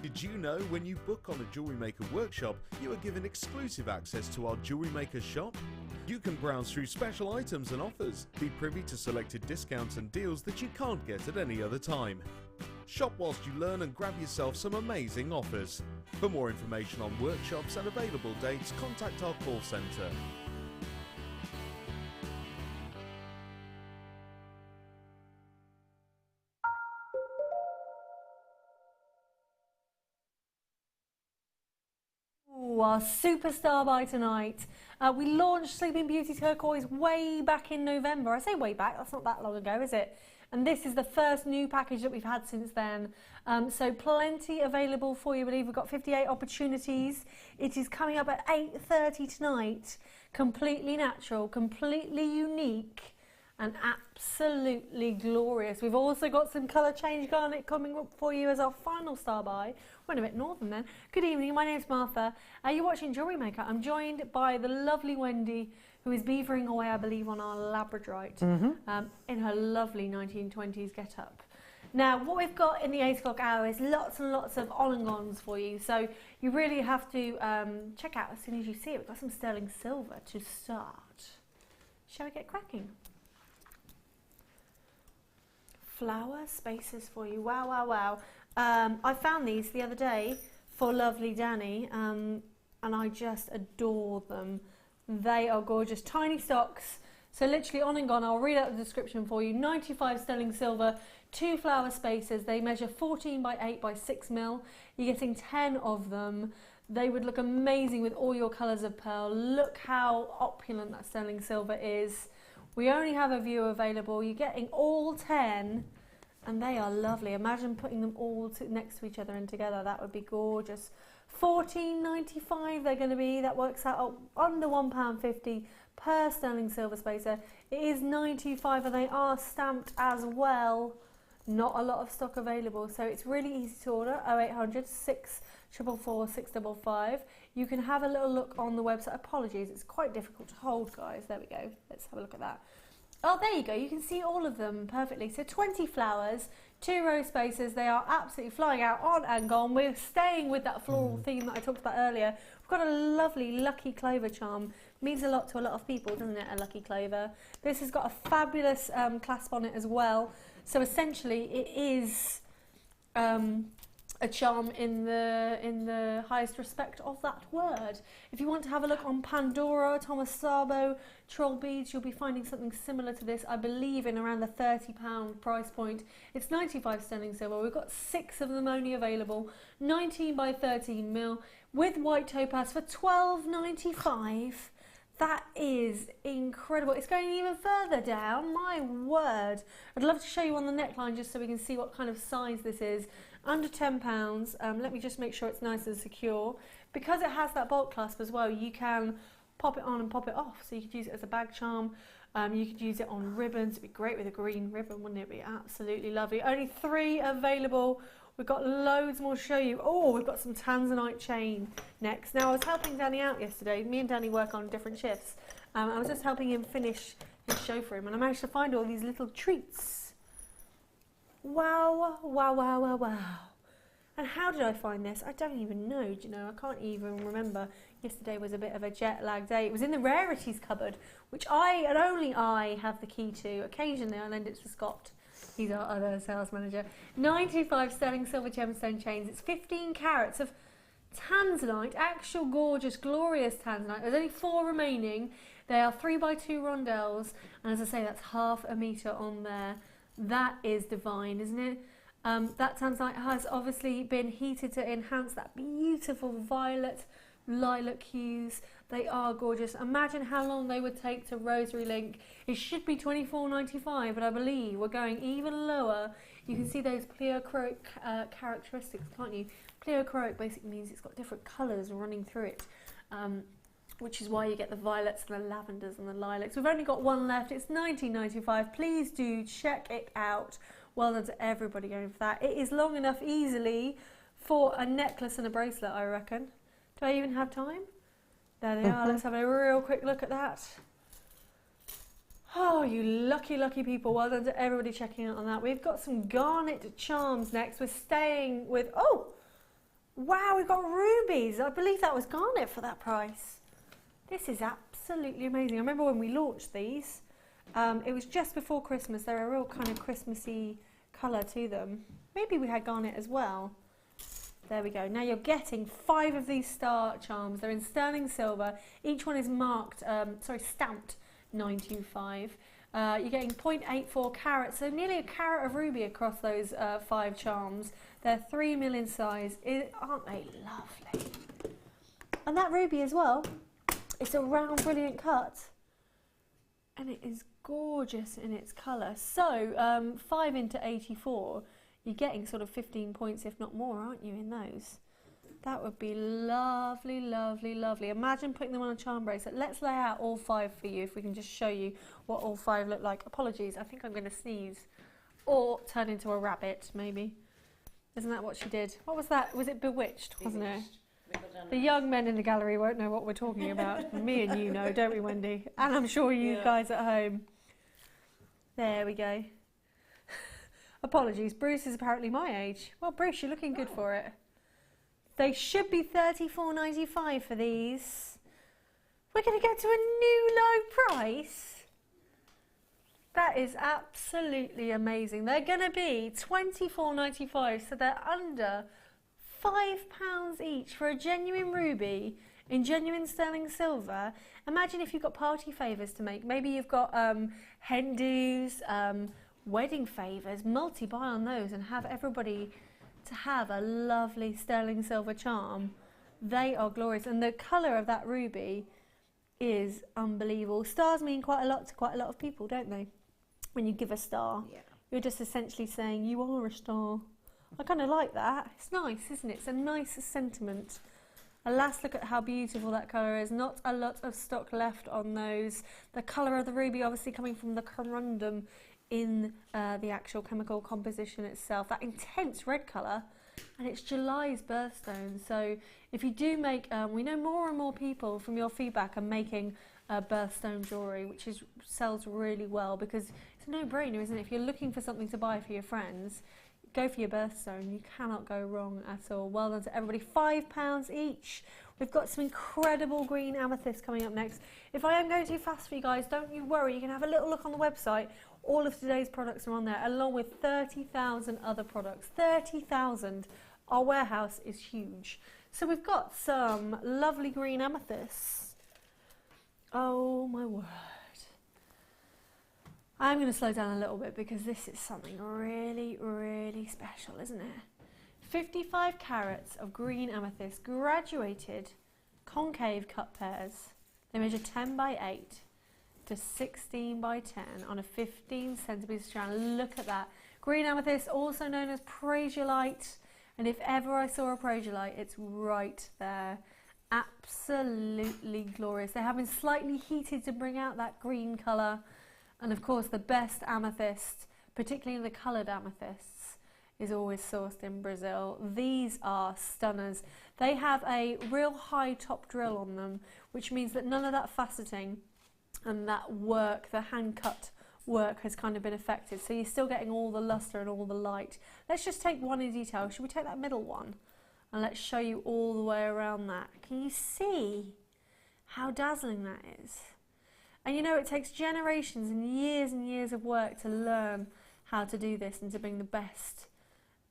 Did you know when you book on a Jewellery Maker workshop, you are given exclusive access to our Jewellery Maker shop? You can browse through special items and offers, be privy to selected discounts and deals that you can't get at any other time. Shop whilst you learn and grab yourself some amazing offers. For more information on workshops and available dates, contact our call centre. Our superstar by tonight. We launched Sleeping Beauty Turquoise way back in November. I say way back, that's not that long ago, is it? And this is the first new package that we've had since then. So plenty available for you. I believe we've got 58 opportunities. It is coming up at 8:30 tonight. Completely natural, completely unique, and absolutely glorious. We've also got some colour change garnet coming up for you as our final star buy. Went a bit northern then. Good evening, my name's Martha. You're watching Jewellery Maker. I'm joined by the lovely Wendy, who is beavering away, I believe, on our Labradorite in her lovely 1920s get-up. Now, what we've got in the 8 o'clock hour is lots and lots of on-and-ons for you, so you really have to check out as soon as you see it. We've got some sterling silver to start. Shall we get cracking? Flower spaces for you. Wow, wow, wow. I found these the other day for lovely Danny, and I just adore them. They are gorgeous. Tiny stocks, so literally on and gone. I'll read out the description for you. 95 sterling silver, 2 flower spaces. They measure 14 by 8 by 6 mil. You're getting 10 of them. They would look amazing with all your colours of pearl. Look how opulent that sterling silver is. We only have a view available. You're getting all 10 and they are lovely. Imagine putting them all next to each other and together. That would be gorgeous. £14.95 they're going to be. That works out under £1.50 per sterling silver spacer. It is £9.25 and they are stamped as well. Not a lot of stock available, so it's really easy to order. 0800 644 655. You can have a little look on the website. Apologies, it's quite difficult to hold, guys. There we go. Let's have a look at that. Oh, there you go. You can see all of them perfectly. So 20 flowers, 2 row spacers. They are absolutely flying out, on and gone. We're staying with that floral theme that I talked about earlier. We've got a lovely lucky clover charm. Means a lot to a lot of people, doesn't it, a lucky clover? This has got a fabulous clasp on it as well. So essentially it is a charm in the highest respect of that word. If you want to have a look on Pandora, Thomas Sabo, Troll Beads, you'll be finding something similar to this, I believe, in around the £30 price point. It's 95 sterling silver. We've got 6 of them only available, 19 by 13 mil, with white topaz for £12.95. That is incredible. It's going even further down, my word. I'd love to show you on the neckline just so we can see what kind of size this is. Under £10. Let me just make sure it's nice and secure. Because it has that bolt clasp as well, you can pop it on and pop it off. So you could use it as a bag charm. You could use it on ribbons. It'd be great with a green ribbon, wouldn't it? Be absolutely lovely. Only 3 available. We've got loads more to show you. Oh, we've got some tanzanite chain next. Now, I was helping Danny out yesterday. Me and Danny work on different shifts. I was just helping him finish his show for him, and I managed to find all these little treats. Wow, wow, wow, wow, wow. And how did I find this? I don't even know, do you know? I can't even remember. Yesterday was a bit of a jet-lag day. It was in the rarities cupboard, which I, and only I, have the key to. Occasionally, I lend it to Scott. He's our other sales manager. 95 sterling silver gemstone chains. It's 15 carats of tanzanite, actual gorgeous, glorious tanzanite. There's only 4 remaining. They are 3x2 rondelles, and as I say, that's half a metre on there. That is divine, isn't it? That tanzanite has obviously been heated to enhance that beautiful violet lilac hues. They are gorgeous. Imagine how long they would take to rosary link. It should be £24.95, but I believe we're going even lower. You can see those pleochroic characteristics, can't you? Pleochroic basically means it's got different colours running through it, which is why you get the violets and the lavenders and the lilacs. We've only got 1 left. It's £19.95. Please do check it out. Well done to everybody going for that. It is long enough easily for a necklace and a bracelet, I reckon. Do I even have time? There they are. Let's have a real quick look at that. Oh, you lucky, lucky people. Well done to everybody checking out on that. We've got some garnet charms next. We're staying with, oh, wow, we've got rubies. I believe that was garnet for that price. This is absolutely amazing. I remember when we launched these. It was just before Christmas. They're a real kind of Christmassy colour to them. Maybe we had garnet as well. There we go. Now you're getting 5 of these star charms. They're in sterling silver. Each one is marked, stamped 925. You're getting 0.84 carats, so nearly a carat of ruby across those 5 charms. They're 3 mil in size. Aren't they lovely? And that ruby as well, it's a round, brilliant cut. And it is gorgeous in its colour. So 5 into 84. You're getting sort of 15 points, if not more, aren't you, in those? That would be lovely, lovely, lovely. Imagine putting them on a charm bracelet. Let's lay out all 5 for you, if we can just show you what all 5 look like. Apologies, I think I'm going to sneeze. Or turn into a rabbit, maybe. Isn't that what she did? What was that? Was it Bewitched, wasn't it? The young men in the gallery won't know what we're talking about. Me and you know, don't we, Wendy? And I'm sure you guys at home. There we go. Apologies, Bruce is apparently my age. Well, Bruce, you're looking good for it. They should be £34.95 for these. We're going to get to a new low price. That is absolutely amazing. They're going to be £24.95, so they're under £5 each for a genuine ruby in genuine sterling silver. Imagine if you've got party favours to make. Maybe you've got hen dos, wedding favours, multi-buy on those and have everybody to have a lovely sterling silver charm. They are glorious, and the colour of that ruby is unbelievable. Stars mean quite a lot to quite a lot of people, don't they? When you give a star, you're just essentially saying you are a star. I kind of like that. It's nice, isn't it? It's a nice sentiment. A last look at how beautiful that colour is. Not a lot of stock left on those. The colour of the ruby obviously coming from the corundum in the actual chemical composition itself. That intense red colour, and it's July's birthstone. So if you do make, we know more and more people from your feedback are making birthstone jewellery, which sells really well, because it's a no-brainer, isn't it? If you're looking for something to buy for your friends, go for your birthstone. You cannot go wrong at all. Well done to everybody. £5 each. We've got some incredible green amethyst coming up next. If I am going too fast for you guys, don't you worry. You can have a little look on the website. All of today's products are on there, along with 30,000 other products. 30,000. Our warehouse is huge. So we've got some lovely green amethysts. Oh my word. I'm going to slow down a little bit because this is something really, really special, isn't it? 55 carats of green amethyst, graduated concave cut pairs. They measure 10 by 8 to 16 by 10 on a 15 centimetre strand. Look at that. Green amethyst, also known as prasiolite. And if ever I saw a prasiolite, it's right there. Absolutely glorious. They have been slightly heated to bring out that green colour. And of course, the best amethyst, particularly the coloured amethysts, is always sourced in Brazil. These are stunners. They have a real high top drill on them, which means that none of that faceting and that work, the hand cut work, has kind of been affected. So you're still getting all the lustre and all the light. Let's just take one in detail. Should we take that middle one? And let's show you all the way around that. Can you see how dazzling that is? And you know, it takes generations and years of work to learn how to do this and to bring the best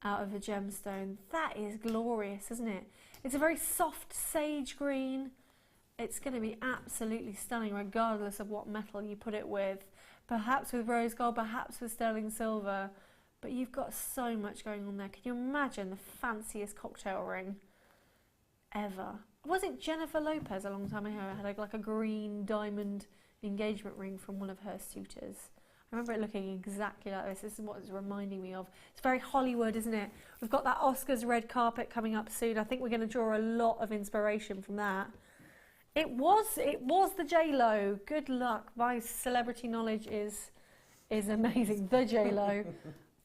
out of a gemstone. That is glorious, isn't it? It's a very soft sage green. It's going to be absolutely stunning regardless of what metal you put it with. Perhaps with rose gold, perhaps with sterling silver. But you've got so much going on there. Can you imagine the fanciest cocktail ring ever? Was it Jennifer Lopez a long time ago had like a green diamond engagement ring from one of her suitors? I remember it looking exactly like this. This is what it's reminding me of. It's very Hollywood, isn't it? We've got that Oscars red carpet coming up soon. I think we're going to draw a lot of inspiration from that. It was the J-Lo. Good luck. My celebrity knowledge is amazing. The J-Lo.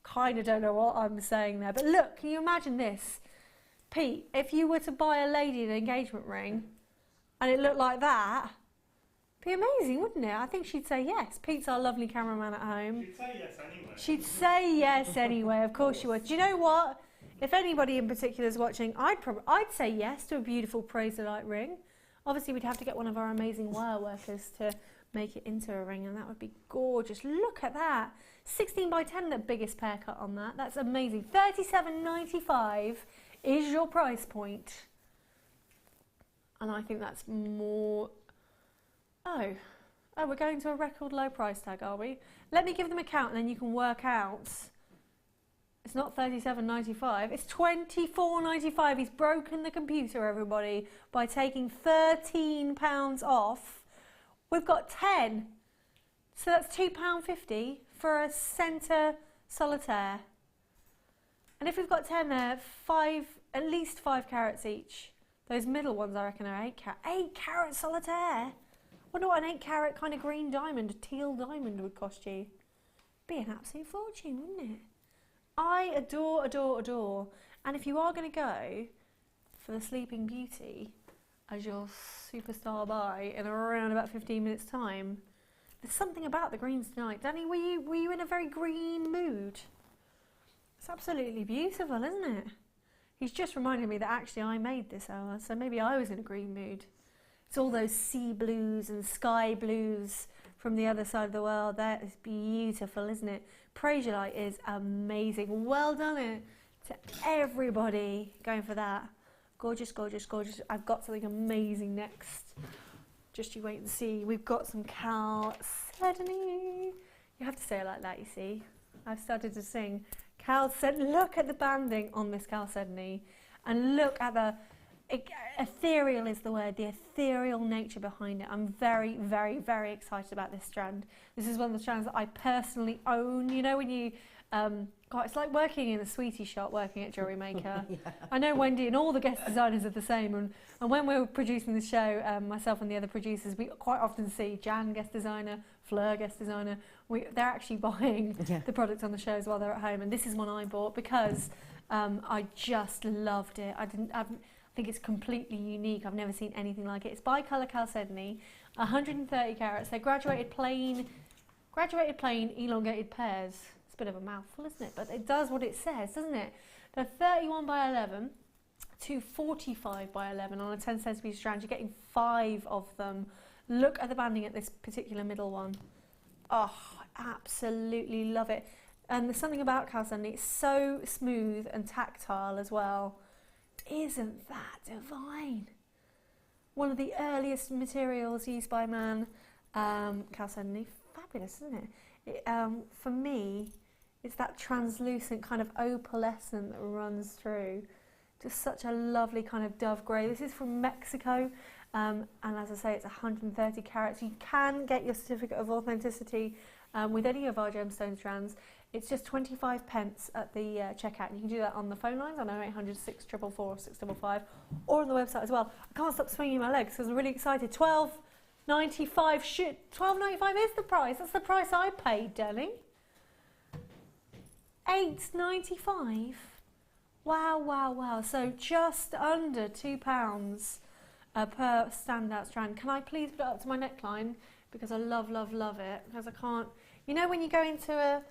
Kind of don't know what I'm saying there. But look, can you imagine this? Pete, if you were to buy a lady an engagement ring and it looked like that, it'd be amazing, wouldn't it? I think she'd say yes. Pete's our lovely cameraman at home. She'd say yes anyway. She'd say yes anyway, of course she would. Do you know what? If anybody in particular is watching, I'd say yes to a beautiful prasiolite ring. Obviously, we'd have to get one of our amazing wire workers to make it into a ring, and that would be gorgeous. Look at that. 16 by 10, the biggest pair cut on that. That's amazing. $37.95 is your price point. And I think that's more... Oh, we're going to a record low price tag, are we? Let me give them a count and then you can work out. It's not $37.95, it's $24.95. He's broken the computer, everybody, by taking £13 off. We've got 10. So that's £2.50 for a centre solitaire. And if we've got 10 there, at least 5 carats each. Those middle ones, I reckon, are 8 carat. 8 carat solitaire. Wonder what an 8 carat kind of green diamond, a teal diamond would cost you. Be an absolute fortune, wouldn't it? I adore, adore, adore. And if you are going to go for the Sleeping Beauty as your superstar buy in around about 15 minutes time, there's something about the greens tonight. Danny, were you in a very green mood? It's absolutely beautiful, isn't it? He's just reminded me that actually I made this hour, so maybe I was in a green mood. It's all those sea blues and sky blues from the other side of the world. That is beautiful, isn't it? Prasiolite is amazing. Well done to everybody going for that. Gorgeous, gorgeous, gorgeous. I've got something amazing next. Just you wait and see. We've got some chalcedony. You have to say it like that, you see. I've started to sing chalcedony. Look at the banding on this chalcedony. And look at the... ethereal is the word, the ethereal nature behind it. I'm very, very, very excited about this strand. This is one of the strands that I personally own. You know, when you, God, it's like working in a sweetie shop, working at Jewellery Maker. Yeah. I know Wendy and all the guest designers are the same. And when we were producing the show, myself and the other producers, we quite often see Jan, guest designer, Fleur, guest designer. They're actually buying the products on the shows while they're at home. And this is one I bought because I just loved it. I think it's completely unique. I've never seen anything like it. It's Bicolour Chalcedony, 130 carats. They're graduated plain elongated pairs. It's a bit of a mouthful, isn't it? But it does what it says, doesn't it? They're 31 by 11 to 45 by 11 on a 10 centimetre strand. You're getting 5 of them. Look at the banding at this particular middle one. Oh, absolutely love it. And there's something about Chalcedony. It's so smooth and tactile as well. Isn't that divine? One of the earliest materials used by man, Chalcedony. Fabulous, isn't it? For me, it's that translucent kind of opalescent that runs through. Just such a lovely kind of dove grey. This is from Mexico, and as I say, it's 130 carats. You can get your certificate of authenticity with any of our gemstone strands. It's just 25 pence at the checkout. And you can do that on the phone lines on 0800 644 655 or on the website as well. I can't stop swinging my legs because I'm really excited. $12.95. Shit, $12.95 is the price. That's the price I paid, darling. $8.95. Wow, wow, wow. So just under £2 per standout strand. Can I please put it up to my neckline? Because I love, love, love it. Because I can't... You know when you go into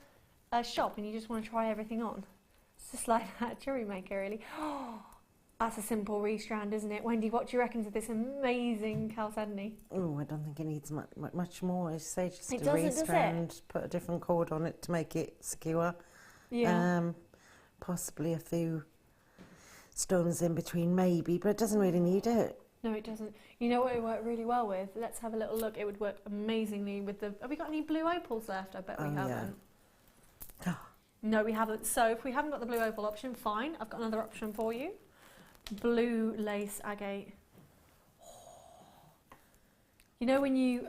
a shop and you just want to try everything on? It's just like that Jewellery Maker, really. Oh, that's a simple restrand, isn't it? Wendy, what do you reckon to this amazing Chalcedony? Oh, I don't think it needs much more. I say just It a doesn't, does it? restrand, put a different cord on it to make it secure. Yeah. Possibly a few stones in between, maybe, but it doesn't really need it. No, it doesn't. You know what it would work really well with? Let's have a little look. It would work amazingly with the... Have we got any blue opals left? I bet we haven't. Yeah. No, we haven't. So if we haven't got the blue opal option, fine. I've got another option for you. Blue lace agate. You know when you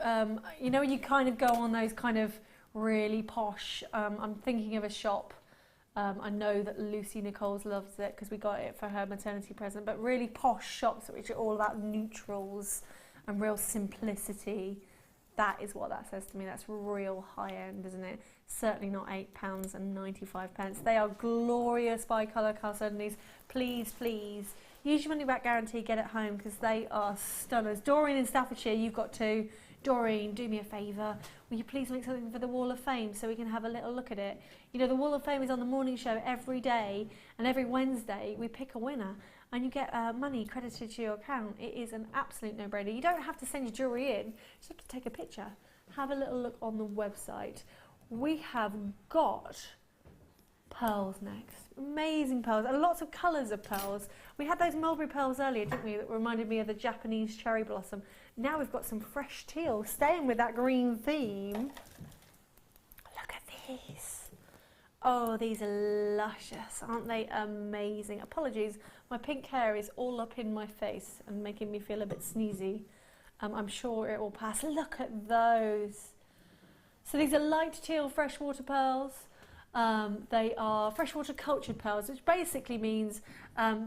kind of go on those kind of really posh... I'm thinking of a shop. I know that Lucy Nichols loves it because we got it for her maternity present, but really posh shops which are all about neutrals and real simplicity. That is what that says to me. That's real high end, isn't it? Certainly not £8.95. They are glorious Bicolour Chalcedonies. Please, please, use your money back guarantee, get it home because they are stunners. Doreen in Staffordshire, you've got to. Doreen, do me a favour. Will you please make something for the Wall of Fame so we can have a little look at it? You know, the Wall of Fame is on the morning show every day, and every Wednesday we pick a winner and you get money credited to your account. It is an absolute no-brainer. You don't have to send your jewellery in, you just have to take a picture. Have a little look on the website. We have got pearls next. Amazing pearls, and lots of colours of pearls. We had those mulberry pearls earlier, didn't we, that reminded me of the Japanese cherry blossom. Now we've got some fresh teal, staying with that green theme. Look at these. Oh, these are luscious, aren't they amazing? Apologies, my pink hair is all up in my face and making me feel a bit sneezy. I'm sure it will pass. Look at those. So these are light teal freshwater pearls. They are freshwater cultured pearls, which basically means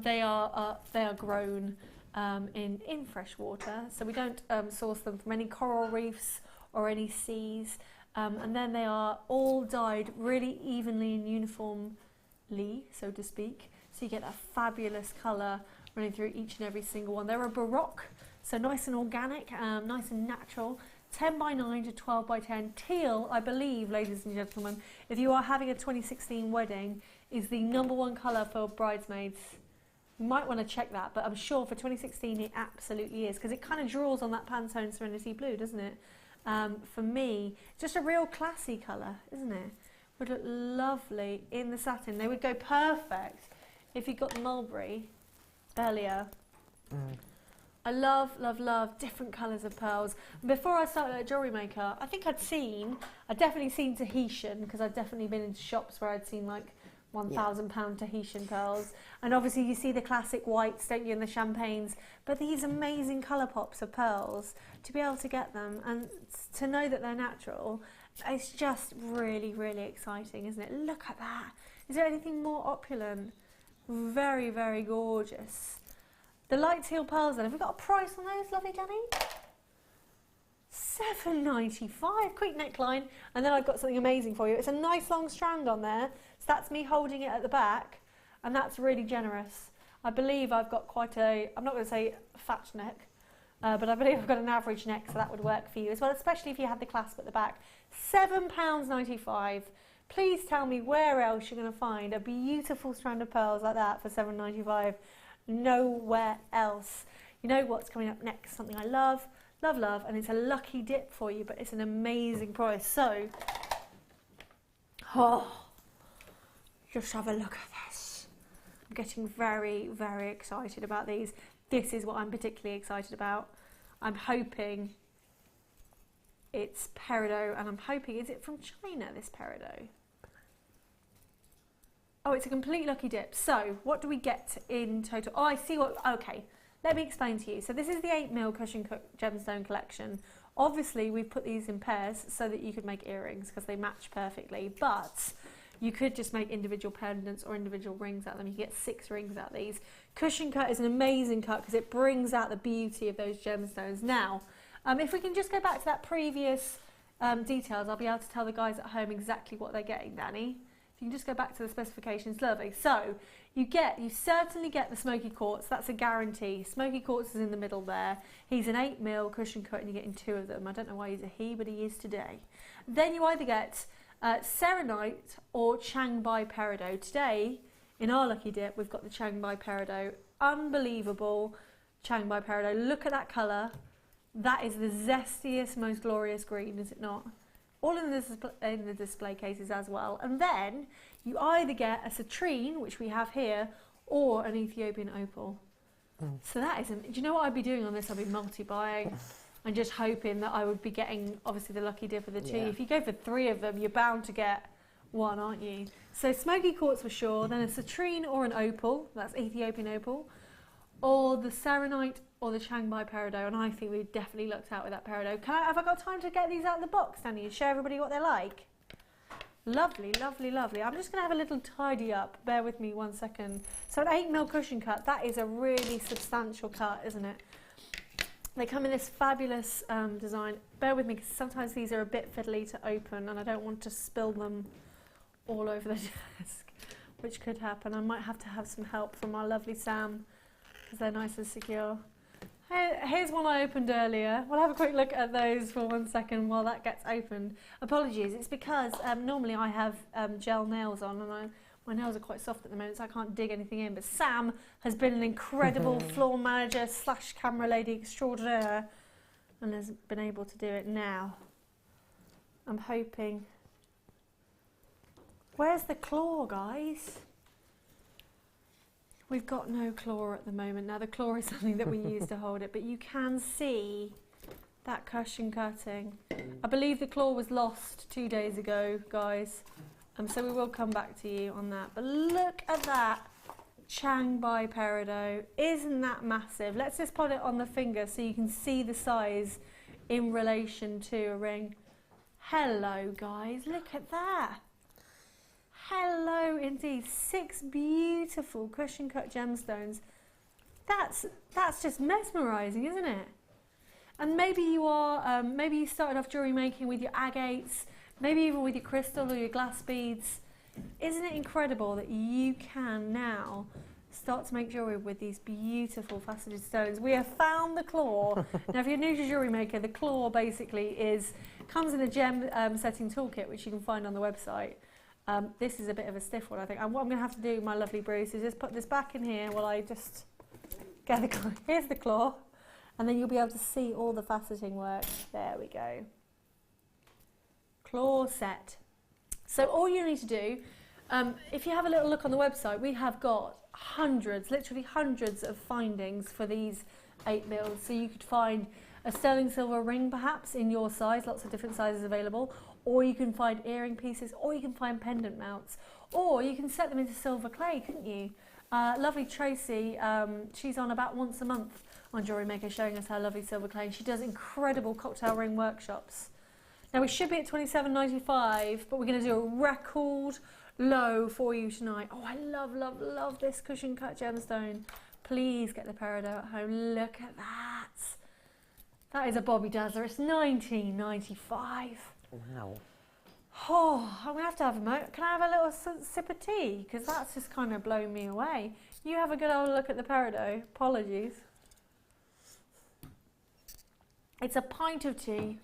they are grown in fresh water. So we don't source them from any coral reefs or any seas. And then they are all dyed really evenly and uniformly, so to speak. So you get a fabulous colour running through each and every single one. They're a baroque, so nice and organic, nice and natural. 10 by 9 to 12 by 10. Teal, I believe, ladies and gentlemen, if you are having a 2016 wedding, is the #1 colour for bridesmaids. You might want to check that, but I'm sure for 2016 it absolutely is, because it kind of draws on that Pantone Serenity Blue, doesn't it? For me, just a real classy colour, isn't it? Would look lovely in the satin. They would go perfect if you got the mulberry earlier. I love, love, love different colours of pearls. Before I started at Jewellery Maker, I think I'd definitely seen Tahitian, because I'd definitely been into shops where I'd seen like £1,000 Tahitian pearls. And obviously you see the classic whites, don't you, and the champagnes, but these amazing colour pops of pearls, to be able to get them and to know that they're natural, it's just really, really exciting, isn't it? Look at that. Is there anything more opulent? Very, very gorgeous. The light teal pearls then, have we got a price on those, lovely Danny? £7.95, quick neckline, and then I've got something amazing for you. It's a nice long strand on there, so that's me holding it at the back, and that's really generous. I believe I've got quite a, I'm not going to say fat neck, but I believe I've got an average neck, so that would work for you as well, especially if you had the clasp at the back. £7.95. Please tell me where else you're going to find a beautiful strand of pearls like that for £7.95. Nowhere else. You know what's coming up next? Something I love, love, love, and it's a lucky dip for you, but it's an amazing price. So, just have a look at this. I'm getting very, very excited about these. This is what I'm particularly excited about. I'm hoping it's peridot, and I'm hoping, is it from China, this peridot? Oh, it's a complete lucky dip. So, what do we get in total? Oh, I see what, okay. Let me explain to you. So this is the 8mm cushion gemstone collection. Obviously, we've put these in pairs so that you could make earrings because they match perfectly, but you could just make individual pendants or individual rings out of them. You get 6 rings out of these. Cushion cut is an amazing cut because it brings out the beauty of those gemstones. Now, if we can just go back to that previous details, I'll be able to tell the guys at home exactly what they're getting, Danny. If you can just go back to the specifications, lovely. So you certainly get the smoky quartz, that's a guarantee. Smoky quartz is in the middle there. He's an 8mm cushion cut and you're getting 2 of them. I don't know why he's a he, but he is today. Then you either get serenite or Changbai peridot. Today, in our lucky dip, we've got the Changbai peridot. Unbelievable Changbai peridot. Look at that colour. That is the zestiest, most glorious green, is it not? All in the display cases as well. And then you either get a citrine, which we have here, or an Ethiopian opal. So that isn't, do you know what I'd be doing on this? I'd be multi-buying and just hoping that I would be getting, obviously, the lucky dip of the 2. If you go for 3 of them, you're bound to get 1, aren't you? So smoky quartz for sure, then a citrine or an opal, that's Ethiopian opal, or the serenite or the Changbai peridot, and I think we've definitely looked out with that peridot. Have I got time to get these out of the box, Danny, and show everybody what they're like? Lovely, lovely, lovely. I'm just going to have a little tidy up. Bear with me 1 second. So an 8mm cushion cut, that is a really substantial cut, isn't it? They come in this fabulous design. Bear with me, because sometimes these are a bit fiddly to open, and I don't want to spill them all over the desk, which could happen. I might have to have some help from our lovely Sam, because they're nice and secure. Here's one I opened earlier. We'll have a quick look at those for 1 second while that gets opened. Apologies, it's because normally I have gel nails on, and my nails are quite soft at the moment, so I can't dig anything in. But Sam has been an incredible floor manager / camera lady extraordinaire, and has been able to do it now. I'm hoping. Where's the claw, guys? We've got no claw at the moment. Now the claw is something that we use to hold it, but you can see that cushion cutting. I believe the claw was lost 2 days ago, guys. So we will come back to you on that. But look at that Changbai peridot. Isn't that massive? Let's just put it on the finger so you can see the size in relation to a ring. Hello, guys. Look at that. Hello indeed, 6 beautiful cushion cut gemstones. That's just mesmerising, isn't it? And maybe you are, maybe you started off jewellery making with your agates, maybe even with your crystal or your glass beads. Isn't it incredible that you can now start to make jewellery with these beautiful faceted stones? We have found the claw. Now, if you're new to Jewellery Maker, the claw basically comes in a gem setting toolkit, which you can find on the website. This is a bit of a stiff one, I think. And what I'm going to have to do, my lovely Bruce, is just put this back in here while I just get the claw. Here's the claw. And then you'll be able to see all the faceting work. There we go. Claw set. So all you need to do, if you have a little look on the website, we have got hundreds, literally hundreds of findings for these 8mm. So you could find a sterling silver ring perhaps in your size, lots of different sizes available, or you can find earring pieces, or you can find pendant mounts, Or you can set them into silver clay, couldn't you? Lovely Tracy, she's on about once a month on Jewellery Maker showing us how lovely silver clay. She does incredible cocktail ring workshops. Now we should be at $27.95, but we're going to do a record low for you tonight. Oh, I love, love, love this cushion cut gemstone. Please get the peridot at home. Look at that. That is a Bobby Dazzler. It's $19.95. Wow. Oh, I'm going to have a moment. Can I have a little sip of tea? Because that's just kind of blown me away. You have a good old look at the peridot. Apologies. It's a pint of tea.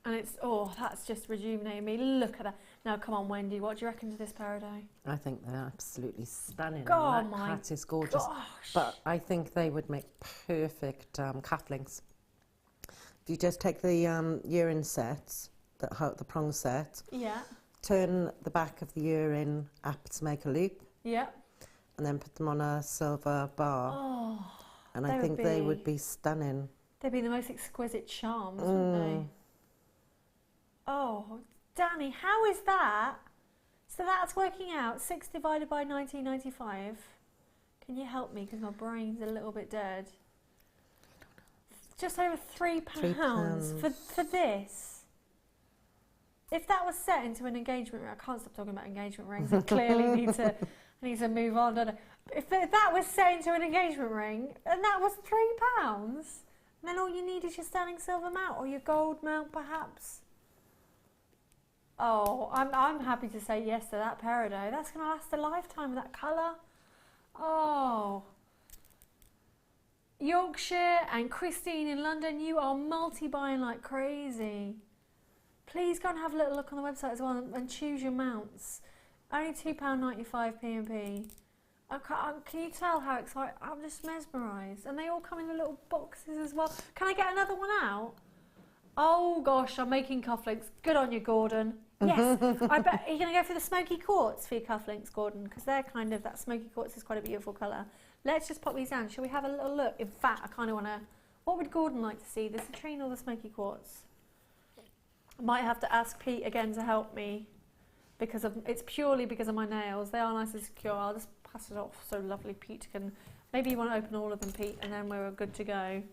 And it's, oh, that's just rejuvenating me. Look at that. Now, come on, Wendy. What do you reckon to this peridot? I think they're absolutely stunning. God, that my hat is gorgeous. gosh. But I think they would make perfect cufflinks. If you just take the earring sets, the prong set, Yeah. turn the back of the earring up to make a loop, Yeah. and then put them on a silver bar. Oh, And I think they would be stunning. they'd be the most exquisite charms, wouldn't they? Oh, Danny, how is that? So that's working out 6 divided by 1995. Can you help me? Because my brain's a little bit dead. Just over £3 for this. If that was set into an engagement ring, I can't stop talking about engagement rings. I clearly need to move on. Don't I? If that was set into an engagement ring and that was £3, then all you need is your sterling silver mount or your gold mount, perhaps. Oh, I'm happy to say yes to that peridot. That's going to last a lifetime with that colour. Oh. Yorkshire and Christine in London, you are multi-buying like crazy. Please go and have a little look on the website as well and choose your mounts. Only £2.95 P&P. Can you tell how excited? I'm just mesmerised. And they all come in the little boxes as well. Can I get another one out? Oh gosh, I'm making cufflinks. Good on you, Gordon. Yes, I bet you're going to go for the smoky quartz for your cufflinks, Gordon, because they're kind of, that smoky quartz is quite a beautiful colour. Let's just pop these down. Shall we have a little look? In fact, I kind of want to, what would Gordon like to see, the citrine or the smoky quartz? I might have to ask Pete again to help me, because it's purely because of my nails. They are nice and secure. I'll just pass it off so lovely Pete can, maybe you want to open all of them, Pete, and then we're good to go.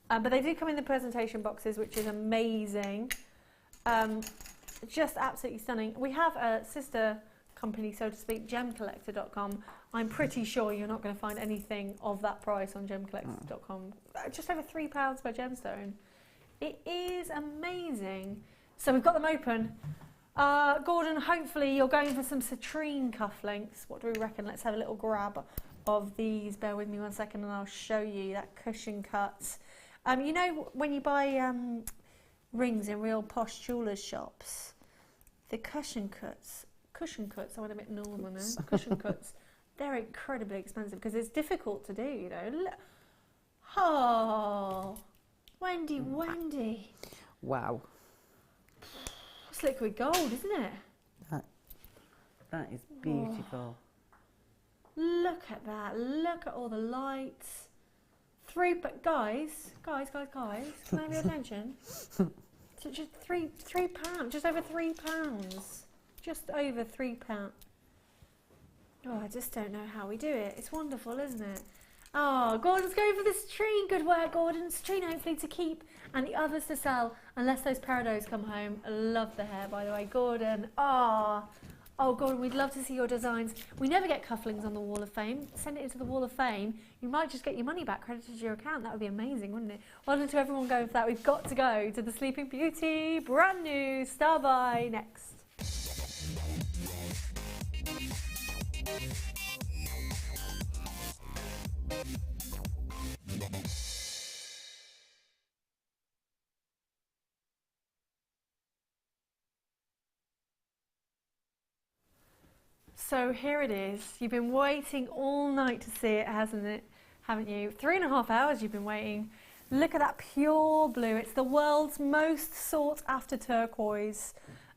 But they do come in the presentation boxes, which is amazing. Just absolutely stunning. We have a sister company, so to speak, gemcollector.com. I'm pretty sure you're not going to find anything of that price on gemcollector.com. Just over £3 per gemstone. It is amazing. So we've got them open. Gordon, hopefully you're going for some citrine cufflinks. What do we reckon? Let's have a little grab of these. Bear with me 1 second and I'll show you that cushion cut. You know when you buy rings in real posh jewellers shops, the cushion cuts, I went a bit northern there, cushion cuts, they're incredibly expensive because it's difficult to do, you know. Oh, Wendy. Wow. It's liquid gold, isn't it? That is beautiful. Oh. Look at that, look at all the lights. But guys, can I have your attention? So just £3, just over £3. Just over £3. Oh, I just don't know how we do it. It's wonderful, isn't it? Oh, Gordon's going for the citrine. Good work, Gordon. Citrine hopefully to keep and the others to sell, unless those peridots come home. I love the hair, by the way, Gordon. Oh, Gordon, we'd love to see your designs. We never get cufflinks on the Wall of Fame. Send it into the Wall of Fame. You might just get your money back credited to your account. That would be amazing, wouldn't it? Well done to everyone going for that. We've got to go to the Sleeping Beauty, brand new Star Buy next. So here it is. You've been waiting all night to see it, haven't you? 3.5 hours you've been waiting. Look at that pure blue. It's the world's most sought after turquoise.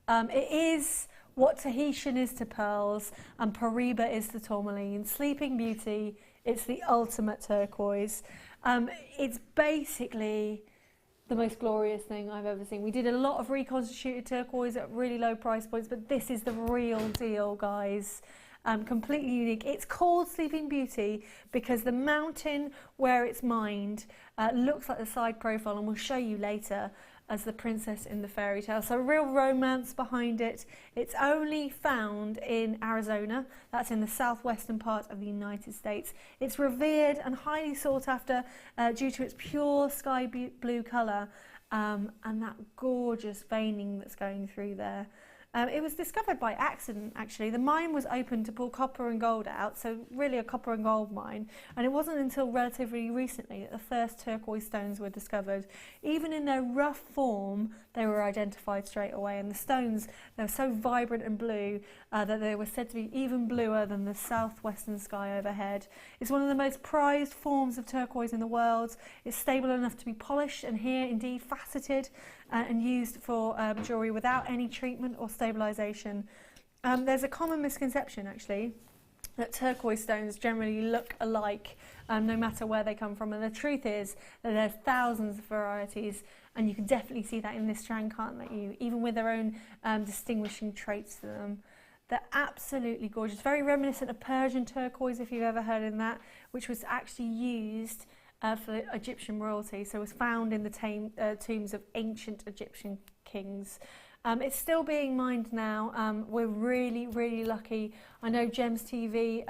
It is what Tahitian is to pearls and Paribas is to tourmaline. Sleeping Beauty, it's the ultimate turquoise. It's basically the most glorious thing I've ever seen. We did a lot of reconstituted turquoise at really low price points, but this is the real deal, guys. Completely unique. It's called Sleeping Beauty because the mountain where it's mined looks like the side profile, and we'll show you later, as the princess in the fairy tale. So real romance behind it. It's only found in Arizona. That's in the southwestern part of the United States. It's revered and highly sought after due to its pure sky blue colour and that gorgeous veining that's going through there. It was discovered by accident, actually. The mine was open to pull copper and gold out, so really a copper and gold mine. And it wasn't until relatively recently that the first turquoise stones were discovered. Even in their rough form, they were identified straight away. And the stones, they were so vibrant and blue that they were said to be even bluer than the southwestern sky overhead. It's one of the most prized forms of turquoise in the world. It's stable enough to be polished and here indeed faceted and used for jewellery without any treatment or stabilisation. There's a common misconception actually that turquoise stones generally look alike no matter where they come from, and the truth is that there's thousands of varieties, and you can definitely see that in this strand, can't you? Even with their own distinguishing traits to them. They're absolutely gorgeous, very reminiscent of Persian turquoise, if you've ever heard of that, which was actually used for Egyptian royalty, so it was found in the tombs of ancient Egyptian kings. It's still being mined now. We're really, really lucky. I know Gems TV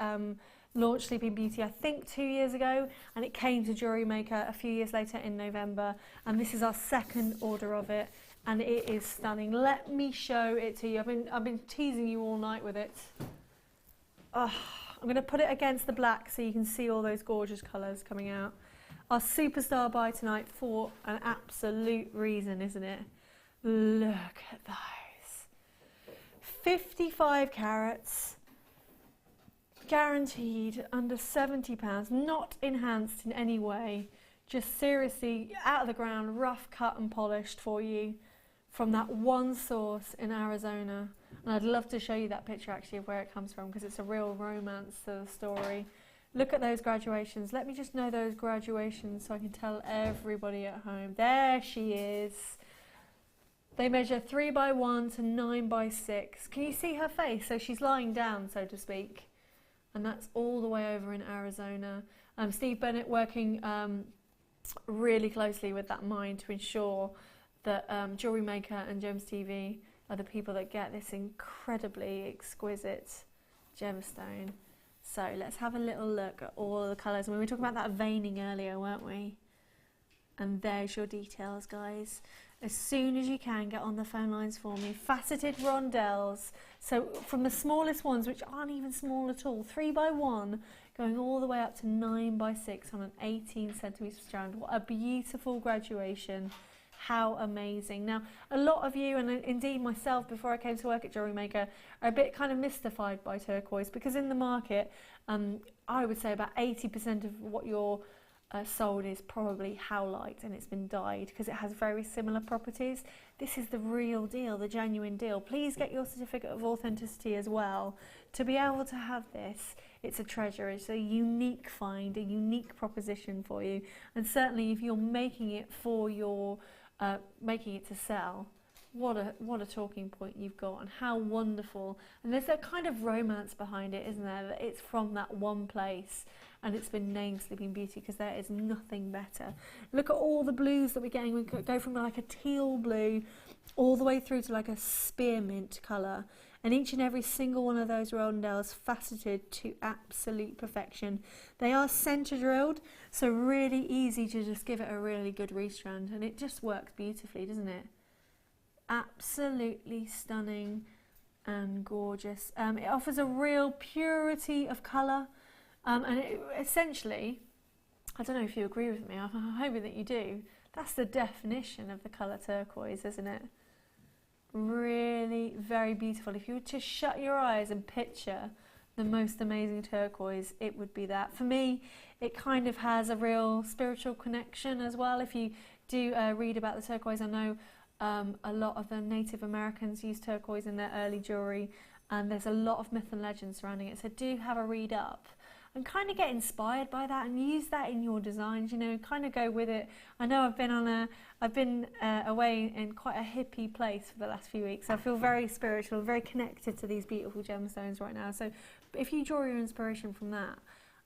launched Sleeping Beauty, I think 2 years ago, and it came to Jewellery Maker a few years later in November, and this is our second order of it, and it is stunning. Let me show it to you. I've been teasing you all night with it. Oh, I'm going to put it against the black so you can see all those gorgeous colours coming out. Our superstar buy tonight for an absolute reason, isn't it? Look at those. 55 carats, guaranteed under £70, not enhanced in any way, just seriously out of the ground, rough cut and polished for you from that one source in Arizona. And I'd love to show you that picture actually of where it comes from, because it's a real romance to the story. Look at those graduations. Let me just know those graduations so I can tell everybody at home. There she is. They measure 3 by 1 to 9 by 6. Can you see her face? So she's lying down, so to speak. And that's all the way over in Arizona. Steve Bennett working really closely with that mine to ensure that Jewellery Maker and Gems TV are the people that get this incredibly exquisite gemstone. So let's have a little look at all the colours. We were talking about that veining earlier, weren't we? And there's your details, guys. As soon as you can, get on the phone lines for me. Faceted rondelles. So from the smallest ones, which aren't even small at all, 3 by 1, going all the way up to 9 by 6 on an 18 centimetre strand. What a beautiful graduation. How amazing. Now, a lot of you, and indeed myself before I came to work at Jewellery Maker, are a bit kind of mystified by turquoise, because in the market, I would say about 80% of what you're sold is probably howlite, and it's been dyed because it has very similar properties. This is the real deal, the genuine deal. Please get your certificate of authenticity as well. To be able to have this, it's a treasure. It's a unique find, a unique proposition for you, and certainly if you're making it for your making it to sell, what a talking point you've got, and how wonderful. And there's that kind of romance behind it, isn't there, that it's from that one place and it's been named Sleeping Beauty because there is nothing better. Look at all the blues that we're getting. We go from like a teal blue all the way through to like a spearmint colour, and each and every single one of those rondelles faceted to absolute perfection. They are centre drilled, so really easy to just give it a really good restrand, and it just works beautifully, doesn't it? Absolutely stunning and gorgeous. It offers a real purity of colour, and it, essentially, I don't know if you agree with me, I'm hoping that you do, that's the definition of the colour turquoise, isn't it? Really very beautiful. If you were to shut your eyes and picture the most amazing turquoise, it would be that. For me, it kind of has a real spiritual connection as well. If you do read about the turquoise, I know a lot of the Native Americans use turquoise in their early jewellery, and there's a lot of myth and legend surrounding it, so do have a read up. and kind of get inspired by that and use that in your designs, you know, kind of go with it. I know I've been away in quite a hippie place for the last few weeks. I feel very spiritual, very connected to these beautiful gemstones right now. So if you draw your inspiration from that,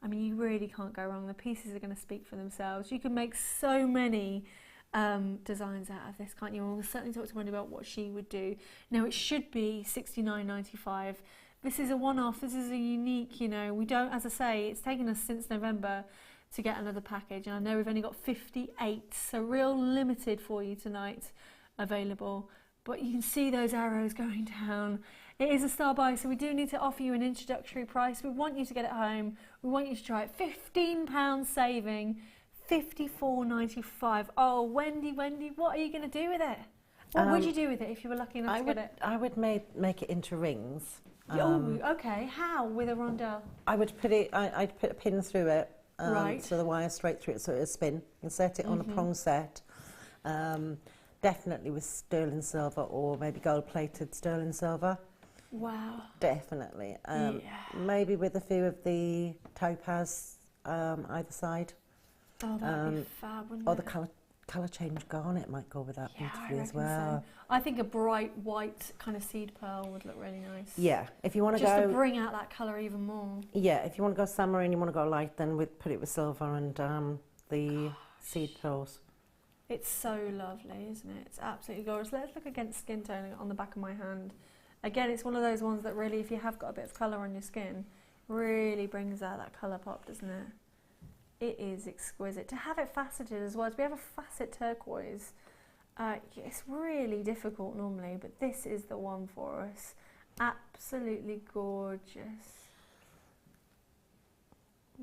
I mean, you really can't go wrong. The pieces are going to speak for themselves. You can make so many designs out of this, can't you? We'll certainly talk to Wendy about what she would do. Now, it should be $69.95. This is a one-off, this is a unique, you know, we don't, as I say, it's taken us since November to get another package, and I know we've only got 58, so real limited for you tonight available. But you can see those arrows going down. It is a star buy, so we do need to offer you an introductory price. We want you to get it home. We want you to try it. £15 saving, $54.95. Oh, Wendy, what are you going to do with it? What would you do with it if you were lucky enough to get it? I would make it into rings. Oh, okay. How? With a rondelle? I would put it. I'd put a pin through it, right. so the wire straight through it, so it'll spin. And set it on a prong set, definitely with sterling silver or maybe gold-plated sterling silver. Wow. Definitely. Yeah. Maybe with a few of the topaz either side. Oh, that'd be fab, wouldn't or it? the colour change garnet might go with that Yeah, beautifully I as reckon well. so. I think a bright white kind of seed pearl would look really nice. Yeah, if you want to Just go, to bring out that colour even more. yeah, if you want to go summer and you want to go light, then put it with silver and the seed pearls. It's so lovely, isn't it? It's absolutely gorgeous. Let's look against skin tone on the back of my hand. Again, it's one of those ones that really, if you have got a bit of colour on your skin, really brings out that colour pop, doesn't it? It is exquisite. To have it faceted as well, to be able to facet turquoise, it's really difficult normally, but this is the one for us. Absolutely gorgeous.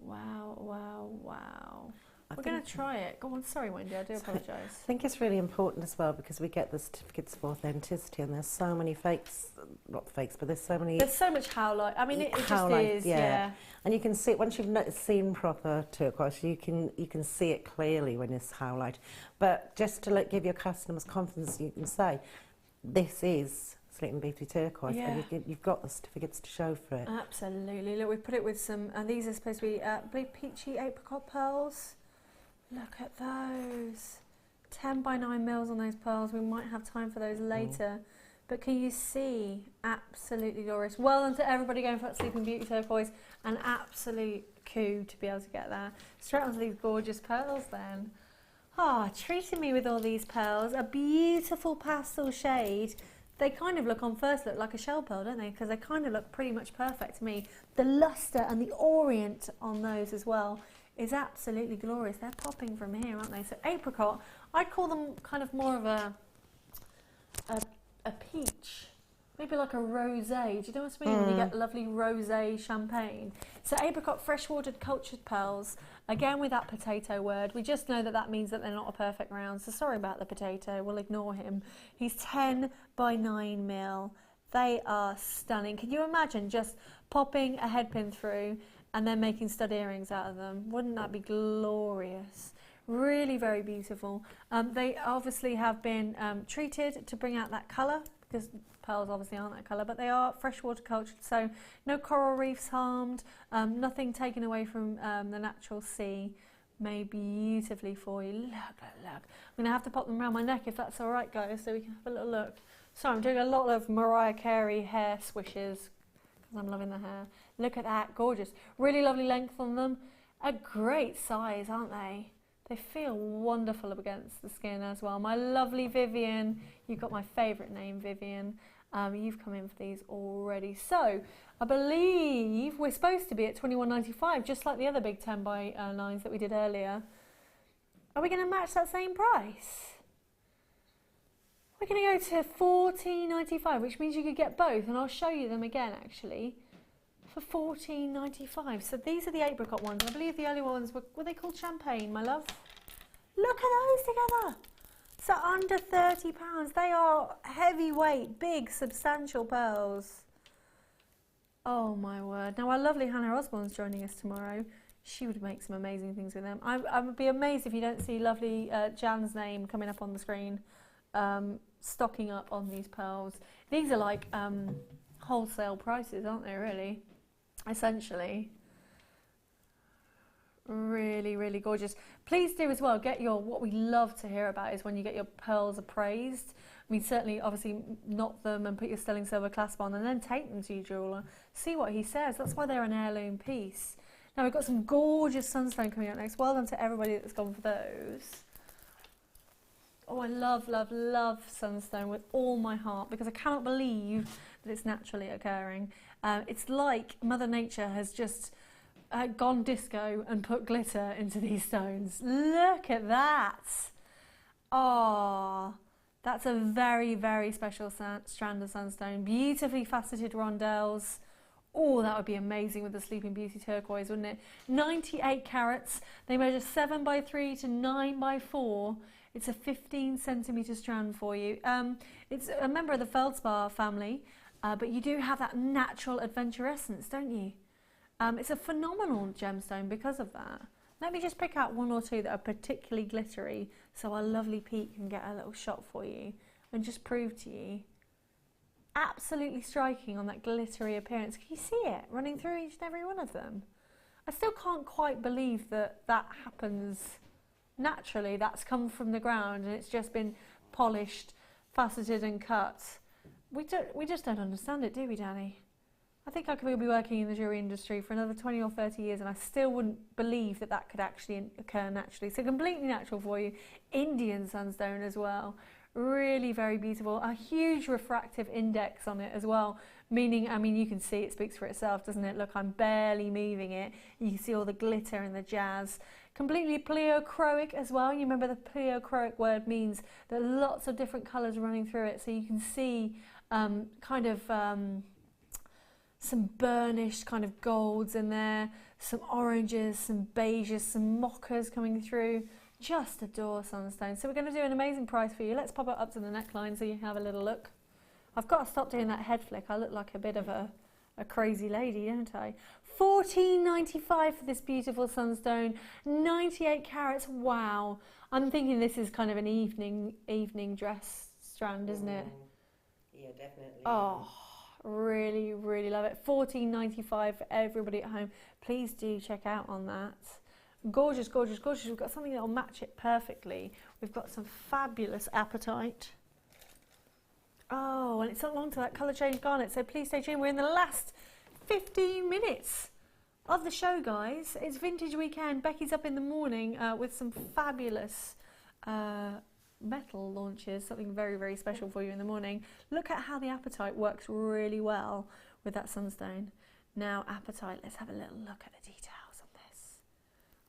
Wow, wow, wow. We're going to try it. Go on, sorry Wendy, I do apologise. I think it's really important as well because we get the certificates of authenticity and there's so many fakes, not fakes, but there's so many... There's so much howlite. I mean, it just is, yeah. And you can see, once you've seen proper turquoise, you can see it clearly when it's howlite. But just to give your customers confidence, you can say, this is Sleeping Beauty turquoise, and you've got the certificates to show for it. Absolutely. Look, we've put it with some, and these are supposed to be big peachy apricot pearls. Look at those. 10 by 9 mils on those pearls. We might have time for those later. But can you see? Absolutely glorious. Well done to everybody going for that Sleeping Beauty turquoise. An absolute coup to be able to get that. Straight onto these gorgeous pearls then. Treating me with all these pearls. A beautiful pastel shade. They kind of look on first look like a shell pearl, don't they? Because they kind of look pretty much perfect to me. The luster and the orient on those as well is absolutely glorious. They're popping from here, aren't they? So apricot, I'd call them kind of more of a peach, maybe like a rosé. Do you know what I mean? When you get lovely rosé champagne. So apricot, freshwatered cultured pearls. Again with that potato word, we just know that that means that they're not a perfect round. So sorry about the potato, we'll ignore him. He's 10 by 9 mil. They are stunning. Can you imagine just popping a headpin through and then making stud earrings out of them? Wouldn't that be glorious? Really very beautiful. They obviously have been treated to bring out that colour, because pearls obviously aren't that colour, but they are freshwater cultured, so no coral reefs harmed, nothing taken away from the natural sea. Made beautifully for you. Look, look, look. I'm going to have to pop them around my neck if that's all right, guys, so we can have a little look. Sorry, I'm doing a lot of Mariah Carey hair swishes, I'm loving the hair. Look at that, gorgeous. Really lovely length on them. A great size, aren't they? They feel wonderful up against the skin as well. My lovely Vivian, you've got my favourite name, Vivian. You've come in for these already. So, I believe we're supposed to be at $21.95, just like the other big 10 by 9s that we did earlier. Are we going to match that same price? We're going to go to $14.95, which means you could get both, and I'll show you them again actually for $14.95. So these are the apricot ones. I believe the early ones were they called champagne, my love? Look at those together. So under £30. They are heavyweight, big, substantial pearls. Oh my word. Now our lovely Hannah Osborne's joining us tomorrow. She would make some amazing things with them. I would be amazed if you don't see lovely Jan's name coming up on the screen. Stocking up on these pearls. These are like wholesale prices, aren't they, really? Essentially. Really, really gorgeous. Please do as well get your, what we love to hear about is when you get your pearls appraised. I mean, certainly, obviously, knot them and put your sterling silver clasp on and then take them to your jeweller. See what he says. That's why they're an heirloom piece. Now, we've got some gorgeous sunstone coming up next. Well done to everybody that's gone for those. Oh, I love, love, love sunstone with all my heart because I cannot believe that it's naturally occurring. It's like Mother Nature has just gone disco and put glitter into these stones. Look at that. Oh, that's a very, very special strand of sunstone. Beautifully faceted rondelles. Oh, that would be amazing with the Sleeping Beauty turquoise, wouldn't it? 98 carats. They measure 7 by 3 to 9 by 4. It's a 15 centimetre strand for you. It's a member of the feldspar family, but you do have that natural adventurescence, don't you? It's a phenomenal gemstone because of that. Let me just pick out one or two that are particularly glittery so our lovely Pete can get a little shot for you and just prove to you. Absolutely striking on that glittery appearance. Can you see it running through each and every one of them? I still can't quite believe that that happens naturally. That's come from the ground and it's just been polished, faceted and cut. We just don't understand it, do we, Danny? I think I could be working in the jewellery industry for another 20 or 30 years and I still wouldn't believe that that could actually occur naturally. So completely natural for you. Indian sunstone as well. Really very beautiful. A huge refractive index on it as well. Meaning, I mean, you can see it speaks for itself, doesn't it? Look, I'm barely moving it. You can see all the glitter and the jazz. Completely pleochroic as well. You remember the pleochroic word means that lots of different colours running through it. So you can see some burnished kind of golds in there, some oranges, some beiges, some mochas coming through. Just adore sunstone. So we're going to do an amazing price for you. Let's pop it up to the neckline so you can have a little look. I've got to stop doing that head flick. I look like a bit of a crazy lady, don't I? $14.95 for this beautiful sunstone. 98 carats. Wow. I'm thinking this is kind of an evening dress strand, isn't it? Yeah, definitely. Oh. Really, really love it. $14.95 for everybody at home. Please do check out on that. Gorgeous, gorgeous, gorgeous. We've got something that will match it perfectly. We've got some fabulous apatite. Oh, and it's not long to that colour change garnet, so please stay tuned. We're in the last 15 minutes of the show, guys. It's vintage weekend. Becky's up in the morning with some fabulous metal launches, something very, very special for you in the morning. Look at how the apatite works really well with that sunstone. Now, apatite, let's have a little look at the details on this.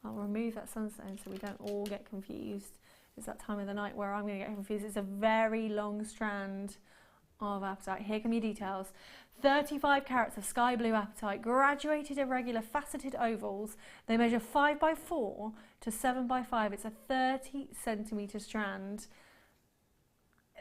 I'll remove that sunstone so we don't all get confused. It's that time of the night where I'm going to get confused. It's a very long strand of apatite. Here come your details. 35 carats of sky blue apatite, graduated irregular faceted ovals. They measure 5 by 4 to 7 by 5. It's a 30 centimetre strand.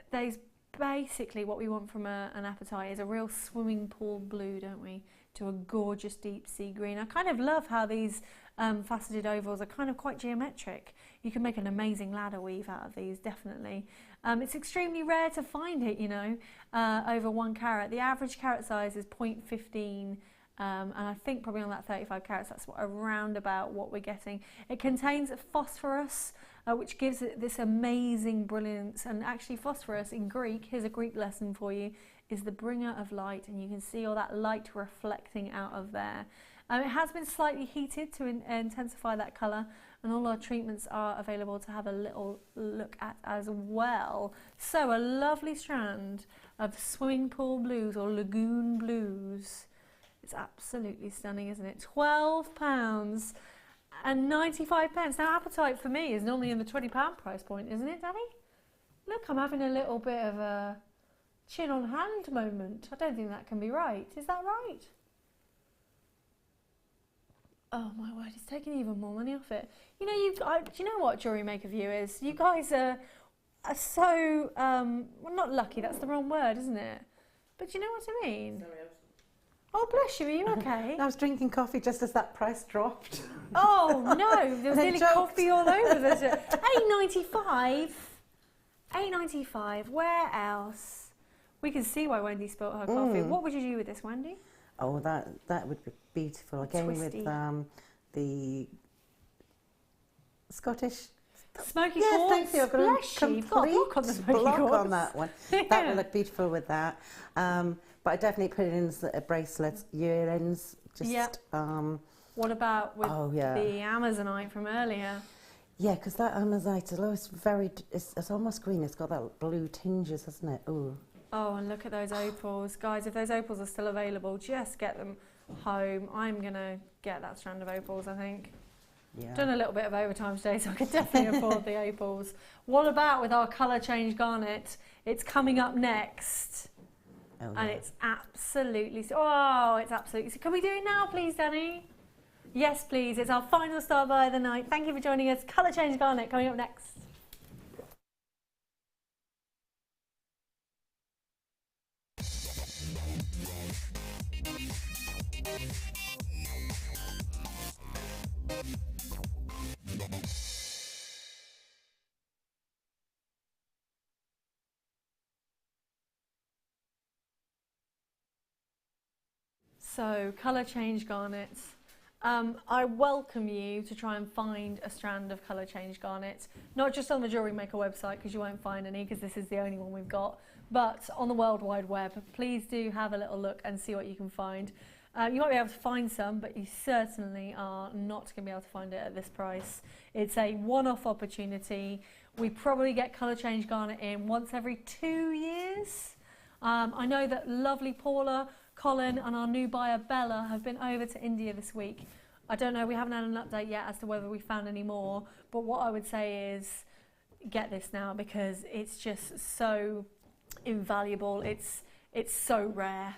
There's basically what we want from an apatite is a real swimming pool blue, don't we? To a gorgeous deep sea green. I kind of love how these faceted ovals are kind of quite geometric. You can make an amazing ladder weave out of these, definitely. It's extremely rare to find it, you know, over 1 carat. The average carat size is 0.15, and I think probably on that 35 carats, that's around about what we're getting. It contains phosphorus, which gives it this amazing brilliance. And actually phosphorus in Greek, here's a Greek lesson for you, is the bringer of light, and you can see all that light reflecting out of there. It has been slightly heated to intensify that colour, and all our treatments are available to have a little look at as well. So a lovely strand of swimming pool blues or lagoon blues. It's absolutely stunning, isn't it? £12 and 95 pence. Now, apatite for me is normally in the £20 price point, isn't it, Danny? Look, I'm having a little bit of a chin on hand moment. I don't think that can be right. Is that right? Oh my word, it's taking even more money off it. You know, do you know what Jewellery Maker viewers? You guys are so, well, not lucky, that's the wrong word, isn't it? But you know what I mean? Sorry, oh, bless you, are you okay? I was drinking coffee just as that price dropped. Oh no, there was nearly coffee all over this. £8.95. £8.95, where else? We can see why Wendy spilt her coffee. What would you do with this, Wendy? Oh, that would be beautiful. Again, Twisty. with the Scottish. Smoky Yes, quartz. thank you. I've got a Bless you. You've got a block on the smoky block quartz. on that one. Yeah. That will look beautiful with that. But I definitely put it in as a bracelet, earrings. Just, Yeah. What about with Oh, yeah. the Amazonite from earlier? Yeah, because that Amazonite is always it's almost green. It's got that blue tinges, hasn't it? Ooh. Oh, and look at those opals. Guys, if those opals are still available, just get them home. I'm going to get that strand of opals, I think. Yeah. Done a little bit of overtime today, so I could definitely afford the opals. What about with our colour change garnet? It's coming up next. Oh, And yeah. it's absolutely, oh, it's absolutely, so can we do it now, please, Danny? Yes, please. It's our final star buy of the night. Thank you for joining us. Colour change garnet coming up next. So, colour change garnets. I welcome you to try and find a strand of colour change garnets, not just on the Jewellery Maker website, because you won't find any, because this is the only one we've got, but on the World Wide Web. Please do have a little look and see what you can find. You might be able to find some, but you certainly are not going to be able to find it at this price. It's a one-off opportunity. We probably get colour change garnet in once every 2 years. I know that lovely Paula, Colin and our new buyer Bella have been over to India this week. I don't know, we haven't had an update yet as to whether we found any more, but what I would say is get this now, because it's just so invaluable, it's so rare.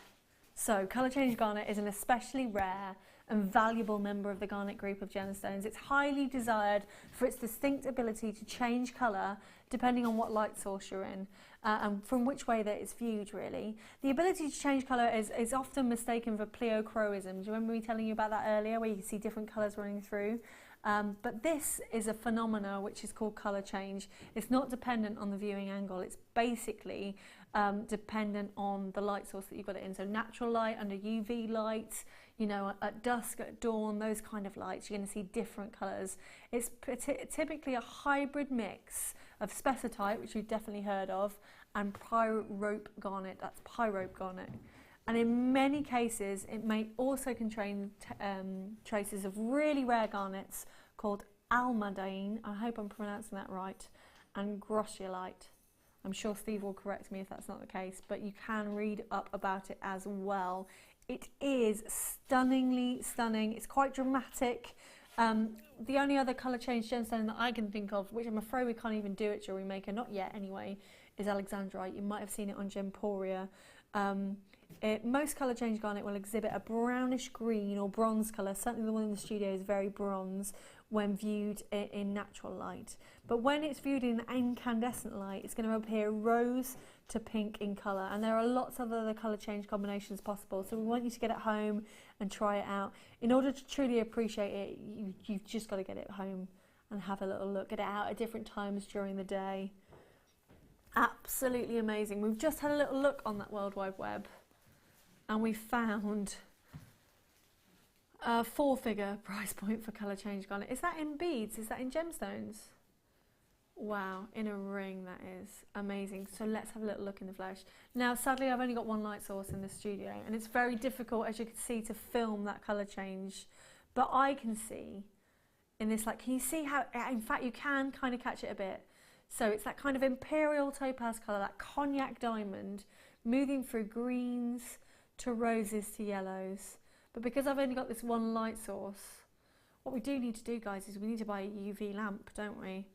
So colour change garnet is an especially rare and valuable member of the garnet group of gemstones. It's highly desired for its distinct ability to change colour depending on what light source you're in and from which way that it's viewed, really. The ability to change colour is often mistaken for pleochroism. Do you remember me telling you about that earlier, where you can see different colours running through? But this is a phenomena which is called colour change. It's not dependent on the viewing angle. It's basically dependent on the light source that you've got it in. So natural light under UV light, you know, at dusk, at dawn, those kind of lights, you're going to see different colours. It's typically a hybrid mix of spessartite, which you've definitely heard of, and pyrope garnet. That's pyrope garnet. And in many cases, it may also contain traces of really rare garnets called almandine, I hope I'm pronouncing that right, and grossiolite. I'm sure Steve will correct me if that's not the case, but you can read up about it as well. It is stunningly stunning. It's quite dramatic. The only other colour change gemstone that I can think of, which I'm afraid we can't even do at Jewellery Maker, not yet anyway, is alexandrite. You might have seen it on Gemporia. Most colour change garnet will exhibit a brownish green or bronze colour. Certainly the one in the studio is very bronze when viewed in natural light. But when it's viewed in incandescent light, it's going to appear rose to pink in colour. And there are lots of other colour change combinations possible. So we want you to get it home and try it out. In order to truly appreciate it, you've just got to get it home and have a little look. Get it out at different times during the day. Absolutely amazing. We've just had a little look on that World Wide Web and we found a 4-figure price point for colour change garnet. Is that in beads? Is that in gemstones? Wow, in a ring, that is amazing. So let's have a little look in the flesh. Now, sadly, I've only got one light source in the studio and it's very difficult, as you can see, to film that colour change. But I can see in this, like, can you see how, in fact, you can kind of catch it a bit. So it's that kind of imperial topaz colour, that cognac diamond, moving through greens to roses to yellows. But because I've only got this one light source, what we do need to do, guys, is we need to buy a UV lamp, don't we?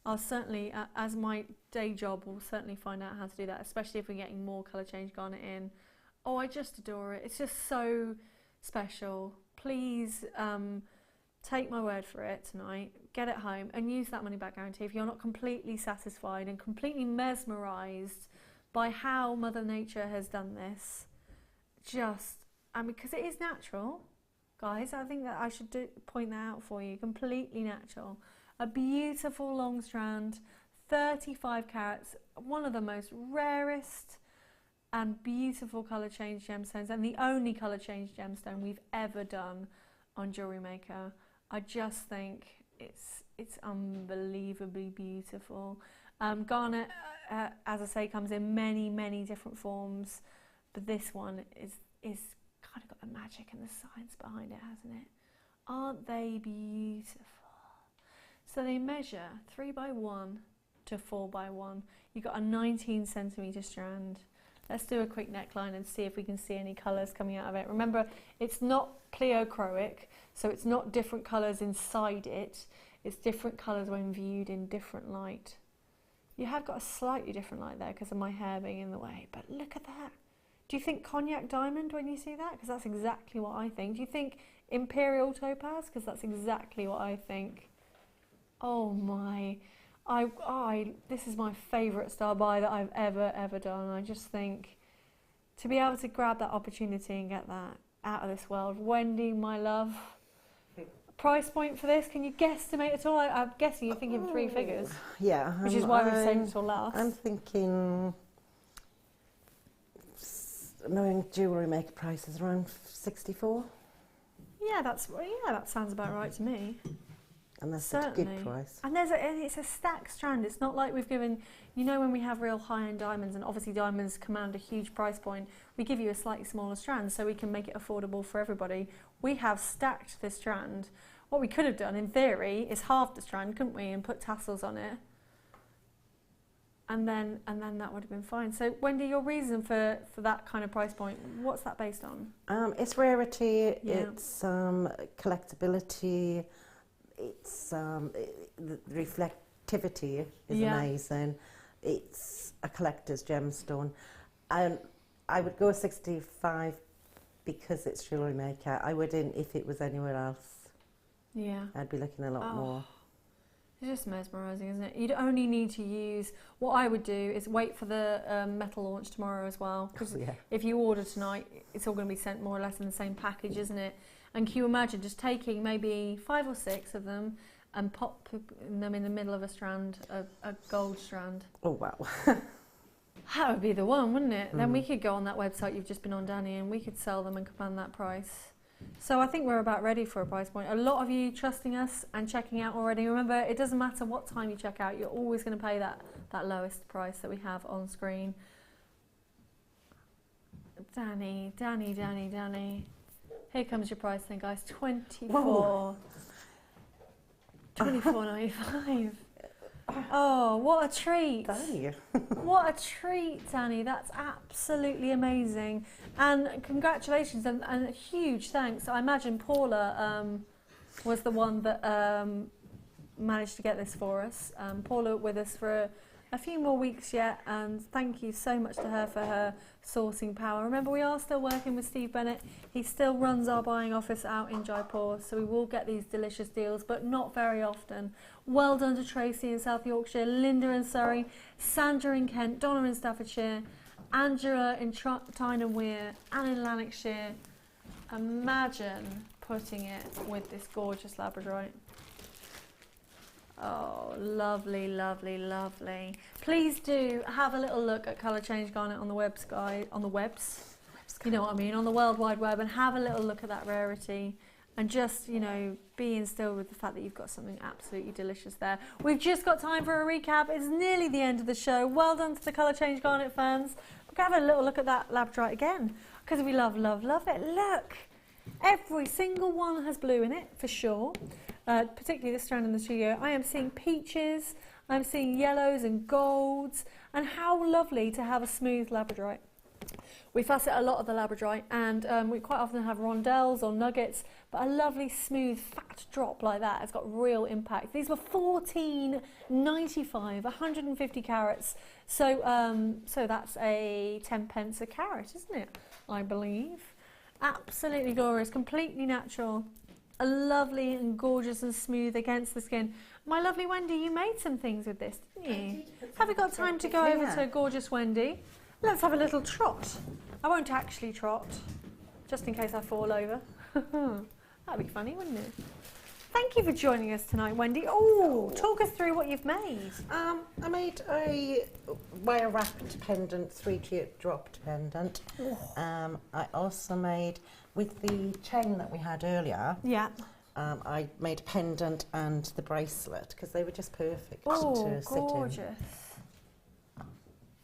I'll certainly, as my day job, we'll certainly find out how to do that, especially if we're getting more colour change garnet in. Oh, I just adore it. It's just so special. Please take my word for it tonight. Get it home and use that money back guarantee if you're not completely satisfied and completely mesmerised by how Mother Nature has done this. Because it is natural, guys. I think that I should point that out for you. Completely natural. A beautiful long strand, 35 carats, one of the most rarest and beautiful colour change gemstones, and the only colour change gemstone we've ever done on Jewellery Maker. I just think it's unbelievably beautiful. Garnet, as I say, comes in many different forms, but this one is kind of got the magic and the science behind it, hasn't it? Aren't they beautiful? So they measure 3x1 to 4x1. You've got a 19 centimetre strand. Let's do a quick neckline and see if we can see any colours coming out of it. Remember, it's not pleochroic, so it's not different colours inside it. It's different colours when viewed in different light. You have got a slightly different light there because of my hair being in the way, but look at that. Do you think cognac diamond when you see that? Because that's exactly what I think. Do you think imperial topaz? Because that's exactly what I think. Oh my, this is my favourite star buy that I've ever done. I just think to be able to grab that opportunity and get that out of this world. Wendy, my love, price point for this, can you guesstimate at all? I'm guessing you're thinking 3 figures. Yeah. Which is why we've saved it till last. I'm thinking, knowing Jewellery Maker prices around 64. Yeah, that sounds about right to me. And that's such a good price. And it's a stacked strand. It's not like we've given, you know, when we have real high-end diamonds, and obviously diamonds command a huge price point, we give you a slightly smaller strand so we can make it affordable for everybody. We have stacked this strand. What we could have done, in theory, is halved the strand, couldn't we, and put tassels on it. And then that would have been fine. So, Wendy, your reason for that kind of price point, what's that based on? It's rarity, it's collectability, it's the reflectivity is amazing. It's a collector's gemstone. I would go 65 because it's Jewellery Maker. I wouldn't if it was anywhere else. Yeah. I'd be looking a lot more. It's just mesmerising, isn't it? You'd only need to use, what I would do is wait for the metal launch tomorrow as well. Because if you order tonight, it's all going to be sent more or less in the same package, isn't it? And can you imagine just taking maybe 5 or 6 of them and pop them in the middle of a strand, a gold strand? Oh, wow. That would be the one, wouldn't it? Then we could go on that website you've just been on, Danny, and we could sell them and command that price. So I think we're about ready for a price point. A lot of you trusting us and checking out already. Remember, it doesn't matter what time you check out, you're always going to pay that lowest price that we have on screen. Danny. Here comes your price then, guys. 24.95. Oh, what a treat. Danny. What a treat, Danny. That's absolutely amazing. And congratulations and a huge thanks. I imagine Paula was the one that managed to get this for us. Paula with us for a few more weeks yet, and thank you so much to her for her sourcing power. Remember, we are still working with Steve Bennett. He still runs our buying office out in Jaipur, so we will get these delicious deals, but not very often. Well done to Tracy in South Yorkshire, Linda in Surrey, Sandra in Kent, Donna in Staffordshire, Angela in Tyne and Wear, Anne in Lanarkshire. Imagine putting it with this gorgeous labradorite. Oh, lovely, lovely, lovely. Please do have a little look at Colour Change Garnet on the webs, guys. On the webs. You know what I mean? On the World Wide Web, and have a little look at that rarity. And just, you know, be instilled with the fact that you've got something absolutely delicious there. We've just got time for a recap. It's nearly the end of the show. Well done to the Colour Change Garnet fans. We're going to have a little look at that labradorite again, because we love, love, love it. Look, every single one has blue in it, for sure. Particularly this strand in the studio. I am seeing peaches, I'm seeing yellows and golds, and how lovely to have a smooth labradorite. We facet a lot of the labradorite, and we quite often have rondelles or nuggets, but a lovely smooth fat drop like that has got real impact. These were $14.95, 150 carats, so that's a 10 pence a carat, isn't it? I believe. Absolutely glorious, completely natural. Lovely and gorgeous and smooth against the skin. My lovely Wendy, you made some things with this, didn't you? Have we got time to go over to gorgeous Wendy? Let's have a little trot. I won't actually trot, just in case I fall over. That'd be funny, wouldn't it? Thank you for joining us tonight, Wendy. Oh, talk us through what you've made. I made a wire wrapped pendant, 3-teardropped pendant. I also made, with the chain that we had earlier, I made a pendant and the bracelet because they were just perfect Oh, to sit in. gorgeous.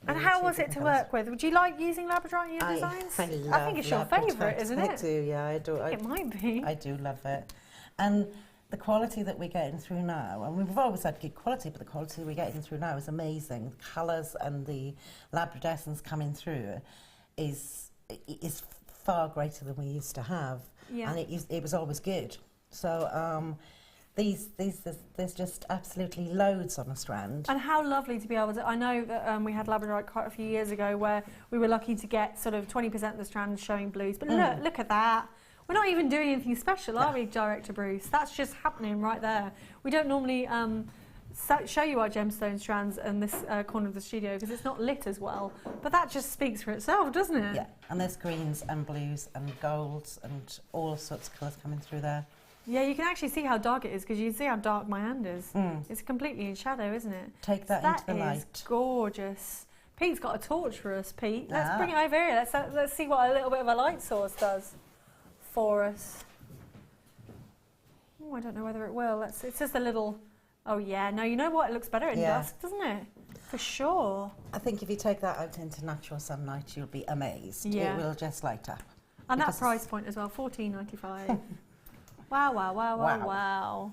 And Really how two was it different to colours. work with? Would you like using Labradorite in your designs? I think it's your favourite, isn't it? I do, yeah, I do. It might be. I do love it. And the quality that we're getting through now, and we've always had good quality, but the quality we're getting through now is amazing. The colours and the labradescence coming through is far greater than we used to have. Yeah. And it was always good. So there's just absolutely loads on a strand. And how lovely to be able to... I know that we had Labradorite quite a few years ago where we were lucky to get sort of 20% of the strands showing blues. But look at that. We're not even doing anything special, are we, Director Bruce? That's just happening right there. We don't normally show you our gemstone strands in this corner of the studio because it's not lit as well. But that just speaks for itself, doesn't it? Yeah, and there's greens and blues and golds and all sorts of colours coming through there. Yeah, you can actually see how dark it is because you can see how dark my hand is. It's completely in shadow, isn't it? Take that into the light. That is gorgeous. Pete's got a torch for us, Pete. Let's bring it over here. Let's see what a little bit of a light source does for us. Oh, I don't know whether it will. It's just a little... Oh, yeah. No, you know what? It looks better in dusk, doesn't it? For sure. I think if you take that out into natural sunlight, you'll be amazed. Yeah. It will just light up. And that price point as well, $14.95. Wow, wow, wow, wow, wow.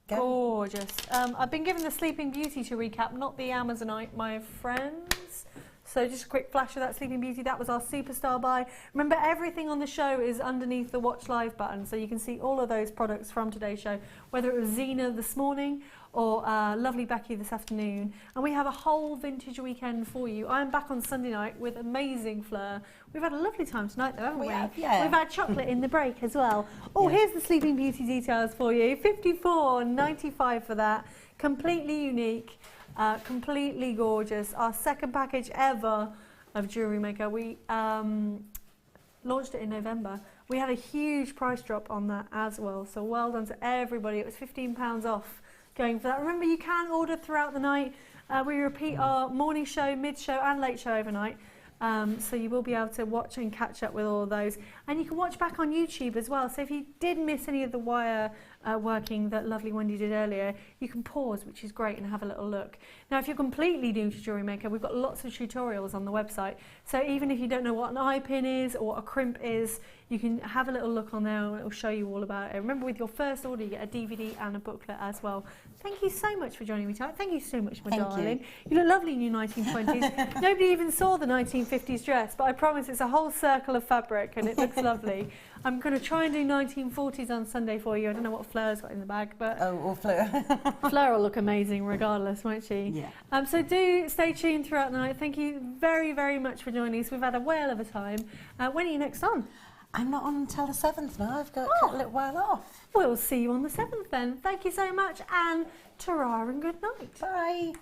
Gorgeous. I've been given the Sleeping Beauty to recap, not the Amazonite, my friends. So just a quick flash of that Sleeping Beauty. That was our superstar buy. Remember, everything on the show is underneath the Watch Live button, so you can see all of those products from today's show, whether it was Zena this morning or lovely Becky this afternoon. And we have a whole vintage weekend for you. I'm back on Sunday night with amazing Fleur. We've had a lovely time tonight, though, haven't we? Yeah. We've had chocolate in the break as well. Oh, here's the Sleeping Beauty details for you. $54.95 for that. Completely unique. Completely gorgeous. Our second package ever of Jewellery Maker. We launched it in November. We had a huge price drop on that as well. So well done to everybody. It was £15 off going for that. Remember, you can order throughout the night. We repeat our morning show, mid-show and late show overnight. So you will be able to watch and catch up with all of those. And you can watch back on YouTube as well. So if you did miss any of the wire working that lovely Wendy did earlier, you can pause, which is great, and have a little look. Now, if you're completely new to Jewellery Maker, we've got lots of tutorials on the website. So even if you don't know what an eye pin is or what a crimp is, you can have a little look on there and it will show you all about it. Remember, with your first order, you get a DVD and a booklet as well. Thank you so much for joining me tonight. Thank you so much, my darling. You look lovely in your 1920s. Nobody even saw the 1950s dress, but I promise it's a whole circle of fabric and it looks lovely. I'm going to try and do 1940s on Sunday for you. I don't know what Fleur's got in the bag, but... Oh, or Fleur. Fleur will look amazing regardless, won't she? Yeah. So do stay tuned throughout the night. Thank you very, very much for joining us. We've had a whale of a time. When are you next on? I'm not on until the 7th now. I've got a little while off. We'll see you on the 7th then. Thank you so much, and ta-ra and good night. Bye.